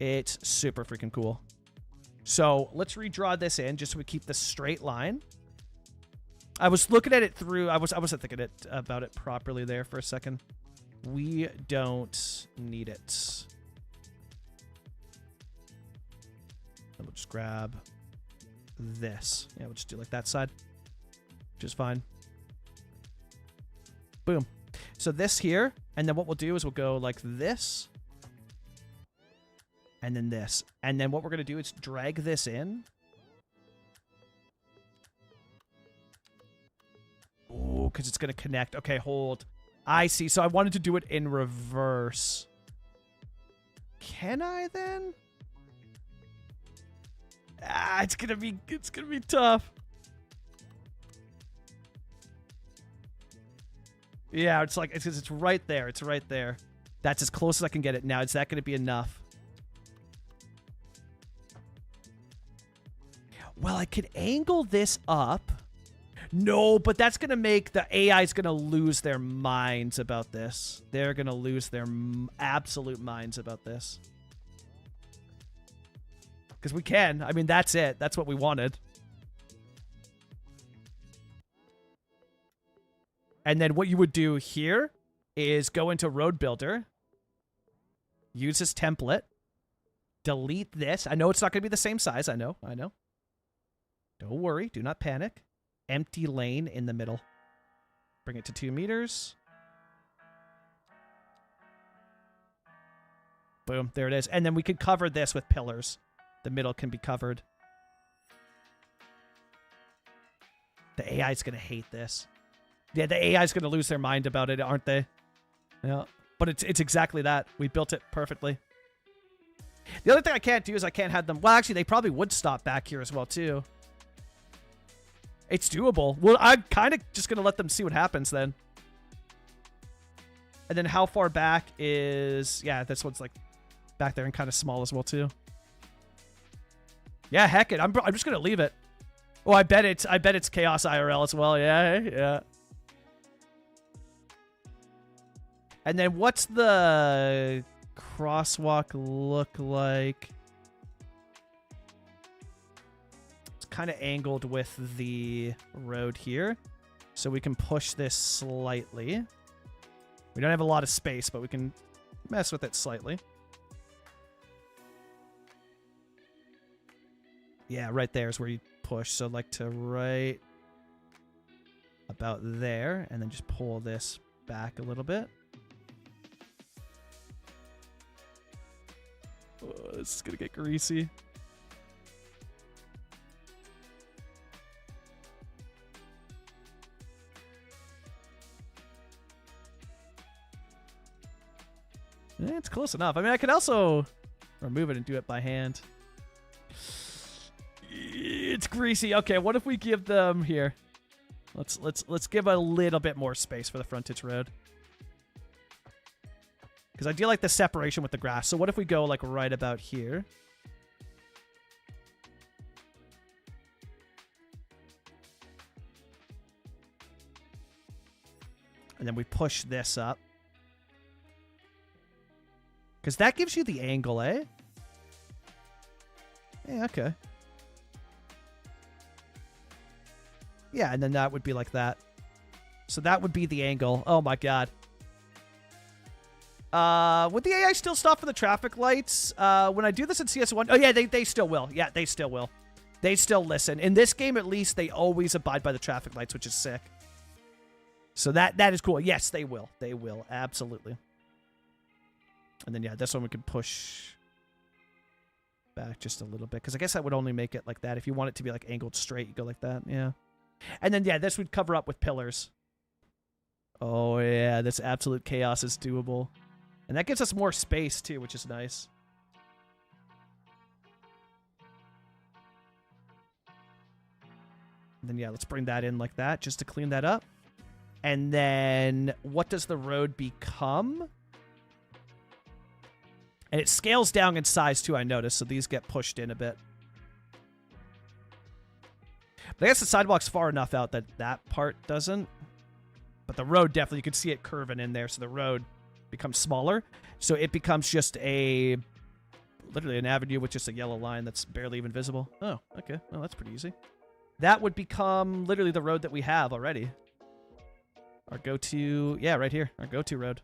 It's super freaking cool. So let's redraw this in just so we keep the straight line. I was looking at it through... I wasn't thinking about it properly there for a second. We don't need it. And we'll just grab this. Yeah, we'll just do like that side. Which is fine. Boom. So this here, and then what we'll do is we'll go like this. And then this. And then what we're going to do is drag this in. Oh, because it's going to connect. Okay, hold. I see. So I wanted to do it in reverse. Can I then? Ah, it's gonna be tough. Yeah, it's like it's right there. It's right there. That's as close as I can get it now. Is that gonna be enough? Well, I could angle this up. No, but that's going to make the AI's going to lose their minds about this. They're going to lose their absolute minds about this. Because we can. I mean, that's it. That's what we wanted. And then what you would do here is go into Road Builder. Use this template. Delete this. I know it's not going to be the same size. I know. Don't worry. Do not panic. Empty lane in the middle. Bring it to 2 meters. Boom. There it is. And then we could cover this with pillars. The middle can be covered. The AI is going to hate this. Yeah, the AI is going to lose their mind about it, aren't they? Yeah. But it's exactly that. We built it perfectly. The other thing I can't do is I can't have them... Well, actually, they probably would stop back here as well, too. It's doable. Well, I'm kind of just going to let them see what happens then. And then how far back is... Yeah, this one's like back there and kind of small as well, too. Yeah, heck it. I'm just going to leave it. Oh, I bet it's Chaos IRL as well. Yeah. And then what's the crosswalk look like? It's kind of angled with the road here. So we can push this slightly. We don't have a lot of space, but we can mess with it slightly. Yeah, right there is where you push. So like to right about there, and then just pull this back a little bit. Oh, this is gonna get greasy. It's close enough. I mean, I could also remove it and do it by hand. It's greasy. Okay, what if we give them here? Let's give a little bit more space for the frontage road. Because I do like the separation with the grass. So what if we go like right about here? And then we push this up. Because that gives you the angle, eh? Yeah, okay. Yeah, and then that would be like that. So that would be the angle. Oh my god. Would the AI still stop for the traffic lights? When I do this in CS1... Oh, yeah, they still will. Yeah, they still will. They still listen. In this game, at least, they always abide by the traffic lights, which is sick. So that is cool. Yes, they will. They will. Absolutely. And then, yeah, this one we can push back just a little bit. Because I guess that would only make it like that. If you want it to be, like, angled straight, you go like that. Yeah. And then, yeah, this would cover up with pillars. Oh, yeah. This absolute chaos is doable. And that gives us more space, too, which is nice. And then, yeah, let's bring that in like that, just to clean that up. And then, what does the road become? And it scales down in size, too, I noticed, so these get pushed in a bit. But I guess the sidewalk's far enough out that that part doesn't. But the road, definitely, you can see it curving in there, so the road becomes smaller. So it becomes just literally an avenue with just a yellow line that's barely even visible. Oh, okay. Well, that's pretty easy. That would become literally the road that we have already. Our go-to, yeah, right here. Our go-to road.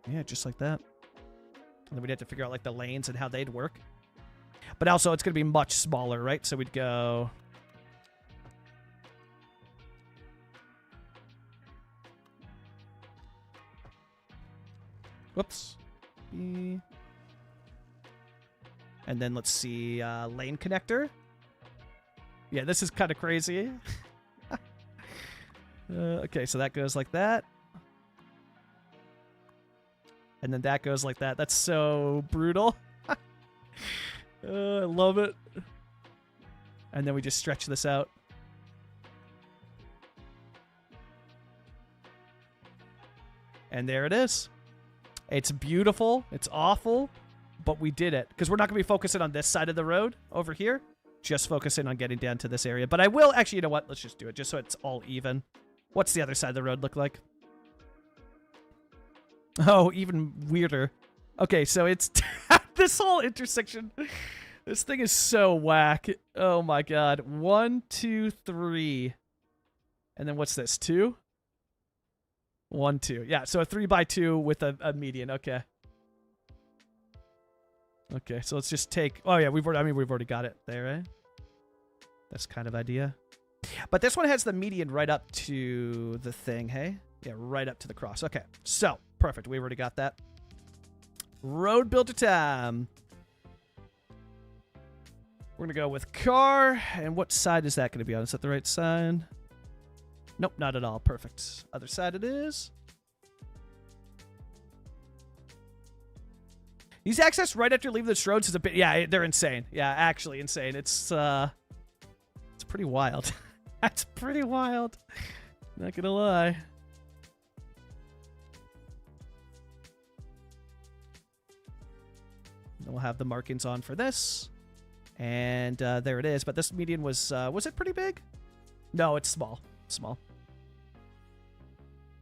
Yeah, just like that. And then we'd have to figure out, like, the lanes and how they'd work. But also, it's going to be much smaller, right? So we'd go... Whoops. And then let's see, lane connector. Yeah, this is kind of crazy. Okay, so that goes like that. And then that goes like that. That's so brutal. I love it. And then we just stretch this out. And there it is. It's beautiful. It's awful. But we did it. Because we're not going to be focusing on this side of the road over here. Just focusing on getting down to this area. But I will... Actually, you know what? Let's just do it. Just so it's all even. What's the other side of the road look like? Oh, even weirder. Okay, so it's... this whole intersection... This thing is so whack. Oh my god. 1, 2, 3. And then what's this? 2? 1, 2. Yeah, so a 3x2 with a median. Okay. Okay, so let's just take... Oh yeah, we've already got it there, right? That's kind of idea. But this one has the median right up to the thing, hey? Yeah, right up to the cross. Okay, so perfect. We've already got that. Road builder time. We're going to go with car. And what side is that going to be on? Is that the right side? Nope, not at all. Perfect. Other side it is. These access right after leaving the roads is a bit... Yeah, they're insane. Yeah, actually insane. It's pretty wild. That's pretty wild. Not going to lie. We'll have the markings on for this. And there it is. But this median was it pretty big? No, it's small. Small.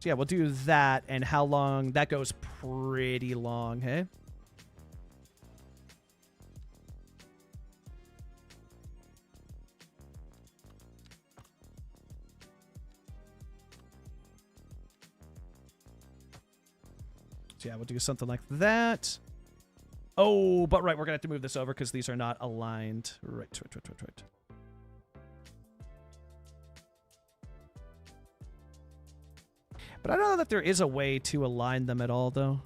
So yeah, we'll do that. And how long? That goes pretty long, hey? So yeah, we'll do something like that. Oh, but right, we're going to have to move this over because these are not aligned. Right. But I don't know that there is a way to align them at all, though.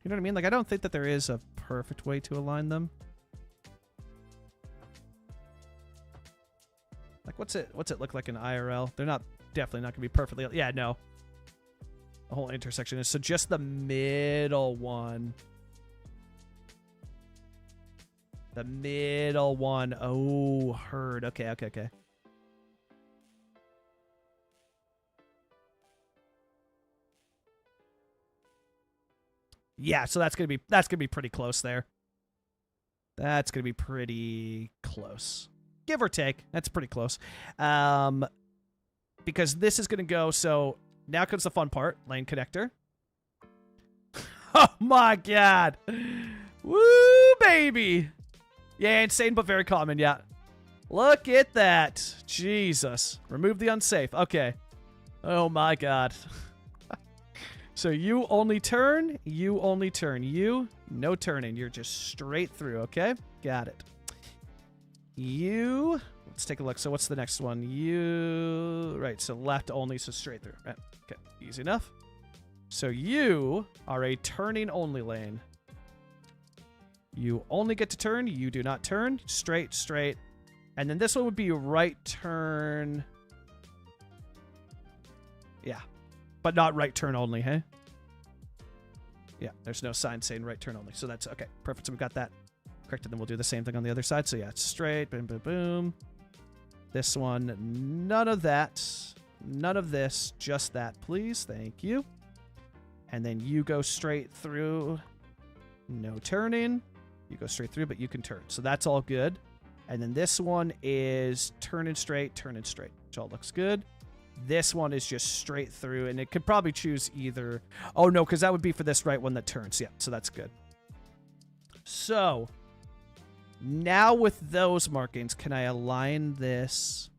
You know what I mean? Like, I don't think that there is a perfect way to align them. Like, what's it look like in IRL? They're definitely not going to be perfectly... Yeah, no. The whole intersection is... So just the middle one. The middle one. Oh, heard. Okay. Yeah, so that's gonna be pretty close there. That's gonna be pretty close. Give or take. That's pretty close. Because this is gonna go, so now comes the fun part. Lane connector. Oh my god. Woo, baby. Yeah, insane but very common, yeah. Look at that. Jesus. Remove the unsafe. Okay. Oh my god. So you only turn, you no turning. You're just straight through, okay? Got it. Let's take a look. So what's the next one? Right, so left only, so straight through. Right. Okay, easy enough. So you are a turning only lane. You only get to turn. You do not turn. Straight. And then this one would be right turn. Yeah. But not right turn only, hey? Yeah, there's no sign saying right turn only. So that's okay. Perfect. So we've got that corrected. Then we'll do the same thing on the other side. So yeah, it's straight. Boom, boom, boom. This one, none of that. None of this. Just that, please. Thank you. And then you go straight through. No turning. You go straight through, but you can turn. So that's all good. And then this one is turning straight, which all looks good. This one is just straight through, and it could probably choose either. Oh, no, because that would be for this right one that turns. Yeah, so that's good. So now with those markings, can I align this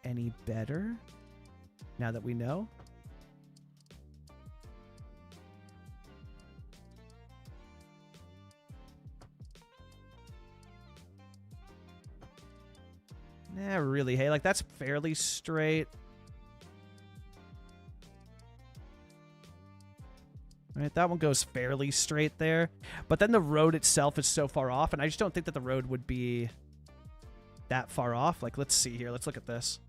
any better now that we know? Nah, really. Hey, like that's fairly straight. Right, that one goes fairly straight there. But then the road itself is so far off, and I just don't think that the road would be that far off. Like, let's see here. Let's look at this.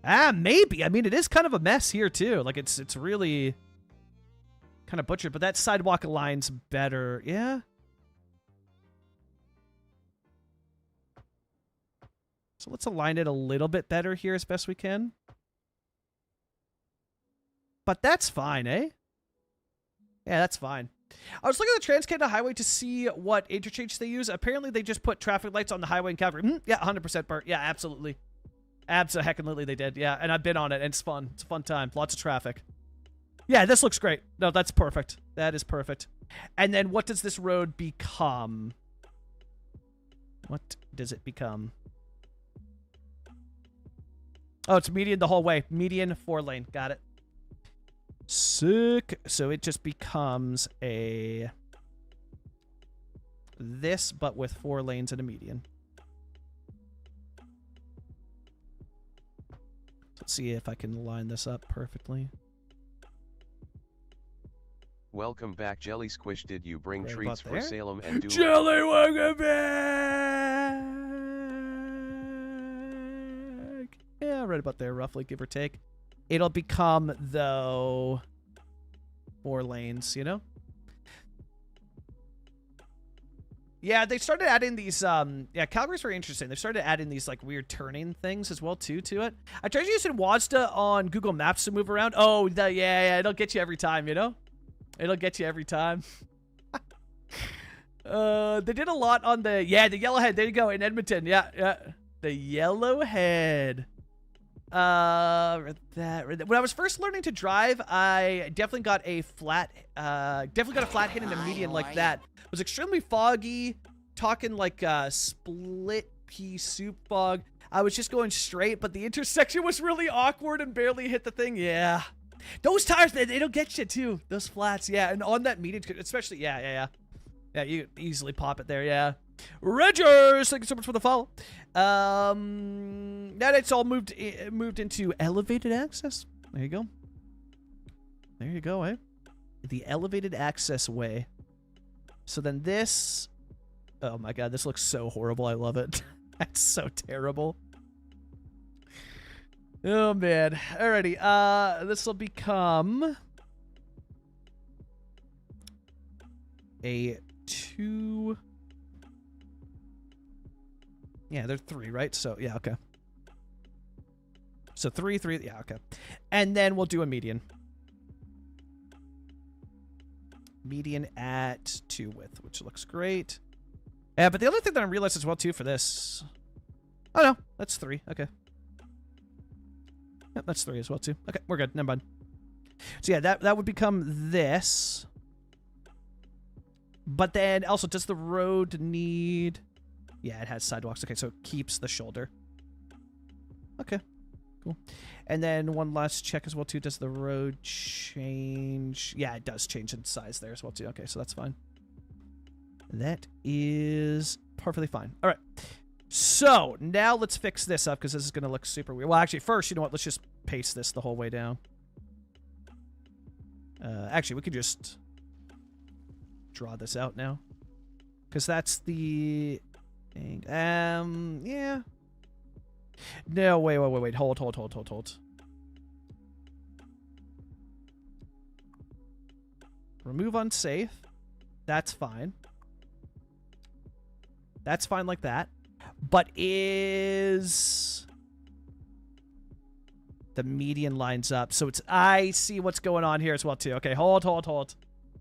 Ah, maybe. I mean, it is kind of a mess here, too. Like, it's really kind of butchered, but that sidewalk aligns better. Yeah? So let's align it a little bit better here as best we can. But that's fine, eh? Yeah, that's fine. I was looking at the Trans-Canada Highway to see what interchange they use. Apparently, they just put traffic lights on the highway in Calgary. Yeah, 100%, Bert. Yeah, absolutely. Absolutely, they did. Yeah, and I've been on it, and it's fun. It's a fun time. Lots of traffic. Yeah, this looks great. No, that's perfect. That is perfect. And then what does this road become? What does it become? Oh, it's median the whole way. Median 4-lane. Got it. Sick. So it just becomes a... this, but with 4 lanes and a median. Let's see if I can line this up perfectly. Welcome back, Jelly Squish. Did you bring Right treats about for there. Salem and Doolin? Jelly, welcome back! Yeah, right about there, roughly, give or take. It'll become, though, 4 lanes, you know? Yeah, they started adding these, yeah, Calgary's very interesting. They started adding these, like, weird turning things as well, too, to it. I tried using Wazda on Google Maps to move around. Oh, yeah, it'll get you every time, you know? It'll get you every time. They did a lot on the, yeah, the Yellowhead. There you go, in Edmonton. Yeah. The Yellowhead. When I was first learning to drive, I definitely got a flat hit in the median like that. It was extremely foggy, talking like split pea soup fog. I was just going straight, but the intersection was really awkward and barely hit the thing. Yeah. Those tires, they don't get you too. Those flats, yeah. And on that median, especially, yeah. Yeah, you easily pop it there, yeah. Rogers, thank you so much for the follow. Now it's all moved into elevated access. There you go. There you go, eh? The elevated access way. So then this... oh my god, this looks so horrible. I love it. That's so terrible. Oh man. Alrighty. This will become a 2... yeah, they're 3, right? So, yeah, okay. So 3, yeah, okay. And then we'll do a median. Median at 2 width, which looks great. Yeah, but the other thing that I realized as well, too, for this... oh, no, that's 3, okay. Yep, that's 3 as well, too. Okay, we're good, never mind. So, yeah, that would become this. But then, also, does the road need... yeah, it has sidewalks. Okay, so it keeps the shoulder. Okay, cool. And then one last check as well, too. Does the road change? Yeah, it does change in size there as well, too. Okay, so that's fine. That is perfectly fine. All right. So, now let's fix this up because this is going to look super weird. Well, actually, first, you know what? Let's just paste this the whole way down. Actually, we could just draw this out now. Because that's the... yeah. No, wait. Hold. Remove unsafe. That's fine. That's fine like that. But is... the median lines up. So it's... I see what's going on here as well, too. Okay, hold.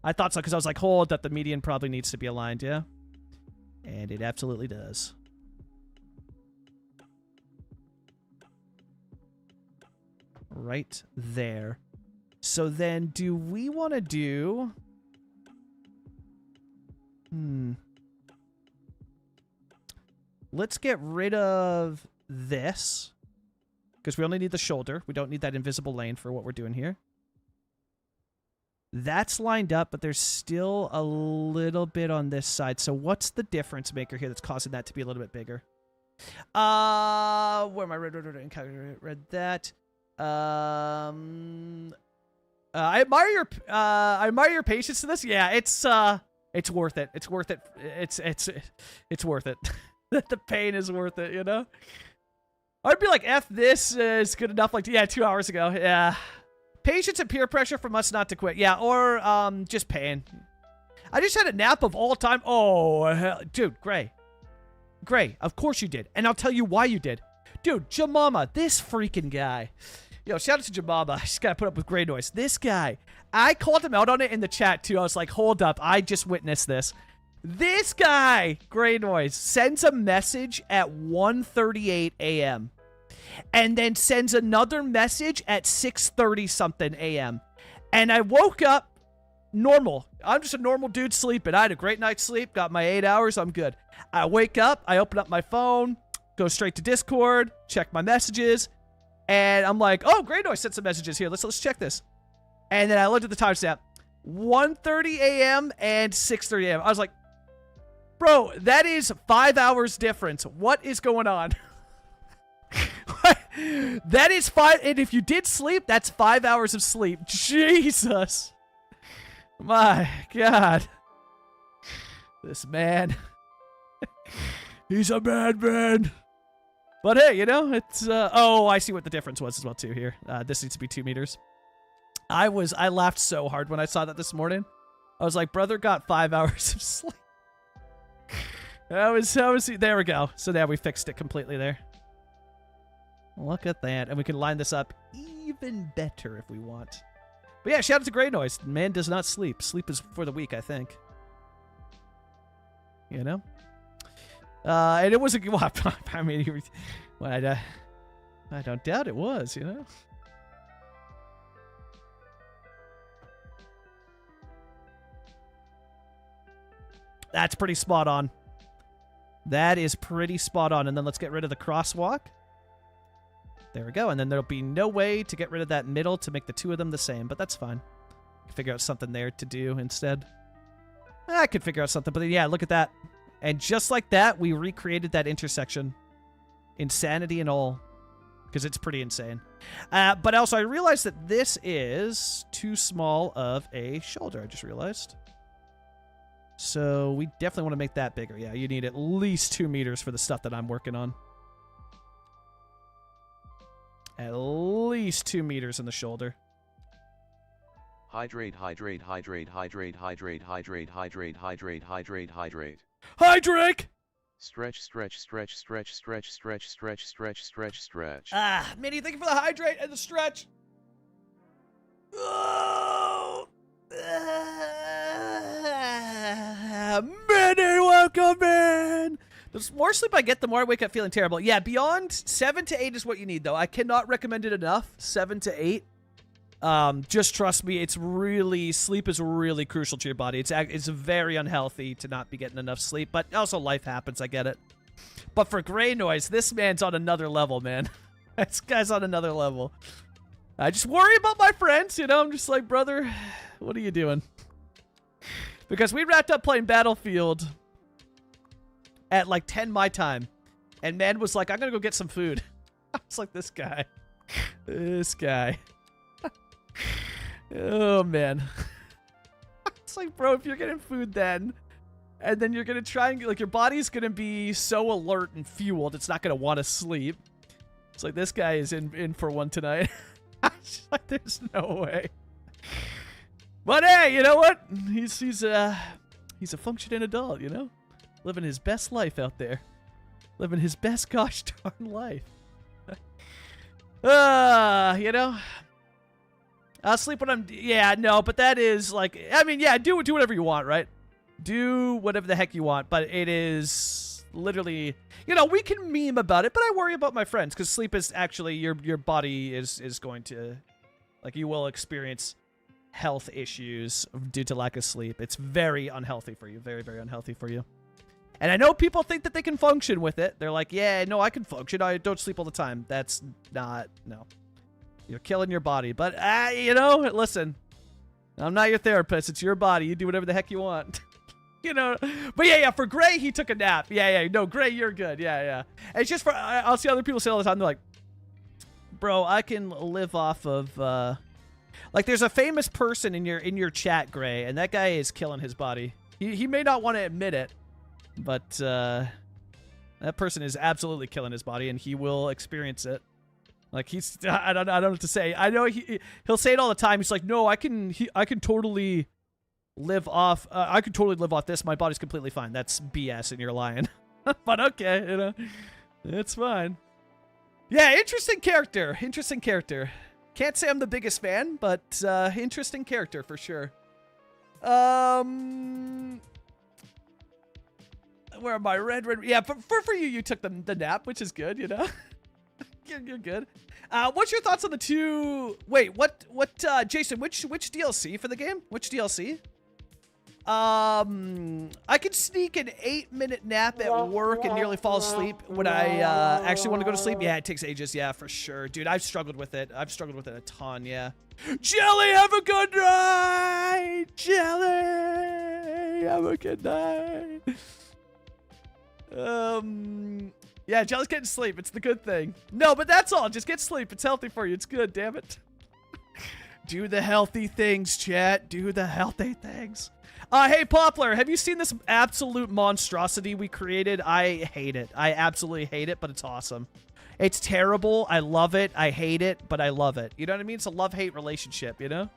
I thought so, because I was like, hold, that the median probably needs to be aligned, yeah? And it absolutely does. Right there. So then, do we want to do... let's get rid of this. Because we only need the shoulder. We don't need that invisible lane for what we're doing here. That's lined up, but there's still a little bit on this side. So what's the difference maker here that's causing that to be a little bit bigger? Where am I? Read that. I admire your patience to this. Yeah, it's worth it. It's worth it. It's worth it. The pain is worth it, you know? I'd be like, F this is good enough. Like, yeah, 2 hours ago. Yeah. Patience and peer pressure from us not to quit. Yeah, or just pain. I just had a nap of all time. Oh, hell. Dude, Gray. Gray, of course you did. And I'll tell you why you did. Dude, Jamama, this freaking guy. Yo, shout out to Jamama. I just gotta put up with Gray noise. This guy. I called him out on it in the chat, too. I was like, hold up. I just witnessed this. This guy, Gray noise, sends a message at 1:38 a.m. and then sends another message at 6:30 something a.m. And I woke up normal. I'm just a normal dude sleeping. I had a great night's sleep, got my 8 hours, I'm good. I wake up, I open up my phone, go straight to Discord, check my messages, and I'm like, oh, Grey Noise sent some messages here. Let's check this. And then I looked at the timestamp. 1:30 a.m. and 6:30 a.m. I was like, bro, that is 5 hours difference. What is going on? That is 5, and if you did sleep, that's 5 hours of sleep. Jesus. My God. This man. He's a madman. But hey, you know, it's, oh, I see what the difference was as well, too, here. This needs to be 2 meters. I laughed so hard when I saw that this morning. I was like, brother got 5 hours of sleep. That was, there we go. So now we fixed it completely there. Look at that. And we can line this up even better if we want. But yeah, shout out to Grey Noise. Man does not sleep. Sleep is for the weak, I think. You know? And it was a, well, I mean, I don't doubt it was, you know? That's pretty spot on. That is pretty spot on. And then let's get rid of the crosswalk. There we go. And then there'll be no way to get rid of that middle to make the two of them the same, but that's fine. Figure out something there to do instead. I could figure out something, but yeah, look at that. And just like that, we recreated that intersection. Insanity and all. Because it's pretty insane. But also, I realized that this is too small of a shoulder, I just realized. So we definitely want to make that bigger. Yeah, you need at least 2 meters for the stuff that I'm working on. At least 2 meters in the shoulder. Hydrate, hydrate, hydrate, hydrate, hydrate, hydrate, hydrate, hydrate, hydrate, hydrate. Hydrate! Stretch, stretch, stretch, stretch, stretch, stretch, stretch, stretch, stretch, stretch. Ah, Minnie, thank you for the hydrate and the stretch. Oh! Minnie, welcome in! The more sleep I get, the more I wake up feeling terrible. Yeah, beyond 7 to 8 is what you need, though. I cannot recommend it enough. 7 to 8. Just trust me, it's really, sleep is really crucial to your body. It's very unhealthy to not be getting enough sleep, but also life happens, I get it. But for Grey Noise, this man's on another level, man. This guy's on another level. I just worry about my friends, you know? I'm just like, brother, what are you doing? Because we wrapped up playing Battlefield at like 10 my time, and man was like, I'm gonna go get some food. I was like, this guy. This guy. Oh, man. It's like, bro, if you're getting food then, and then you're going to try and, like, your body's going to be so alert and fueled, it's not going to want to sleep. It's like, this guy is in for one tonight. Like, there's no way. But hey, you know what? He's a functioning adult, you know? Living his best life out there. Living his best gosh darn life. You know? I'll sleep when I'm... Yeah, no, but that is, like... I mean, yeah, do whatever you want, right? Do whatever the heck you want, but it is literally... You know, we can meme about it, but I worry about my friends, because sleep is actually... Your body is going to... Like, you will experience health issues due to lack of sleep. It's very unhealthy for you. Very, very unhealthy for you. And I know people think that they can function with it. They're like, yeah, no, I can function. I don't sleep all the time. That's not... No. You're killing your body. But, you know, listen. I'm not your therapist. It's your body. You do whatever the heck you want. You know, but yeah, for Gray, he took a nap. Yeah, no, Gray, you're good. Yeah. And it's just for, I'll see other people say all the time, they're like, bro, I can live off of, like there's a famous person in your chat, Gray, and that guy is killing his body. He may not want to admit it, but, that person is absolutely killing his body, and he will experience it. Like I don't know what to say. I know he'll say it all the time. He's like, no, I can totally live off. I could totally live off this. My body's completely fine. That's BS, and you're lying. But okay, you know, it's fine. Yeah, interesting character. Interesting character. Can't say I'm the biggest fan, but interesting character for sure. Where am I? Red. Yeah, for you took the nap, which is good, you know. You're good. What's your thoughts on the two? Wait, what? Jason, which DLC for the game? Which DLC? I could sneak an 8-minute nap at work and nearly fall asleep when I actually want to go to sleep. Yeah, it takes ages. Yeah, for sure, dude. I've struggled with it. I've struggled with it a ton. Yeah. Jelly, have a good night. Jelly, have a good night. Yeah, Jelly's getting sleep. It's the good thing. No, but that's all. Just get sleep. It's healthy for you. It's good, damn it. Do the healthy things, chat. Do the healthy things. Hey, Poplar, have you seen this absolute monstrosity we created? I hate it. I absolutely hate it, but it's awesome. It's terrible. I love it. I hate it, but I love it. You know what I mean? It's a love-hate relationship, you know?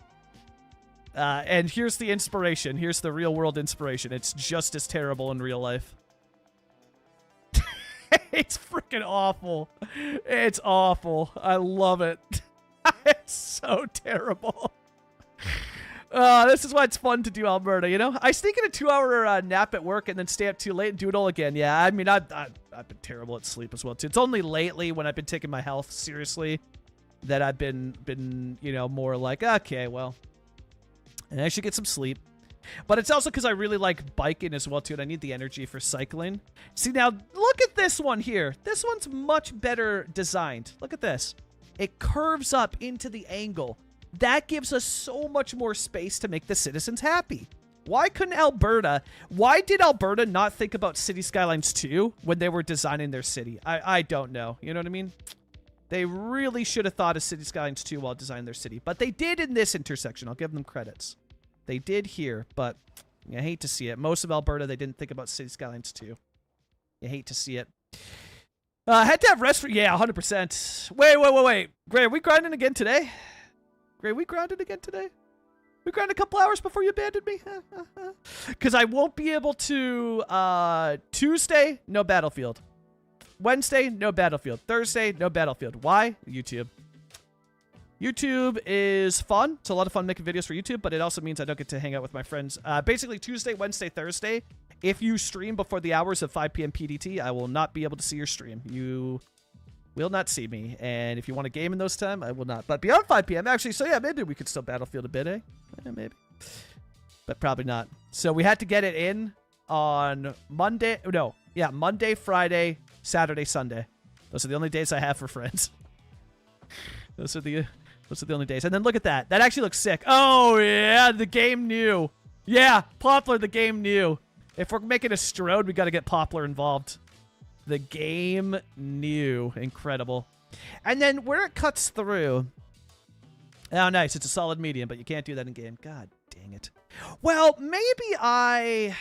And here's the inspiration. Here's the real-world inspiration. It's just as terrible in real life. It's freaking awful. It's awful. I love it. It's so terrible. This is why it's fun to do Alberta, you know? I sneak in a 2-hour nap at work and then stay up too late and do it all again. Yeah, I mean, I've been terrible at sleep as well, too. It's only lately when I've been taking my health seriously that I've been you know, more like, okay, well, and I should get some sleep. But it's also because I really like biking as well, too, and I need the energy for cycling. See, now, look at this one here. This one's much better designed. Look at this. It curves up into the angle. That gives us so much more space to make the citizens happy. Why did Alberta not think about City Skylines 2 when they were designing their city? I don't know. You know what I mean? They really should have thought of City Skylines 2 while designing their city. But they did in this intersection. I'll give them credits. They did here, but I hate to see it. Most of Alberta, they didn't think about City Skylines 2. You hate to see it. Had to have rest for... Yeah, 100%. Wait. Gray, are we grinding again today? Gray, we grinded again today? We grinded a couple hours before you abandoned me? Because I won't be able to... Tuesday, no Battlefield. Wednesday, no Battlefield. Thursday, no Battlefield. Why? YouTube. YouTube is fun. It's a lot of fun making videos for YouTube, but it also means I don't get to hang out with my friends. Basically, Tuesday, Wednesday, Thursday, if you stream before the hours of 5 p.m. PDT, I will not be able to see your stream. You will not see me. And if you want to game in those time, I will not. But beyond 5 p.m., actually, so yeah, maybe we could still Battlefield a bit, eh? Maybe. But probably not. So we had to get it in on Monday. No. Yeah, Monday, Friday, Saturday, Sunday. Those are the only days I have for friends. Those are the only days. And then look at that. That actually looks sick. Oh, yeah. The game knew. Yeah. Poplar, the game knew. If we're making a Strode, we got to get Poplar involved. The game knew. Incredible. And then where it cuts through. Oh, nice. It's a solid medium, but you can't do that in game. God dang it. Well, maybe I've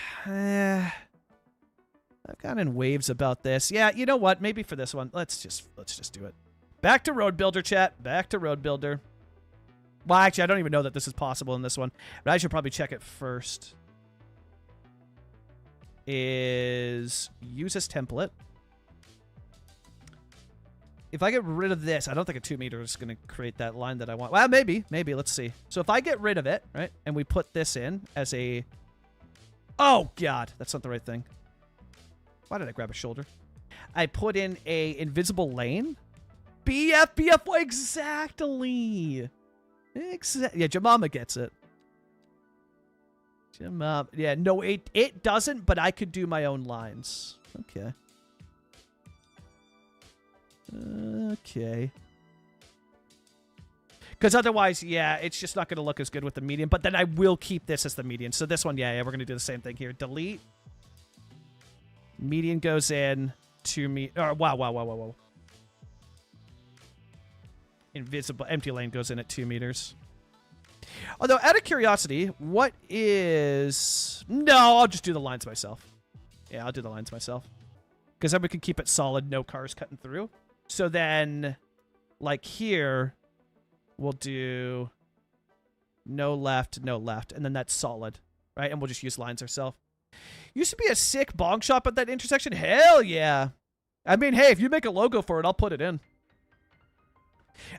gotten in waves about this. Yeah, you know what? Maybe for this one, let's just do it. Back to Road Builder, chat. Back to Road Builder. Well, actually, I don't even know that this is possible in this one, but I should probably check it first. Is use this template. If I get rid of this, I don't think a 2 meter is going to create that line that I want. Well, maybe. Let's see. So if I get rid of it, right, and we put this in as a... Oh, God. That's not the right thing. Why did I grab a shoulder? I put in a invisible lane. BF, exactly. Yeah, Jemima gets it. Yeah, no, it doesn't, but I could do my own lines. Okay. Because otherwise, yeah, it's just not going to look as good with the median. But then I will keep this as the median. So this one, yeah, we're going to do the same thing here. Delete. Median goes in 2 meters. Wow. Invisible. Empty lane goes in at 2 meters. Although, out of curiosity, what is... No, I'll just do the lines myself. Yeah, I'll do the lines myself. Because then we can keep it solid, no cars cutting through. So then, like here, we'll do no left, and then that's solid, right? And we'll just use lines ourselves. Used to be a sick bong shop at that intersection. Hell yeah. I mean, hey, if you make a logo for it, I'll put it in.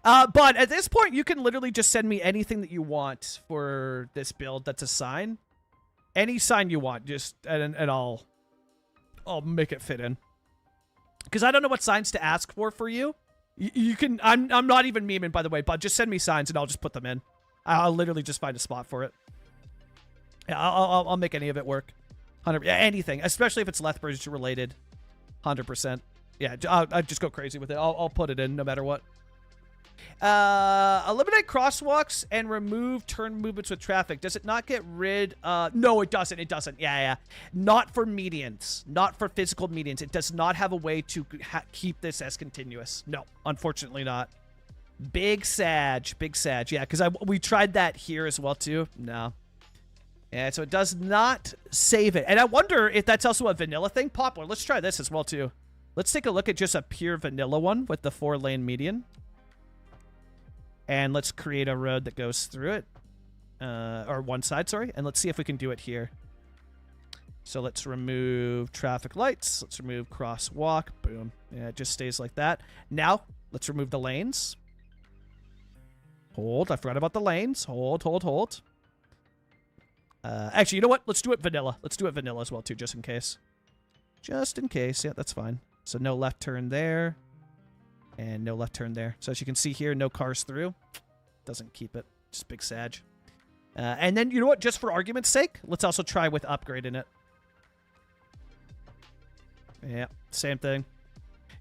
But at this point, you can literally just send me anything that you want for this build that's a sign. Any sign you want, just and I'll make it fit in. Because I don't know what signs to ask for you. You can. I'm not even memeing, by the way, but just send me signs and I'll just put them in. I'll literally just find a spot for it. Yeah, I'll make any of it work. 100. Yeah, anything, especially if it's Lethbridge related. 100%. Yeah, I'll just go crazy with it. I'll put it in no matter what. Eliminate crosswalks and remove turn movements with traffic. Does it not get rid? No, it doesn't. It doesn't. Yeah. Not for medians. Not for physical medians. It does not have a way to keep this as continuous. No, unfortunately not. Big Sag. Yeah, because we tried that here as well too. No. Yeah, so it does not save it. And I wonder if that's also a vanilla thing. Poplar, let's try this as well too. Let's take a look at just a pure vanilla one with the 4-lane median. And let's create a road that goes through it. Or one side, sorry. And let's see if we can do it here. So let's remove traffic lights. Let's remove crosswalk. Boom. Yeah, it just stays like that. Now, let's remove the lanes. Hold. I forgot about the lanes. Hold. Actually, you know what? Let's do it vanilla. Let's do it vanilla as well, too, just in case. Just in case. Yeah, that's fine. So no left turn there. And no left turn there. So as you can see here, no cars through. Doesn't keep it. Just big Sag. And then, you know what? Just for argument's sake, let's also try with upgrading it. Yeah, same thing.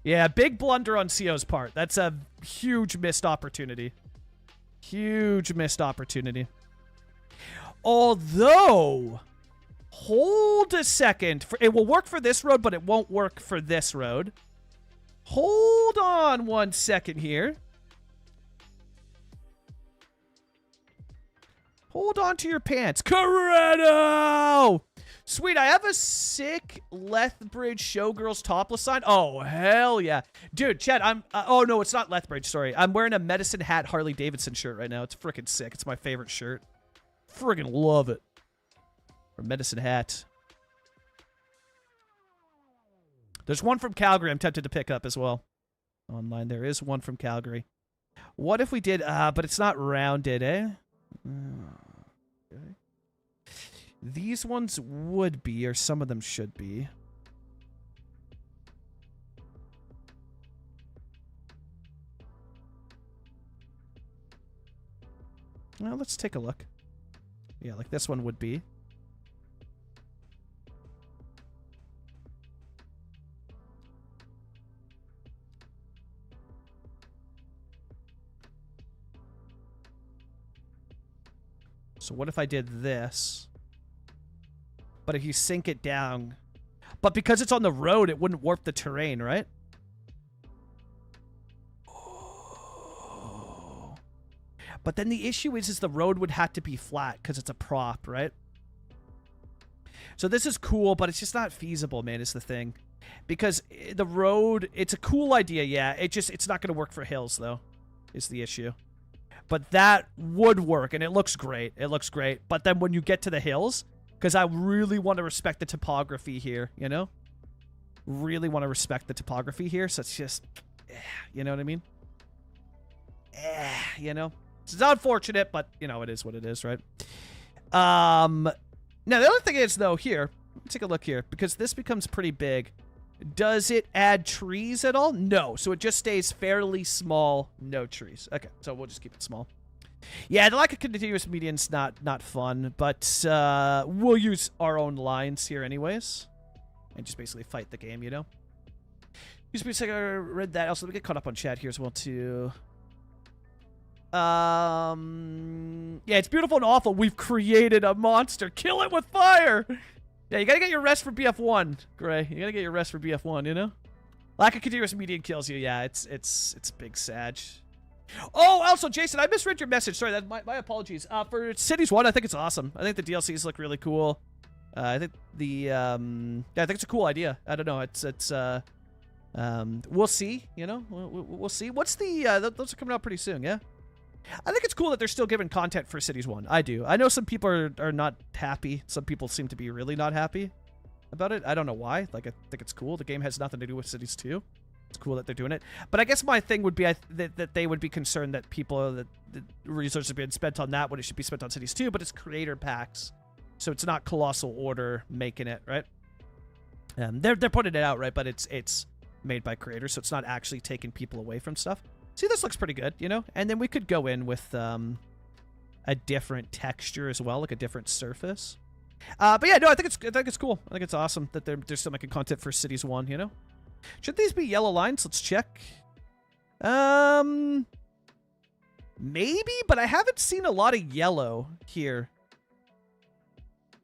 Yeah, big blunder on CO's part. That's a huge missed opportunity. Huge missed opportunity. Although, hold a second. It will work for this road, but it won't work for this road. Hold on 1 second here. Hold on to your pants. Corretto! Sweet, I have a sick Lethbridge Showgirls topless sign. Oh, hell yeah. Dude, Chad, I'm... oh, no, it's not Lethbridge, sorry. I'm wearing a Medicine Hat Harley Davidson shirt right now. It's freaking sick. It's my favorite shirt. Friggin' love it. Or Medicine Hat. There's one from Calgary I'm tempted to pick up as well. Online, there is one from Calgary. What if we did... but it's not rounded, eh? Okay. These ones would be, or some of them should be. Well, let's take a look. Yeah, like this one would be. So what if I did this? But if you sink it down... But because it's on the road, it wouldn't warp the terrain, right? Oh. But then the issue is the road would have to be flat because it's a prop, right? So this is cool, but it's just not feasible, man, is the thing. Because the road, it's a cool idea, yeah. It's not going to work for hills, though, is the issue. But that would work, and it looks great. It looks great. But then when you get to the hills, because I really want to respect the topography here, you know? Really want to respect the topography here, so it's just, you know what I mean? You know? It's unfortunate, but, you know, it is what it is, right? Now, the other thing is, though, here, let's take a look here, because this becomes pretty big. Does it add trees at all? No. So it just stays fairly small, no trees. Okay, so we'll just keep it small. Yeah, the lack of continuous median's not fun, but we'll use our own lines here anyways. And just basically fight the game, you know? Used to be a second I read that. Also, let me get caught up on chat here as well, too. Yeah, it's beautiful and awful. We've created a monster. Kill it with fire. Yeah, you gotta get your rest for BF1, Gray. You gotta get your rest for BF1, you know? Lack of continuous median kills you. Yeah, it's big Sag. Oh, also, Jason, I misread your message. Sorry, that my apologies. For Cities 1, I think it's awesome. I think the DLCs look really cool. I think the yeah, I think it's a cool idea. I don't know. We'll see. You know, we'll see. What's the those are coming out pretty soon. Yeah, I think it's cool that they're still giving content for Cities 1. I do. I know some people are not happy. Some people seem to be really not happy about it. I don't know why. Like, I think it's cool. The game has nothing to do with Cities 2. It's cool that they're doing it. But I guess my thing would be that they would be concerned that that the resources are being spent on that when it should be spent on Cities 2, but it's creator packs. So it's not Colossal Order making it, right? They're putting it out, right? But it's made by creators, so it's not actually taking people away from stuff. See, this looks pretty good, you know? And then we could go in with a different texture as well, like a different surface. But yeah, no, I think it's cool. I think it's awesome that they're still making content for Cities 1, you know? Should these be yellow lines? Let's check. Maybe, but I haven't seen a lot of yellow here.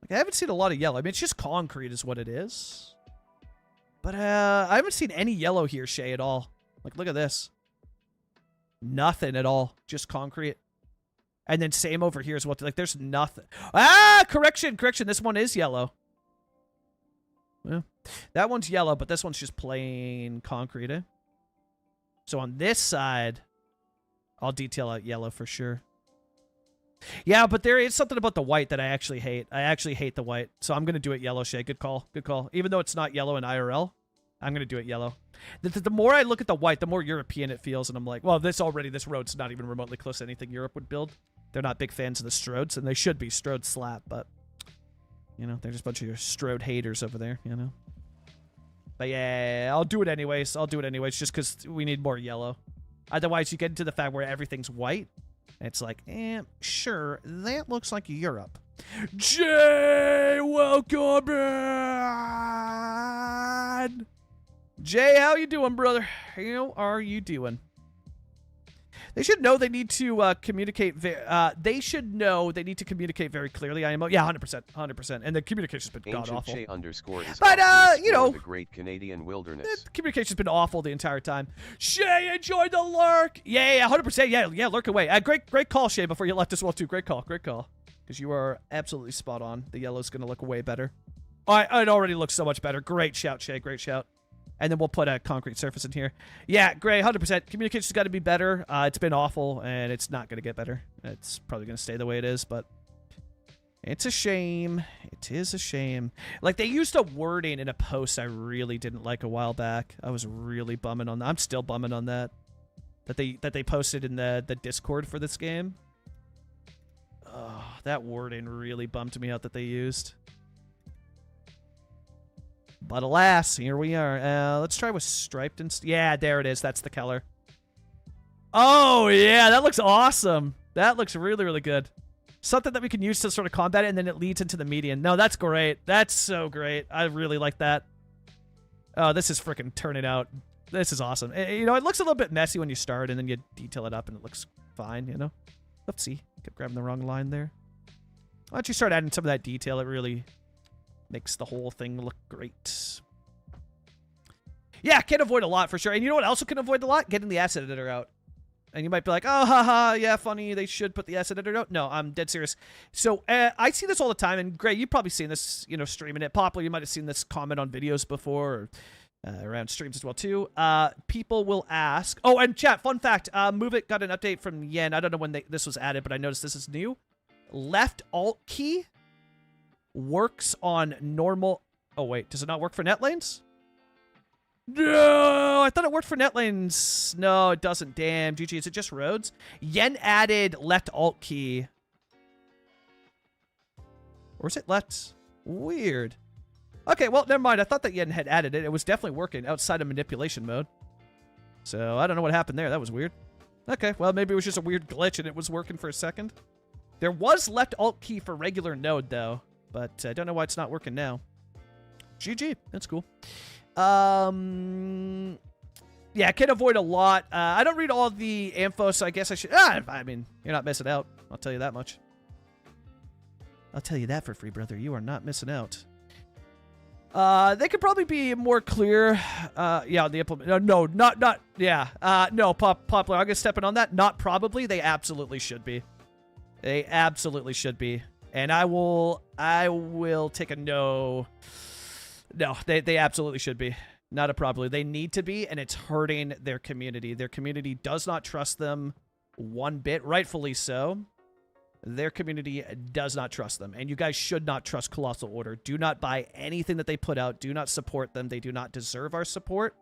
Like, I haven't seen a lot of yellow. I mean, it's just concrete is what it is. But I haven't seen any yellow here, Shay, at all. Like, look at this. Nothing at all. Just concrete. And then same over here as well. Like, there's nothing. Ah, correction. This one is yellow. Well, that one's yellow, but this one's just plain concrete, eh? So on this side, I'll detail out yellow for sure. Yeah, but there is something about the white that I actually hate. I actually hate the white. So I'm going to do it yellow, Shay. Good call. Good call. Even though it's not yellow in IRL, I'm going to do it yellow. The more I look at the white, the more European it feels. And I'm like, well, this road's not even remotely close to anything Europe would build. They're not big fans of the Strodes, and they should be. Strode slap, but, you know, there's a bunch of your Strode haters over there, you know. But yeah, I'll do it anyways. Just because we need more yellow. Otherwise, you get into the fact where everything's white. And it's like, sure, that looks like Europe. Jay, welcome in. Jay, how you doing, brother? How are you doing? They should know they need to communicate. They should know they need to communicate very clearly. IMO, yeah, 100%. And the communication's been god awful. Shay _ is but you know, the great Canadian wilderness. The communication's been awful the entire time. Shay, enjoy the lurk. Yeah, 100%. Yeah, lurk away. Great call, Shay. Before you left as well too. Great call. Because you are absolutely spot on. The yellow's gonna look way better. It already looks so much better. Great shout, Shay. Great shout. And then we'll put a concrete surface in here. Yeah, Gray, 100%. Communication's got to be better. It's been awful, and it's not going to get better. It's probably going to stay the way it is, but it's a shame. It is a shame. Like, they used a wording in a post I really didn't like a while back. I was really bumming on that. I'm still bumming on that. That they posted in the Discord for this game. Oh, that wording really bummed me out that they used. But alas, here we are. Let's try with striped and... yeah, there it is. That's the color. Oh, yeah. That looks awesome. That looks really, really good. Something that we can use to sort of combat it, and then it leads into the median. No, that's great. That's so great. I really like that. Oh, this is freaking turning out. This is awesome. You know, it looks a little bit messy when you start, and then you detail it up, and it looks fine, you know? Let's see. Kept grabbing the wrong line there. Why don't you start adding some of that detail? It really... makes the whole thing look great. Yeah, can avoid a lot for sure. And you know what else can avoid a lot? Getting the asset editor out. And you might be like, oh, haha, yeah, funny. They should put the asset editor out. No, I'm dead serious. So I see this all the time. And Gray, you've probably seen this, you know, streaming it. Poplar, you might have seen this comment on videos before, or around streams as well, too. People will ask. Oh, and chat, fun fact. Move It got an update from Yen. I don't know when this was added, but I noticed this is new. Left alt key works on normal... oh, wait. Does it not work for net lanes? No! I thought it worked for net lanes. No, it doesn't. Damn. GG. Is it just roads? Yen added left alt key. Or is it left? Weird. Okay, well, never mind. I thought that Yen had added it. It was definitely working outside of manipulation mode. So, I don't know what happened there. That was weird. Okay, well, maybe it was just a weird glitch and it was working for a second. There was left alt key for regular node, though. But I don't know why it's not working now. GG. That's cool. yeah, I can avoid a lot. I don't read all the info, so I guess I should. I mean, you're not missing out. I'll tell you that much. I'll tell you that for free, brother. You are not missing out. They could probably be more clear. Yeah, the implement. No, not. Yeah. No, popular. I'm gonna step in on that. Not probably. They absolutely should be. They absolutely should be. And I will take a no. No, they absolutely should be. Not a probably. They need to be, and it's hurting their community. Their community does not trust them one bit, rightfully so. Their community does not trust them, and you guys should not trust Colossal Order. Do not buy anything that they put out. Do not support them. They do not deserve our support,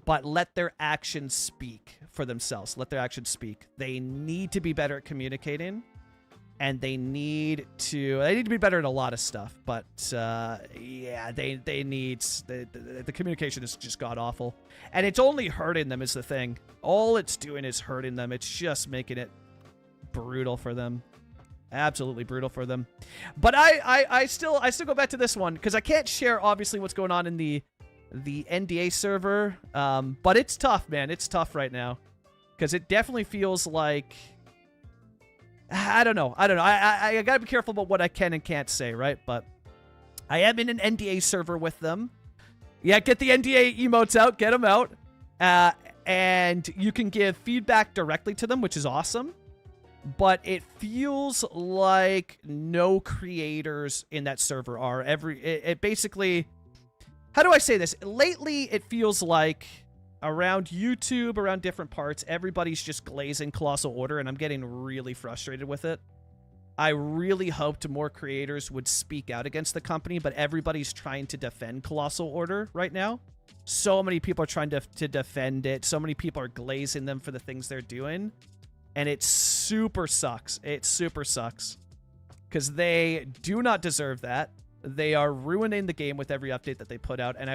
but let their actions speak for themselves. Let their actions speak. They need to be better at communicating, and they need to be better at a lot of stuff, but yeah, they need the communication is just god-awful, and it's only hurting them is the thing. All it's doing is hurting them. It's just making it brutal for them. Absolutely brutal for them. But I still go back to this one because I can't share obviously what's going on in the NDA server, but it's tough, man. It's tough right now because it definitely feels like I don't know. I gotta be careful about what I can and can't say, right? But I am in an NDA server with them. Yeah, get the NDA emotes out, get them out, and you can give feedback directly to them, which is awesome. But it feels like no creators in that server are. It basically, how do I say this? Lately, it feels like around YouTube, around different parts, everybody's just glazing Colossal Order, and I'm getting really frustrated with it. I really hoped more creators would speak out against the company, but everybody's trying to defend Colossal Order right now. So many people are trying to defend it. So many people are glazing them for the things they're doing. And it super sucks. It super sucks. Because they do not deserve that. They are ruining the game with every update that they put out. And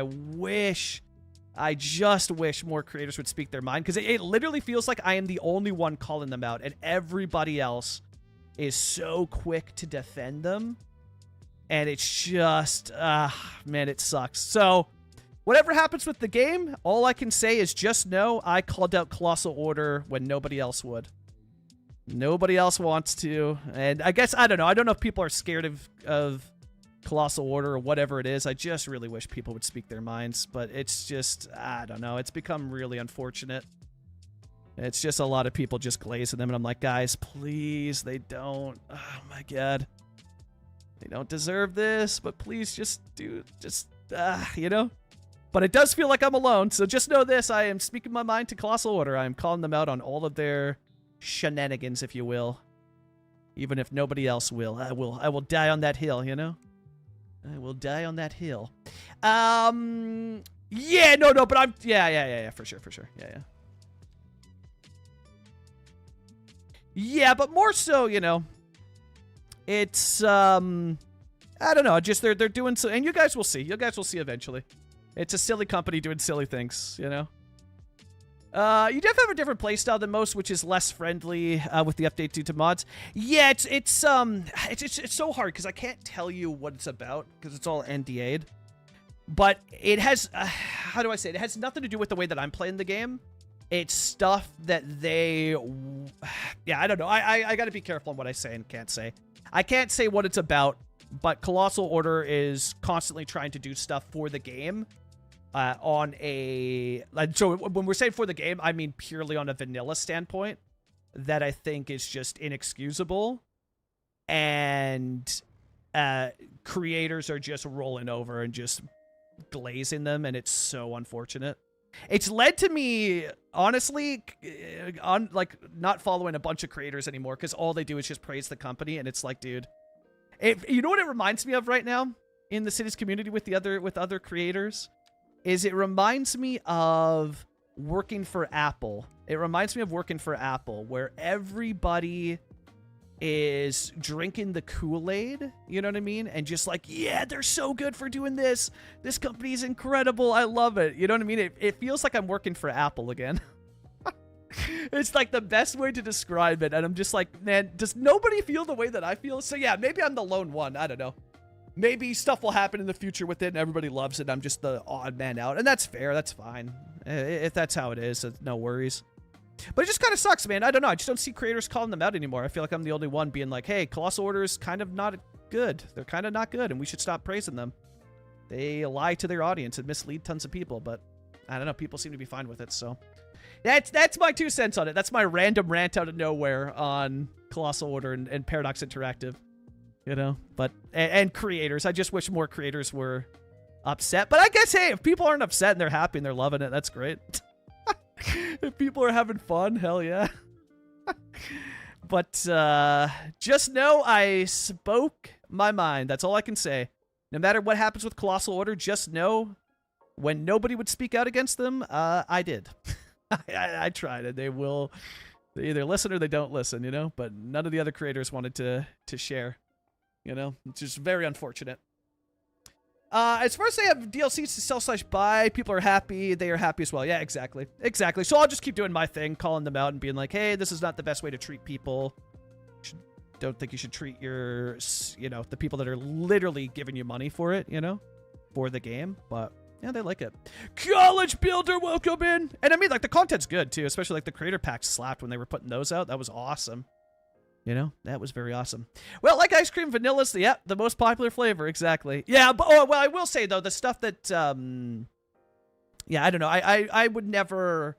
I just wish more creators would speak their mind. Because it literally feels like I am the only one calling them out. And everybody else is so quick to defend them. And it's just, man, it sucks. So, whatever happens with the game, all I can say is just know I called out Colossal Order when nobody else would. Nobody else wants to, and I guess, I don't know. I don't know if people are scared of Colossal Order or whatever it is. I just really wish people would speak their minds, but it's just, I don't know. It's become really unfortunate. It's just a lot of people just glazing them, and I'm like, guys, please, they don't. Oh, my God. They don't deserve this, but please just you know? But it does feel like I'm alone, so just know this. I am speaking my mind to Colossal Order. I am calling them out on all of their shenanigans, if you will. Even if nobody else will. I will die on that hill, you know? I will die on that hill. Yeah, no, but I'm... Yeah, for sure. Yeah. Yeah, but more so, you know, it's, I don't know, just they're doing so... And you guys will see. You guys will see eventually. It's a silly company doing silly things, you know? You definitely have a different playstyle than most, which is less friendly with the update due to mods. Yeah, it's so hard because I can't tell you what it's about because it's all NDA'd. But it has, how do I say it? It has nothing to do with the way that I'm playing the game. It's stuff that they, yeah, I don't know. I got to be careful on what I say and can't say. I can't say what it's about, but Colossal Order is constantly trying to do stuff for the game. On a, so when we're saying for the game, I mean purely on a vanilla standpoint that I think is just inexcusable, and creators are just rolling over and just glazing them, and it's so unfortunate. It's led to me, honestly, on like not following a bunch of creators anymore because all they do is just praise the company, and it's like, dude, you know what it reminds me of right now in the city's community with other creators? Is it reminds me of working for Apple. It reminds me of working for Apple, where everybody is drinking the Kool-Aid, you know what I mean? And just like, yeah, they're so good for doing this. This company is incredible. I love it. You know what I mean? It feels like I'm working for Apple again. It's like the best way to describe it. And I'm just like, man, does nobody feel the way that I feel? So yeah, maybe I'm the lone one. I don't know. maybe stuff will happen in the future with it and everybody loves it. I'm just the odd man out. And that's fair. That's fine. If that's how it is, no worries. But it just kind of sucks, man. I don't know. I just don't see creators calling them out anymore. I feel like I'm the only one being like, hey, Colossal Order is kind of not good. They're kind of not good, and we should stop praising them. They lie to their audience and mislead tons of people, but I don't know. People seem to be fine with it, so that's my 2 cents on it. That's my random rant out of nowhere on Colossal Order and Paradox Interactive, you know. But and creators. I just wish more creators were upset. But I guess, hey, if people aren't upset and they're happy and they're loving it, that's great. If people are having fun, hell yeah. But just know I spoke my mind. That's all I can say. No matter what happens with Colossal Order, just know when nobody would speak out against them, I did. I tried, and they either listen or they don't listen, you know? But none of the other creators wanted to share, you know? It's just very unfortunate. As far as they have DLCs to sell/buy, people are happy. They are happy as well. Yeah, exactly. Exactly. So I'll just keep doing my thing, calling them out and being like, hey, this is not the best way to treat people. Don't think you should treat your, you know, the people that are literally giving you money for it, you know, for the game. But yeah, they like it. College Builder, welcome in. And I mean, like, the content's good too, especially like the creator packs slapped when they were putting those out. That was awesome. You know, that was very awesome. Well, like ice cream, vanilla's the most popular flavor. Exactly. Yeah, but well, I will say though, the stuff that yeah, I don't know. I would never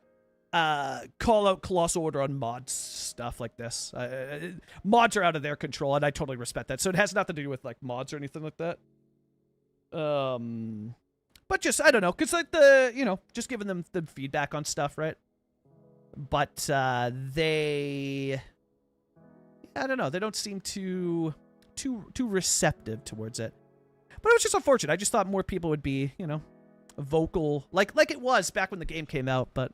call out Colossal Order on mods stuff like this. Mods are out of their control, and I totally respect that. So it has nothing to do with like mods or anything like that. But just I don't know, cause like you know, just giving them the feedback on stuff, right? But they. I don't know. They don't seem too receptive towards it. But it was just unfortunate. I just thought more people would be, you know, vocal, like it was back when the game came out. But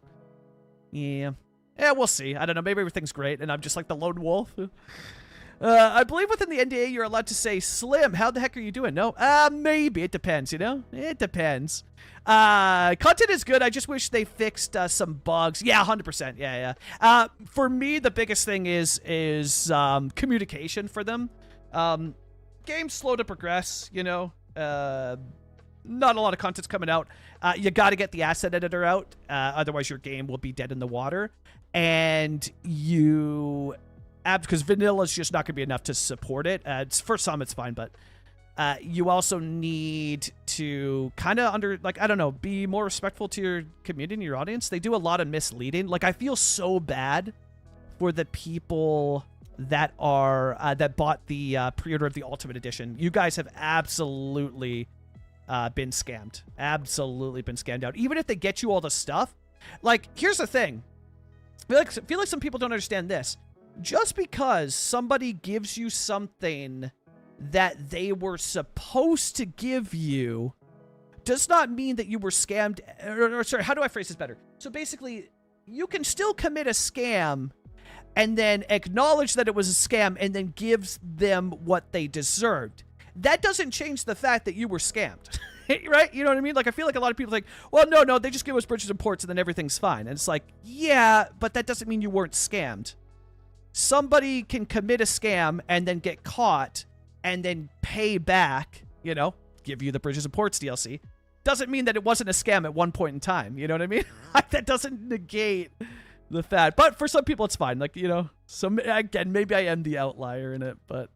yeah, we'll see. I don't know. Maybe everything's great, and I'm just like the lone wolf. I believe within the NDA you're allowed to say Slim. How the heck are you doing? No, maybe it depends. You know, it depends. Content is good. I just wish they fixed some bugs. Yeah, 100%. Yeah. For me, the biggest thing is communication for them. Game's slow to progress. You know, not a lot of content's coming out. You got to get the asset editor out, otherwise your game will be dead in the water. And because vanilla is just not going to be enough to support it. For some, it's fine, but you also need to kind of I don't know, be more respectful to your community and your audience. They do a lot of misleading. Like, I feel so bad for the people that are that bought the pre-order of the Ultimate Edition. You guys have absolutely been scammed. Absolutely been scammed out. Even if they get you all the stuff. Like, here's the thing. I feel like some people don't understand this. Just because somebody gives you something that they were supposed to give you does not mean that you were scammed. Or sorry, how do I phrase this better? So basically, you can still commit a scam and then acknowledge that it was a scam and then gives them what they deserved. That doesn't change the fact that you were scammed. Right? You know what I mean? Like, I feel like a lot of people think, well, no, they just give us bridges and ports and then everything's fine. And it's like, yeah, but that doesn't mean you weren't scammed. Somebody can commit a scam and then get caught and then pay back, you know, give you the Bridges and Ports DLC. Doesn't mean that it wasn't a scam at one point in time. You know what I mean? Like, that doesn't negate the fact. But for some people, it's fine. Like, you know, so again, maybe I am the outlier in it, but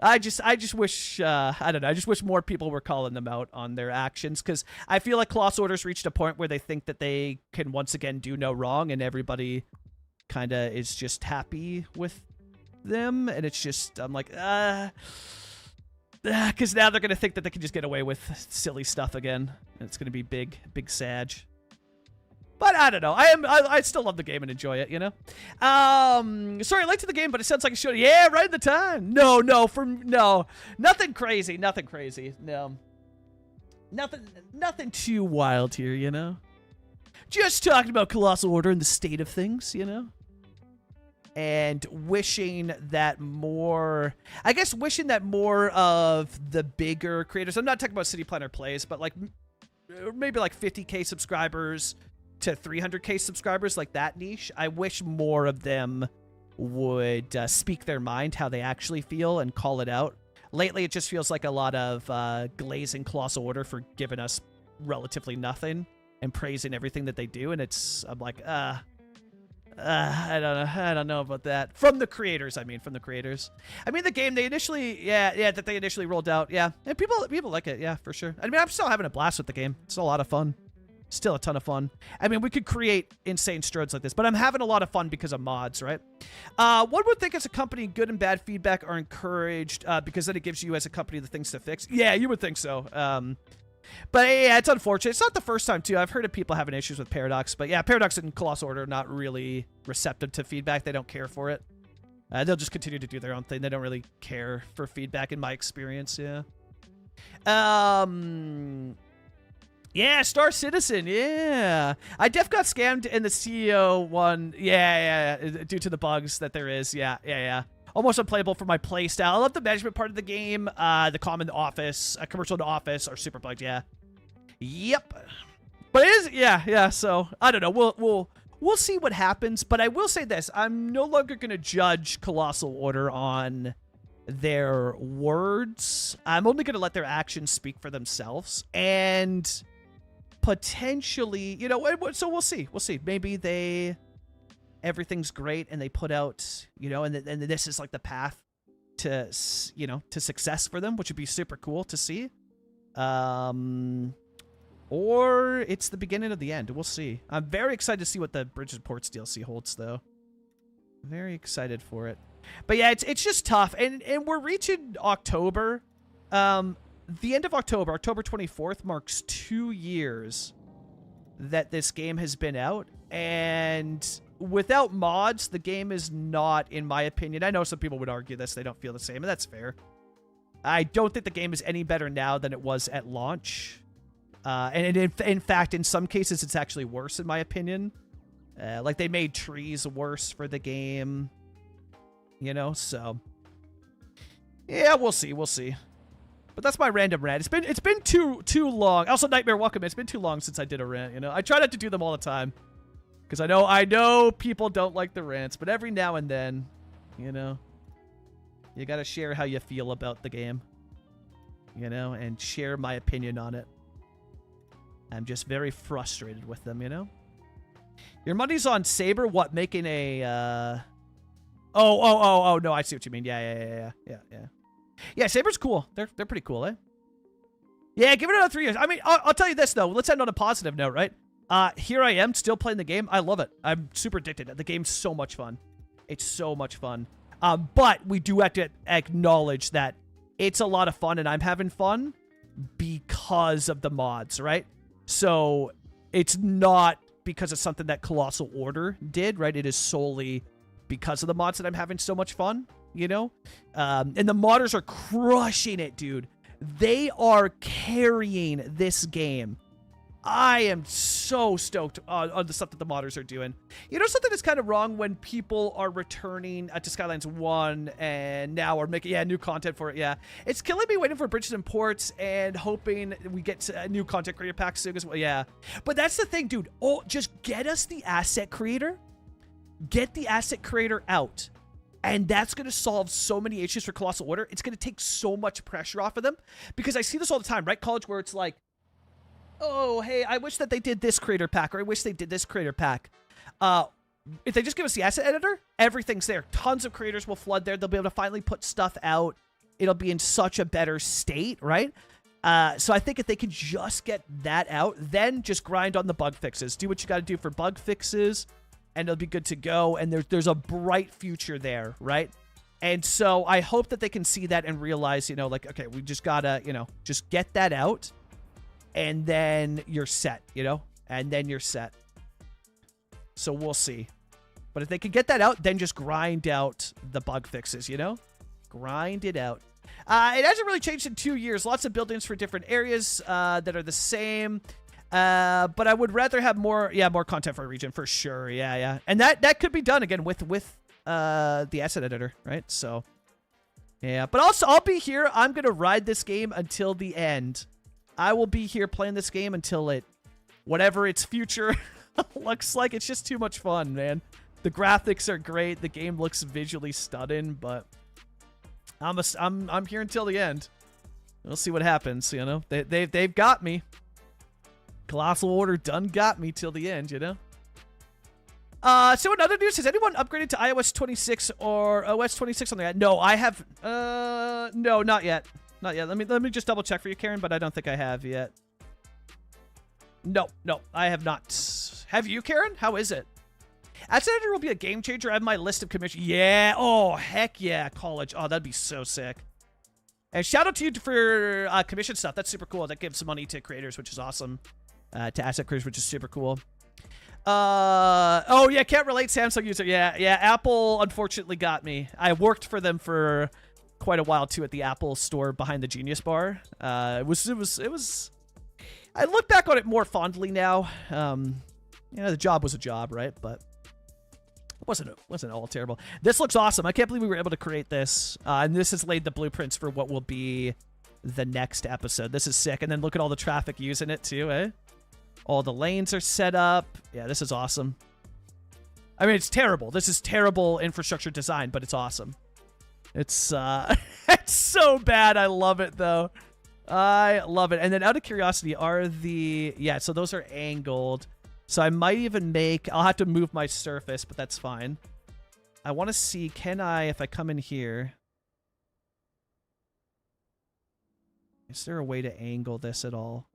I just wish, I don't know, I just wish more people were calling them out on their actions, because I feel like Colossal Order's reached a point where they think that they can once again do no wrong, and everybody kind of is just happy with them, and it's just, I'm like, because now they're going to think that they can just get away with silly stuff again, and it's going to be big sag. But I don't know. I still love the game and enjoy it, you know? Sorry, late to the game, but it sounds like it should. Yeah, right at the time. No. Nothing crazy. No. Nothing too wild here, you know? Just talking about Colossal Order and the state of things, you know? And wishing that more of the bigger creators, I'm not talking about City Planner Plays, but like maybe like 50K subscribers to 300K subscribers, like that niche. I wish more of them would speak their mind, how they actually feel, and call it out. Lately, it just feels like a lot of glazing Colossal Order for giving us relatively nothing and praising everything that they do, and I'm like, I don't know about that. From the creators, I mean, the game they initially, that they initially rolled out, and people like it, yeah, for sure. I mean, I'm still having a blast with the game. It's still a lot of fun. Still a ton of fun. I mean, we could create insane strodes like this, but I'm having a lot of fun because of mods, right? One would think as a company, good and bad feedback are encouraged because then it gives you as a company the things to fix. Yeah, you would think so. But yeah, it's unfortunate. It's not the first time, too. I've heard of people having issues with Paradox. But yeah, Paradox and Colossal Order are not really receptive to feedback. They don't care for it. They'll just continue to do their own thing. They don't really care for feedback, in my experience, yeah. Yeah, Star Citizen, yeah. I def got scammed in the CEO one. Yeah, due to the bugs that there is. Yeah. Almost unplayable for my playstyle. I love the management part of the game. The comm in the office, commercial in the office are super bugged, yeah. Yep. But it is, yeah, so, I don't know. We'll see what happens, but I will say this. I'm no longer going to judge Colossal Order on their words. I'm only going to let their actions speak for themselves. And potentially, you know, so we'll see. Maybe everything's great and they put out, you know, and this is like the path to, you know, to success for them, which would be super cool to see. Or it's the beginning of the end. We'll see. I'm very excited to see what the Bridges and Ports DLC holds, though. Very excited for it. But yeah, it's just tough. And we're reaching October. The end of October 24th, marks 2 years that this game has been out. And without mods, the game is not, in my opinion, I know some people would argue this, they don't feel the same, and that's fair. I don't think the game is any better now than it was at launch. And in fact, in some cases, it's actually worse, in my opinion. Like, they made trees worse for the game. You know, so... yeah, we'll see. But that's my random rant. It's been too long. Also, Nightmare, welcome. It's been too long since I did a rant, you know. I try not to do them all the time. Because I know people don't like the rants, but every now and then, you know, you gotta share how you feel about the game. You know, and share my opinion on it. I'm just very frustrated with them, you know. Your money's on Saber, what, making a, Oh, no, I see what you mean. Yeah. Yeah, Saber's cool. They're pretty cool, eh? Yeah, give it another 3 years. I mean, I'll tell you this, though. Let's end on a positive note, right? Here I am, still playing the game. I love it. I'm super addicted. The game's so much fun. It's so much fun. But we do have to acknowledge that it's a lot of fun, and I'm having fun because of the mods, right? So it's not because it's something that Colossal Order did, right? It is solely because of the mods that I'm having so much fun. You know? And the modders are crushing it, dude. They are carrying this game. I am so stoked on the stuff that the modders are doing. You know, something that's kind of wrong when people are returning to Skylines 1 and now are making, new content for it, yeah. It's killing me waiting for Bridges and Ports and hoping we get a new content creator pack soon as well, yeah. But that's the thing, dude. Oh, just get us the asset creator. Get the asset creator out. And that's going to solve so many issues for Colossal Order. It's going to take so much pressure off of them. Because I see this all the time, right? College, where it's like, oh, hey, I wish that they did this creator pack, or I wish they did this creator pack. If they just give us the asset editor, everything's there. Tons of creators will flood there. They'll be able to finally put stuff out. It'll be in such a better state, right? So I think if they can just get that out, then just grind on the bug fixes. Do what you got to do for bug fixes, and it'll be good to go. And there's a bright future there, right? And so I hope that they can see that and realize, you know, like, okay, we just gotta, you know, just get that out, and then you're set, you know? And then you're set. So we'll see. But if they can get that out, then just grind out the bug fixes, you know? Grind it out. It hasn't really changed in 2 years. Lots of buildings for different areas that are the same. But I would rather have more content for a region, for sure. Yeah. And that could be done, again, with the asset editor, right? So, yeah. But also, I'll be here. I'm going to ride this game until the end. I will be here playing this game until whatever its future looks like. It's just too much fun, man. The graphics are great. The game looks visually stunning, but I'm here until the end. We'll see what happens. You know, they've got me. Colossal Order done got me till the end. You know. So in other news, has anyone upgraded to iOS 26 or OS 26 on the? No, I have. No, not yet. Not yet. Let me just double check for you, Karen. But I don't think I have yet. No, I have not. Have you, Karen? How is it? Accelerator will be a game changer. I have my list of commission. Yeah. Oh, heck yeah. College. Oh, that'd be so sick. And shout out to you for commission stuff. That's super cool. That gives money to creators, which is awesome. To asset creators, which is super cool. Oh yeah, can't relate, Samsung user. Yeah. Apple unfortunately got me. I worked for them for quite a while too at the Apple store behind the Genius Bar. It was. I look back on it more fondly now. You know, the job was a job, right? But it wasn't all terrible. This looks awesome. I can't believe we were able to create this. And this has laid the blueprints for what will be the next episode. This is sick. And then look at all the traffic using it too, eh? All the lanes are set up. Yeah, this is awesome. I mean, it's terrible. This is terrible infrastructure design, but it's awesome. It's it's so bad. I love it though. I love it. And then out of curiosity, so those are angled. So I might even I'll have to move my surface, but that's fine. I want to see, if I come in here, is there a way to angle this at all?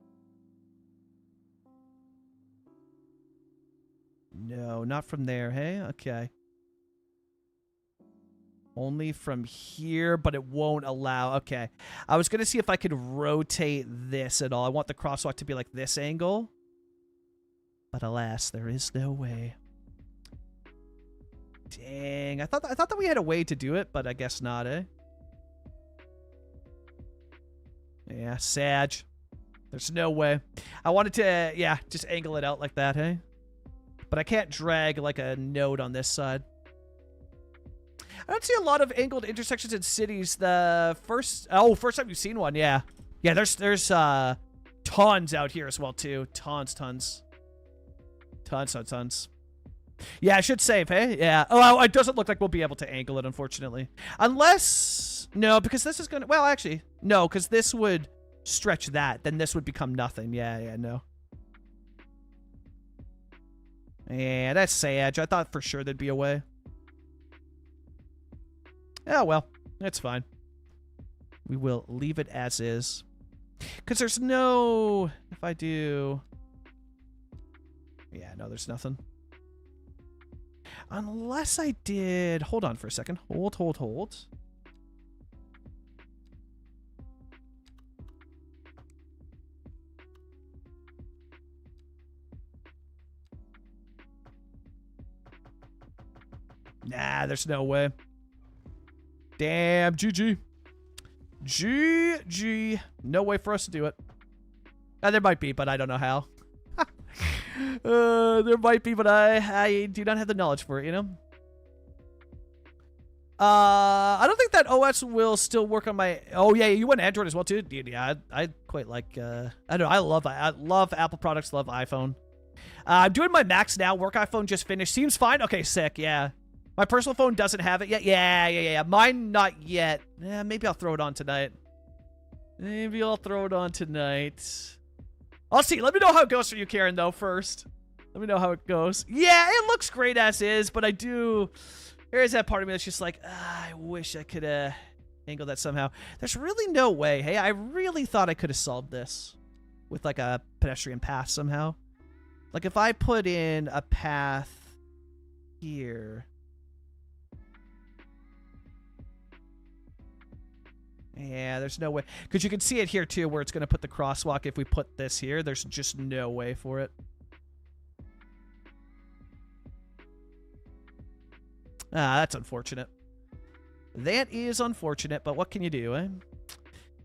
No, not from there, hey? Okay. Only from here, but it won't allow. Okay. I was going to see if I could rotate this at all. I want the crosswalk to be like this angle. But alas, there is no way. Dang. I thought that we had a way to do it, but I guess not, eh? Yeah, Sag. There's no way. I wanted to, just angle it out like that, hey? But I can't drag like a node on this side. I don't see a lot of angled intersections in cities. First time you've seen one, yeah. Yeah, there's tons out here as well too. Tons. Yeah, I should save, hey? Yeah. Oh, it doesn't look like we'll be able to angle it, unfortunately. Unless, no, because this is gonna, well, actually, no, because this would stretch that. Then this would become nothing. Yeah, no. Yeah, that's Sag. I thought for sure there'd be a way. Oh, well. That's fine. We will leave it as is. Because there's no... If I do... Yeah, no, there's nothing. Unless I did... Hold on for a second. Hold. Nah, there's no way. Damn, GG. GG. No way for us to do it. There might be, but I don't know how. There might be, but I do not have the knowledge for it, you know? I don't think that OS will still work on my... Oh, yeah, you want Android as well, too? Yeah, I quite like... I don't know, I love Apple products, love iPhone. I'm doing my Macs now. Work iPhone just finished. Seems fine. Okay, sick, yeah. My personal phone doesn't have it yet. Yeah. Mine not yet. Yeah, maybe I'll throw it on tonight. I'll see. Let me know how it goes for you, Karen, though, first. Let me know how it goes. Yeah, it looks great as is, but there is that part of me that's just like, I wish I could angle that somehow. There's really no way. Hey, I really thought I could have solved this with like a pedestrian path somehow. Like if I put in a path here... Yeah, there's no way. Because you can see it here, too, where it's going to put the crosswalk. If we put this here, there's just no way for it. Ah, that's unfortunate. That is unfortunate, but what can you do, eh?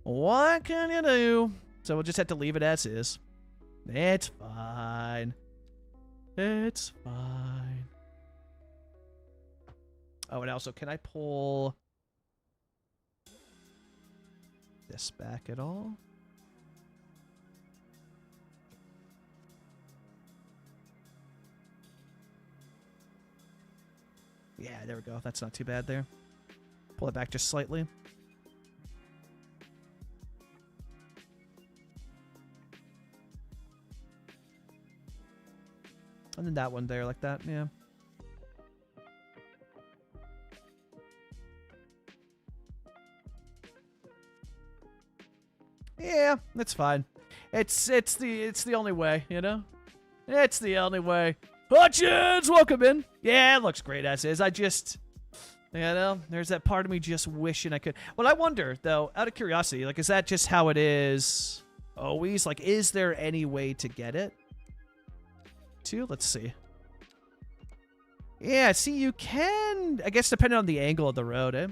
What can you do? So we'll just have to leave it as is. It's fine. It's fine. Oh, and also, can I pull... this back at all? Yeah, there we go. That's not too bad there. Pull it back just slightly. And then that one there like that, yeah. Yeah, that's fine. It's the only way, you know? It's the only way. Hutchins, welcome in. Yeah, it looks great as is. I just, you know, there's that part of me just wishing I could. Well, I wonder, though, out of curiosity, like, is that just how it is always? Like, is there any way to get it? Let's see. Yeah, see, you can, I guess, depending on the angle of the road, eh?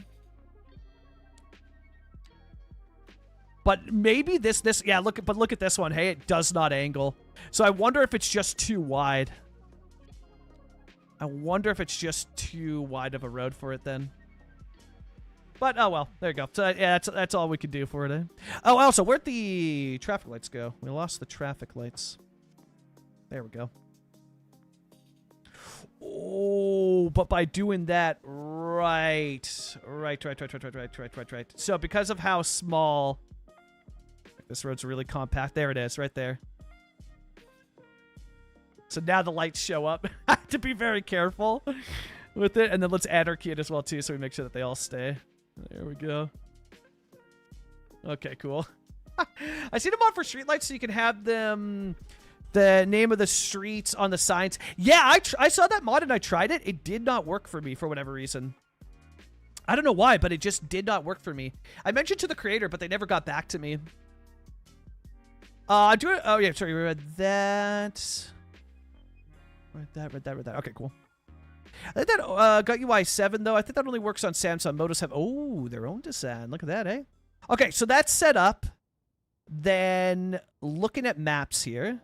But maybe this, yeah, look at this one. Hey, it does not angle. So I wonder if it's just too wide. I wonder if it's just too wide of a road for it then. But, oh well, there you go. So, yeah, that's all we can do for it, eh? Oh, also, where'd the traffic lights go? We lost the traffic lights. There we go. Oh, but by doing that, right. So because of how small, this road's really compact. There it is, right there. So now the lights show up. I have to be very careful with it. And then let's add our key in as well, too, so we make sure that they all stay. There we go. Okay, cool. I see them on for streetlights so you can have them, the name of the streets on the signs. Yeah, I saw that mod and I tried it. It did not work for me for whatever reason. I don't know why, but it just did not work for me. I mentioned to the creator, but they never got back to me. Oh yeah, sorry, we read that. Read that. Okay, cool. I think that got UI 7 though. I think that only works on Samsung. Motos have their own design. Look at that, eh? Okay, so that's set up. Then looking at maps here.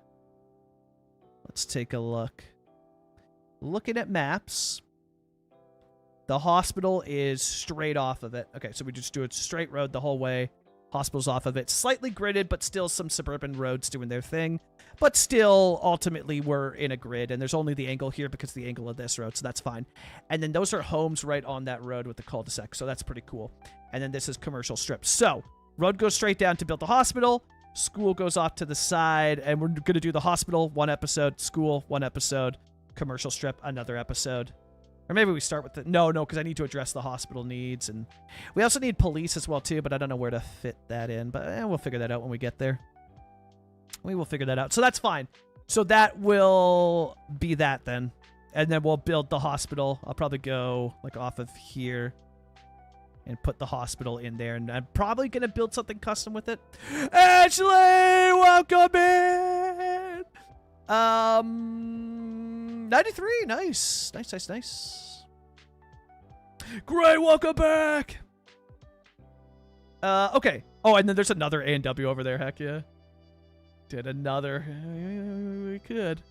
Let's take a look. Looking at maps. The hospital is straight off of it. Okay, so we just do a straight road the whole way. Hospital's off of it. Slightly gridded, but still some suburban roads doing their thing. But still, ultimately, we're in a grid. And there's only the angle here because of the angle of this road, so that's fine. And then those are homes right on that road with the cul-de-sac, so that's pretty cool. And then this is commercial strips. So, road goes straight down to build the hospital. School goes off to the side. And we're going to do the hospital, 1 episode. School, 1 episode. Commercial strip, another episode. Or maybe we start with the... No, because I need to address the hospital needs. And we also need police as well, too, but I don't know where to fit that in. But we'll figure that out when we get there. We will figure that out. So that's fine. So that will be that then. And then we'll build the hospital. I'll probably go like off of here and put the hospital in there. And I'm probably going to build something custom with it. Ashley, welcome in! 93, nice. Nice. Great, welcome back! Okay. Oh, and then there's another A&W over there, heck yeah. Did another. We could.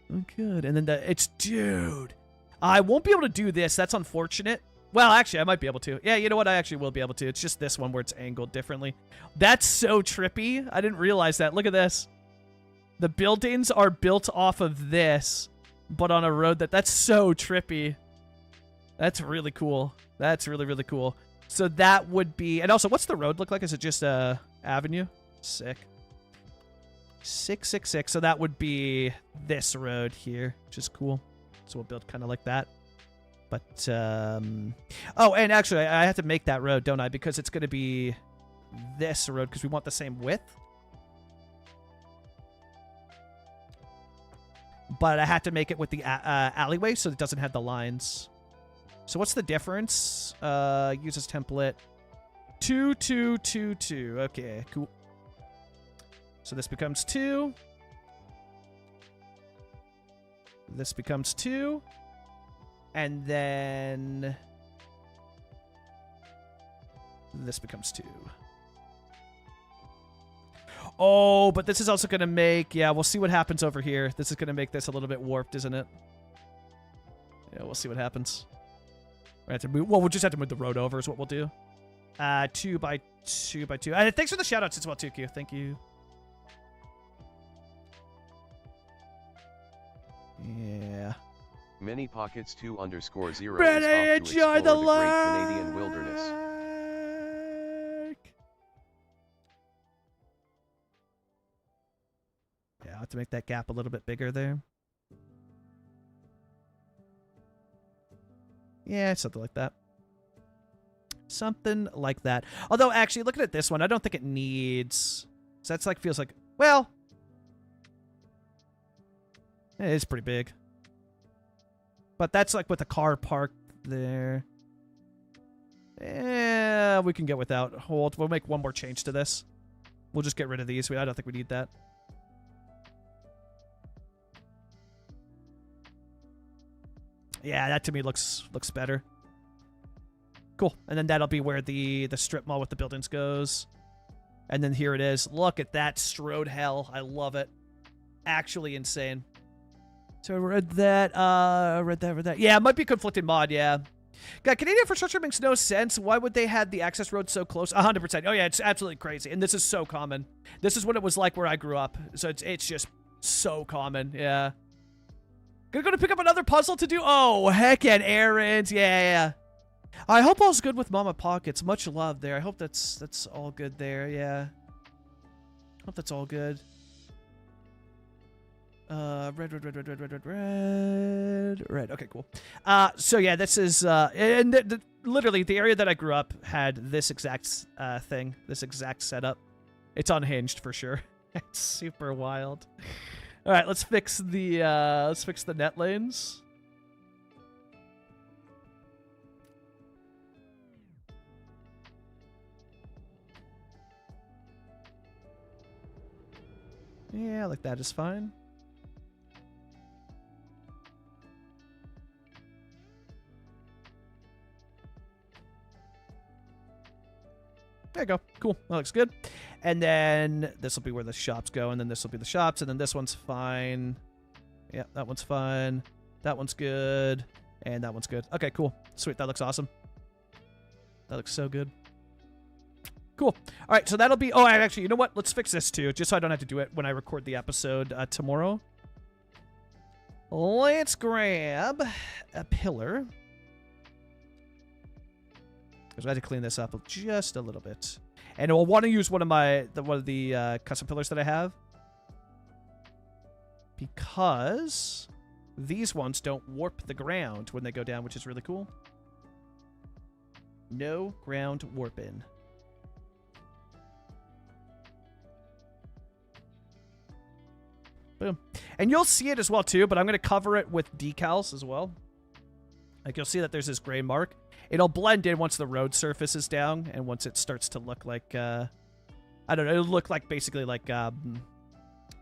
And then dude. I won't be able to do this. That's unfortunate. Well, actually, I might be able to. Yeah, you know what? I actually will be able to. It's just this one where it's angled differently. That's so trippy. I didn't realize that. Look at this. The buildings are built off of this, but on a road that's so trippy. That's really cool. That's really, really cool. So that would be... And also, what's the road look like? Is it just a avenue? Sick. 666. So that would be this road here, which is cool. So we'll build kind of like that. But, oh, and actually, I have to make that road, don't I? Because it's going to be this road because we want the same width. But I have to make it with the alleyway so it doesn't have the lines. So what's the difference? Use this template. 2, 2, 2, 2. Okay, cool. So this becomes 2. This becomes 2. And then this becomes 2. Oh, but this is also going to make... Yeah, we'll see what happens over here. This is going to make this a little bit warped, isn't it? Yeah, we'll see what happens. We have to move, well, we'll just have to move the road over is what we'll do. 2 by 2 by 2. And thanks for the shoutouts as well, too, Q. Thank you. Yeah. Many pockets 2_0 Ready, is off to enjoy explore the great Canadian wilderness. Yeah, I'll have to make that gap a little bit bigger there. Yeah, something like that. Something like that. Although, actually, looking at this one, I don't think it needs... So that's like, feels like... Well... It is pretty big. But that's like with the car parked there. Yeah, we can get without. We'll make one more change to this. We'll just get rid of these. I don't think we need that. Yeah, that to me looks better. Cool. And then that'll be where the strip mall with the buildings goes. And then here it is. Look at that strode hell. I love it. Actually insane. So I read that. Read that. Yeah, it might be a conflicting mod, yeah. God, Canadian infrastructure makes no sense. Why would they have the access road so close? 100%. Oh, yeah, it's absolutely crazy. And this is so common. This is what it was like where I grew up. So it's just so common, yeah. Gonna go to pick up another puzzle to do? Oh, heck yeah, errands. Yeah. I hope all's good with Mama Pockets. Much love there. I hope that's all good there, yeah. Hope that's all good. Red. Okay, cool. So yeah, this is, and literally the area that I grew up had this exact, thing, this exact setup. It's unhinged for sure. It's super wild. All right, let's fix the net lanes. Yeah, like that is fine. There you go. Cool. That looks good. And then this will be where the shops go, and then this will be the shops, and then this one's fine. Yeah, that one's fine. That one's good. And that one's good. Okay, cool. Sweet. That looks awesome. That looks so good. Cool. All right, so that'll be... Oh, actually, you know what? Let's fix this, too, just so I don't have to do it when I record the episode tomorrow. Let's grab a pillar. Because I had to clean this up just a little bit. And I'll want to use one of the custom pillars that I have. Because these ones don't warp the ground when they go down, which is really cool. No ground warping. Boom. And you'll see it as well, too, but I'm going to cover it with decals as well. Like, you'll see that there's this gray mark. It'll blend in once the road surface is down, and once it starts to look like, I don't know, it'll look like basically like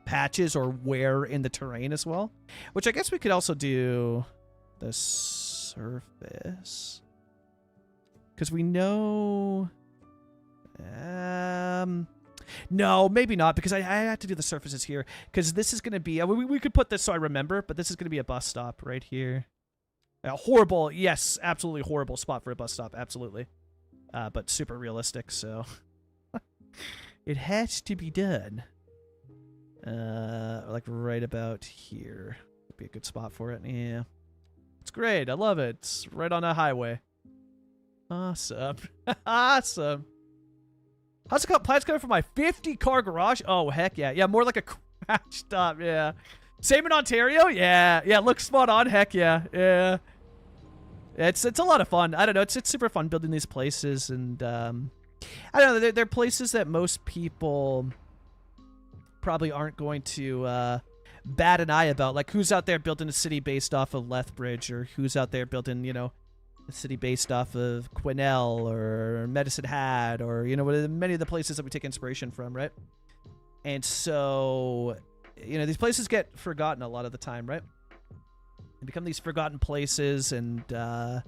patches or wear in the terrain as well. Which I guess we could also do the surface. Because we know... No, maybe not, because I have to do the surfaces here. Because this is going to be... We could put this so I remember, but this is going to be a bus stop right here. Horrible, yes, absolutely horrible spot for a bus stop, absolutely. But super realistic, so... it has to be done. Like right about here. Would be a good spot for it, yeah. It's great, I love it. It's right on a highway. Awesome. Awesome. How's the plans coming for my 50-car garage? Oh, heck yeah. Yeah, more like a crash stop, yeah. Same in Ontario? Yeah. Yeah, looks spot on. Heck yeah. Yeah. It's a lot of fun. I don't know. It's super fun building these places, and I don't know. They're places that most people probably aren't going to bat an eye about. Like, who's out there building a city based off of Lethbridge, or who's out there building, you know, a city based off of Quesnel or Medicine Hat, or, you know, many of the places that we take inspiration from, right? And so, you know, these places get forgotten a lot of the time, right? They become these forgotten places, and I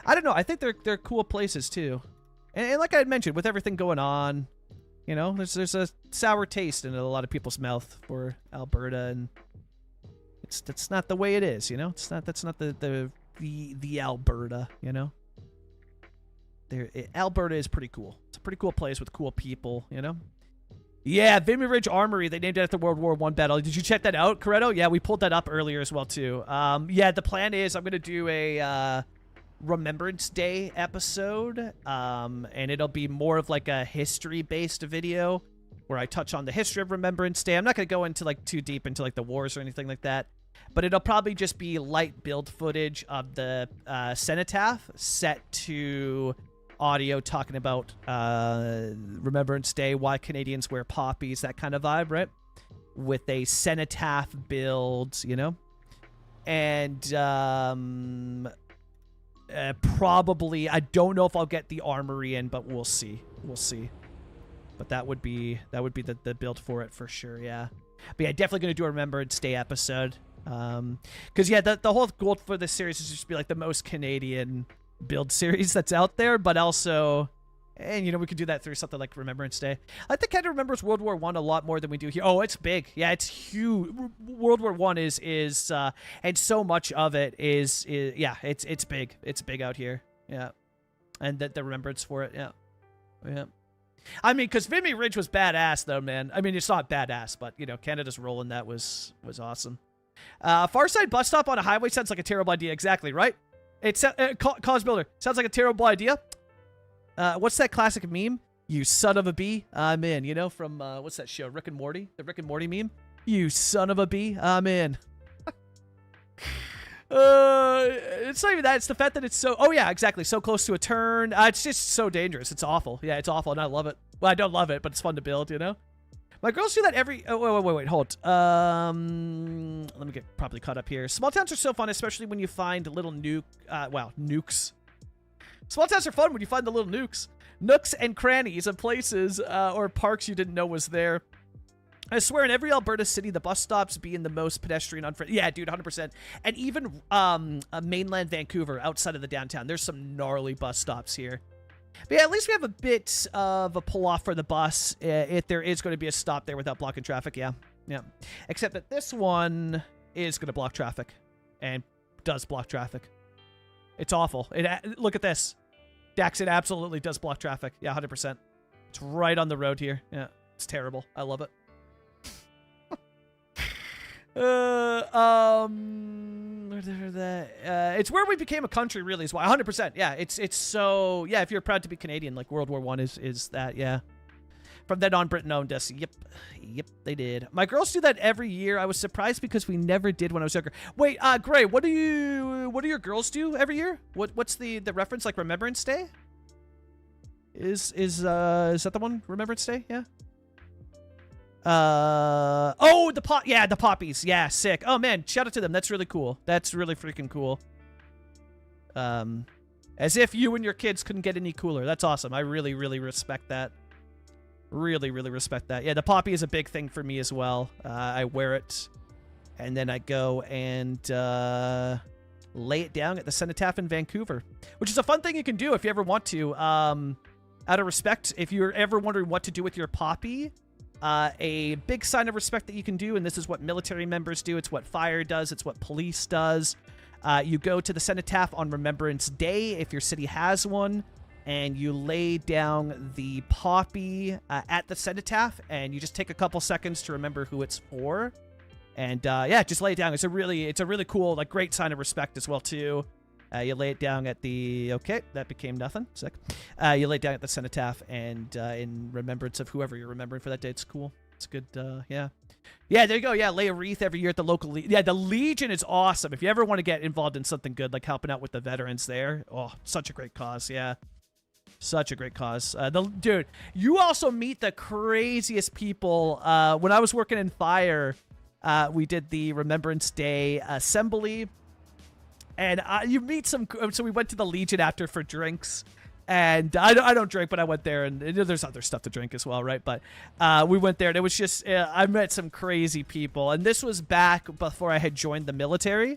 don't know. I think they're cool places too. And like I had mentioned, with everything going on, you know, there's a sour taste in a lot of people's mouth for Alberta, and that's not the way it is, you know. That's not the Alberta, you know. Alberta is pretty cool. It's a pretty cool place with cool people, you know. Yeah, Vimy Ridge Armory. They named it after World War I battle. Did you check that out, Coretto? Yeah, we pulled that up earlier as well, too. Yeah, the plan is I'm going to do a Remembrance Day episode, and it'll be more of like a history-based video where I touch on the history of Remembrance Day. I'm not going to go into like too deep into like the wars or anything like that, but it'll probably just be light build footage of the cenotaph set to audio talking about Remembrance Day, why Canadians wear poppies, that kind of vibe, right? With a cenotaph build, you know? And probably, I don't know if I'll get the armory in, but we'll see. We'll see. But that would be the build for it for sure, yeah. But yeah, definitely going to do a Remembrance Day episode. Because yeah, the whole goal for this series is just to be like the most Canadian build series that's out there, but also, and you know, we could do that through something like Remembrance Day. I think kind of remembers World War I a lot more than we do here. Oh, it's big. Yeah, it's huge. World War I is and so much of it is yeah, it's big. It's big out here. Yeah. And the remembrance for it. Yeah. Yeah. I mean, because Vimy Ridge was badass though, man. I mean, it's not badass, but you know, Canada's role in that was awesome. Far Side bus stop on a highway sounds like a terrible idea. Exactly, right? It's Cause Builder sounds like a terrible idea. What's that classic meme? You son of a bee, I'm in. You know, from what's that show? Rick and Morty, the Rick and Morty meme. You son of a bee, I'm in. It's not even that. It's the fact that it's so. Oh yeah, exactly. So close to a turn. It's just so dangerous. It's awful. Yeah, it's awful, and I love it. Well, I don't love it, but it's fun to build. You know. My girls do that every... Oh, wait, hold. Let me get properly caught up here. Small towns are so fun, especially when you find little nukes. Small towns are fun when you find the little nukes. Nooks and crannies of places or parks you didn't know was there. I swear, in every Alberta city, the bus stops being the most pedestrian unfriendly. Yeah, dude, 100%. And even mainland Vancouver, outside of the downtown, there's some gnarly bus stops here. But yeah, at least we have a bit of a pull-off for the bus if there is going to be a stop there without blocking traffic, yeah. Yeah. Except that this one is going to block traffic and does block traffic. It's awful. Look at this. Dax, it absolutely does block traffic. Yeah, 100%. It's right on the road here. Yeah, it's terrible. I love it. It's where we became a country, really, is why. 100%. Yeah, it's so. Yeah, if you're proud to be Canadian, like World War I is that. Yeah. From then on, Britain owned us. Yep, they did. My girls do that every year. I was surprised because we never did when I was younger. Wait, Gray, what do your girls do every year? What's the reference? Like Remembrance Day? Is that the one? Remembrance Day? Yeah. Oh, the poppies. Yeah, sick. Oh man, shout out to them. That's really cool. That's really freaking cool. As if you and your kids couldn't get any cooler. That's awesome. I really, really respect that. Really, really respect that. Yeah, the poppy is a big thing for me as well. I wear it, and then I go and lay it down at the Cenotaph in Vancouver, which is a fun thing you can do if you ever want to. Out of respect, if you're ever wondering what to do with your poppy, a big sign of respect that you can do, and this is what military members do, it's what fire does, it's what police does. You go to the Cenotaph on Remembrance Day, if your city has one, and you lay down the poppy at the Cenotaph, and you just take a couple seconds to remember who it's for. And yeah, just lay it down. It's a really cool, like, great sign of respect as well, too. You lay it down at the... Okay, that became nothing. Sick. You lay it down at the Cenotaph, and in remembrance of whoever you're remembering for that day. It's cool. It's good, yeah. Yeah, there you go. Yeah, lay a wreath every year at the local... Yeah, the Legion is awesome. If you ever want to get involved in something good, like helping out with the veterans there. Oh, such a great cause, yeah. Such a great cause. Dude, you also meet the craziest people. When I was working in fire, we did the Remembrance Day assembly. And you meet some... So we went to the Legion after for drinks. And I don't drink, but I went there. And there's other stuff to drink as well, right? But we went there, and it was just... I met some crazy people. And this was back before I had joined the military.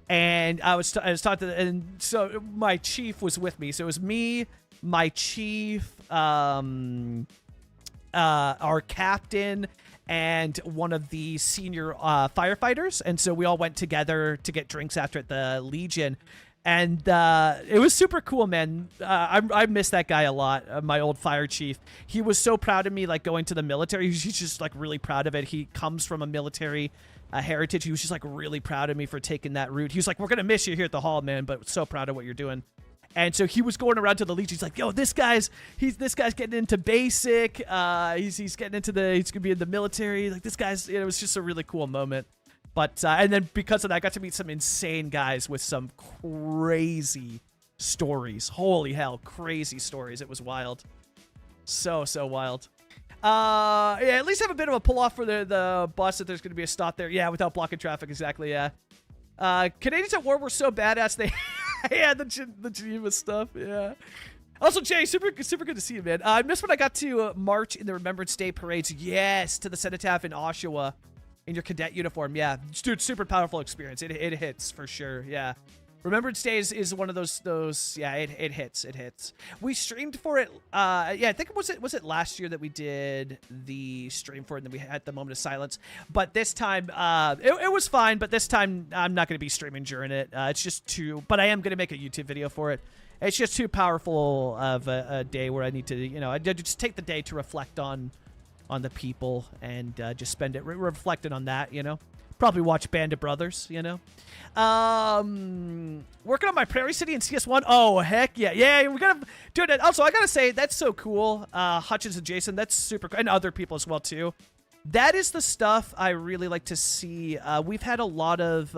And I was talking to... And so my chief was with me. So it was me, my chief, our captain, and one of the senior firefighters. And so we all went together to get drinks after at the Legion. And it was super cool, man. I miss that guy a lot, my old fire chief. He was so proud of me, like, going to the military. He's just, like, really proud of it. He comes from a military heritage. He was just, like, really proud of me for taking that route. He was like, we're going to miss you here at the hall, man, but so proud of what you're doing. And so he was going around to the Legion. He's like, yo, this guy's getting into basic. He's getting into he's going to be in the military. Like, this guy's, it was just a really cool moment But and then because of that, I got to meet some insane guys with some crazy stories. Holy hell, crazy stories. It was wild. So wild. Yeah, at least have a bit of a pull off for the bus if there's going to be a stop there. Yeah, without blocking traffic, exactly, yeah. Canadians at war were so badass they had the Geneva stuff, yeah. Also, Jay, super good to see you, man. I missed when I got to march in the Remembrance Day parades. Yes, to the cenotaph in Oshawa in your cadet uniform. Yeah, dude, super powerful experience. It hits for sure. Yeah, Remembrance Day is one of those. Yeah, it hits. It hits. We streamed for it. Yeah, I think was it last year that we did the stream for it, and then we had the moment of silence. But this time, it was fine. But this time, I'm not going to be streaming during it. It's just too. But I am going to make a YouTube video for it. It's just too powerful of a day where I need to, I just take the day to reflect on the people and just spend it reflecting on that, Probably watch Band of Brothers, Working on my Prairie City in CS1. Oh, heck yeah. Yeah, we got to do it. Also, I got to say, that's so cool. Hutchins and Jason, that's super cool. And other people as well, too. That is the stuff I really like to see. We've had a lot of...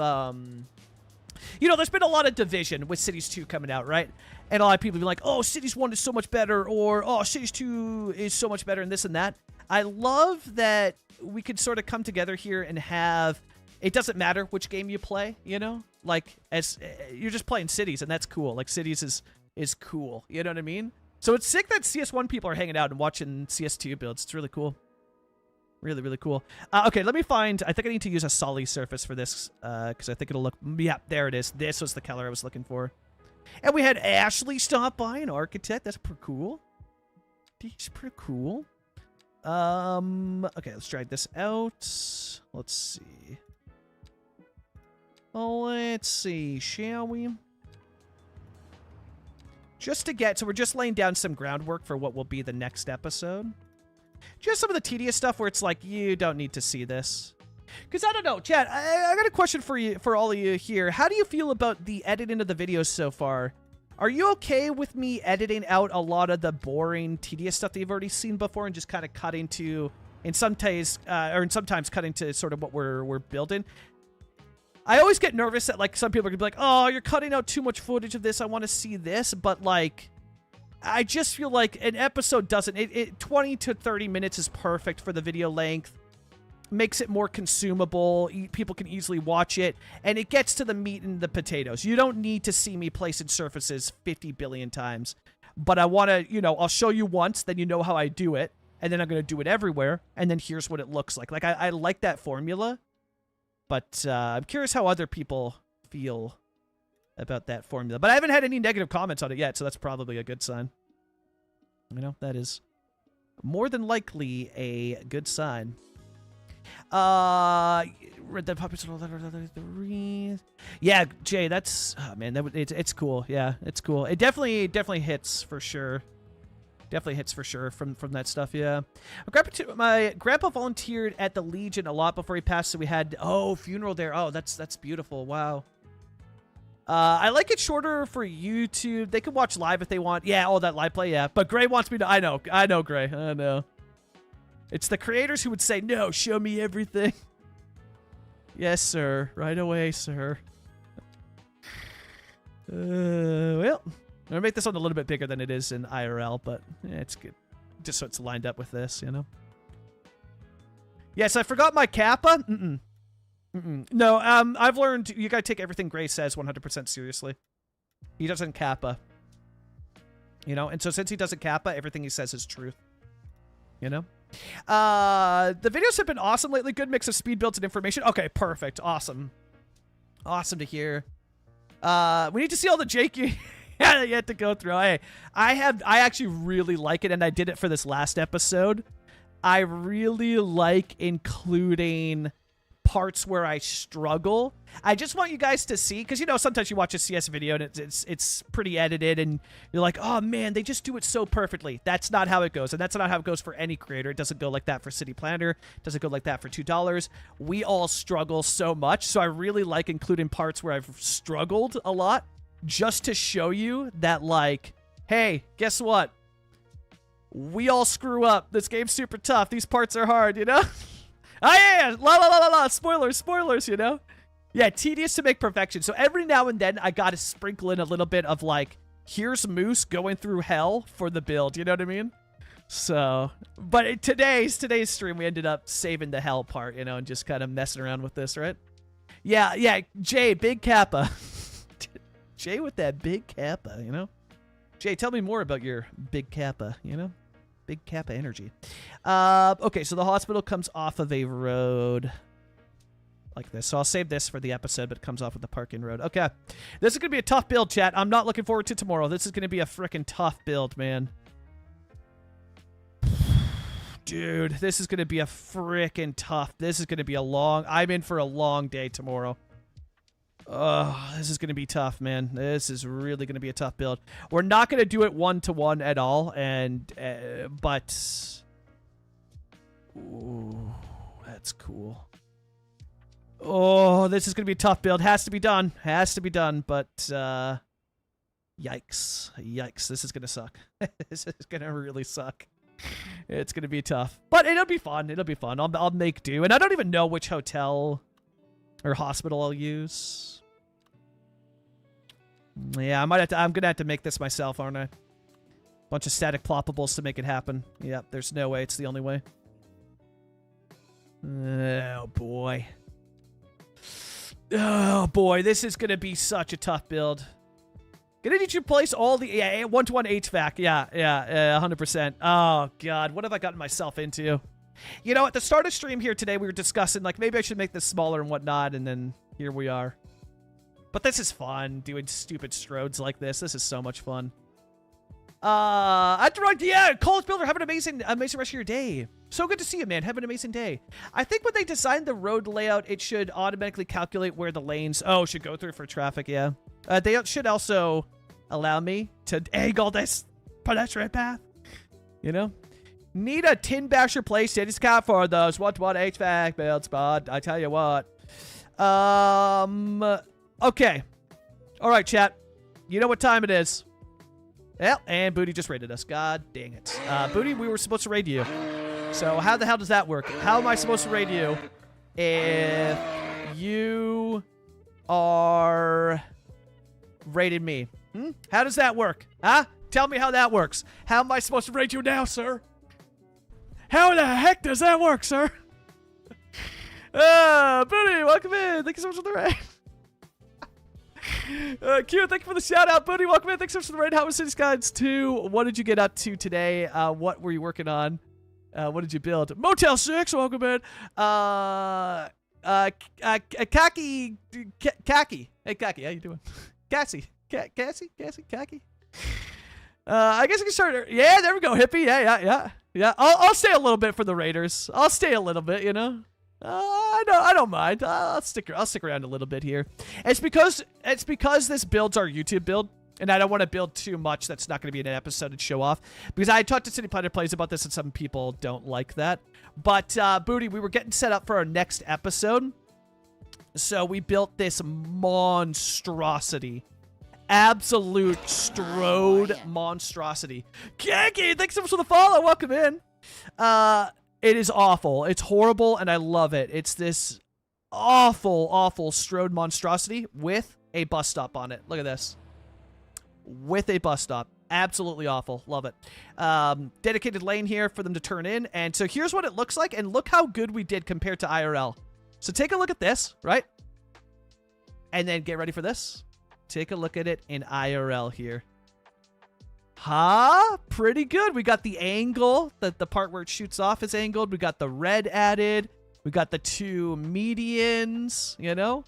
there's been a lot of division with Cities 2 coming out, right? And a lot of people be like, oh, Cities 1 is so much better, or, oh, Cities 2 is so much better, and this and that. I love that we could sort of come together here and have, it doesn't matter which game you play, Like, as you're just playing Cities, and that's cool. Like, Cities is cool, you know what I mean? So it's sick that CS1 people are hanging out and watching CS2 builds. It's really cool. Really, really cool. Okay, let me find... I think I need to use a solid surface for this, because I think it'll look... Yeah, there it is. This was the color I was looking for. And we had Ashley stop by, an architect. That's pretty cool. He's pretty cool. Okay, let's drag this out. Let's see. Let's see, shall we? Just to get... So we're just laying down some groundwork for what will be the next episode. Just some of the tedious stuff where it's like, you don't need to see this. Because I don't know, Chad, I got a question for you, for all of you here. How do you feel about the editing of the videos so far? Are you okay with me editing out a lot of the boring, tedious stuff that you've already seen before and just kind of cutting to, sometimes cutting to sort of what we're building? I always get nervous that, like, some people are going to be like, oh, you're cutting out too much footage of this. I want to see this. But, like... I just feel like an episode doesn't... 20 to 30 minutes is perfect for the video length. Makes it more consumable. People can easily watch it. And it gets to the meat and the potatoes. You don't need to see me placing surfaces 50 billion times. But I want to, I'll show you once, then you know how I do it. And then I'm going to do it everywhere. And then here's what it looks like. Like, I like that formula. But I'm curious how other people feel about that formula. But I haven't had any negative comments on it yet, so that's probably a good sign. That is more than likely a good sign. Red Dead Puppets. Yeah, Jay, that's... Oh, man, it's cool. Yeah, it's cool. It definitely hits for sure. Definitely hits for sure from that stuff, yeah. My grandpa volunteered at the Legion a lot before he passed, so we had... Oh, funeral there. Oh, that's beautiful. Wow. I like it shorter for YouTube. They can watch live if they want. Yeah, all that live play, yeah. But Gray wants me to... I know, Gray. I know. It's the creators who would say, no, show me everything. Yes, sir. Right away, sir. Well, I'm going to make this one a little bit bigger than it is in IRL, but yeah, it's good. Just so it's lined up with this, Yes, I forgot my kappa. No, I've learned you gotta take everything Gray says 100% seriously. He doesn't kappa. And so since he doesn't kappa, everything he says is truth. The videos have been awesome lately. Good mix of speed builds and information. Okay, perfect. Awesome. Awesome to hear. We need to see all the Jake you had to go through. Hey, I actually really like it, and I did it for this last episode. I really like including parts where I struggle. I just want you guys to see, because sometimes you watch a CS video and it's pretty edited and you're like, oh man, they just do it so perfectly. That's not how it goes, and that's not how it goes for any creator. It doesn't go like that for City Planner. It doesn't go like that for $2. We all struggle so much, so I really like including parts where I've struggled a lot, just to show you that, like, hey, guess what? We all screw up. This game's super tough. These parts are hard, Oh, yeah. La, la, la, la, la. Spoilers, spoilers, you know? Yeah, tedious to make perfection. So every now and then, I got to sprinkle in a little bit of, like, here's Moose going through hell for the build. You know what I mean? So, but today's stream, we ended up saving the hell part, you know, and just kind of messing around with this, right? Yeah, Jay, big kappa. Jay with that big kappa, you know? Jay, tell me more about your big kappa, you know? Big kappa energy. Okay, so the hospital comes off of a road like this. So I'll save this for the episode, but it comes off of the parking road. Okay. This is going to be a tough build, chat. I'm not looking forward to tomorrow. This is going to be a freaking tough build, man. Dude, this is going to be a freaking tough. This is going to be a long... I'm in for a long day tomorrow. Oh, this is going to be tough, man. This is really going to be a tough build. We're not going to do it one-to-one at all, and but... Ooh, that's cool. Oh, this is going to be a tough build. Has to be done. Has to be done, but... Yikes. Yikes. This is going to suck. This is going to really suck. It's going to be tough. But it'll be fun. It'll be fun. I'll make do. And I don't even know which hotel or hospital I'll use. Yeah, I'm going to have to make this myself, aren't I? Bunch of static ploppables to make it happen. Yep, there's no way. It's the only way. Oh, boy. Oh, boy. This is going to be such a tough build. Gonna need you to place all the one-to-one HVAC. Yeah, 100%. Oh, God. What have I gotten myself into? You know, at the start of stream here today, we were discussing, like, maybe I should make this smaller and whatnot, and then here we are. But this is fun, doing stupid strodes like this. This is so much fun. Yeah, Coles Builder, have an amazing rest of your day. So good to see you, man. Have an amazing day. I think when they designed the road layout, it should automatically calculate where the lanes, should go through for traffic, yeah. They should also allow me to angle this pedestrian path. You know? Need a tin basher place city scout for those one-to-one HVAC builds, bud. I tell you what. Okay. Alright, chat. You know what time it is. Well, and Booty just raided us. God dang it. Booty, we were supposed to raid you. So how the hell does that work? How am I supposed to raid you if you are raiding me? How does that work? Huh? Tell me how that works. How am I supposed to raid you now, sir? How the heck does that work, sir? Booty, welcome in. Thank you so much for the raid. Q, thank you for the shout out. Booty, welcome in. Thanks so much for the raid. How was City Skylines 2? What did you get up to today? What were you working on? What did you build? Motel 6, welcome in. Kaki. Hey, Kaki, how you doing? Cassie. Kaki? I guess I can start. Yeah, there we go, hippie. Yeah. I'll stay a little bit for the Raiders. I'll stay a little bit, you know. I don't mind. I'll stick around a little bit here. It's because this build's our YouTube build, and I don't want to build too much that's not going to be in an episode and show off. Because I talked to City Planet Plays about this, and some people don't like that. But Booty, we were getting set up for our next episode, so we built this monstrosity. Absolute strode monstrosity. Kanky, thanks so much for the follow. Welcome in. It is awful. It's horrible, and I love it. It's this awful strode monstrosity with a bus stop on it. Look at this. With a bus stop. Absolutely awful. Love it. Dedicated lane here for them to turn in. And so here's what it looks like, and look how good we did compared to IRL. So take a look at this, right? And then get ready for this. Take a look at it in IRL here. Pretty good. We got the angle, the part where it shoots off is angled. We got the red added. We got the two medians, you know?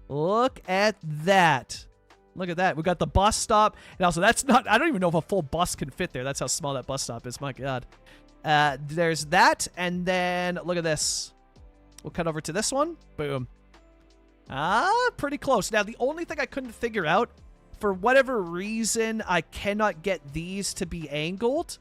Look at that. Look at that. We got the bus stop. And also, that's not... I don't even know if a full bus can fit there. That's how small that bus stop is. My God. There's that. And then, look at this. We'll cut over to this one. Boom. Pretty close. Now, the only thing I couldn't figure out, for whatever reason, I cannot get these to be angled.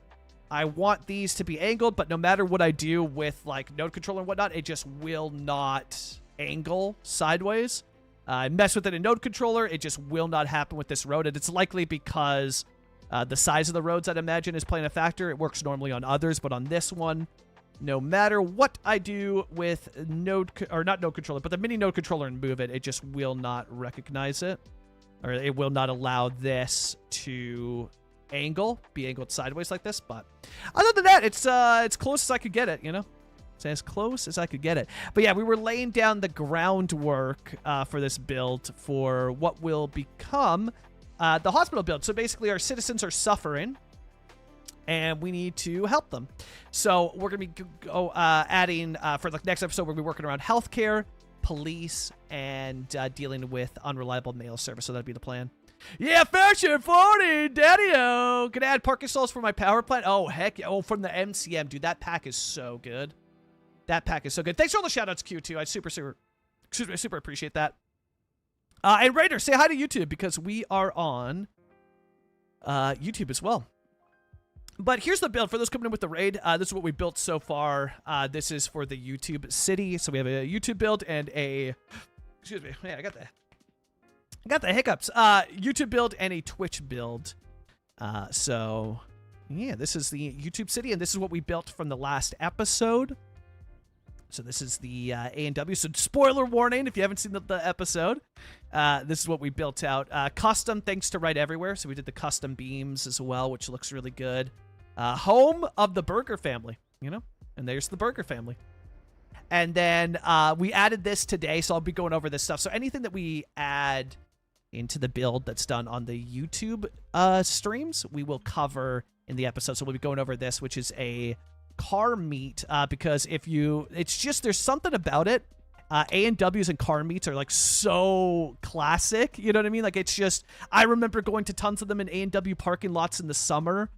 I want these to be angled, but no matter what I do with, like, node controller and whatnot, it just will not angle sideways. I mess with it in node controller, it just will not happen with this road, and it's likely because the size of the roads, I'd imagine, is playing a factor. It works normally on others, but on this one, no matter what I do with not node controller, but the mini node controller and move it, it just will not recognize it, or it will not allow this to be angled sideways like this. But other than that, it's close as I could get it, you know? It's as close as I could get it. But yeah, we were laying down the groundwork for this build for what will become the hospital build. So basically our citizens are suffering, and we need to help them. So we're going to be adding, for the next episode, we're going to be working around healthcare, police, and dealing with unreliable mail service. So that'd be the plan. Yeah, Fashion 40, Daddy-o. Gonna add parking stalls for my power plant. Oh, heck yeah. Oh, from the MCM. Dude, that pack is so good. That pack is so good. Thanks for all the shout-outs, Q2. I super appreciate that. And Raider, say hi to YouTube, because we are on YouTube as well. But here's the build for those coming in with the raid. This is what we built so far. This is for the YouTube city. So we have a YouTube build and a... Excuse me. Yeah, I got the hiccups. YouTube build and a Twitch build. So, yeah, this is the YouTube city, and this is what we built from the last episode. So this is the A&W. So spoiler warning if you haven't seen the episode. This is what we built out. Custom thanks to Right Everywhere. So we did the custom beams as well, which looks really good. Home of the Burger family, you know? And there's the Burger family. And then we added this today, so I'll be going over this stuff. So anything that we add into the build that's done on the YouTube streams, we will cover in the episode. So we'll be going over this, which is a car meet, because it's just, there's something about it. A&Ws and car meets are like so classic, you know what I mean? Like, it's just, I remember going to tons of them in A&W parking lots in the summer.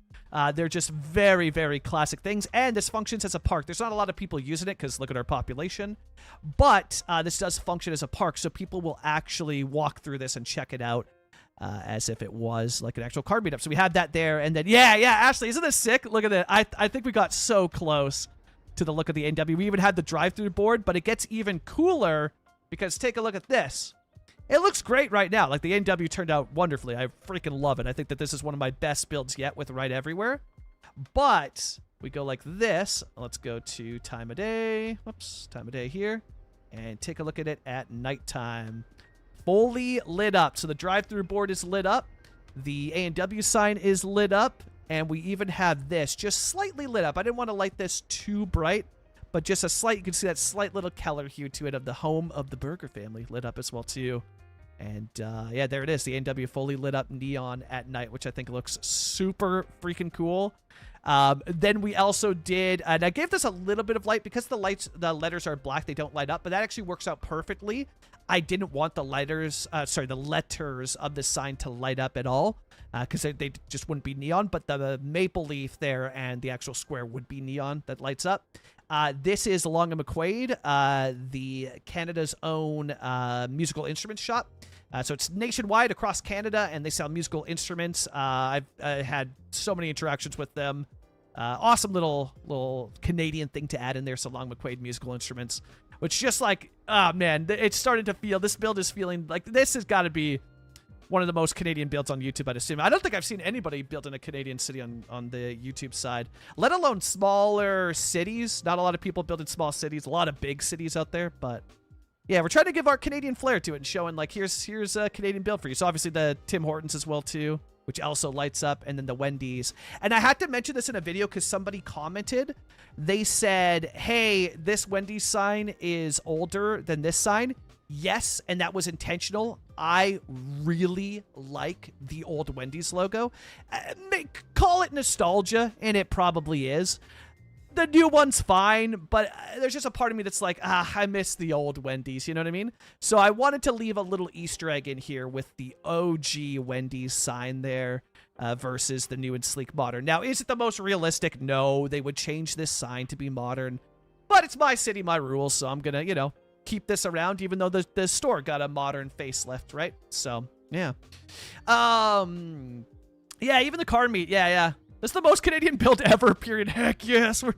They're just very, very classic things, and this functions as a park. There's not a lot of people using it because look at our population, but this does function as a park, so people will actually walk through this and check it out as if it was like an actual car meetup. So we had that there, and then yeah, Ashley, isn't this sick? Look at it. I think we got so close to the look of the A&W. We even had the drive-through board, but it gets even cooler because take a look at this. It looks great right now. Like, the A&W turned out wonderfully. I freaking love it. I think that this is one of my best builds yet with Right Everywhere. But we go like this. Let's go to time of day. Whoops, time of day here. And take a look at it at nighttime. Fully lit up. So the drive-through board is lit up. The A&W sign is lit up. And we even have this just slightly lit up. I didn't want to light this too bright, but just a slight, you can see that slight little color hue to it of the home of the Burger family lit up as well too. And yeah, there it is. The A&W fully lit up neon at night, which I think looks super freaking cool. Then we also did, and I gave this a little bit of light because the letters are black. They don't light up, but that actually works out perfectly. I didn't want the letters of the sign to light up at all because they just wouldn't be neon, but the maple leaf there and the actual square would be neon that lights up. This is Long McQuade, the Canada's own musical instruments shop. So it's nationwide across Canada, and they sell musical instruments. I've had so many interactions with them. Awesome little Canadian thing to add in there. So Long McQuade musical instruments, which just like, oh man, it's starting to feel, this build is feeling like this has got to be one of the most Canadian builds on YouTube, I'd assume. I don't think I've seen anybody build in a Canadian city on the YouTube side, let alone smaller cities. Not a lot of people build in small cities, a lot of big cities out there, but yeah, we're trying to give our Canadian flair to it and showing like, here's a Canadian build for you. So obviously the Tim Hortons as well too, which also lights up, and then the Wendy's. And I had to mention this in a video because somebody commented. They said, hey, this Wendy's sign is older than this sign. Yes, and that was intentional. I really like the old Wendy's logo. Call it nostalgia, and it probably is. The new one's fine, but there's just a part of me that's like, I miss the old Wendy's, you know what I mean? So I wanted to leave a little Easter egg in here with the OG Wendy's sign there versus the new and sleek modern. Now, is it the most realistic? No, they would change this sign to be modern, but it's my city, my rules, so I'm gonna, you know, keep this around, even though the store got a modern facelift, right? So, yeah. Yeah, even the car meet, yeah. That's the most Canadian build ever, period. Heck yes, we're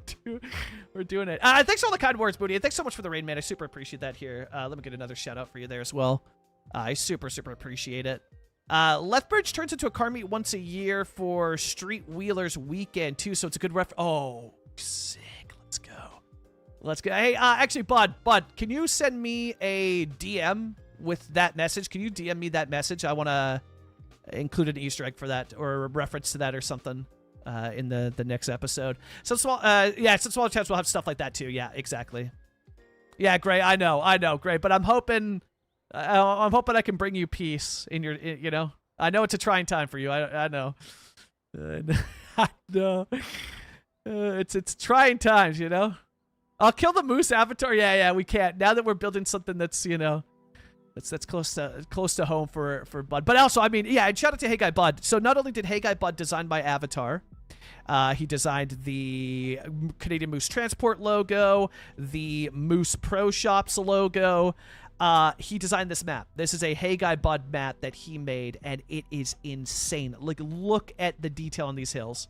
doing it. Thanks for all the kind words, Booty, and thanks so much for the raid, man. I super appreciate that here. Let me get another shout out for you there as well. I super appreciate it. Lethbridge turns into a car meet once a year for Street Wheelers weekend too, so it's a good oh, sick. Let's go. Let's go. Hey, actually, Bud, can you send me a DM with that message? Can you DM me that message? I want to include an Easter egg for that or a reference to that or something in the next episode. So small, yeah, some smaller chats will have stuff like that too. Yeah, exactly. Yeah, Gray. I know, Gray. But I'm hoping I can bring you peace in your, you know. I know it's a trying time for you. I know. I know. It's trying times, you know. I'll kill the moose avatar. Yeah, we can't. Now that we're building something that's, you know, that's close to home for Bud. But also, I mean, yeah, and shout out to Hey Guy Bud. So not only did Hey Guy Bud design my avatar, he designed the Canadian Moose Transport logo, the Moose Pro Shops logo. He designed this map. This is a Hey Guy Bud map that he made, and it is insane. Like, look at the detail on these hills.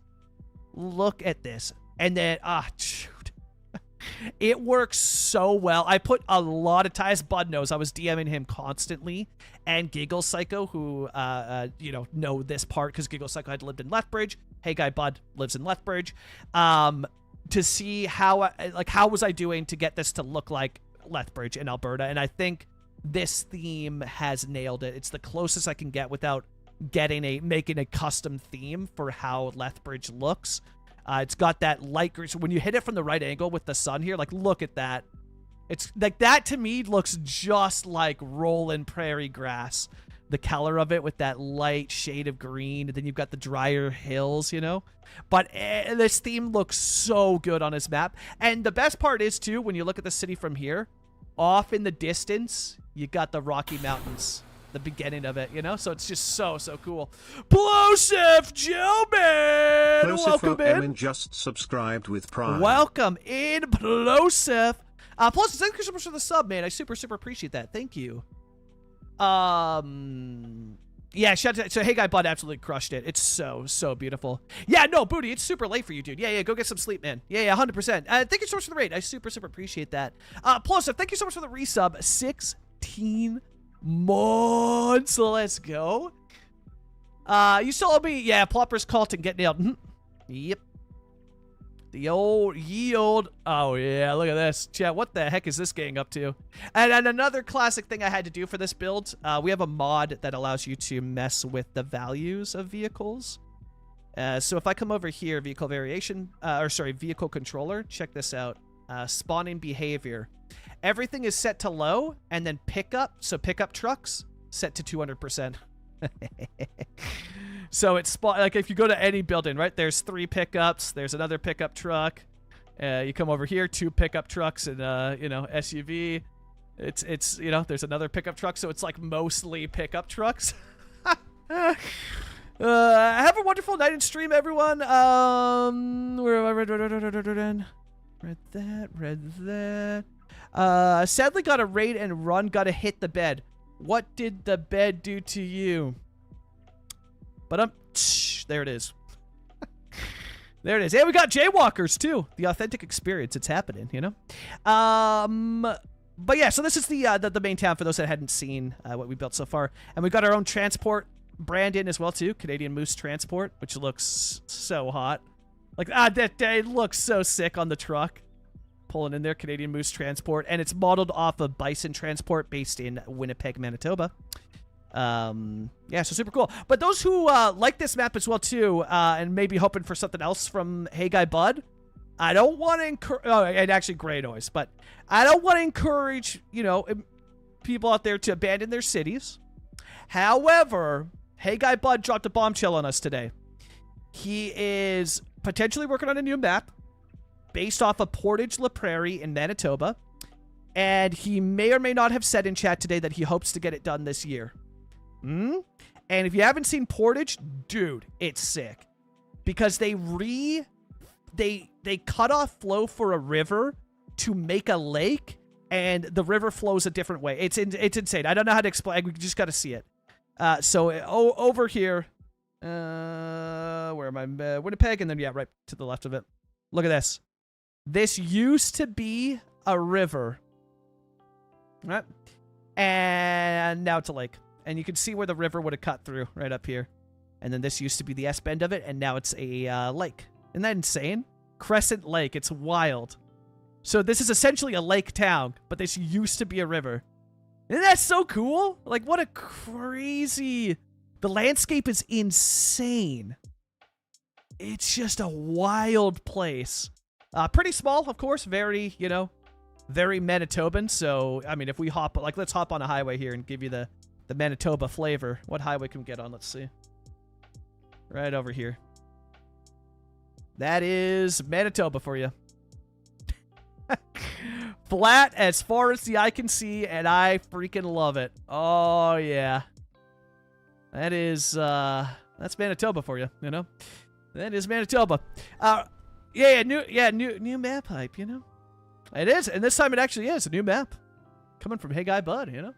Look at this. And then, shoot. It works so well. I put a lot of ties. Bud knows I was DMing him constantly, and Giggle Psycho, who you know this part because Giggle Psycho had lived in Lethbridge. Hey Guy Bud lives in Lethbridge. To see how was I doing to get this to look like Lethbridge in Alberta, and I think this theme has nailed it. It's the closest I can get without making a custom theme for how Lethbridge looks. It's got that light green. So when you hit it from the right angle with the sun here, like, look at that. It's like that to me looks just like rolling prairie grass. The color of it with that light shade of green. And then you've got the drier hills, you know. But this theme looks so good on his map. And the best part is, too, when you look at the city from here, off in the distance, you got the Rocky Mountains. The beginning of it, you know? So it's just so cool. Plosif Gentleman! Welcome in. Just subscribed with Prime. Welcome in, Plosif. Plosif, thank you so much for the sub, man. I super appreciate that. Thank you. Yeah, shout out to, so Hey Guy Bud absolutely crushed it. It's so beautiful. Yeah, no, Booty, it's super late for you, dude. Yeah, go get some sleep, man. Yeah, 100%. Thank you so much for the raid. I super appreciate that. Plosif, thank you so much for the resub. 16 months. Let's go. You still owe me. Yeah, Plopper's cult and get nailed. Yep. The old. Oh yeah, look at this. Chat, what the heck is this gang up to? And another classic thing I had to do for this build, we have a mod that allows you to mess with the values of vehicles. So if I come over here, vehicle variation, vehicle controller, check this out. Spawning behavior. Everything is set to low, and then pickup, so pickup trucks, set to 200%. So it's like if you go to any building, right? There's 3 pickups. There's another pickup truck. You come over here, 2 pickup trucks and SUV. It's there's another pickup truck, so it's like mostly pickup trucks. Have a wonderful night in stream, everyone. Read that. Sadly got a raid and run, gotta hit the bed. What did the bed do to you? But there it is. There it is. Hey, we got jaywalkers too. The authentic experience. It's happening, you know? But yeah, so this is the main town for those that hadn't seen what we built so far. And we've got our own transport brand in as well too. Canadian Moose Transport, which looks so hot. Like, it looks so sick on the truck. Pulling in there, Canadian Moose Transport. And it's modeled off of Bison Transport based in Winnipeg, Manitoba. Yeah, so super cool. But those who like this map as well too, and maybe hoping for something else from Hey Guy Bud, I don't want to encourage, and actually Grey Noise, but I don't want to encourage, people out there to abandon their cities. However, Hey Guy Bud dropped a bombshell on us today. He is potentially working on a new map based off of Portage La Prairie in Manitoba. And he may or may not have said in chat today that he hopes to get it done this year. And if you haven't seen Portage, dude, it's sick. Because they cut off flow for a river to make a lake, and the river flows a different way. It's insane. I don't know how to explain. We just got to see it. So over here, where am I? Winnipeg, and then yeah, right to the left of it. Look at this. This used to be a river, right? And now it's a lake. And you can see where the river would have cut through right up here. And then this used to be the S bend of it, and now it's a lake. Isn't that insane? Crescent Lake. It's wild. So this is essentially a lake town, but this used to be a river. Isn't that so cool? Like, what a crazy... The landscape is insane. It's just a wild place. Pretty small, of course. Very, you know, very Manitoban. So, I mean, if we hop... Like, let's hop on a highway here and give you the Manitoba flavor. What highway can we get on? Let's see. Right over here. That is Manitoba for you. Flat as far as the eye can see, and I freaking love it. Oh, yeah. That is, that's Manitoba for you, you know? That is Manitoba. New map hype, you know? It is, and this time it actually is a new map. Coming from Hey Guy Bud, you know?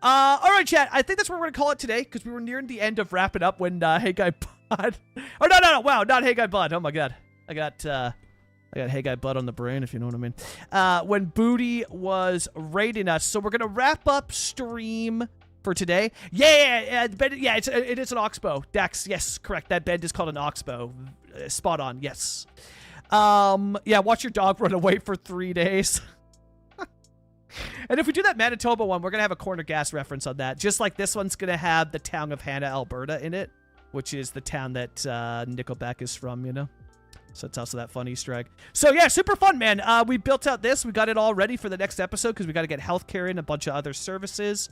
All right, chat. I think that's what we're going to call it today, because we were nearing the end of wrapping up when Hey Guy Bud... Oh, no. Wow, not Hey Guy Bud. Oh, my God. I got Hey Guy Bud on the brain, if you know what I mean. When Booty was raiding us. So we're going to wrap up stream for today. It is an oxbow. Dax, yes, correct. That bend is called an oxbow. Spot on, yes. Yeah, watch your dog run away for 3 days. And if we do that Manitoba one, we're going to have a corner gas reference on that. Just like this one's going to have the town of Hannah, Alberta in it, which is the town that Nickelback is from, you know? So it's also that fun Easter egg. So yeah, super fun, man. We built out this. We got it all ready for the next episode because we got to get healthcare in, a bunch of other services.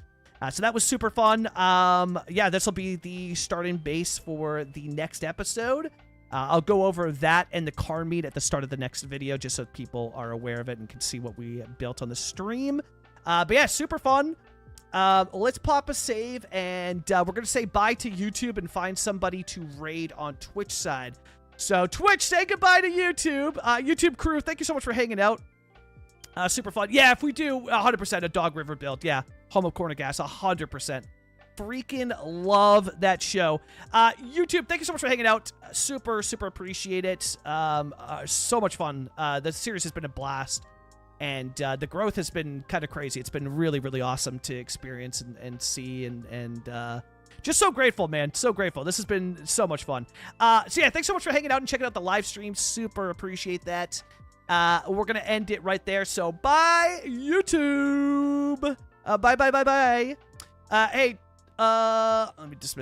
So that was super fun. Yeah, this will be the starting base for the next episode. I'll go over that and the car meet at the start of the next video just so people are aware of it and can see what we built on the stream. But yeah, super fun. Let's pop a save, and we're going to say bye to YouTube and find somebody to raid on Twitch side. So Twitch, say goodbye to YouTube. YouTube crew, thank you so much for hanging out. Super fun. Yeah, if we do 100% a Dog River build, yeah, home of corner gas, 100%. Freaking love that show. YouTube, thank you so much for hanging out. Super appreciate it. So much fun. The series has been a blast, and the growth has been kind of crazy. It's been really awesome to experience and see, and just so grateful, man. So grateful. This has been so much fun. So yeah, thanks so much for hanging out and checking out the live stream. Super appreciate that. We're gonna end it right there. So bye, YouTube. Bye. Hey, let me dismiss